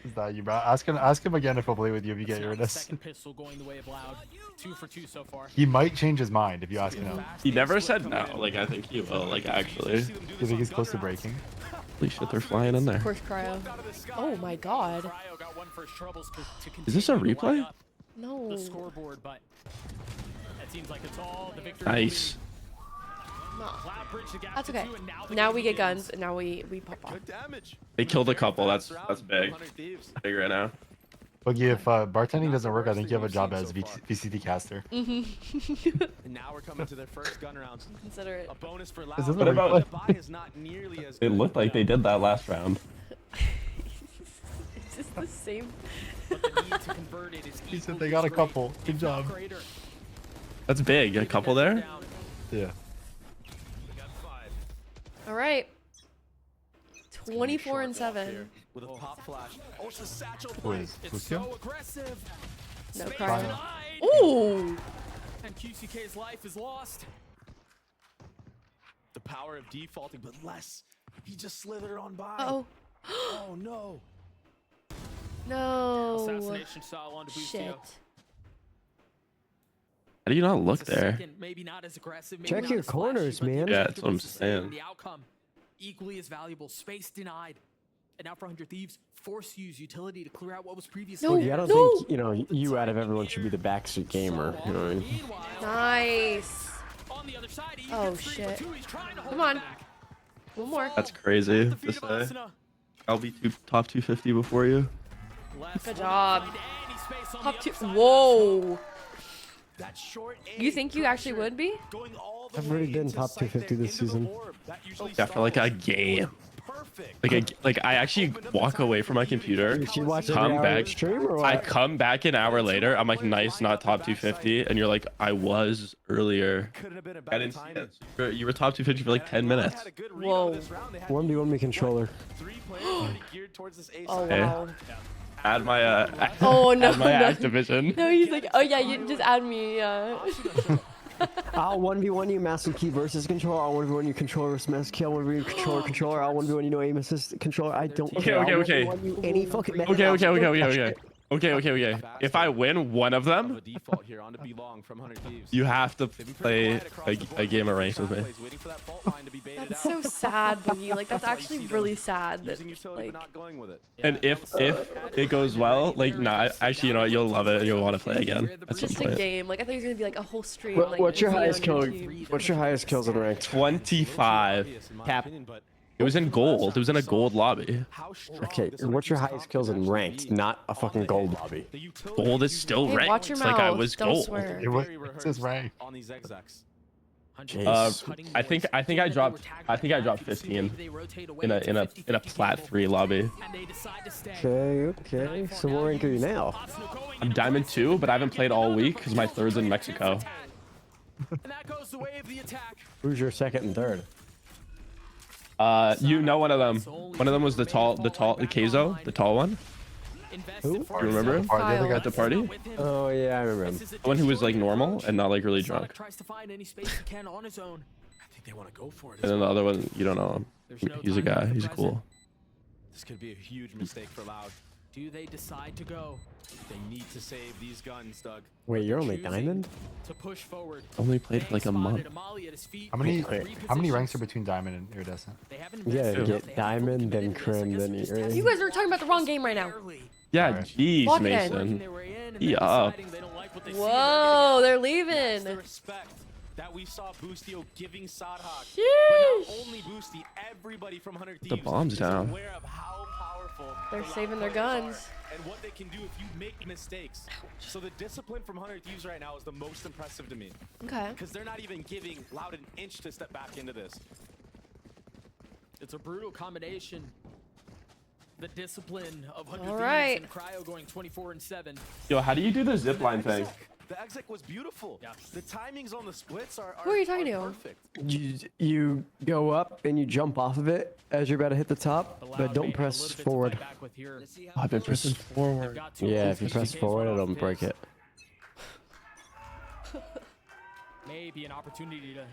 Is that you, bro? Ask him again if he'll play with you if you get Uranus. Second pistol going the way of Loud. 2 for 2 so far. He might change his mind if you ask him now. He never said no. Like, I think he will. Like, actually. You think he's close to breaking? Holy shit, they're flying in there. Of course, Cryo. Oh my god. Cryo got one for his troubles to Is this a continue to light replay? up No. the scoreboard, but that seems like it's all the victory. Nice. Cloud bridged the gap That's to okay. 2, and now the Now game we get begins. guns, and now we pop off. Good damage. They killed a couple. That's big. Big right now. Boogie, if bartending doesn't work, I think you have a job as VCT caster. Mm-hmm. And now we're coming to their first gun round. Consider it. A bonus for Is Loud. this a What about- The buy is not nearly as It looked like they did that last round. Is this the same? But the need to convert it is He said equally they got a as great, couple. Good if not job. greater. That's big. A couple there? Yeah. All right. 24 and 7. With a pop flash. Oh, it's a satchel Who play. is It's Lucio? so aggressive. No Space Cryo. denied. Ooh. And QCK's life is lost. The power of defaulting, but less. He just slithered on by. Uh-oh. Oh no. No. Assassination style onto Shit. Bustio. How do you not look It's a there? second, maybe not as aggressive, maybe Check not your as flashy, corners, but the man. Yeah, that's what I'm objective was the same, saying. The outcome equally as valuable. Space denied. And now for 100 Thieves, force use utility to clear out what was previously No, Boogie, I don't no. think you out of everyone should be the backseat gamer. You know what I mean? Meanwhile, Nice. on the other side, he Oh, gets 3 for shit. 2. He's trying to hold Come it on. back. One more. That's crazy to Defeat of say. Asuna. I'll be top 250 before you. Left Good will job. not find any space on Top the two. other side. Whoa. That short You think you actually would be? going all the I've already way been into top sight 250 there, this into the season. orb. That usually Yeah, for like a stalls. game. Perfect. Like I actually walk away from my computer, You should watch come every hour back, of stream or I what? come back an hour later. I'm like, nice, not top 250, and you're like, I was earlier. Couldn't have been a I better didn't see timing. it. You were top 250 for like 10 minutes. Had a good read Whoa. on this round. They had 1v1 me controller. 3 players already geared towards this A Oh, side. wow. Add my Oh, no, add my no. Activision. No, he's like, oh, yeah, you just add me. I'll 1v1 you mouse and key versus controller. I'll 1v1 you controller versus mouse key. I'll 1v1 you controller. I'll 1v1 you aim assist controller. I don't Okay, care. okay, I'll okay. 1v1 you any fucking Okay. Okay. If I win one of them, A default here on to be long from 100 Thieves. you have to play a game of ranked with me. Waiting for that fault line to be baited That's out. so sad, Boogie. Like, that's actually really sad. That, Using utility, but not going with it. And if it goes well, like, nah, actually, you know what? You'll love it and you'll want to play again at some just a point. game. Like, I thought you were gonna be like a whole stream. What, like, what's your me highest on your kill? team. What's your highest kills in ranked? 25. Cap. It was in gold. It was in a gold lobby. Okay, what's your highest kills in ranked? Not a fucking gold lobby. Gold is still Hey, ranked. watch your Like I mouth. was Don't gold. swear. It says rank. On these execs. I think I dropped 15 in a plat 3 lobby. Okay. So what rank are you now? I'm diamond 2, but I haven't played all week because my third's in Mexico. Who's your second and third? You know one of them. One of them was the Keizo, the tall one. Who? You remember him? At the party? Oh yeah, I remember him. The one who was like normal and not like really drunk. Tries to find any space he can on his own. I think they want to go for it. And then the other one, you don't know him. He's a guy. He's cool. This could be a huge mistake for Loud. Do they decide to go? They need to save these guns, Doug. Wait, you're only diamond? To push forward. Only played for like a month. How many ranks are between diamond and iridescent? Yeah, you get diamond, then crim, then iridescent. You guys are talking about the wrong game right now. Yeah, jeez, Walk it Mason. Yeah. Whoa, they're leaving. The respect that we saw Boostio giving Sadhak. Sheesh. But not only Boosty, everybody from 100 Thieves The bomb's is down. aware of how powerful They're the saving Loud their players guns. are and what they can do if you make mistakes. So the discipline from 100 Thieves right now is the most impressive to me. Okay. Because they're not even giving Loud an inch to step back into this. It's a brutal combination. The discipline of 100 All Thieves right. and Cryo going 24-7. Yo, how do you do the zipline thing? The exec was beautiful. Yeah. The timings on the splits are Who are you talking to? perfect. You go up and you jump off of it as you're about to hit the top, but don't press forward. I've been pressing forward. Yeah, if you press forward, it'll break it. Maybe an opportunity to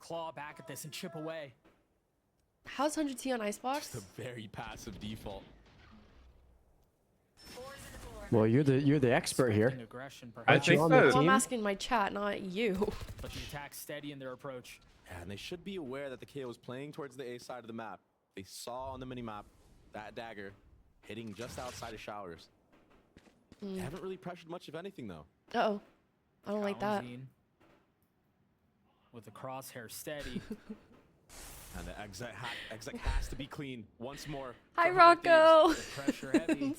claw back at this and chip away. How's 100T on Icebox? Just a very passive default. Well, you're the expert here. I think Well, I'm asking my chat, not you. But the attack's steady in their approach. Yeah, and they should be aware that the KO is playing towards the A side of the map. They saw on the minimap that dagger hitting just outside of showers. They haven't really pressured much of anything though. Uh-oh. I don't like that. With the crosshair steady. And the exec has to be clean once more. Hi, Rocco. The pressure heavy.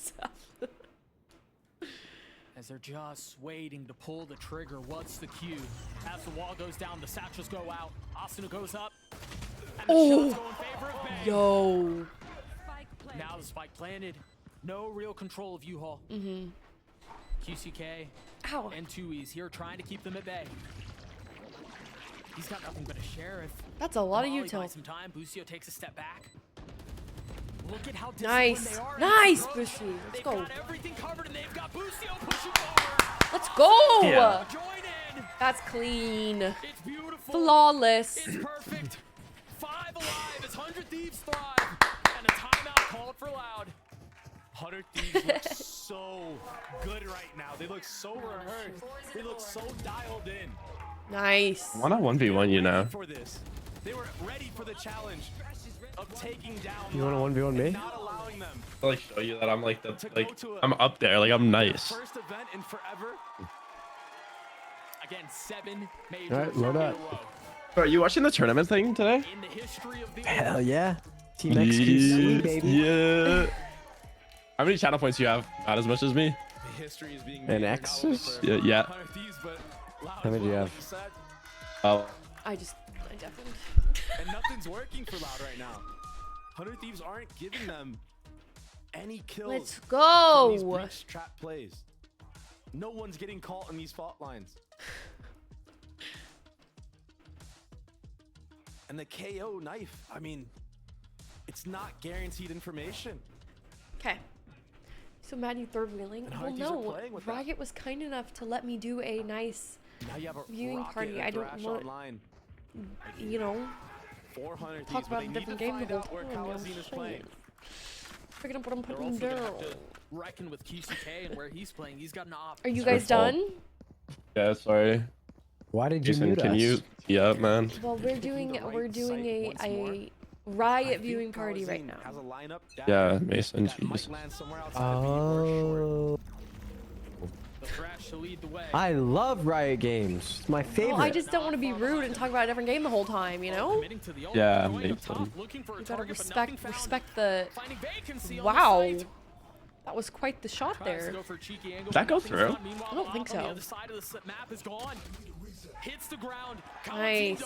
As they're just waiting to pull the trigger. What's the cue? As the wall goes down, the satchels go out. Asuna goes up. And the shots go in favor of Bang. Yo. Now the spike planted. No real control of U-Haul. QCK and 2E's here trying to keep them at bay. He's got nothing but a sheriff. That's a lot of Molly util. buys some time. Busio takes a step back. Look at how Nice. disciplined they are. Nice, Approach. Busio. Let's They've go. got everything covered, and they've got Busio pushing forward. Let's go. Yeah. Join in. That's clean. It's beautiful. Flawless. It's perfect. 5 alive as 100 Thieves thrive, and a timeout called for Loud. 100 Thieves look so good right now. They look so rehearsed. They look so dialed in. Nice. Why not 1v1 you know? For this, they were ready for the challenge of taking down. You want to 1v1 me? Not allowing them. I like show you that I'm like I'm up there. Like I'm nice. First event in forever. Again, 7 majors. All right, load up. Bro, are you watching the tournament thing today? In the history of the Hell yeah. Team XQC, baby. Yeah. How many channel points do you have? Not as much as me. The history is being An made X's? Yeah. How many do you have? Oh. I definitely. And nothing's working for Loud right now. 100 Thieves aren't giving them any kills. Let's go. From these breach trap plays. No one's getting caught in these fault lines. And the KO knife, I mean, it's not guaranteed information. Okay. So Maddie third wheeling. And Well, Harkeys are no. playing with that. Riot was kind enough to let me do a nice Now you have a viewing Rocket party. and a I don't Thrash want, online. you know, 400 talk Thieves, but about they a need different to game the find whole out where time. You know what I'm Kalazin is saying? playing. Freaking what I'm They're putting also gonna down. have to reckon with QCK and where he's playing. He's got an op. Are you guys done? Yeah, sorry. Why did you Jason, mute can us? you tee up, man? Well, we're doing a riot viewing party right now. Has a lineup Yeah, Mason, jeez. might land somewhere outside of B or short. The Thrash to lead the way. I love Riot games. It's my favorite. Well, I just don't want to be rude and talk about a different game the whole time, you know? Yeah, Mason. You gotta respect the. Wow, that was quite the shot there. Did that go through? I don't think so. Hits the ground. Nice.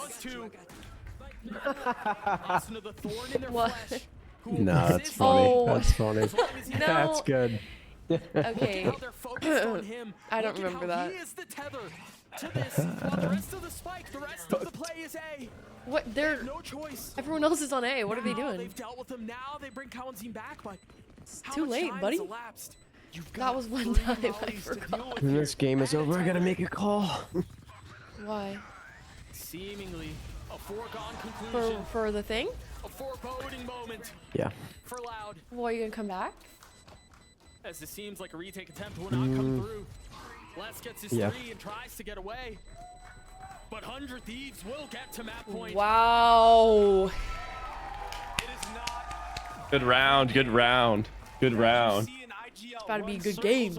What? No, that's funny. Oh. That's funny. No. That's good. Okay. I don't remember that. What? They're no choice. Everyone else is on A. What are they doing? They've dealt with them now. They bring Kawanzin back, but It's too late, buddy. That was one time I forgot. When this game is over, I gotta make a call. Why? Seemingly a foregone conclusion. For the thing? A foreboding moment. Yeah. For Loud. Well, are you gonna come back? As it seems like a retake attempt will not come through. Les gets his 3 and tries to get away. But 100 Thieves will get to map point. Wow. Good round, good round, good round. It's about to be a good game.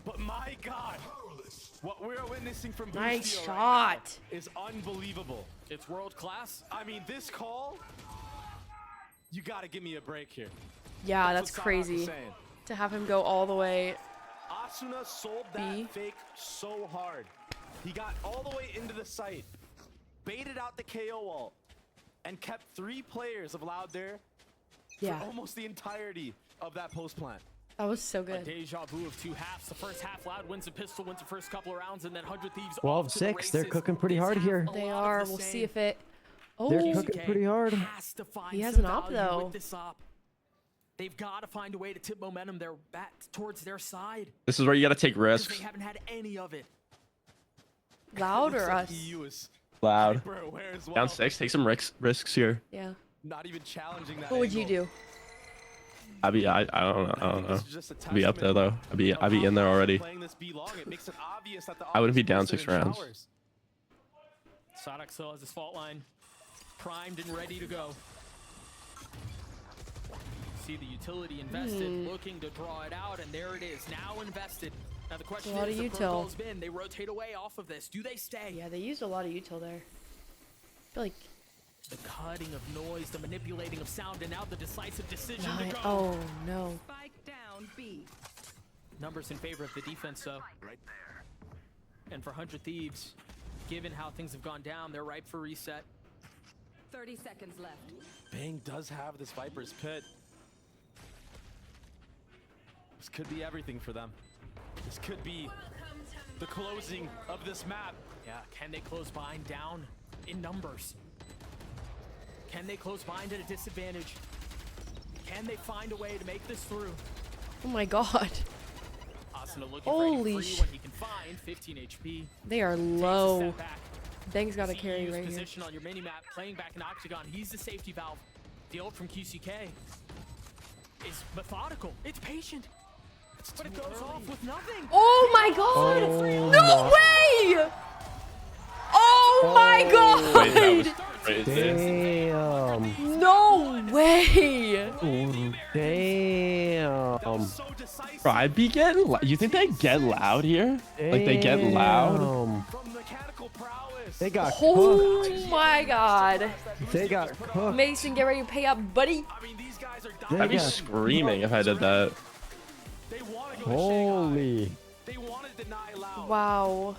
But my God, what we're witnessing from Nice Boostio shot. right now is unbelievable. It's world class. I mean, this call, you got to give me a break here. Yeah, that's what Sadok crazy. is saying. To have him go all the way. Asuna sold that fake so hard. He got all the way into the site, baited out the KO wall, and kept 3 players of Loud there for almost the entirety of that post plant. That was so A good. deja vu of 2 halves. The first half, Loud wins a pistol, wins the first couple of rounds, and then 100 Thieves. 12-6. They're cooking pretty hard here. They are. We'll see if it. Oh, They're cooking pretty hard. He has an op though. With this op. They've got to find a way to tip momentum there back towards their side. This is where you gotta take risks. They haven't had any of it. Loud or us? Loud. Down 6, take some risks here. Yeah. Not even challenging that. What would you do? I don't know. I'd be up there though. I'd be in there already. I wouldn't be down 6 rounds. Sadok still has his fault line primed and ready to go. See the utility invested, looking to draw it out, and there it is, now invested. Now the question is, the protocol's been, they rotate away off of this. Do they stay? Yeah, they used a lot of util there. I feel like the cutting of noise, the manipulating of sound, and now the decisive decision to go. Oh no. Spike down B. Numbers in favor of the defense, though. Right there. And for 100 Thieves, given how things have gone down, they're ripe for reset. 30 seconds left. Bang does have this Viper's Pit. This could be everything for them. This could be the closing of this map. Yeah, can they close Bind down in numbers? Can they close Bind at a disadvantage? Can they find a way to make this through? Oh my God. Asuna looking Holy for free when he can find 15 HP. They are low. Bang's got a carry right here. Position on your mini map, playing back in Octagon. He's the safety valve. The ult from QCK is methodical. It's patient. But it goes off with nothing. Oh my God! Oh No way! Oh my God! Wait, that was crazy. Damn. No way! Damn. Bro, I'd be getting. You think they get loud here? Like they get loud? They got Oh cooked. my God! They got cooked. Mason, get ready to pay up, buddy. I'd be screaming if I did that. Holy. Wow.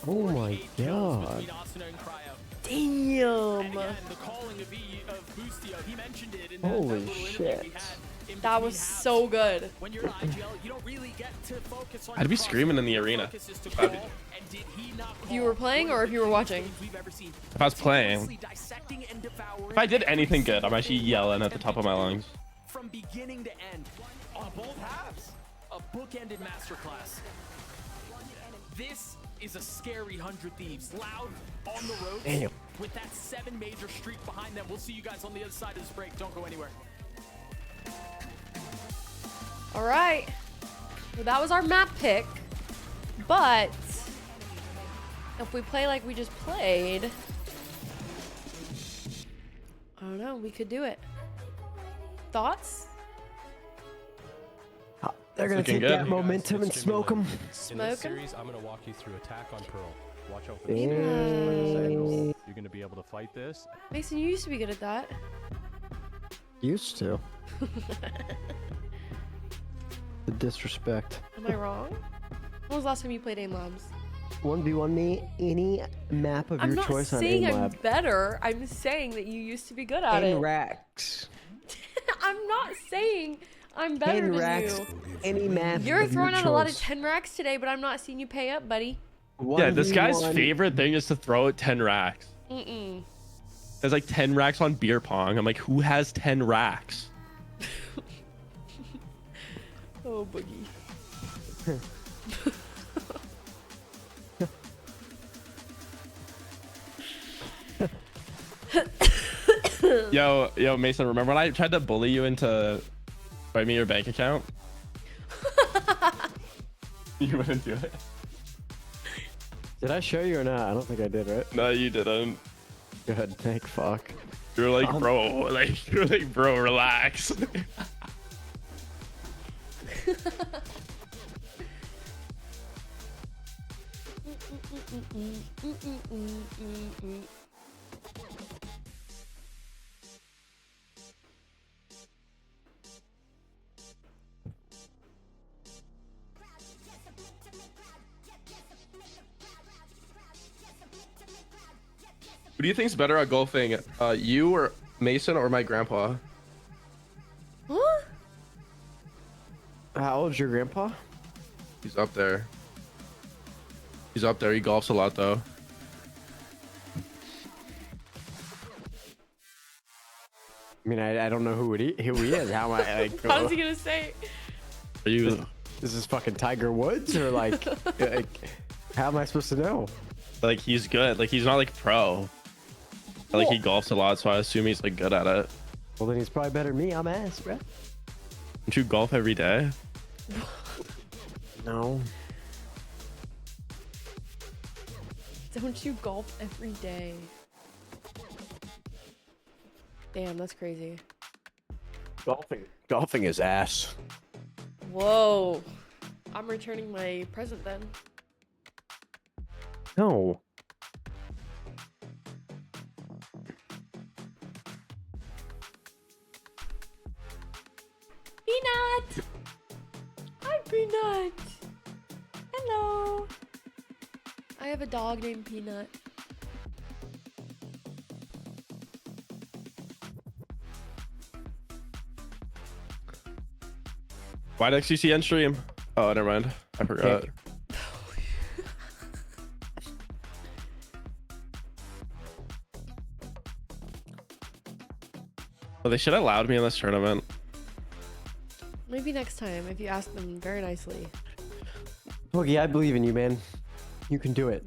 Oh my God. Damn. Holy shit. That was so good. I'd be screaming in the arena. If you were playing or if you were watching? If I was playing. If I did anything good, I'm actually yelling at the top of my lungs. From beginning to end, on both halves, a bookended masterclass. This is a scary 100 Thieves. Loud on the road with that 7 major streak behind them. We'll see you guys on the other side of this break. Don't go anywhere. All right. Well, that was our map pick. But if we play like we just played, I don't know, we could do it. Thoughts? They're gonna take that momentum and smoke them. In this Smoke 'em? series, I'm gonna walk you through attack on Pearl. Watch out for Dang. this. You're gonna be able to fight this. Mason, you used to be good at that. Used to. The disrespect. Am I wrong? When was the last time you played Aim Labs? 1v1 me any map of I'm your not choice on saying Aim I'm Lab. better. I'm saying that you used to be good at it. racks. I'm not saying I'm better 10 than racks. you. Any map. You're of throwing your out a lot of choice. 10 racks today, but I'm not seeing you pay up, buddy. Yeah, this guy's 1v1. favorite thing is to throw at 10 racks. Mm-mm. There's like 10 racks on beer pong. I'm like, who has 10 racks? Oh, boogie. Yo, Mason, remember when I tried to bully you into writing me your bank account? You wouldn't do it. Did I show you or not? I don't think I did, right? No, you didn't. Good, thank fuck. You're like, bro, relax. Who do you think's better at golfing? You or Mason or my grandpa? Huh? How old's your grandpa? He's up there. He's up there. He golfs a lot though. I mean, I don't know who he is. How am I like? How was he gonna say? Are you? Is this fucking Tiger Woods or like, how am I supposed to know? Like he's good. Like he's not like pro. Like he golfs a lot, so I assume he's like good at it. Well, then he's probably better than me. I'm ass, bro. Don't you golf every day? No. Don't you golf every day? Damn, that's crazy. Golfing is ass. Whoa. I'm returning my present then. No. Peanut! Hi, Peanut! Hello! I have a dog named Peanut. Why did XCC end stream? Oh, never mind. I forgot. Well, they should have allowed me in this tournament. Maybe next time if you ask them very nicely. Boogie, I believe in you, man. You can do it.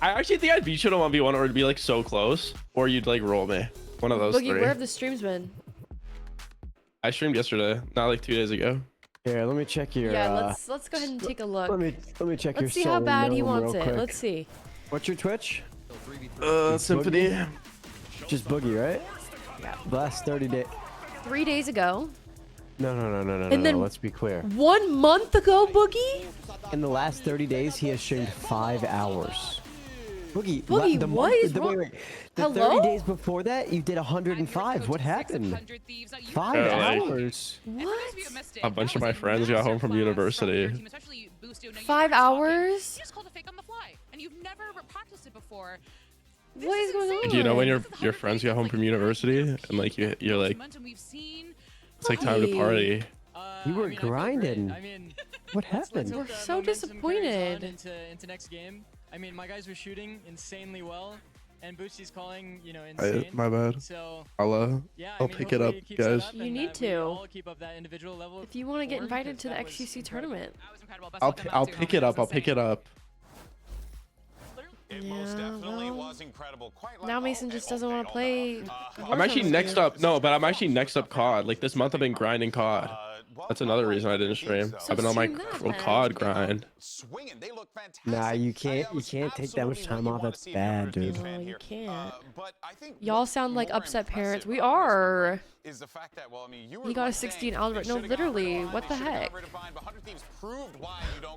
I actually think I'd beat you in a 1v1 or it'd be like so close. Or you'd like roll me. One of those Boogie, three. where have the streams been? I streamed yesterday, not like 2 days ago. Here, let me check your. Yeah, let's go ahead and take a look. Let me check your. Let's see how bad he wants real it. quick. Let's see. What's your Twitch? Symphony. Boogie? Just Boogie, right? Yeah. The last 30 days. 3 days ago. No. And then Let's be clear. 1 month ago, Boogie? In the last 30 days, he has streamed 5 hours. Boogie, Boogie, what is wrong? Wait. The Hello? 30 days before that, you did 105. What happened? 5 like- hours. What? A bunch of my friends got home from university. 5 hours? You just called a fake on the fly, and you've never practiced it before. What is going on? Do you know when your friends get home from university and like you're like, it's like time to party. You were grinding. What happened? We're so disappointed. Into next game. I mean, my guys were shooting insanely well, and Boosie's calling, you know, insane. My bad. So I'll pick it up, guys. You need to. If you want to get invited to the XCC tournament. I'll pick it up. I'll pick it up. It most definitely was incredible. Quite like Now Mason just doesn't want to play. I'm actually next up. No, but I'm actually next up COD. Like this month I've been grinding COD. That's another reason I didn't stream. So I've been on my stream that, then. COD grind. Swinging, they look fantastic. Nah, you can't take that much time off. That's bad, dude. No, you can't. But I think Y'all sound like upset parents. We are. is the fact that, well, I mean, you He got a 16 Albert. No, literally. What the heck?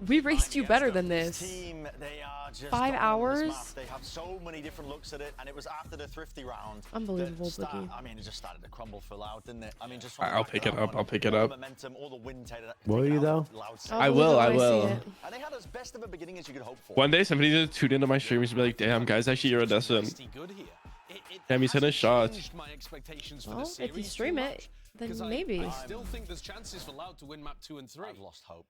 We raced you better than this. Team, they are just 5 dominant in this hours? map. They have so many different looks at it, and it was after the thrifty round. Unbelievable, Bookie. I mean, it just started to crumble for Loud, didn't it? I mean, just from I'll the pick it background, up. I'll pick it all the up. momentum, all the wind taken Will you out though? of Loud's side. I will. I will. And they had as best of a beginning as you could hope for. One day somebody just tune into my streams and be like, "Damn, guys, actually iridescent." Damn, he's hitting shots. Well, if you stream it, then maybe. I still think there's chances for Loud to win map 2 and 3. I've lost hope.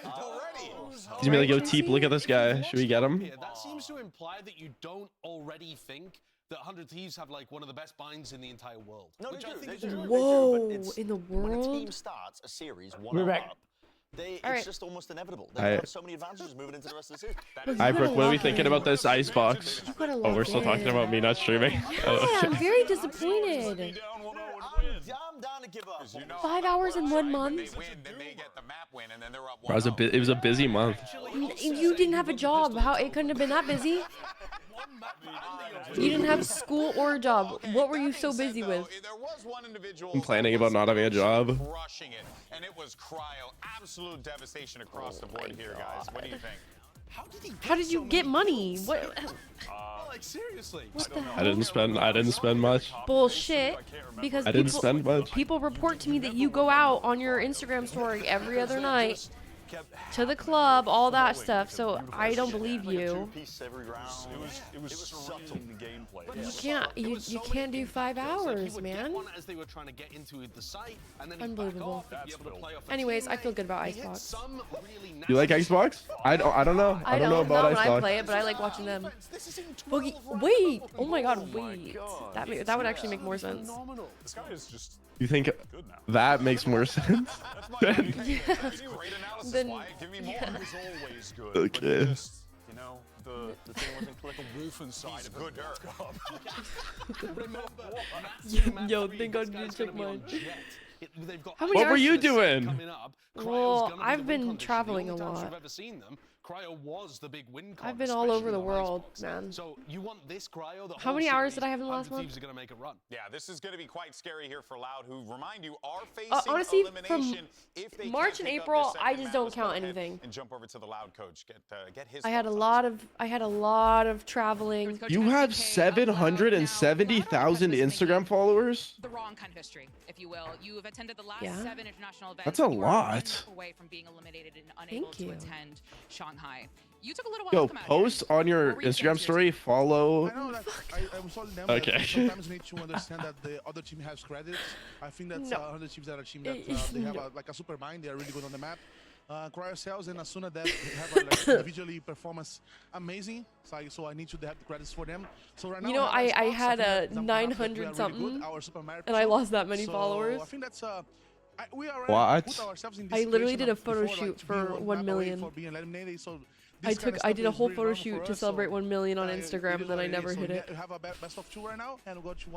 Already? He's gonna be like, "Yo, Teep, look at this guy. Should we get him?" That seems to imply that you don't already think that 100 Thieves have like one of the best binds in the entire world. No, which they I do. think They is do. really Whoa, But it's- in the When a team world? starts a series We're 1-0 back. up, it's Alright. just almost inevitable. They Alright. have so many advantages moving into the rest of the series. Alright, Brooke, what are we thinking about this icebox? You gotta Oh, log we're still talking in. about me not streaming. Yeah, I'm very disappointed. I'm down to give up. 5 hours in 1 month? They win, then they get the map win, and then they're up 1-0. It was a busy month. You didn't have a job. How it couldn't have been that busy? You didn't have school or a job. What were you so busy with? There was one individual Complaining about not having a job. crushing it, and it was Cryo. Absolute devastation across the board here, guys. What do you think? How did you get money? What? Like seriously. What the I didn't spend much. Bullshit. Because I didn't spend much. people report to me that you go out on your Instagram story every other night to the club, all that stuff. So I don't believe you. It was subtle in the gameplay. You can't do 5 hours, man. As they were trying to get into the site, and then Unbelievable. Anyways, I feel good about Icebox. You like Xbox? I don't know. I don't know about not when I Xbox. play it, but I like watching them. Boogie, wait! Oh my god, wait! That would actually make more sense. This guy is just You think that makes more sense? Then, give me more. yeah. It's always good. Okay. But just, you know, the thing wasn't clicking. Wolf inside of it. Yo, think I need to check mine. How many What were hours- you doing? Well, I've been traveling a lot. Cryo was the big win. I've been all over the world, man. So you want this Cryo? How many hours did I have in the last month? Thieves are gonna make a run. Yeah, this is going to be quite scary here for Loud, who, remind you, are facing Honestly, elimination from if they March can't and pick up April, this second I just map. don't Let's go count ahead anything. And jump over to the Loud coach. Get his. I had a lot of traveling. You have 770,000 Instagram followers? The wrong kind of history, if you will. You have attended the last Yeah. 7 international events. That's a You are lot. 1 away from being eliminated and unable Thank to you. attend Shanghai. You took a little while Yo, to come out post on your What were you saying Instagram to story, follow. I know that I'm sorry, them, Okay. but sometimes we need to understand that the other team has credits. I think that No. other teams are a team that they have like a super mind. They are really good on the map. Cryo Cells and Asuna that have like, individually performance amazing. So I need to have the credits for them. So right now, You know, we have I Xbox. had think a that some maps that we are 900 really something, good, our super map and I show. lost that many So followers. I think that's we already What? put ourselves in I this literally situation did a of photo before, like, shoot to be for 1 1 map away million. for being eliminated. So I this kind of did stuff a is whole really photo normal shoot for to us, celebrate so 1 million on it Instagram, is and then what I it never is. So hit we it. have a best of 2 right now, and we'll go to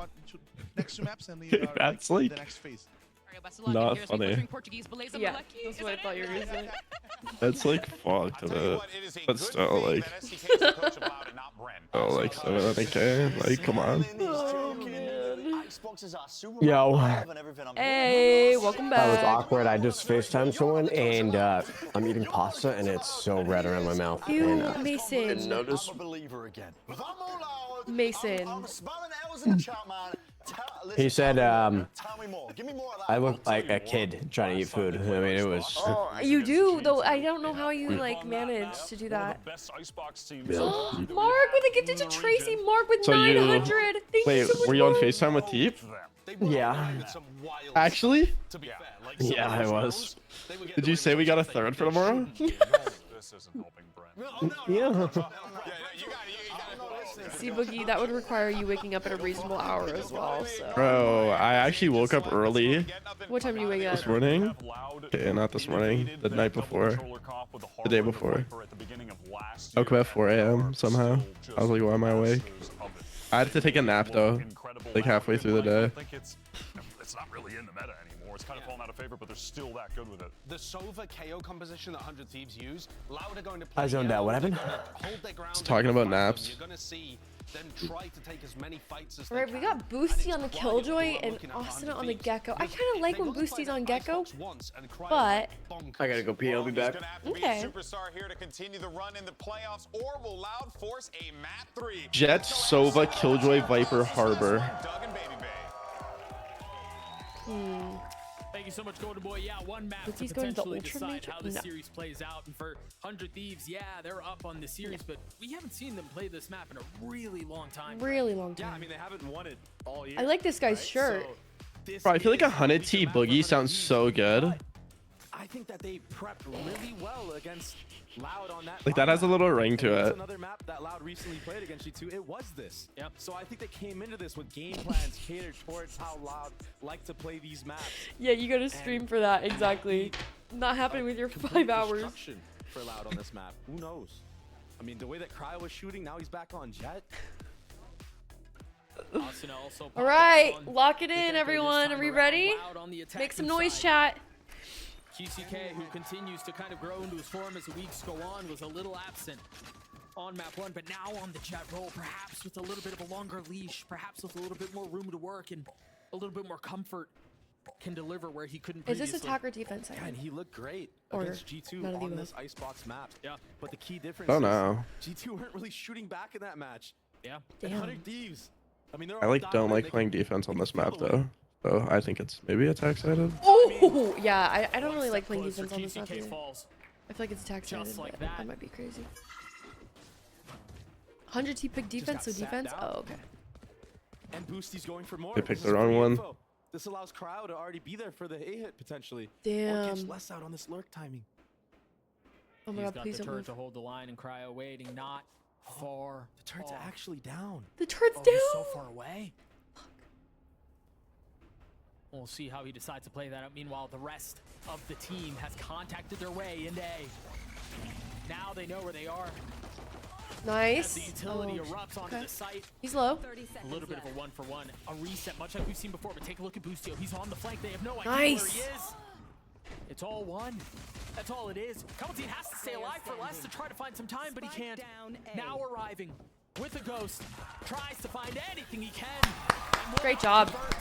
next 2 maps, and we are That's like like the next phase. not funny. Yeah, that's what I thought you were gonna say. That's like fucked a bit. But still, like, oh, like 700K. Like, come on. Oh, man. Xboxes are super Yo. live and everything. I'm Hey, welcome That was back. awkward. I just FaceTime someone and I'm eating pasta and it's so red around my mouth. Ew, And, Mason. didn't notice. I'm a believer again. Mason. I'm spamming L's in the chat, man. He said, tell me more. Give me more of that. I look like a kid trying to eat food. I mean, it was. Oh, you do, though. I don't know how you like manage to do that. Best icebox teams. Mark with a gifted to Tracy. Mark with So you 900. Thank wait, you so much. were you on Mark. FaceTime with Teep? Yeah. Actually? Yeah, I was. Did you say we got a third for tomorrow? This isn't helping Brent. Yeah. See, Boogie, that would require you waking up at a reasonable hour as well. So. Bro, I actually woke up early What time do you wake up? this morning. Okay, not this morning. The night before. The day before. I woke up at 4 a.m. somehow. I was like, why am I awake? I had to take a nap though, like halfway through the day. I think it's not really in the meta anymore. It's kind of fallen out of favor, but they're still that good with it. The Sova KO composition that 100 Thieves use, Loud are going to play. I zoned out. What happened? Hold their ground. It's talking about naps. You're going to see them try to take as many fights as Alright, we got Boosty on the Killjoy and Austin on the Gecko. I kind of like when Boosty's on Gecko, but I gotta go pee. I'll be back. Okay. Superstar here to continue the run in the playoffs, or will Loud force a map 3? Jet, Sova, Killjoy, Viper, Harbor. Thank you so much, Golden Boy. Yeah, one map But to he's going to the potentially Ultra decide Major? how the No. series plays out. And for 100 Thieves, yeah, they're up on the series, but we haven't seen them play this map in a really long time. really long Yeah, I time. mean, they haven't won it all year. I like this guy's right? shirt. So this Bro, I feel like is 100 T map for Boogie 100 sounds Thieves, so good. but I think that they prepped really well against Loud on that. Like that has a little ring to There's it. another map that Loud recently played against you too. It was this. Yep. So I think they came into this with game plans catered towards how Loud like to play these maps. Yeah, you go to stream for that, exactly. Not happening with your 5 hours. Destruction for Loud on this map. Who knows? I mean, the way that Cryo was shooting, now he's back on Jet. All right, lock it in, everyone. Are we ready? Make some noise, chat. QCK, who continues to kind of grow into his form as the weeks go on, was a little absent on map 1, but now on the Jet role, perhaps with a little bit of a longer leash, perhaps with a little bit more room to work and a little bit more comfort, can deliver where he couldn't Is previously. this attack or defense? Yeah, and he looked great Or against G2 none of the on above. this Icebox map. Yeah. But the key difference Oh, is no. G2 weren't really shooting back in that match. Yeah. And Damn. 100 Thieves. I mean, they're I all like don't dominant. like They playing can- defense on this map though. So I think it's maybe attack sided. Oh, yeah, I don't really like playing closer, defense on this map QCK either. falls. I feel like it's attack sided, Just like but that. that might be crazy. 100 T pick defense, so got sat defense? down. Oh, okay. And Boosty's going for more. They picked This the is wrong free one. info. This allows Cryo to already be there for the A-hit potentially. Or Damn. catch less out on this lurk timing. Oh my He's god, got please the don't turret move. to hold the line and Cryo waiting, not far. The turret's off. actually down. The turret's Oh, down! he's so far away. We'll see how he decides to play that out. Meanwhile, the rest of the team has contacted their way into A. Now they know where they are. As the Nice. utility Oh, erupts onto okay. the site. He's low. A little bit of a 1-for-1. A reset, much like we've seen before, but take a look at Boostio. He's on the flank. They have no idea where Nice. he is. It's all one. That's all it is. County has to stay alive for less to try to find some time, but he can't. Now arriving with a ghost. Tries to find anything he can. And will Great job. convert.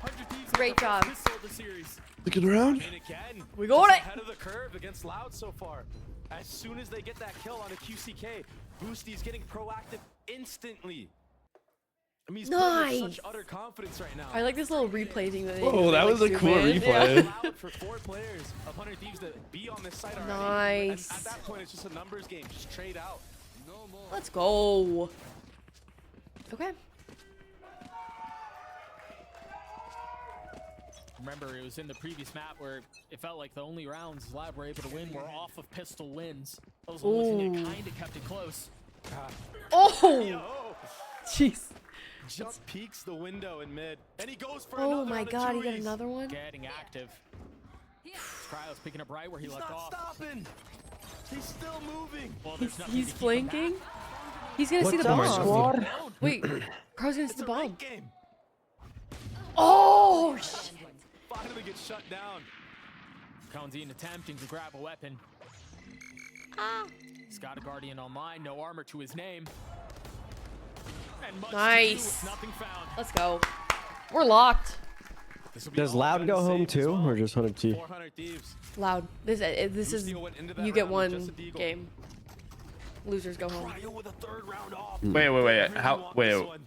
100 Thieves Great with the job. first pistol of the series. Looking around. And again, We got just it. ahead of the curve against Loud so far. As soon as they get that kill on a QCK, Boosty's getting proactive instantly. I mean, he's playing with such utter confidence right now. I like this little replay thing that they Oh, that like, was a zoom cool in. replay. Yeah. Allowed for 4 players of 100 Thieves to be on this site already. Nice. And at that point, it's just a numbers game. Just trade out. Let's go. Okay. Remember, it was in the previous map where it felt like the only rounds Loud were able to win were off of pistol wins. Those were looking Ooh. at kind of kept it close. Oh! Yo! Jeez. Jump peeks the window in mid. And he goes for Oh another my on the god, he got Chewies. another one? Getting active. Cryo's picking up right where he He's left not off. stopping. He's still moving. Well, there's nothing He's to keep him back. flanking? He's gonna see the What's up, bomb. squad? Wait, Crow's gonna see It's the a bomb. rank game. Oh, shit. Finally gets shut down. Konzine attempting to grab a weapon. He's got a Guardian online, no armor to his name. And much to do Nice. with nothing found. Let's go. We're locked. Does Loud go home too, or just 100 T? 400 Thieves. Loud. This is Boosty'll went into that you get round with just one a deagle. game. Losers go home. Cryo with a 3rd round off. Wait. How? Wait. This one.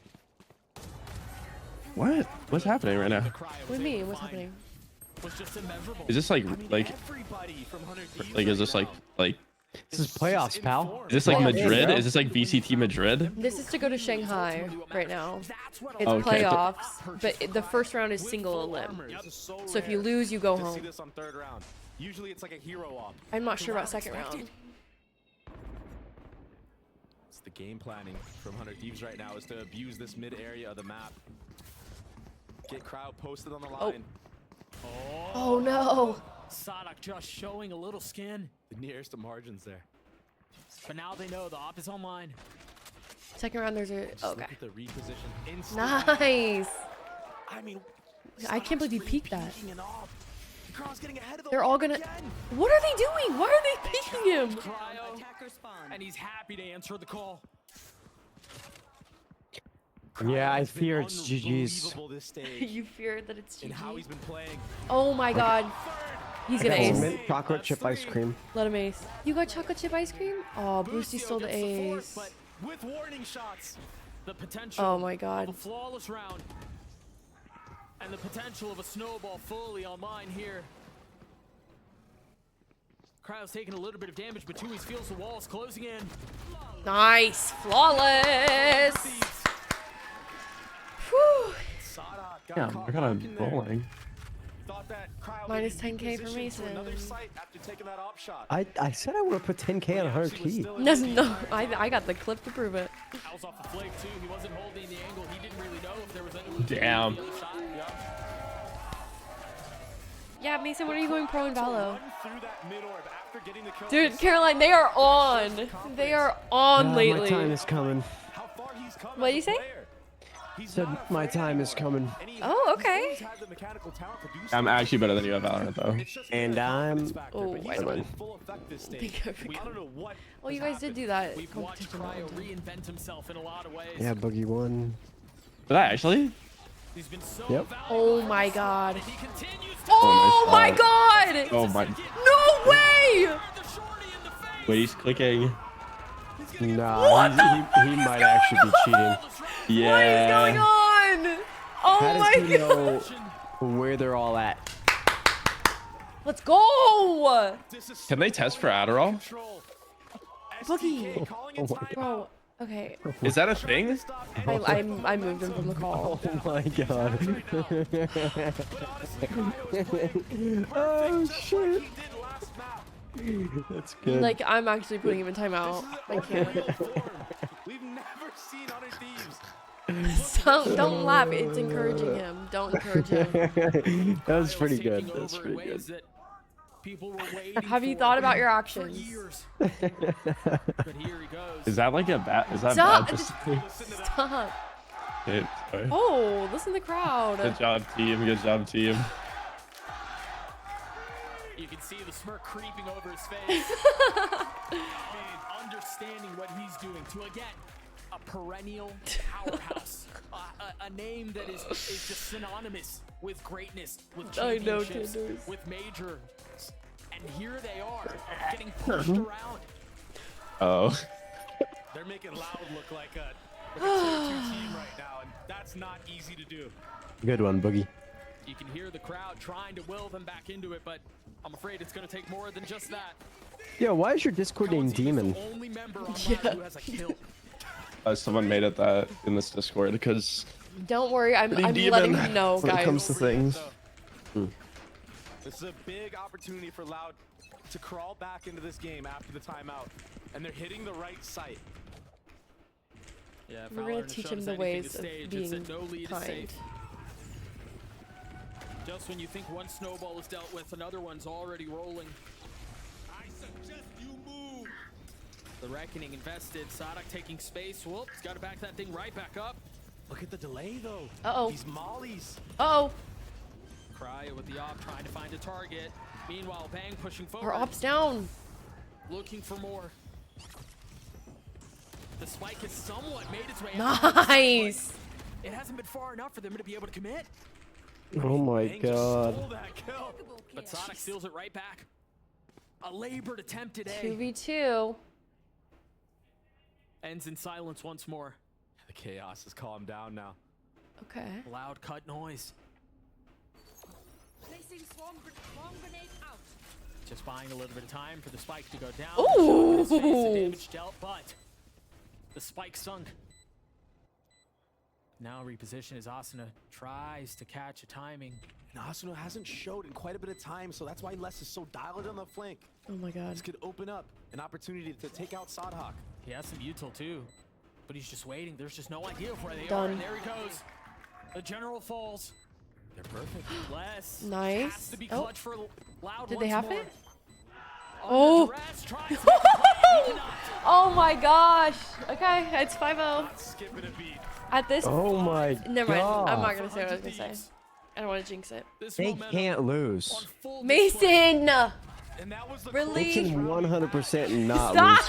What? What's happening right now? What do you mean? What's happening? Was just immeasurable. Is this like Everybody from 100 Thieves is this right like This is playoffs, pal. is this like Yeah, Madrid? bro. Is this like VCT Madrid? This is to go to Shanghai right now. It's Okay. playoffs, but the first round is single elim. This is so So if you rare lose, you go to see home. this on 3rd round. Usually it's like a hero op. I'm not sure about second round. It's the game planning from 100 Thieves right now is to abuse this mid area of the map. Get Cryo posted on the line. Oh no. Sadak just showing a little skin. The nearest to margins there. But now they know the op is online. Second round, there's a. Just Okay. look at the reposition. Instant. Nice. I mean, I can't believe he peeked that. They're all gonna. What are they doing? Why are they peeking him? Cryo, and he's happy to answer the call. Yeah, I fear it's GG's. You fear that it's GG? And how he's been playing. Oh my god. He's gonna I got ace. mint chocolate chip ice cream. Let him ace. You got chocolate chip ice cream? Oh, Boosty stole the ace. But with warning shots, the potential Oh my god. of a flawless round and the potential of a snowball fully online here. Cryo's taking a little bit of damage, but Tui's feels the walls closing in. Nice. Flawless. Whew. Yeah, we're kind of rolling. Minus 10k for Mason. I said I would have put 10k on 100k. No, I got the clip to prove it. Owls off the flake too. He wasn't holding the angle. He didn't really know if there was anyone. Damn. Yeah, Mason, when are you going pro in VALO? Dude, Caroline, they are on. They are on lately. My time is coming. What do you say? Said my time is coming. Oh, okay. I'm actually better than you at Valorant though. And I'm. Oh, I don't. Well, you guys did do that. We've watched Cryo reinvent himself in a lot of ways. Yeah, Boogie won. Did I actually? He's been so Yep. Oh my god. Oh my god! Oh my. No way! Wait, he's clicking. Nah, he might actually be cheating. Yeah. What is going on? Oh How my does he god. know where they're all at? Let's go! Can they test for Adderall? Boogie. Oh my god. Bro, okay. Is that a thing? I moved him from the call. Oh my god. Oh shit. That's good. Like, I'm actually putting him in timeout. I can't. We've never seen Honor Thieves. So, don't laugh. It's encouraging him. Don't encourage him. That was pretty good. That's pretty good. Have you thought about your actions? Is that like a bad? Is that Stop! bad? Stop. Okay, sorry. Oh, listen to the crowd. Good job, team. Good job, team. You can see the smirk creeping over his face. Understanding what he's doing to, again, a perennial powerhouse. A name that is just synonymous with greatness, with championships, with majors. And here they are, getting pushed around. Oh. They're making Loud look like a tier 2 team right now, and that's not easy to do. Good one, Boogie. You can hear the crowd trying to will them back into it, but I'm afraid it's going to take more than just that. Yeah, why is your Discord named Demon? Only member online who has a kill. Someone made it that in this Discord because. Don't worry, I'm letting you know, when guys. it comes to things. This is a big opportunity for Loud to crawl back into this game after the timeout, and they're hitting the right site. Yeah, We're gonna teach him the ways of being kind. Just when you think one snowball is dealt with, another one's already rolling. I suggest you move. The Reckoning invested. Sadak taking space. Whoop, he's got to back that thing right back up. Look at the delay, though. Uh-oh. These mollies. Uh-oh. Cryo with the op trying to find a target. Meanwhile, Bang pushing forward. Our op's down. Looking for more. The spike has somewhat made its way Nice. out. It hasn't been far enough for them to be able to commit. Oh my god. But Sonic steals it right back. A labored attempt at A. 2v2. Ends in silence once more. The chaos has calmed down now. Okay. Loud cut noise. Just buying a little bit of time for the spike to go down. Ooh. The damage dealt, but the spike sunk. Now reposition as Asuna tries to catch a timing. And Asuna hasn't showed in quite a bit of time, so that's why Les is so dialed on the flank. Oh my god. This could open up an opportunity to take out Sodhawk. He has some util too, but he's just waiting. There's just no idea of where they Done. are. And there he goes. The general falls. They're perfect. Les Nice. has to be Oh. clutch for Loud. Did they have more. it? Oh. Oh my gosh. Okay, it's 5-0. Skipping a beat. At this Oh my Never mind. I'm God. not gonna say what I was gonna say. I don't want to jinx it. They can't lose. Mason! They Really? can 100% not lose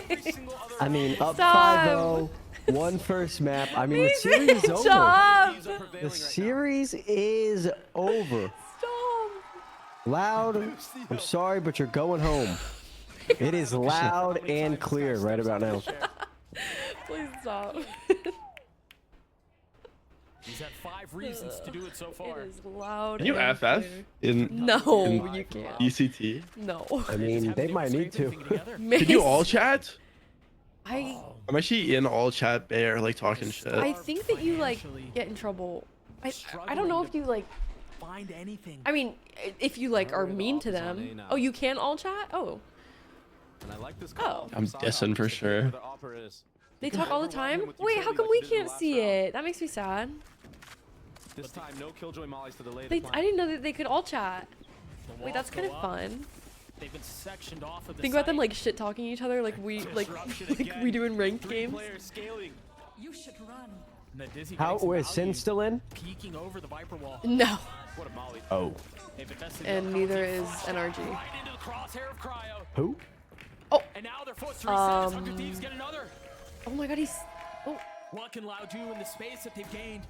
here. I mean, up 5-0, one first map. I mean, the series is over. Stop! The series is over. Stop! Loud, I'm sorry, but you're going home. It is loud and clear right about now. Please stop. He's had 5 reasons to do it so far. It is loud. Can you and FF clear. in You can't. ECT? No. I mean, they might need to. Can you all chat? I'm actually in all chat bear, like talking shit. I think that you like get in trouble. I don't know if you like find anything. I mean, if you like are mean to them. Oh, you can all chat? Oh. And I like this I'm dissing for sure. They talk all the time? Wait, how come we can't see it? That makes me sad. This time, no killjoy mollies to delay I didn't know that they could all chat. Wait, that's kind of fun. They've been sectioned off of the Think about them like shit talking each other like we we do in ranked games. You should run. How is Sin still in? Peeking over the Viper wall. No. What a molly. Oh. And neither is NRG. Who? Oh. And now they're forced to reset as Hunter Thieves get another. Oh my god, he's What can Loud do in the space that they've gained?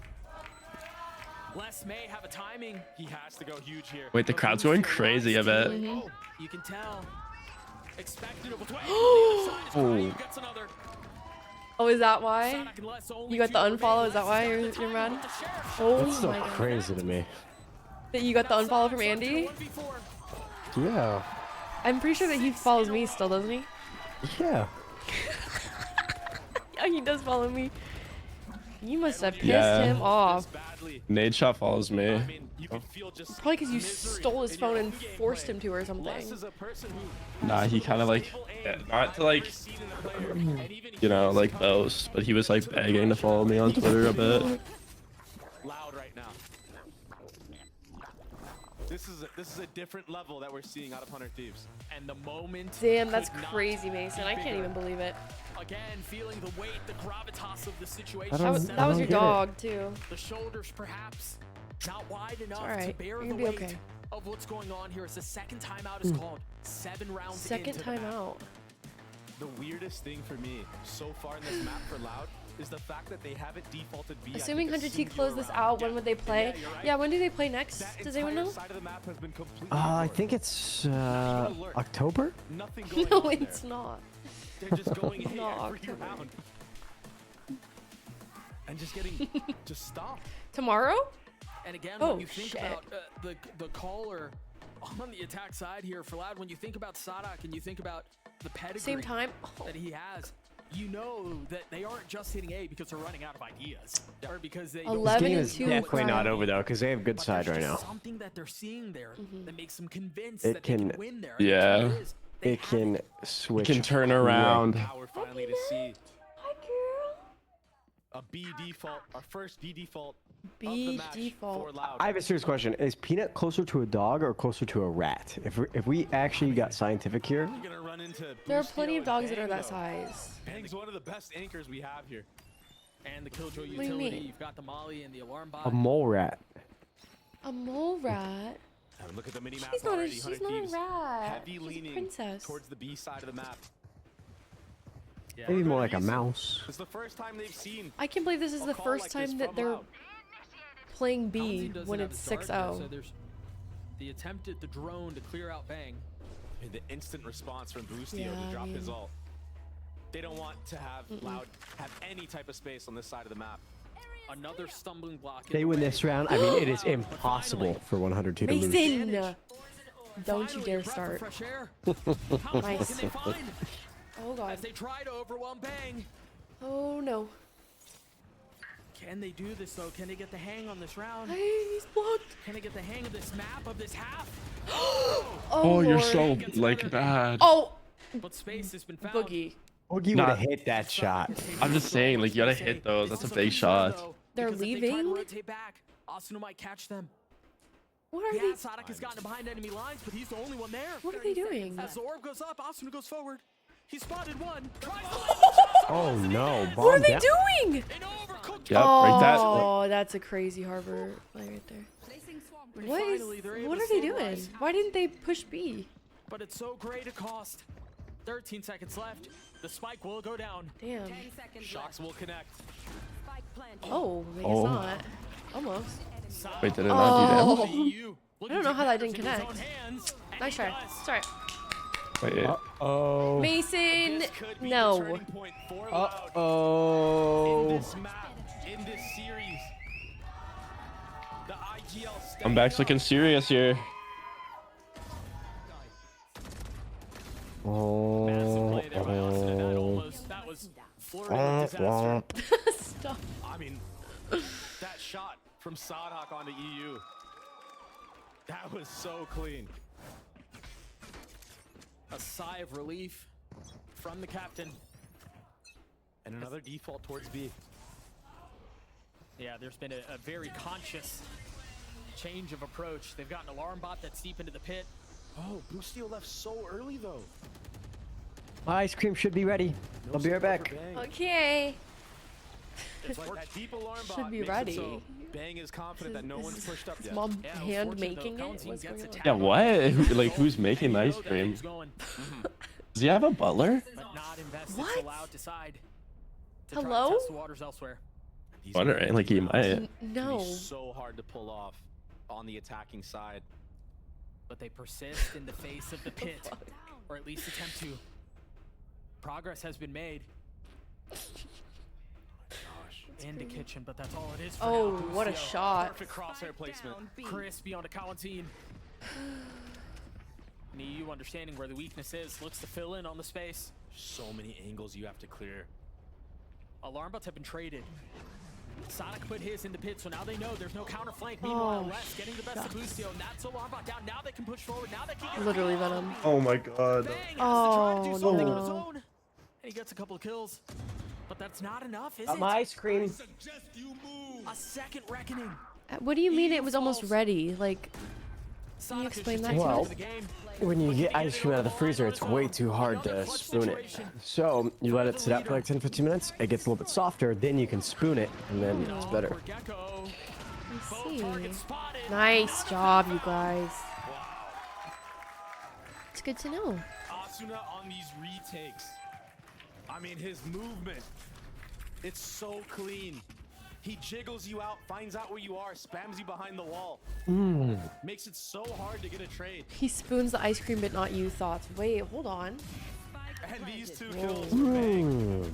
Les may have a timing. He has to go huge here. Wait, the crowd's going crazy a bit. You can tell. Expected of a Oh. gets another. Oh, is that why? You got the unfollow? Is that why you're mad? Oh That's so my god. crazy to me. That you got the unfollow from Andy? Yeah. I'm pretty sure that he follows me still, doesn't he? Yeah. Yeah, he does follow me. You must have pissed Yeah. him off. Nade Shot follows me. Probably because you stole his phone and forced him to or something. Nah, he kind of like, not to like, you know, like boast, but he was like begging to follow me on Twitter a bit. Loud right now. This is a different level that we're seeing out of Hunter Thieves. And the moment. Damn, that's crazy, Mason. I can't even believe it. Again, feeling the weight, the gravitas of the situation. That was your dog, too. The shoulders, perhaps not wide enough Alright, to bear you're the gonna be weight okay. of what's going on here. It's the second timeout is called. 7 rounds. Second into the map. timeout. The weirdest thing for me so far in this map for Loud is the fact that they haven't defaulted V. Assuming 100T closed this out, when would they play? Yeah, when do they play next? Does anyone know? I think it's October? Nothing No, it's not. They're just going in Not every October. round. And just getting just stopped. Tomorrow? And again, Oh, when you think shit. about the caller on the attack side here for Loud, when you think about Sadak and you think about the pedigree Same time? that he has, you know that they aren't just hitting A because they're running out of ideas, or because they. This 11 game and is 2 definitely not Cryo. over though, because they have good But side there's right now. just something that they're seeing there that makes them convinced It that they can- can win there. Yeah. And the truth is, they It can switch. can turn around. Power finally to see Hi, girl. a B default, our first B default of B the match default. for Loud. I have a serious question. Is Peanut closer to a dog or closer to a rat? If we actually got scientific here, You're gonna run into There are Boostio plenty of and dogs that are Bang, that though. size. Bang's one of the best anchors we have here. And the Killjoy do you utility, mean? you've got the Molly and the alarm bot. a mole rat. A mole rat? And look at the mini map She's not a, already. she's 100 not a Thieves rat. heavy She's a leaning princess. towards the B side of the map. Yeah. Maybe more like a mouse. It's the first time they've seen I can't believe this is a the call first like this time that from they're Loud. playing B Townsend doesn't when have it's his dart yet, 6-0. So there's the attempt at the drone to clear out Bang. And the instant response from Boostio Yeah, to drop I his mean- ult. They don't want to have Loud have any type of space on this side of the map. Another stumbling block. in They the win way. this round. I mean, it is But impossible finally, for 102 to lose. Mason! Don't you finally, dare a breath of start. fresh air. How much more Nice. can they find Oh god. as they try to overwhelm Bang? Oh no. Can they do this though? Can they get the hang on this round? Hey, he's blocked. Can they get the hang of this map, of this half? Oh, you're Lord. so like bad. Oh! But space has been found. Boogie. Boogie would have hit that shot. I'm just saying, like, you gotta hit those. That's a big shot. They're Because if they try to leaving? rotate back, Asuna might catch them. What are Yeah, they? Sadak has gotten behind enemy lines, but he's the only one there. What are they doing? As the orb goes up, Asuna goes forward. He spotted one. Tries to Oh no! What are Bomb they down. doing? an overcooked Yep, right that. Oh, that's a crazy harbor play right there. What are they doing? Why didn't they push B? But it's so great a cost. 13 seconds left. The spike will go down. Damn. Shots will connect. Oh, I guess Oh. not. Almost. Wait, did it not do I don't know how that didn't connect. Nice try. Sorry. damage? Wait. Oh. Mason, no. Oh. In this series, the IGL I'm back looking serious here. Oh. That was Florida disaster. Stop. I mean, that shot from Sadhak onto EU. That was so clean. A sigh of relief from the captain. And another default towards B. Yeah, there's been a very conscious change of approach. They've got an alarm bot that's deep into the pit. Oh, Boostio left so early though. Ice cream should be ready. I'll be right back. Okay. It's like that deep alarm bot Should be makes it ready. so Bang is confident that no one's pushed up Is yet. mom hand making it? What's going on? Yeah, what? Like, who's making the ice cream? Does he have a butler? What? Allowed to side to Hello? try to test the waters elsewhere. Wondering, like he might. No. So hard to pull off on the attacking side. But they persist in the face of the pit, or at least attempt to. Progress has been made. into kitchen, but that's all it is for Oh, now. what a Boostio, shot. Perfect crosshair placement. Crispy onto Colantine. EU understanding where the weakness is, looks to fill in on the space. So many angles you have to clear. Alarm bots have been traded. Sonic put his in the pit, so now they know there's no counter flank. Meanwhile, Les getting the best of Boostio. And that's Alarm bot down. Now they can push forward. Now they can get Literally Venom. Oh my god. Bang has to try to do something on his no. own. And he gets a couple of kills. But that's not enough, is Got it? my ice cream. A second reckoning. What do you mean it was almost ready? Like, can you explain that to Well, us? when you get ice cream out of the freezer, it's way too hard to spoon it. So you let it sit out for like 10-15 minutes. It gets a little bit softer. Then you can spoon it, and then it's better. I see. Nice job, you guys. It's good to know. Asuna on these retakes. I mean, his movement, it's so clean. He jiggles you out, finds out where you are, spams you behind the wall. Makes it so hard to get a trade. He spoons the ice cream, but not you thoughts. Wait, hold on. And these two Whoa. kills for Bang.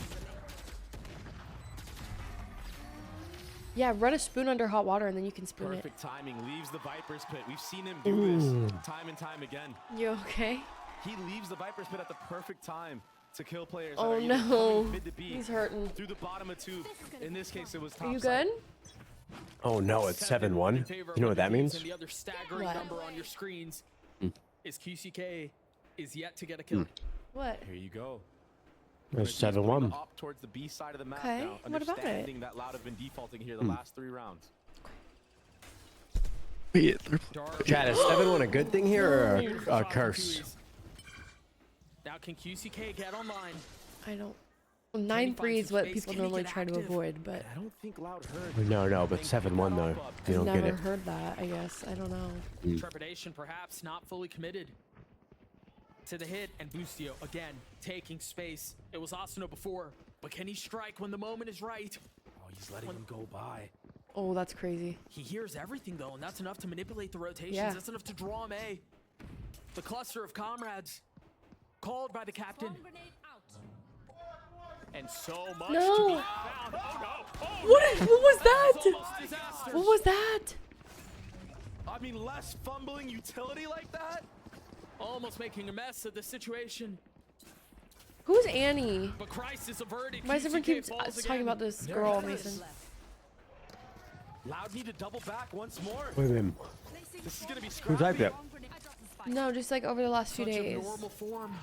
Yeah, run a spoon under hot water and then you can spoon Perfect timing, leaves the Viper's pit. We've seen him do this time and time again. it. You okay? He leaves the Viper's pit at the perfect time to kill players. Oh, that are either no. coming mid to B, He's hurting. through the bottom of tube. In this case, it was top Are you side. good? Oh no, it's 7-1. You know what that means? And the other staggering What? number on your screens is QCK is yet to get a kill. What? Here you go. It's 7-1. Up towards the B side of the map Okay, now. what about it? Understanding that Loud have been defaulting here the last 3 rounds. Wait, Chad, is 7-1 a good thing here or a curse? Now can QCK get online? I don't. Well, 9-3 is what people normally try to avoid, but I don't think Loud heard. No, but 7-1 though. You don't never get it. heard that, I guess. I don't know. Trepidation perhaps not fully committed to the hit, and Boostio again taking space. It was Asuna before, but can he strike when the moment is right? Oh, he's letting him go by. Oh, that's crazy. He hears everything though, and that's enough to manipulate the rotations. Yeah. That's enough to draw him A. The cluster of comrades called by the captain. And so much No. to be found. Oh, no. Oh, What was that? almost disastrous. What was that? I mean, less fumbling utility like that? Almost making a mess of the situation. Who's Annie? But crisis averted. Why does everyone QCK keep falls talking again. about this There girl, it is. Mason? Loud need to double back once more. Wait a minute. This is gonna be Who scrappy. typed it? No, just like over the last few Such days. abnormal form.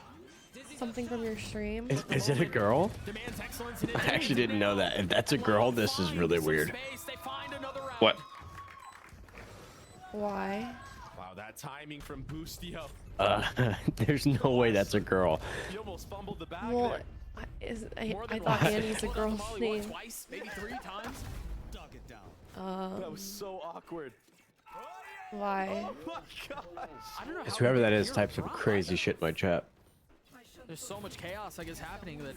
Something from your stream. Is it a girl? Demands excellence in I actually didn't know that. If that's a girl, this is really weird. They find another round. What? Why? Wow, that timing from Boostio. There's no way that's a girl. He almost fumbled the bag Well, there. I More I than thought once. Annie's a Pulled out the girl's molly, what, name. twice, maybe 3 times. That was so awkward. Why? Oh my gosh. I don't know It's how whoever we that can is hear types him some run. crazy shit in my chat. There's so much chaos, I guess, happening that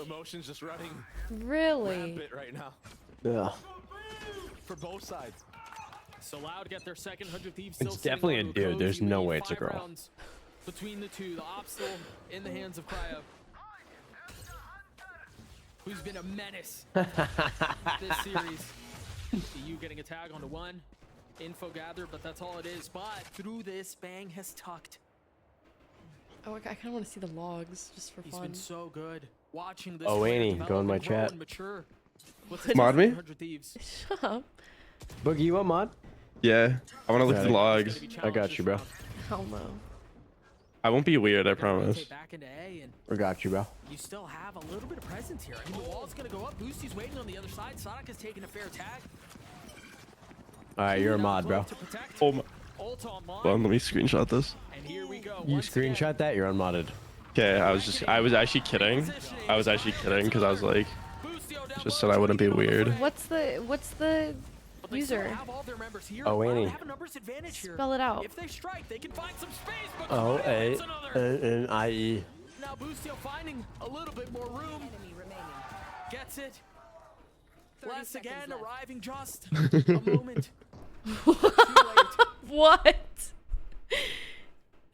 Emotions just running Really? rampant right now Yeah. for both sides. So Loud get their second 100 Thieves. It's still definitely sitting a onto dude. There's cozy. We no need way it's a 5 girl. rounds between the two. The op still in the hands of Cryo, who's been a menace this series. You getting a tag onto one. Info gathered, but that's all it is. But through this, Bang has tucked. Oh, I kind of want to see the logs just for He's fun. been so good watching this. Oh, player Annie, develop go in my and grow chat. and mature. What's his Mod me? 100 Thieves? Shut up. Boogie, you want mod? Yeah, I want to look at the logs. I got you, bro. Hell no. I won't be weird, I promise. Back into A, and I got you, bro. you still have a little bit of presence here. I mean, the wall's gonna go up. Boostie's waiting on the other side. Sonic is taking a fair tag. All right, you're a mod, bro. Oh my. Ult online. Hold on, let me screenshot this. And here we go. You screenshot that, you're unmodded. Okay, I was actually kidding. I was actually kidding because I was like, just said I wouldn't be weird. What's the user? Have all their members here. Oh, Loud Annie. have a numbers advantage here. Spell it out. If they strike, they can find some space. But O Cryo A hits another. N I E. Now Boostio finding a little bit more room. Gets it. Less again, arriving just a moment. What?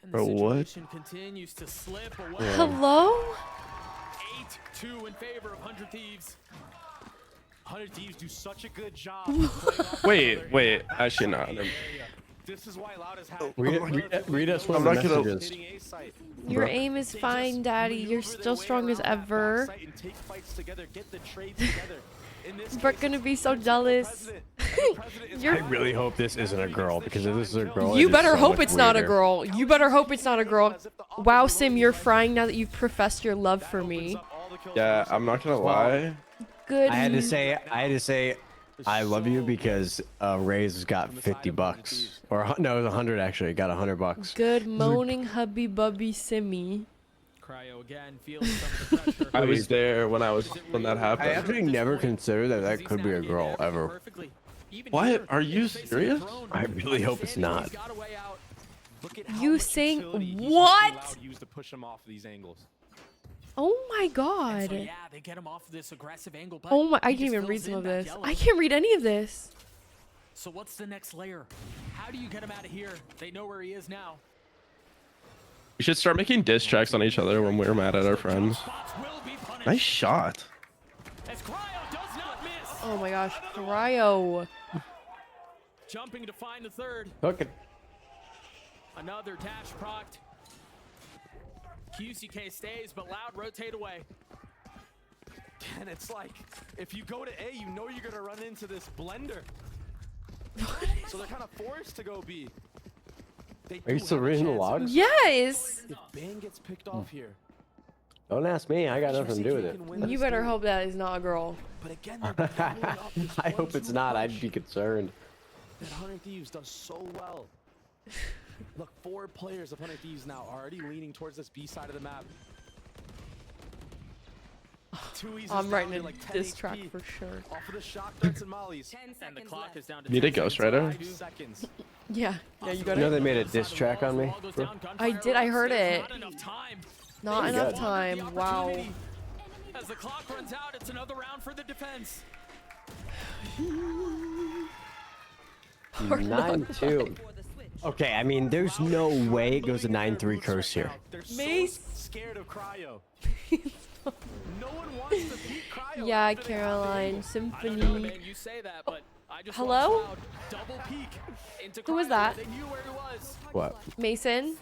And the Bro, what? situation continues to slip away. Yeah. Hello? 8-2 in favor of 100 Thieves. 100 Thieves do such a good job. Wait, actually no. This is why Loud has had. Read us one I'm of not the gonna- messages. Your aim is fine, Daddy. You're still strong as ever. Take fights together, get the trades together. In this Brooke gonna be so jealous. I really hope this isn't a girl, because if this is a girl, You it is better so hope much it's not a weirder. girl. You better hope it's not a girl. Wow, Sim, you're frying now that you've professed your love for me. Yeah, I'm not gonna lie. Good. I had to say, I love you because Ray's got $50, or no, it was 100 actually. Got $100. Good morning, hubby bubby Simmy. Cryo again feels some of the pressure. I was there when that I happened. actually never considered that could be a girl ever. What? Are you serious? I really hope it's not. You saying Loud what? used to push him off these angles. Oh my So god. yeah, they get him off this aggressive angle. But Oh my, I he can't just even read fills some in of that this. yellow. I can't read any of this. So what's the next layer? How do you get him out of here? They know where he is now. We should start making diss tracks on each other when we're mad at our friends. Nice shot. As Cryo does not miss. Oh my gosh, Cryo. Jumping to find the third. Look. Another dash proct. QCK stays, but Loud rotate away. And it's like, if you go to A, you know you're gonna run into this blender. So they're kind of forced to go B. Are you still reading the logs? Yes. If Bang gets picked off here, Don't ask me. I got nothing to do with it. You better hope that is not a girl. but again, they're building up this I hope it's 1-2 not. push I'd be concerned. that 100 Thieves does so well. Look, 4 players of 100 Thieves now are already leaning towards this B side of the map. I'm writing a diss track for sure. Off of the shock darts and mollies. And the clock is down to Need a 10 ghostwriter? 5 seconds. Yeah, you got You know it. they made a diss track on me? bro? I did. I heard it. Not enough time. Not Pretty enough good. time. Wow. As the clock runs out, it's another round for the defense. 9-2. Okay, I mean, there's no way it goes to 9-3 curse here. They're so Mace. scared of Cryo. No one wants to beat Cryo. Yeah, after they have the Caroline angle. I know, Symphony. man, you say that, but I just Hello? watched Loud double peek into Who was Cryo. that? They knew where he was. What? Mason.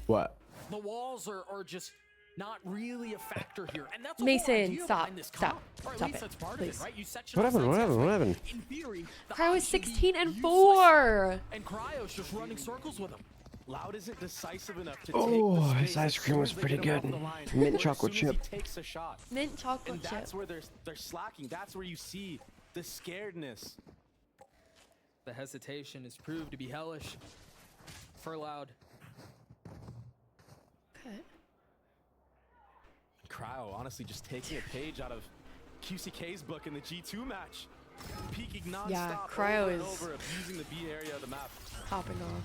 What? The walls are just not really a factor here, and that's the Mason, whole idea stop, behind this stop, comp. Or at stop least it, that's part please. of it, right? You section What off happened? sides What out. happened? In theory, the Cryo is odds should be 16 and useless, 4. and Cryo's just running circles with him. Loud isn't decisive enough to Oh, take the his space ice as cream soon was as they pretty get him off good. the line, Mint or as chocolate soon as chip. he takes a shot. Mint chocolate And that's chip. where they're slacking. That's where you see the scaredness. The hesitation is proved to be hellish for Loud. Okay. Cryo honestly just taking a page out of QCK's book in the G2 match. Peeking nonstop. Yeah, Cryo over and is over, abusing the B area of the map. popping off.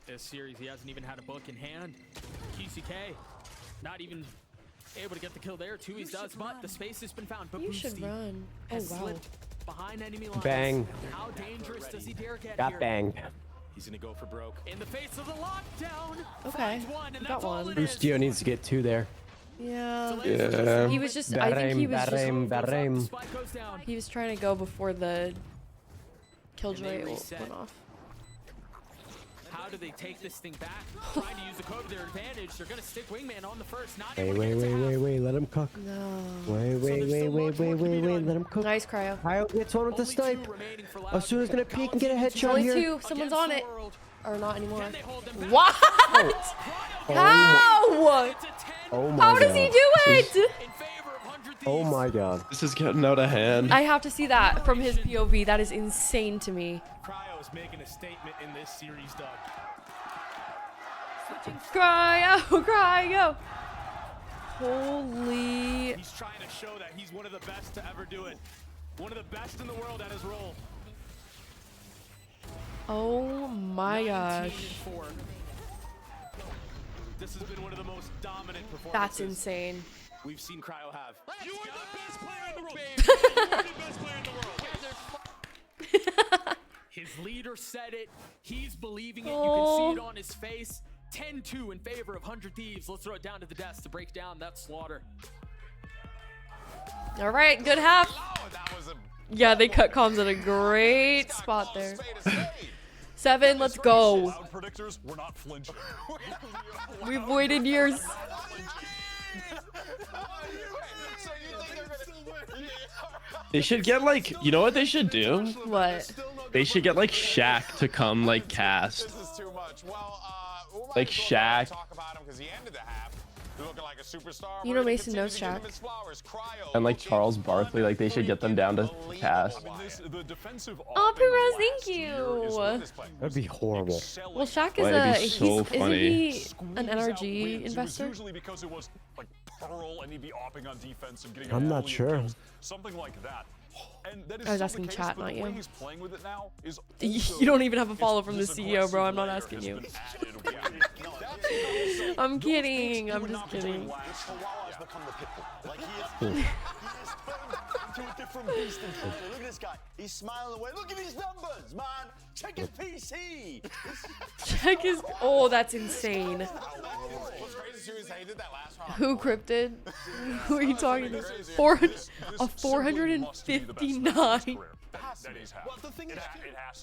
This series, he hasn't even had a book in hand. QCK, not even able to get the kill there. Tui's does, but the space has been found. But You should Boosty run. Oh has wow. slipped behind enemy lines. Bang. How dangerous does he dare get Got here? banged. He's gonna go for broke. In the face of the lockdown. Okay, finds one, and got that's all one. it is. Boostio needs to get 2 there. Yeah. Yeah. He was just. I think he was Bad aim, bad aim. He was trying to go before the killjoy And they ult reset. went off. How do they take this thing back? Trying to use the code to their advantage. They're gonna stick Wingman on the first. Not able to get it to half. Wait, let him cook. No. Wait, let him cook. Nice cryo. Cryo gets one with the snipe. As gonna peek and get a headshot Only here. 2. Someone's on it. Or not anymore. What? What? Oh How? Oh my How does he God. do This is- it? Oh my God. This is getting out of hand. I have to see that from his POV. That is insane to me. Cryo is making a statement in this series, Doug. Cryo. Holy. He's trying to show that he's one of the best to ever do it. One of the best in the world at his role. Oh my 19 gosh. and 4. This has been one of the most dominant performances That's insane. we've seen Cryo have. You are the best player in the world. You are the best player in the world. His leader said it. He's believing it. You Oh. can see it on his face. 10-2 in favor of 100 Thieves. Let's throw it down to the desk to break down that slaughter. All right, good half. That was a Yeah, they cut comms at a great spot there. 7, let's go. Cloud predictors, we're not flinching. We've waited years. They should get like, you know what they should do? What? They should get like Shaq to come like cast. This is too much. Well, Like Shaq. talk about him because he ended the half looking like a superstar. You know Mason knows Shaq. And like Charles Barkley, like they should get them down to cast. The defensive Oh, Perez, thank you. That'd be horrible. Well, Shaq is Well, it'd a. be so Isn't funny. he an NRG It was investor? usually because it was like Pearl and he'd be opping on defense and getting I'm a not million sure. kills, something like that. And that is I was still asking the case, chat, but not the way you. he's playing with it now is You don't even have a follow from the this CEO, bro. I'm not aggressive asking layer you. has been added with- I'm kidding. I'm just kidding. Has become the pitbull. Like he is into a different beast in front of you. Look at this guy. He's smiling away. Look at his numbers, man. Check his PC. Check his. Oh, that's insane. What's crazy too is they did that last round. Who cryptid? Who are you talking to? 459 that he's had. Well, the thing is,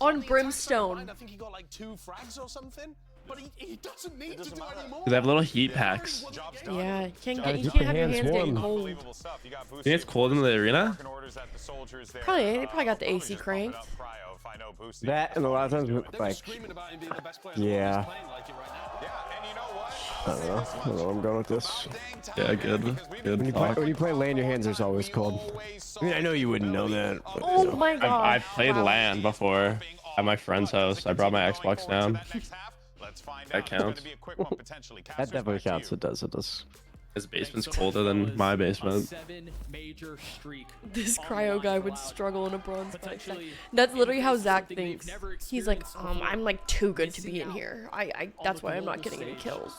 on Brimstone. I think he got like 2 frags or something. But he doesn't need to do anymore. They have little heat packs. Yeah, you can't have your keep your hands hands getting warm. cold. Unbelievable stuff. You got Think it's cold in the arena? Probably, they probably got the AC just cranked. bumping up Cryo if I know Boosty. That and a lot of times, They were like, screaming about him being the best player in the world. yeah. He's playing like it right now. Yeah, and you know what? I don't know where I'm going with this. Yeah, good. Good talk. When you play LAN, your hands are always cold. I mean, I know you wouldn't know that. But, Oh you know. my god. I've played LAN before at my friend's house. I brought my Xbox down. That counts. That definitely counts. It does. It does. His basement's colder than my basement. 7 major streak. This cryo guy would struggle in a bronze fight. That's literally how Zach thinks. He's like, I'm like too good to be in here. That's why I'm not getting any kills.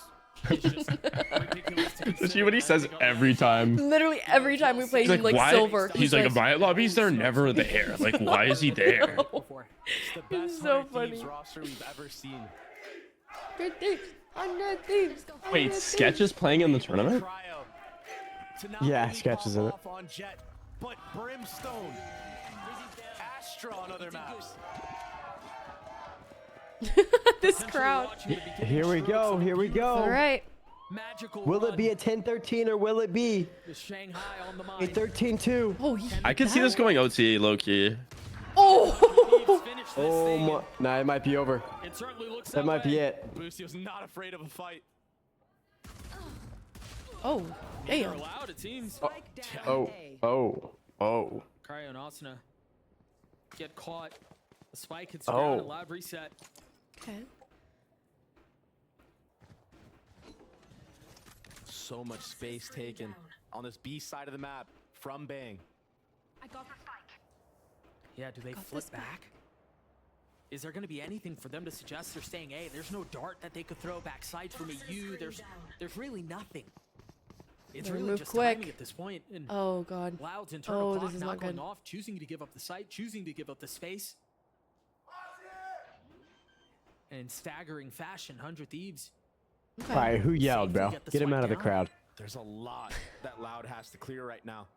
See what he says every time. Literally every time we play, He's he's like why? silver. He's like, my lobbies, they're never there. Like, why is he there? It's the best so 100 Thieves funny. roster we've ever seen. Good thieves. 100 thieves. Wait, 100 Sketch is playing in the tournament? Cryo to not Yeah, only Sketch is pop in it. off on Jet, but Brimstone, Astra on other maps. This crowd. Here we go. Here we go. All right. Magical Will it run. be a 10-13 or will it be The Shanghai on the a mind. 13-2? Oh, I could see this going OT, low key. Oh. Finish this Oh thing. my! Nah, it might be over. It certainly looks That might be way. it. Boosty was not afraid of a fight. Oh, They're damn. allowed, it seems. Oh, oh, oh. Cryo and Asuna get caught. The spike hits the ground and Oh. loud reset. Okay. So much space taken on this B side of the map from Bang. Yeah, do they flip back? Is there going to be anything for them to suggest they're staying A? There's no dart that they could throw back sides from a U. There's really nothing. It's Gotta really move just quick. timing at this point. And Oh god. Loud's internal clock this is not not going good. off, choosing to give up the site, choosing to give up the space. And in staggering fashion, 100 Thieves. Okay. All right, who yelled, bro? Get him out of the crowd. There's a lot that Loud has to clear right now.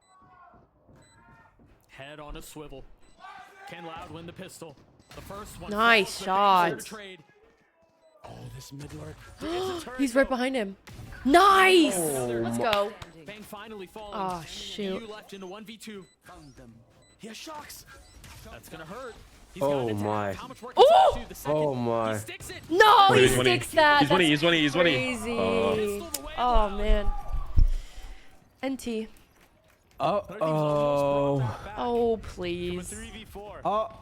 Head on a swivel. Can Loud win the pistol? The first one. Nice shot. Trade. Oh, this mid lurk. He's right behind him. Nice. Oh, Let's go. Bang finally falling. Oh shoot. You left into 1v2. He has shocks. That's gonna hurt. Oh my. How much work Oh! is the second? Oh my. He sticks it. No, he He's winning. sticks that. He's winning, That's he's winning, crazy. Oh. man. NT. Uh-oh. Oh, please. 3v4.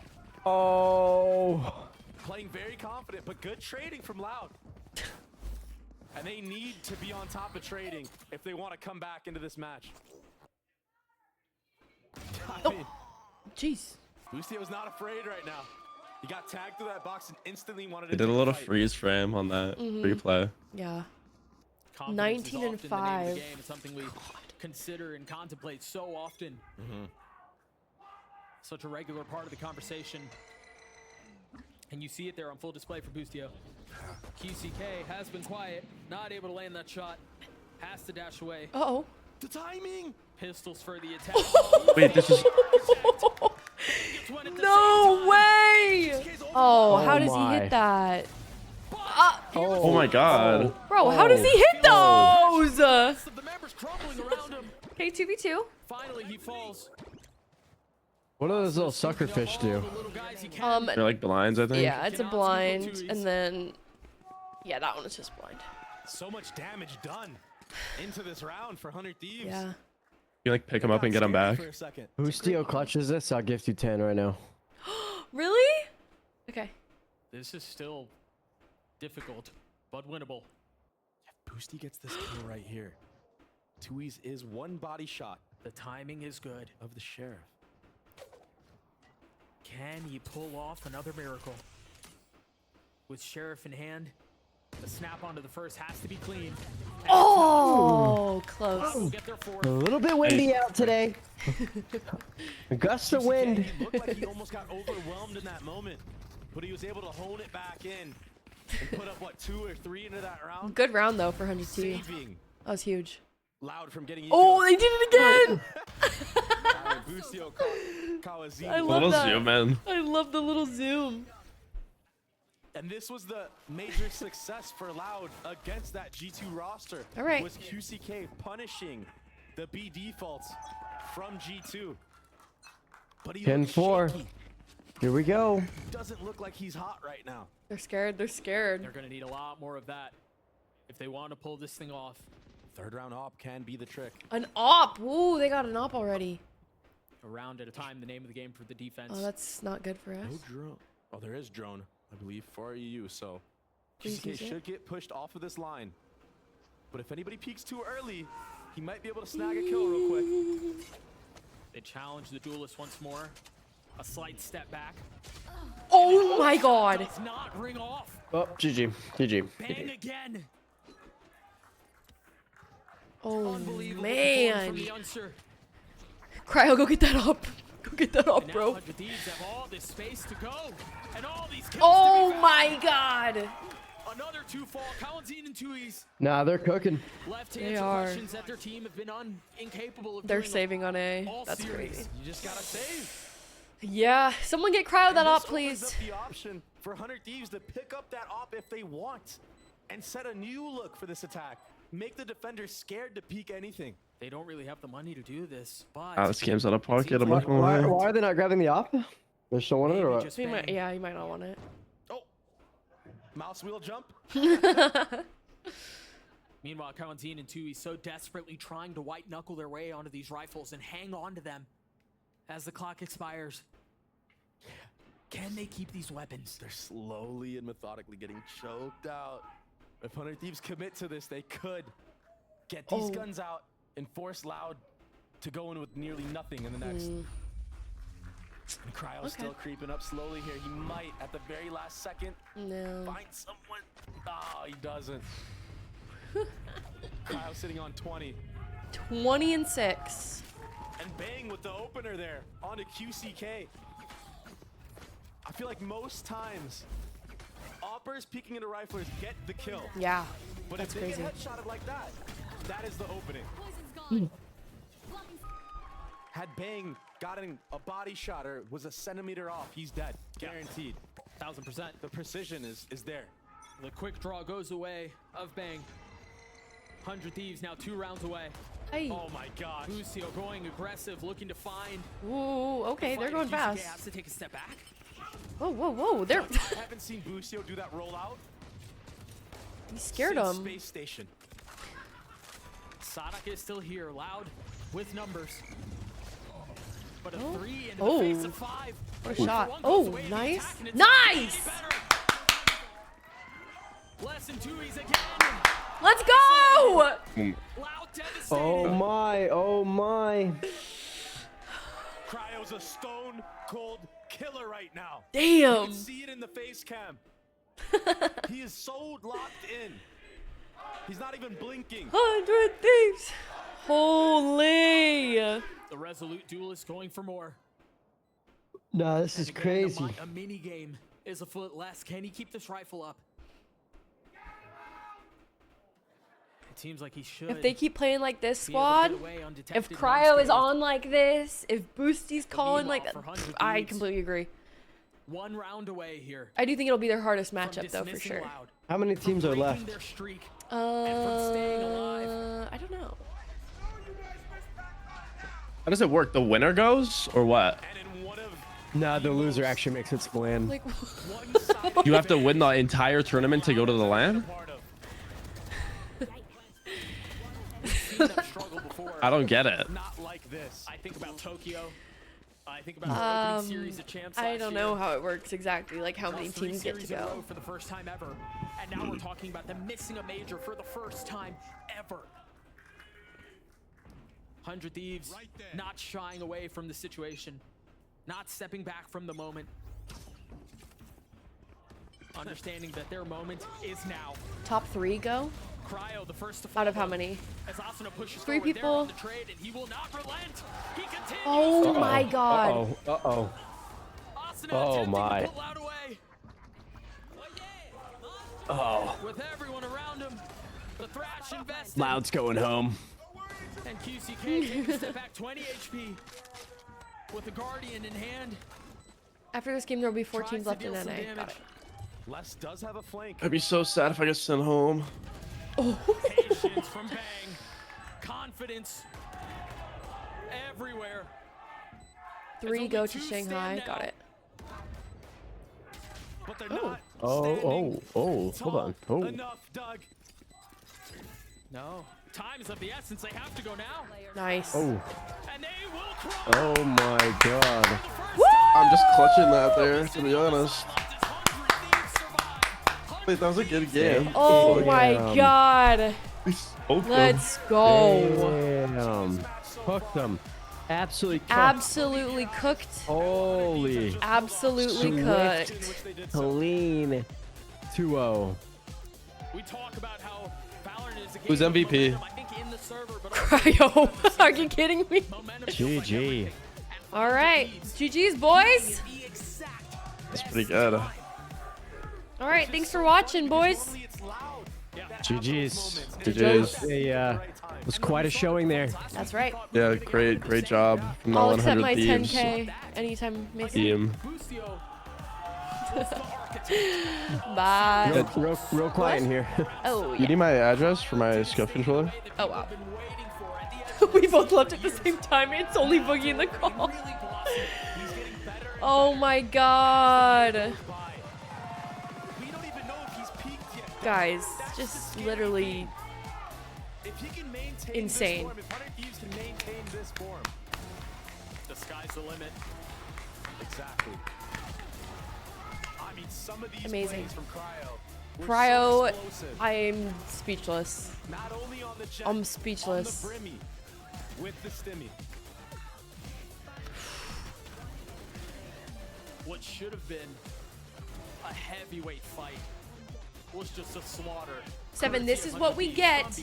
Oh. Playing very confident, but good trading from Loud. And they need to be on top of trading if they want to come back into this match. I mean, Jeez. BrookeAB was not afraid right now. He got tagged through that box and instantly wanted to They did a take little the fight. freeze frame on that Mhm. replay. Yeah. Confidence is 19 and often the name of 5. the game. It's something we consider and contemplate so often. Such a regular part of the conversation. And you see it there on full display for BrookeAB. QCK has been quiet, not able to land that shot. Has to dash away. Uh-oh. The timing! Pistols for the attack. Wait, this is. No way! Oh, how does he my. hit that? Oh my god. Bro, how does he hit those? The members crumbling around him. Okay, 2v2. Finally, he falls. What do those little sucker fish do? They're like blinds, I think. Yeah, it's a blind, and then yeah, that one is just blind. So much damage done into this round for 100 Thieves. Yeah. You like pick them up and get them back. For a second. Who steel clutches this? I'll gift you 10 right now. Really? Okay. This is still difficult, but winnable. If BrookeAB gets this kill right here, Tui's is one body shot The timing is good. of the Sheriff. Can you pull off another miracle? With Sheriff in hand, the snap onto the first has to be clean. Oh, close. We'll get there fourth. A little bit windy out today. A gust of wind. It looked like he almost got overwhelmed in that moment, but he was able to hone it back in and put up, what, 2 or 3 into that round? Good round though for 100 T. Saving That was huge. Loud from getting Oh, they did it again! BrookeAB Kawazini. I love Little that. zoom in. I love the little zoom. And this was the major success for Loud against that G2 roster. All right. Was QCK punishing the B defaults from G2. But he looked 10-4. shaky. Here we go. Doesn't look like he's hot right now. They're scared. They're scared. They're going to need a lot more of that if they want to pull this thing off. Third round op can be the trick. An op. Ooh, they got an op already. A round at a time, the name of the game for the defense. Oh, that's not good for us. No drone. Oh, there is drone, I believe, for EU. So Please QCK use it. should get pushed off of this line. But if anybody peeks too early, he might be able to snag a kill real quick. They challenge the duelist once more. A slight step back. Oh my god. Does not ring off. Oh, GG. GG. Bang again. Oh Unbelievable man. from the Unser. Cryo, go get that up. Go get that up, And now bro. 100 Thieves have all this space to go. And all these kills Oh to be my found. god. Another 2 fall. Kalanzine and Tui's Nah, they're cooking. left They answer are. questions that their team have been incapable of They're doing saving on A. all That's series. crazy. You just gotta save. Yeah, someone get Cryo that And up, this opens please. up the option for 100 Thieves to pick up that op if they want and set a new look for this attack. Make the defenders scared to peek anything. They don't really have the money to do this, but Ah, this game's out of pocket. I'm Why, not gonna why, lie. why are they not grabbing the op? They still want it or maybe what? just He might, bang. yeah, he might not want it. Oh, mouse wheel jump. Meanwhile, Kalanzine and Tui so desperately trying to white knuckle their way onto these rifles and hang on to them as the clock expires. Can they keep these weapons? They're slowly and methodically getting choked out. If 100 Thieves commit to this, they could get these guns out and force Loud to go in with nearly nothing in the next. And Cryo's still creeping up slowly here. He might, at the very last second, find someone. Oh, he doesn't. Cryo sitting on 20. 20 and 6. And Bang with the opener there onto QCK. I feel like most times, Oppers peeking into riflers get the kill. Yeah, but that's if they crazy. get headshotted like that, that is the opening. Had Bang gotten a body shot or was a centimeter off, he's dead. Guaranteed. 1000%. The precision is there. The quick draw goes away of Bang. 100 Thieves now 2 rounds away. Hey. Oh my gosh. Busio going aggressive, looking to find. Ooh, okay, they're going fast. QCK has to take a step back. Whoa, whoa, whoa! They're. I haven't seen Busio do that rollout. He scared since him. Space Station. Sadak is still here, loud with numbers. But a 3 into Oh. the face of 5. What a shot! Oh, nice, nice! Less than 2s again. Let's go! Oh my, oh my. Cryo's a stone cold killer right now. Damn. You can see it in the face cam. He is so locked in. He's not even blinking. 100 Thieves. Holy. The resolute duelist going for more. Nah, this is crazy. A mini game is afoot. Less. Can he keep this rifle up? It seems like he should. If they keep playing like this be able to squad, get away if undetected Cryo is unscathed. on like this, if Boosty's calling like that, for 100 I Thieves. completely agree. 1 round away here. I do think it'll be their hardest matchup though, for dismissing sure. Loud. How many teams are left? Their streak. I don't know. How does it work? The winner goes or what? Nah, the loser actually makes it to win. Like, You have to win the entire tournament to go to the LAN? I don't get it. Not like this. I think about Tokyo. I think about our opening series of champs. I last don't year. know how it works exactly, like how many Lost 3 teams get to series in a go. row for the first time ever. And now we're talking about them missing a major for the first time ever. 100 Thieves not shying away from the situation, not stepping back from the moment. Understanding that their moment is now. Top 3 go? Cryo, the first to Out of follow. how many? As Asuna pushes 3 forward there people. on the trade, and he will not relent. He continues. Oh my god. Uh-oh. Asuna Oh attempting my. to pull Loud away. Oh. With everyone around him, the Thrash invested. Loud's going home. And QCK taking a step back, 20 HP. With the Guardian in hand. After this game, there will be 4 Tries teams to left in deal some NA. Got damage. it. Les does have a flank. I'd be so sad if I get sent home. Patience from Bang. Confidence everywhere. 3 go to Shanghai. Got it. But they're not Oh, hold on. Oh. enough, Doug. No. Time is of the essence. They have to go now. Nice. Oh. And they will cry. Oh my god. I'm just clutching that there, to be honest. Wait, that was a good game. Oh my Damn. god. Hooked Let's go. Damn. Hooked them. Absolutely cooked. Absolutely cooked. Holy. Absolutely cooked. Clean. 2-0. We talk about how Valorant is a game Who's of MVP? momentum, I think in the server, but Cryo. Are you kidding me? GG. All right. GG's, boys. That's pretty good. All right. Thanks for watching, boys. GG's. GG's. It was quite a showing there. That's right. Yeah, great job from the I'll accept 100 my Thieves 10K anytime, Mason. team. Bye. Real quiet in here. Oh, You yeah. need my address for my scuff controller? Oh, wow. We both left at the same time. It's only Boogie in the call. Oh my god. Guys, just literally insane. the sky's the limit. Exactly. I mean, some of these Amazing. plays from Cryo were Cryo, so explosive. I'm speechless. Not only on the jet, I'm speechless. On the brimmy, with the stimmy. what should have been a heavyweight fight was just a slaughter. Seven, this is what we get.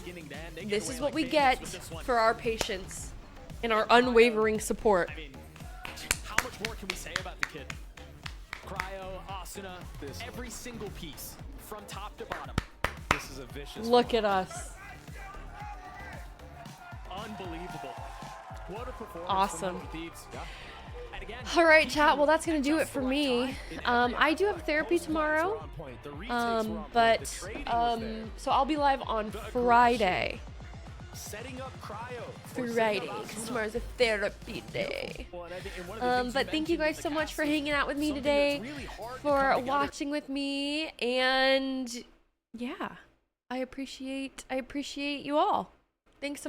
This is what we get for our patience and our unwavering support. I mean, how much more can we say about the kid? Cryo, Asuna, every single piece from top to bottom. This is a vicious. Look at us. Unbelievable. What a performance. Awesome. From Thieves. And again, All right, chat. Well, that's going to do it for me. I do have therapy tomorrow. So I'll be live on Friday. Setting up Cryo. Friday, because tomorrow's a therapy day. But thank you guys so much for hanging out with me today, for watching with me, and yeah, I appreciate you all. Thanks so much.